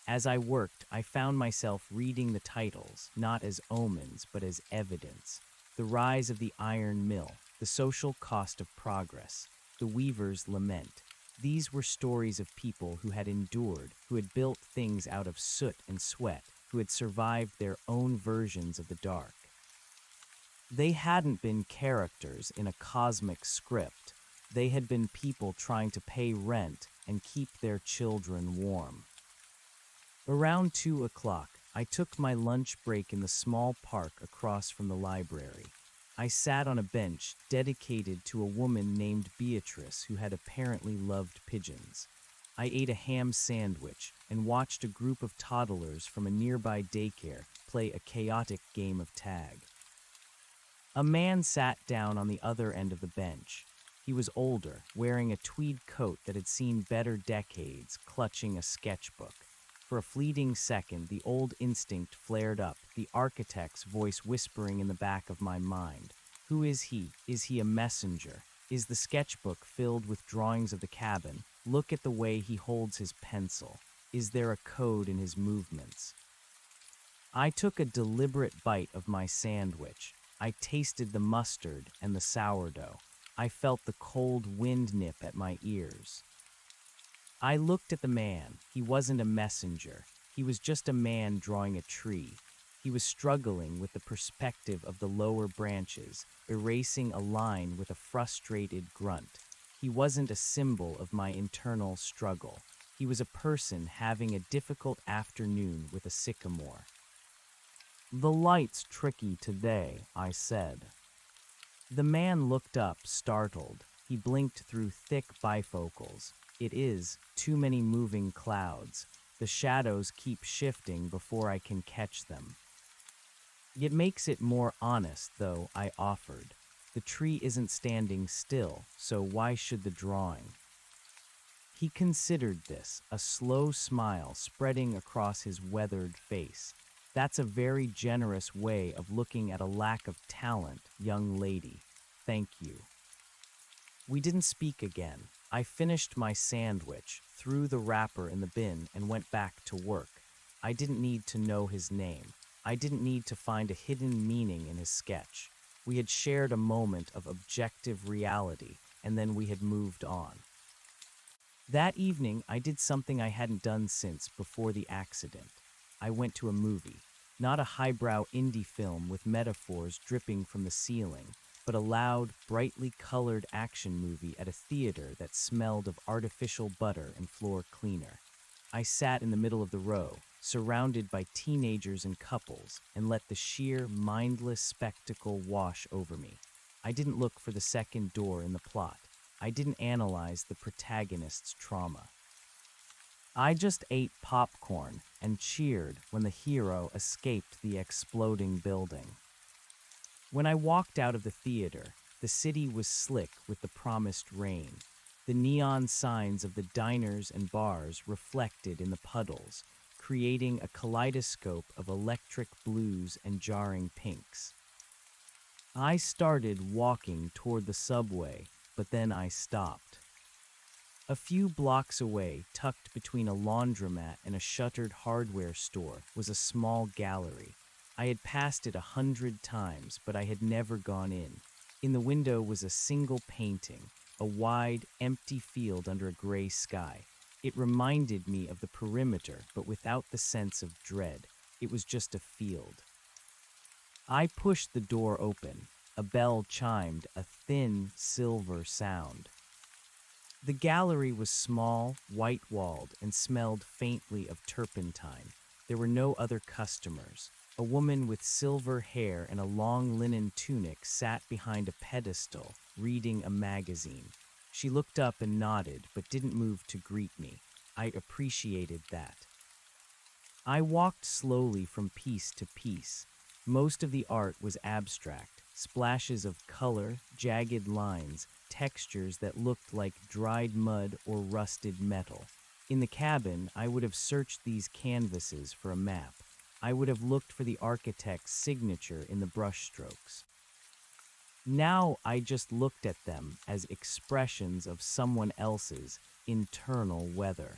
As I worked, I found myself reading the titles, not as omens, but as evidence. The rise of the iron mill, the social cost of progress, the weaver's lament. These were stories of people who had endured, who had built things out of soot and sweat, who had survived their own versions of the dark. They hadn't been characters in a cosmic script. They had been people trying to pay rent and keep their children warm. Around 2 o'clock, I took my lunch break in the small park across from the library. I sat on a bench dedicated to a woman named Beatrice who had apparently loved pigeons. I ate a ham sandwich and watched a group of toddlers from a nearby daycare play a chaotic game of tag. A man sat down on the other end of the bench. He was older, wearing a tweed coat that had seen better decades, clutching a sketchbook. For a fleeting second, the old instinct flared up, the architect's voice whispering in the back of my mind. Who is he? Is he a messenger? Is the sketchbook filled with drawings of the cabin? Look at the way he holds his pencil. Is there a code in his movements? I took a deliberate bite of my sandwich. I tasted the mustard and the sourdough. I felt the cold wind nip at my ears. I looked at the man. He wasn't a messenger. He was just a man drawing a tree. He was struggling with the perspective of the lower branches, erasing a line with a frustrated grunt. He wasn't a symbol of my internal struggle. He was a person having a difficult afternoon with a sycamore. The light's tricky today, I said. The man looked up, startled. He blinked through thick bifocals. It is too many moving clouds. The shadows keep shifting before I can catch them. It makes it more honest, though, I offered. The tree isn't standing still, so why should the drawing? He considered this, a slow smile spreading across his weathered face. That's a very generous way of looking at a lack of talent, young lady. Thank you. We didn't speak again. I finished my sandwich, threw the wrapper in the bin, and went back to work. I didn't need to know his name. I didn't need to find a hidden meaning in his sketch. We had shared a moment of objective reality, and then we had moved on. That evening, I did something I hadn't done since before the accident. I went to a movie. Not a highbrow indie film with metaphors dripping from the ceiling, but a loud, brightly colored action movie at a theater that smelled of artificial butter and floor cleaner. I sat in the middle of the row, surrounded by teenagers and couples, and let the sheer, mindless spectacle wash over me. I didn't look for the second door in the plot. I didn't analyze the protagonist's trauma. I just ate popcorn and cheered when the hero escaped the exploding building. When I walked out of the theater, the city was slick with the promised rain. The neon signs of the diners and bars reflected in the puddles, creating a kaleidoscope of electric blues and jarring pinks. I started walking toward the subway, but then I stopped. A few blocks away, tucked between a laundromat and a shuttered hardware store, was a small gallery. I had passed it 100 times, but I had never gone in. In the window was a single painting, a wide, empty field under a gray sky. It reminded me of the perimeter, but without the sense of dread. It was just a field. I pushed the door open. A bell chimed, a thin, silver sound. The gallery was small, white-walled, and smelled faintly of turpentine. There were no other customers. A woman with silver hair and a long linen tunic sat behind a pedestal, reading a magazine. She looked up and nodded, but didn't move to greet me. I appreciated that. I walked slowly from piece to piece. Most of the art was abstract, splashes of color, jagged lines, textures that looked like dried mud or rusted metal. In the cabin, I would have searched these canvases for a map. I would have looked for the architect's signature in the brushstrokes. Now I just looked at them as expressions of someone else's internal weather.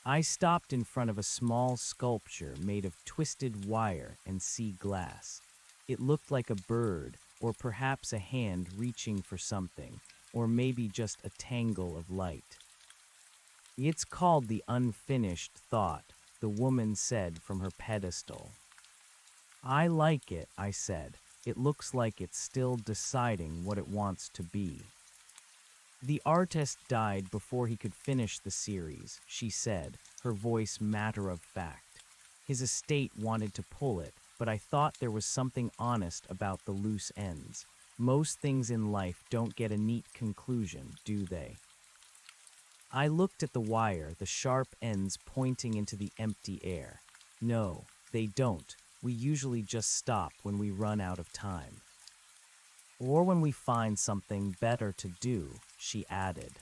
I stopped in front of a small sculpture made of twisted wire and sea glass. It looked like a bird, or perhaps a hand reaching for something, or maybe just a tangle of light. "It's called the unfinished thought," the woman said from her pedestal. "I like it," I said. "It looks like it's still deciding what it wants to be." "The artist died before he could finish the series," she said, her voice matter-of-fact. "His estate wanted to pull it, but I thought there was something honest about the loose ends. Most things in life don't get a neat conclusion, do they?" I looked at the wire, the sharp ends pointing into the empty air. "No, they don't. We usually just stop when we run out of time. Or when we find something better to do," she added.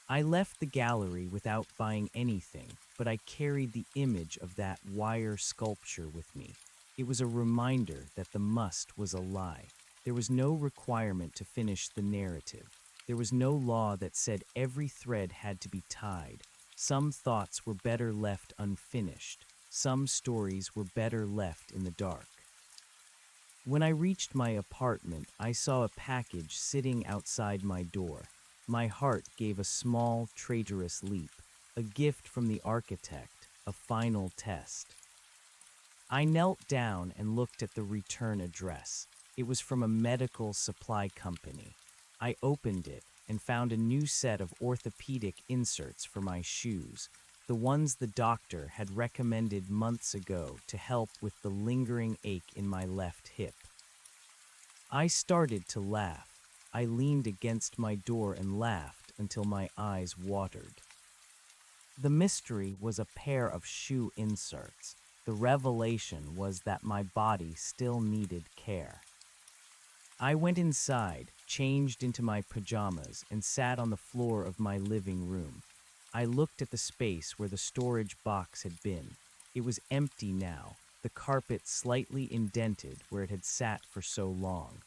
I left the gallery without buying anything, but I carried the image of that wire sculpture with me. It was a reminder that the must was a lie. There was no requirement to finish the narrative. There was no law that said every thread had to be tied. Some thoughts were better left unfinished. Some stories were better left in the dark. When I reached my apartment, I saw a package sitting outside my door. My heart gave a small, traitorous leap. A gift from the architect, a final test. I knelt down and looked at the return address. It was from a medical supply company. I opened it and found a new set of orthopedic inserts for my shoes, the ones the doctor had recommended months ago to help with the lingering ache in my left hip. I started to laugh. I leaned against my door and laughed until my eyes watered. The mystery was a pair of shoe inserts. The revelation was that my body still needed care. I went inside, changed into my pajamas, and sat on the floor of my living room. I looked at the space where the storage box had been. It was empty now, the carpet slightly indented where it had sat for so long.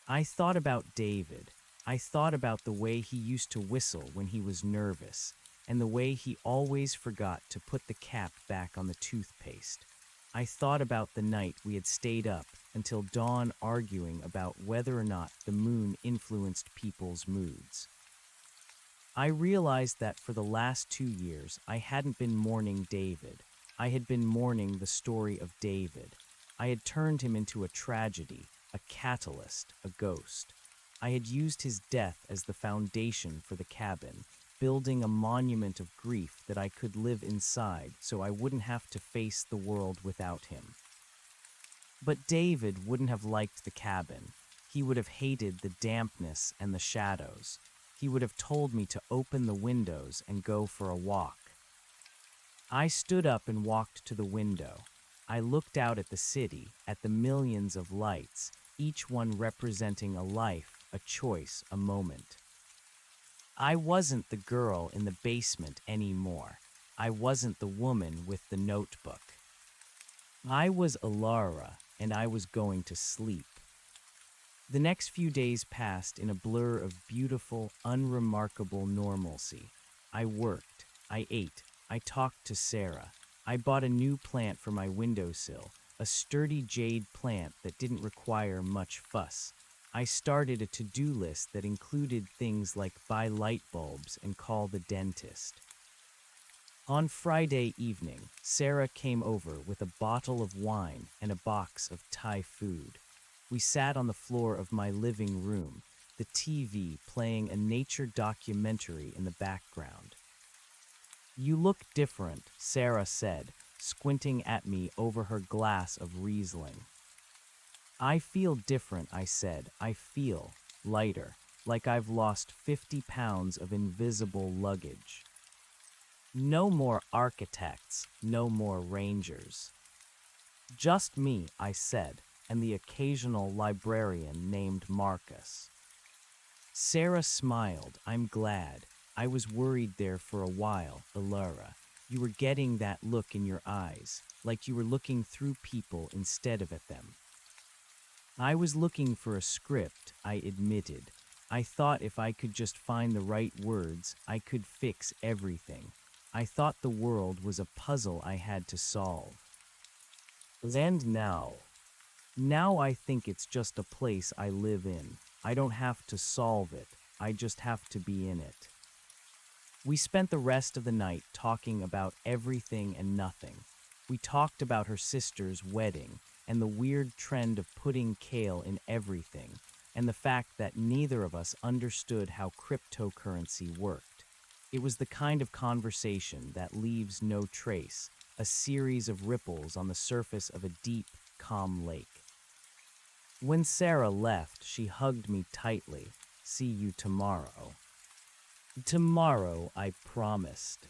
I thought about David. I thought about the way he used to whistle when he was nervous, and the way he always forgot to put the cap back on the toothpaste. I thought about the night we had stayed up until dawn arguing about whether or not the moon influenced people's moods. I realized that for the last 2 years, I hadn't been mourning David. I had been mourning the story of David. I had turned him into a tragedy, a catalyst, a ghost. I had used his death as the foundation for the cabin, building a monument of grief that I could live inside so I wouldn't have to face the world without him. But David wouldn't have liked the cabin. He would have hated the dampness and the shadows. He would have told me to open the windows and go for a walk. I stood up and walked to the window. I looked out at the city, at the millions of lights, each one representing a life, a choice, a moment. I wasn't the girl in the basement anymore. I wasn't the woman with the notebook. I was Alara, and I was going to sleep. The next few days passed in a blur of beautiful, unremarkable normalcy. I worked, I ate, I talked to Sarah. I bought a new plant for my windowsill, a sturdy jade plant that didn't require much fuss. I started a to-do list that included things like buy light bulbs and call the dentist. On Friday evening, Sarah came over with a bottle of wine and a box of Thai food. We sat on the floor of my living room, the TV playing a nature documentary in the background. "You look different," Sarah said, squinting at me over her glass of Riesling. "I feel different," I said. "I feel lighter, like I've lost 50 pounds of invisible luggage." No more architects, no more rangers. "Just me," I said, "and the occasional librarian named Marcus." Sarah smiled. "I'm glad. I was worried there for a while, Alara. You were getting that look in your eyes, like you were looking through people instead of at them." I was looking for a script, I admitted. I thought if I could just find the right words, I could fix everything. I thought the world was a puzzle I had to solve. And now I think it's just a place I live in. I don't have to solve it, I just have to be in it. We spent the rest of the night talking about everything and nothing. We talked about her sister's wedding and the weird trend of putting kale in everything, and the fact that neither of us understood how cryptocurrency worked. It was the kind of conversation that leaves no trace, a series of ripples on the surface of a deep, calm lake. When Sarah left, she hugged me tightly. "See you tomorrow." "Tomorrow," I promised.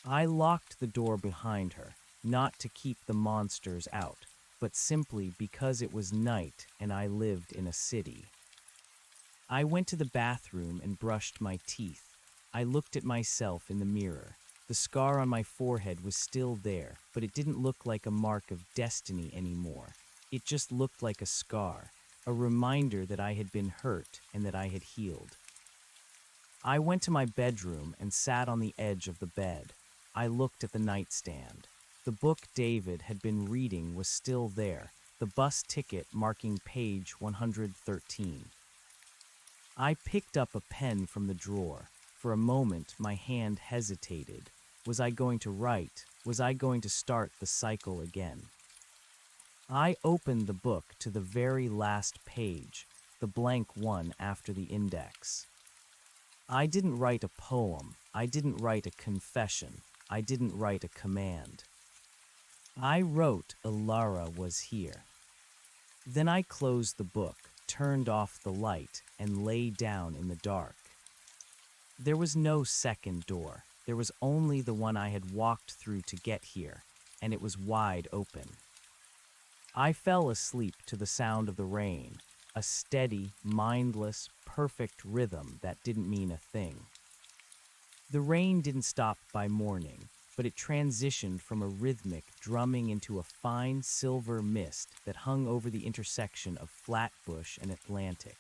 I locked the door behind her, not to keep the monsters out, but simply because it was night and I lived in a city. I went to the bathroom and brushed my teeth. I looked at myself in the mirror. The scar on my forehead was still there, but it didn't look like a mark of destiny anymore. It just looked like a scar, a reminder that I had been hurt and that I had healed. I went to my bedroom and sat on the edge of the bed. I looked at the nightstand. The book David had been reading was still there, the bus ticket marking page 113. I picked up a pen from the drawer. For a moment, my hand hesitated. Was I going to write? Was I going to start the cycle again? I opened the book to the very last page, the blank one after the index. I didn't write a poem. I didn't write a confession. I didn't write a command. I wrote Alara was here. Then I closed the book, turned off the light, and lay down in the dark. There was no second door. There was only the one I had walked through to get here, and it was wide open. I fell asleep to the sound of the rain, a steady, mindless, perfect rhythm that didn't mean a thing. The rain didn't stop by morning. but it transitioned from a rhythmic drumming into a fine silver mist that hung over the intersection of Flatbush and Atlantic.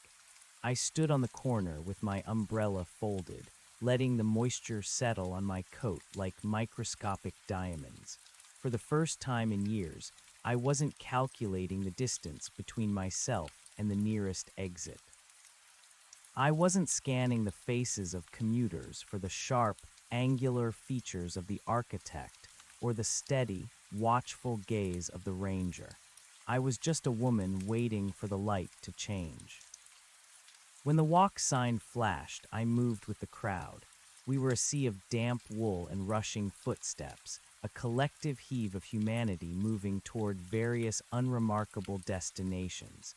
I stood on the corner with my umbrella folded, letting the moisture settle on my coat like microscopic diamonds. For the first time in years, I wasn't calculating the distance between myself and the nearest exit. I wasn't scanning the faces of commuters for the sharp, angular features of the architect or the steady, watchful gaze of the ranger. I was just a woman waiting for the light to change. When the walk sign flashed, I moved with the crowd. We were a sea of damp wool and rushing footsteps, a collective heave of humanity moving toward various unremarkable destinations.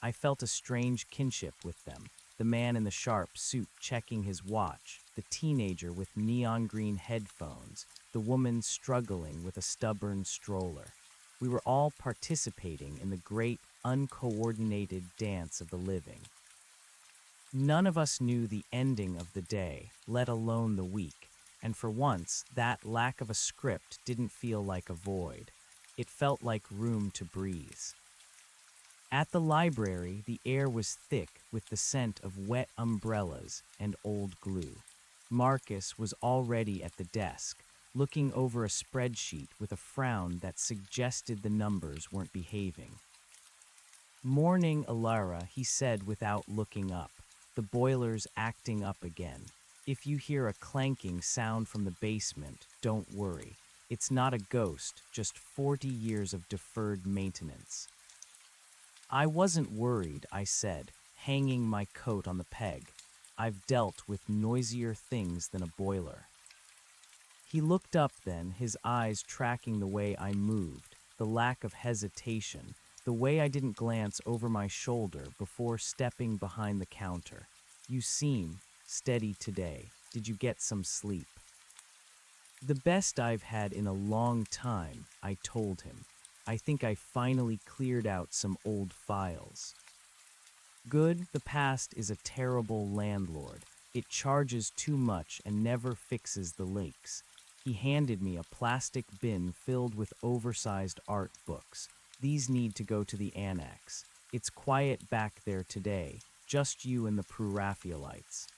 I felt a strange kinship with them, the man in the sharp suit checking his watch, the teenager with neon green headphones, the woman struggling with a stubborn stroller. We were all participating in the great, uncoordinated dance of the living. None of us knew the ending of the day, let alone the week, and for once, that lack of a script didn't feel like a void. It felt like room to breathe. At the library, the air was thick with the scent of wet umbrellas and old glue. Marcus was already at the desk, looking over a spreadsheet with a frown that suggested the numbers weren't behaving. "Morning, Alara," he said without looking up. "The boiler's acting up again. If you hear a clanking sound from the basement, don't worry. It's not a ghost, just 40 years of deferred maintenance." "I wasn't worried," I said, hanging my coat on the peg. "I've dealt with noisier things than a boiler." He looked up then, his eyes tracking the way I moved, the lack of hesitation, the way I didn't glance over my shoulder before stepping behind the counter. "You seem steady today. Did you get some sleep?" "The best I've had in a long time," I told him. "I think I finally cleared out some old files." "Good, the past is a terrible landlord. It charges too much and never fixes the leaks." He handed me a plastic bin filled with oversized art books. "These need to go to the annex. It's quiet back there today, just you and the Preraphaelites."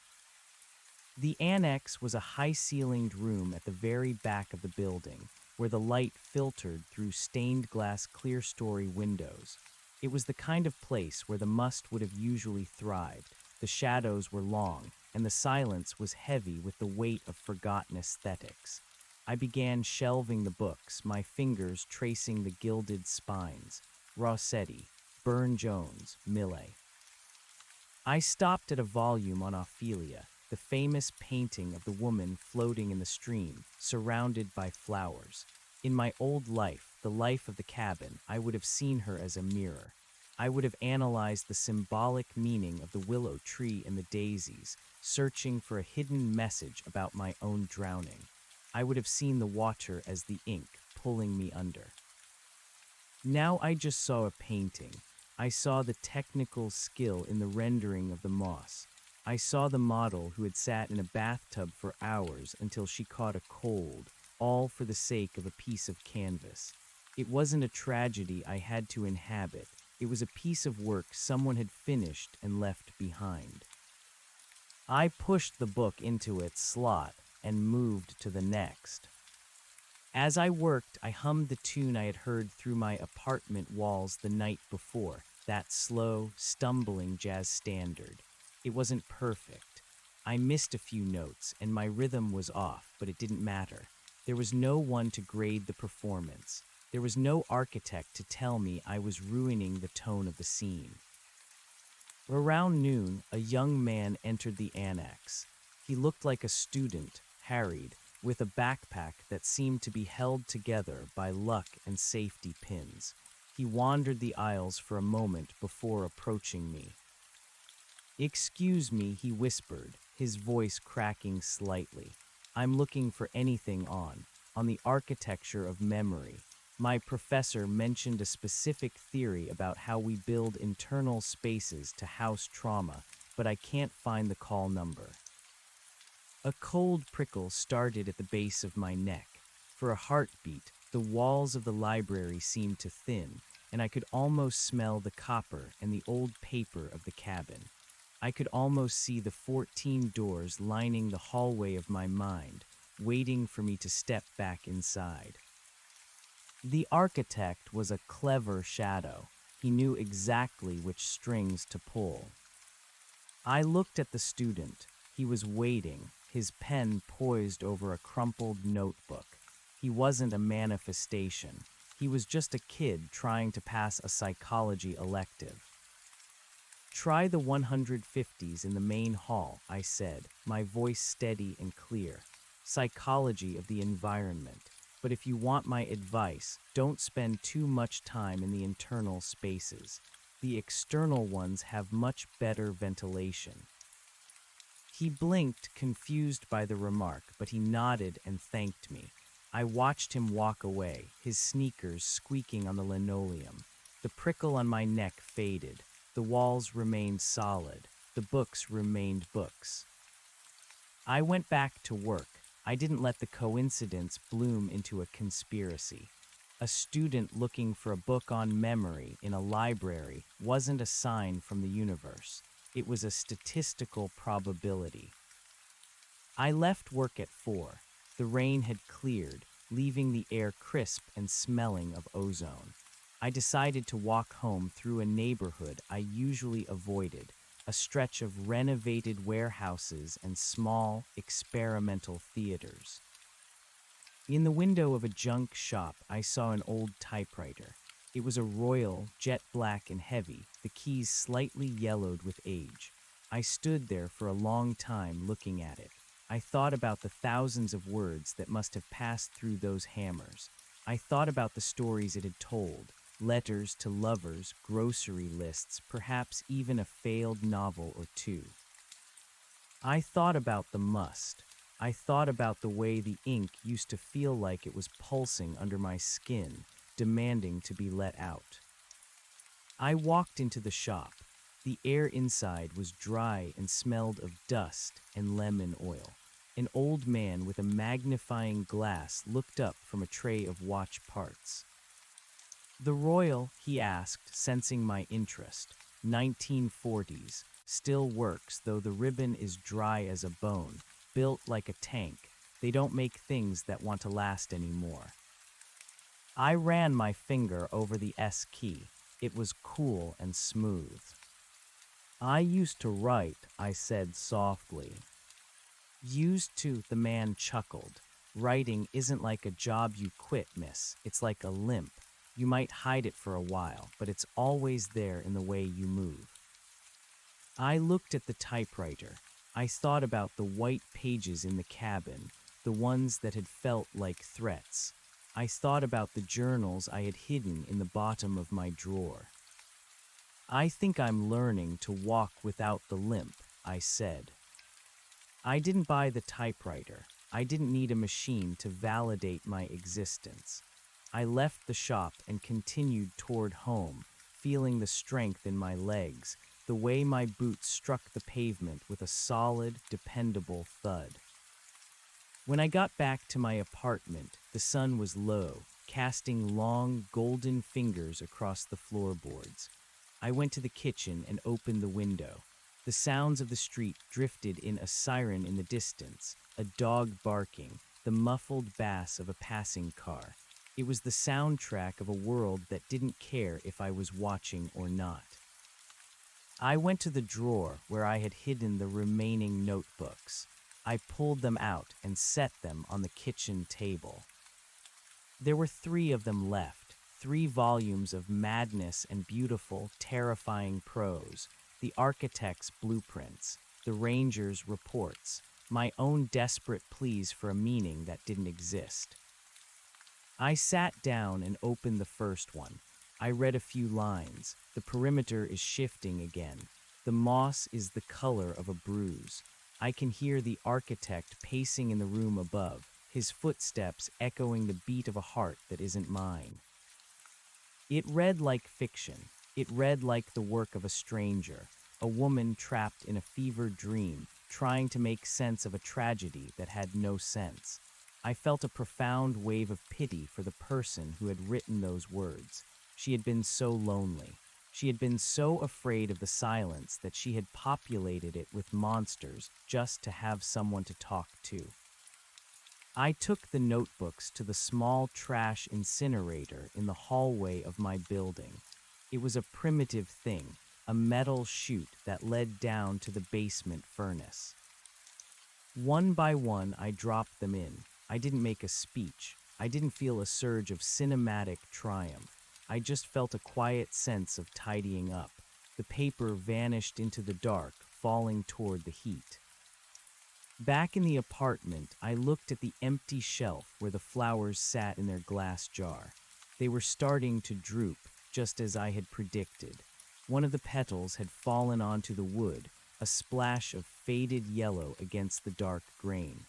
The annex was a high-ceilinged room at the very back of the building, where the light filtered through stained-glass clear-story windows. It was the kind of place where the must would have usually thrived. The shadows were long, and the silence was heavy with the weight of forgotten aesthetics. I began shelving the books, my fingers tracing the gilded spines. Rossetti, Burne-Jones, Millet. I stopped at a volume on Ophelia, the famous painting of the woman floating in the stream, surrounded by flowers. In my old life, the life of the cabin, I would have seen her as a mirror. I would have analyzed the symbolic meaning of the willow tree and the daisies, searching for a hidden message about my own drowning. I would have seen the water as the ink pulling me under. Now I just saw a painting. I saw the technical skill in the rendering of the moss. I saw the model who had sat in a bathtub for hours until she caught a cold, all for the sake of a piece of canvas. It wasn't a tragedy I had to inhabit. It was a piece of work someone had finished and left behind. I pushed the book into its slot and moved to the next. As I worked, I hummed the tune I had heard through my apartment walls the night before, that slow, stumbling jazz standard. It wasn't perfect. I missed a few notes, and my rhythm was off, but it didn't matter. There was no one to grade the performance. There was no architect to tell me I was ruining the tone of the scene. Around noon, a young man entered the annex. He looked like a student, harried, with a backpack that seemed to be held together by luck and safety pins. He wandered the aisles for a moment before approaching me. "Excuse me," he whispered, his voice cracking slightly. "I'm looking for anything on the architecture of memory. My professor mentioned a specific theory about how we build internal spaces to house trauma, but I can't find the call number." A cold prickle started at the base of my neck. For a heartbeat, the walls of the library seemed to thin, and I could almost smell the copper and the old paper of the cabin. I could almost see the 14 doors lining the hallway of my mind, waiting for me to step back inside. The architect was a clever shadow. He knew exactly which strings to pull. I looked at the student. He was waiting, his pen poised over a crumpled notebook. He wasn't a manifestation. He was just a kid trying to pass a psychology elective. "Try the 150s in the main hall," I said, my voice steady and clear. "Psychology of the environment. But if you want my advice, don't spend too much time in the internal spaces. The external ones have much better ventilation." He blinked, confused by the remark, but he nodded and thanked me. I watched him walk away, his sneakers squeaking on the linoleum. The prickle on my neck faded. The walls remained solid. The books remained books. I went back to work. I didn't let the coincidence bloom into a conspiracy. A student looking for a book on memory in a library wasn't a sign from the universe. It was a statistical probability. I left work at 4. The rain had cleared, leaving the air crisp and smelling of ozone. I decided to walk home through a neighborhood I usually avoided, a stretch of renovated warehouses and small, experimental theaters. In the window of a junk shop, I saw an old typewriter. It was a royal, jet black and heavy, the keys slightly yellowed with age. I stood there for a long time looking at it. I thought about the thousands of words that must have passed through those hammers. I thought about the stories it had told, letters to lovers, grocery lists, perhaps even a failed novel or two. I thought about the must. I thought about the way the ink used to feel like it was pulsing under my skin, demanding to be let out. I walked into the shop. The air inside was dry and smelled of dust and lemon oil. An old man with a magnifying glass looked up from a tray of watch parts. "The Royal," he asked, sensing my interest. "1940s. Still works, though the ribbon is dry as a bone. Built like a tank. They don't make things that want to last anymore." I ran my finger over the S key. It was cool and smooth. "I used to write," I said softly. "Used to," the man chuckled. "Writing isn't like a job you quit, miss. It's like a limp. You might hide it for a while, but it's always there in the way you move." I looked at the typewriter. I thought about the white pages in the cabin, the ones that had felt like threats. I thought about the journals I had hidden in the bottom of my drawer. "I think I'm learning to walk without the limp," I said. I didn't buy the typewriter. I didn't need a machine to validate my existence. I left the shop and continued toward home, feeling the strength in my legs, the way my boots struck the pavement with a solid, dependable thud. When I got back to my apartment, the sun was low, casting long, golden fingers across the floorboards. I went to the kitchen and opened the window. The sounds of the street drifted in, a siren in the distance, a dog barking, the muffled bass of a passing car. It was the soundtrack of a world that didn't care if I was watching or not. I went to the drawer where I had hidden the remaining notebooks. I pulled them out and set them on the kitchen table. There were 3 of them left, 3 volumes of madness and beautiful, terrifying prose, the architect's blueprints, the ranger's reports, my own desperate pleas for a meaning that didn't exist. I sat down and opened the first one. I read a few lines. "The perimeter is shifting again. The moss is the color of a bruise. I can hear the architect pacing in the room above, his footsteps echoing the beat of a heart that isn't mine." It read like fiction. It read like the work of a stranger, a woman trapped in a fevered dream, trying to make sense of a tragedy that had no sense. I felt a profound wave of pity for the person who had written those words. She had been so lonely. She had been so afraid of the silence that she had populated it with monsters just to have someone to talk to. I took the notebooks to the small trash incinerator in the hallway of my building. It was a primitive thing, a metal chute that led down to the basement furnace. One by one, I dropped them in. I didn't make a speech. I didn't feel a surge of cinematic triumph. I just felt a quiet sense of tidying up. The paper vanished into the dark, falling toward the heat. Back in the apartment, I looked at the empty shelf where the flowers sat in their glass jar. They were starting to droop, just as I had predicted. One of the petals had fallen onto the wood, a splash of faded yellow against the dark grain.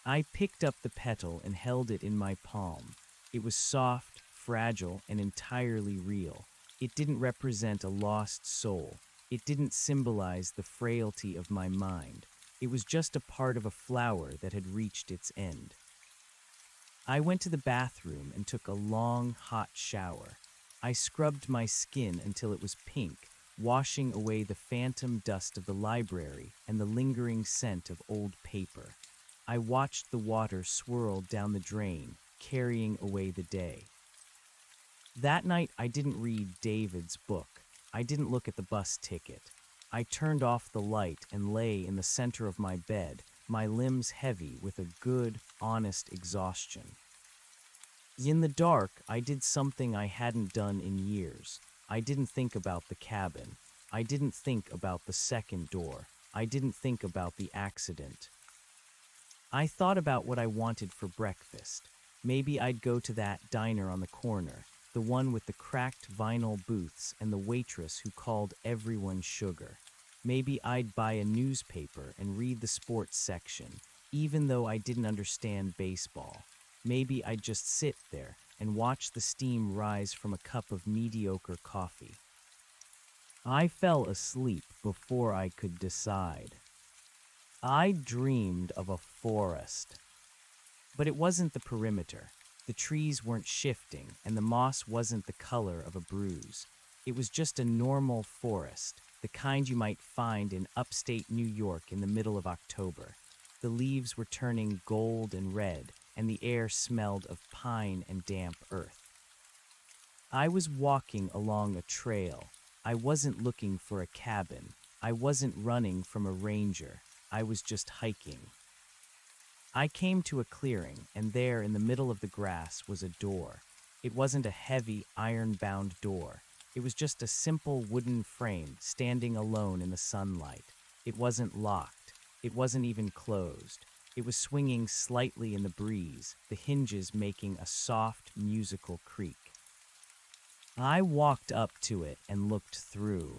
I picked up the petal and held it in my palm. It was soft, fragile, and entirely real. It didn't represent a lost soul. It didn't symbolize the frailty of my mind. It was just a part of a flower that had reached its end. I went to the bathroom and took a long, hot shower. I scrubbed my skin until it was pink, washing away the phantom dust of the library and the lingering scent of old paper. I watched the water swirl down the drain, carrying away the day. That night, I didn't read David's book. I didn't look at the bus ticket. I turned off the light and lay in the center of my bed, my limbs heavy with a good, honest exhaustion. In the dark, I did something I hadn't done in years. I didn't think about the cabin. I didn't think about the second door. I didn't think about the accident. I thought about what I wanted for breakfast. Maybe I'd go to that diner on the corner, the one with the cracked vinyl booths and the waitress who called everyone sugar. Maybe I'd buy a newspaper and read the sports section, even though I didn't understand baseball. Maybe I'd just sit there and watch the steam rise from a cup of mediocre coffee. I fell asleep before I could decide. I dreamed of a forest. But it wasn't the perimeter. The trees weren't shifting, and the moss wasn't the color of a bruise. It was just a normal forest, the kind you might find in upstate New York in the middle of October. The leaves were turning gold and red, and the air smelled of pine and damp earth. I was walking along a trail. I wasn't looking for a cabin. I wasn't running from a ranger. I was just hiking. I came to a clearing, and there in the middle of the grass was a door. It wasn't a heavy, iron-bound door. It was just a simple wooden frame standing alone in the sunlight. It wasn't locked. It wasn't even closed. It was swinging slightly in the breeze, the hinges making a soft, musical creak. I walked up to it and looked through.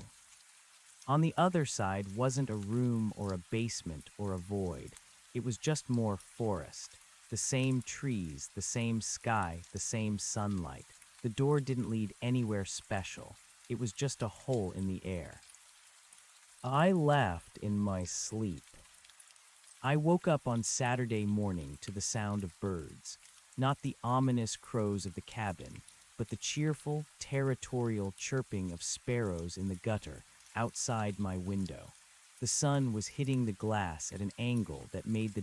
On the other side wasn't a room or a basement or a void. It was just more forest. The same trees, the same sky, the same sunlight. The door didn't lead anywhere special. It was just a hole in the air. I laughed in my sleep. I woke up on Saturday morning to the sound of birds. Not the ominous crows of the cabin, but the cheerful, territorial chirping of sparrows in the gutter outside my window. The sun was hitting the glass at an angle that made the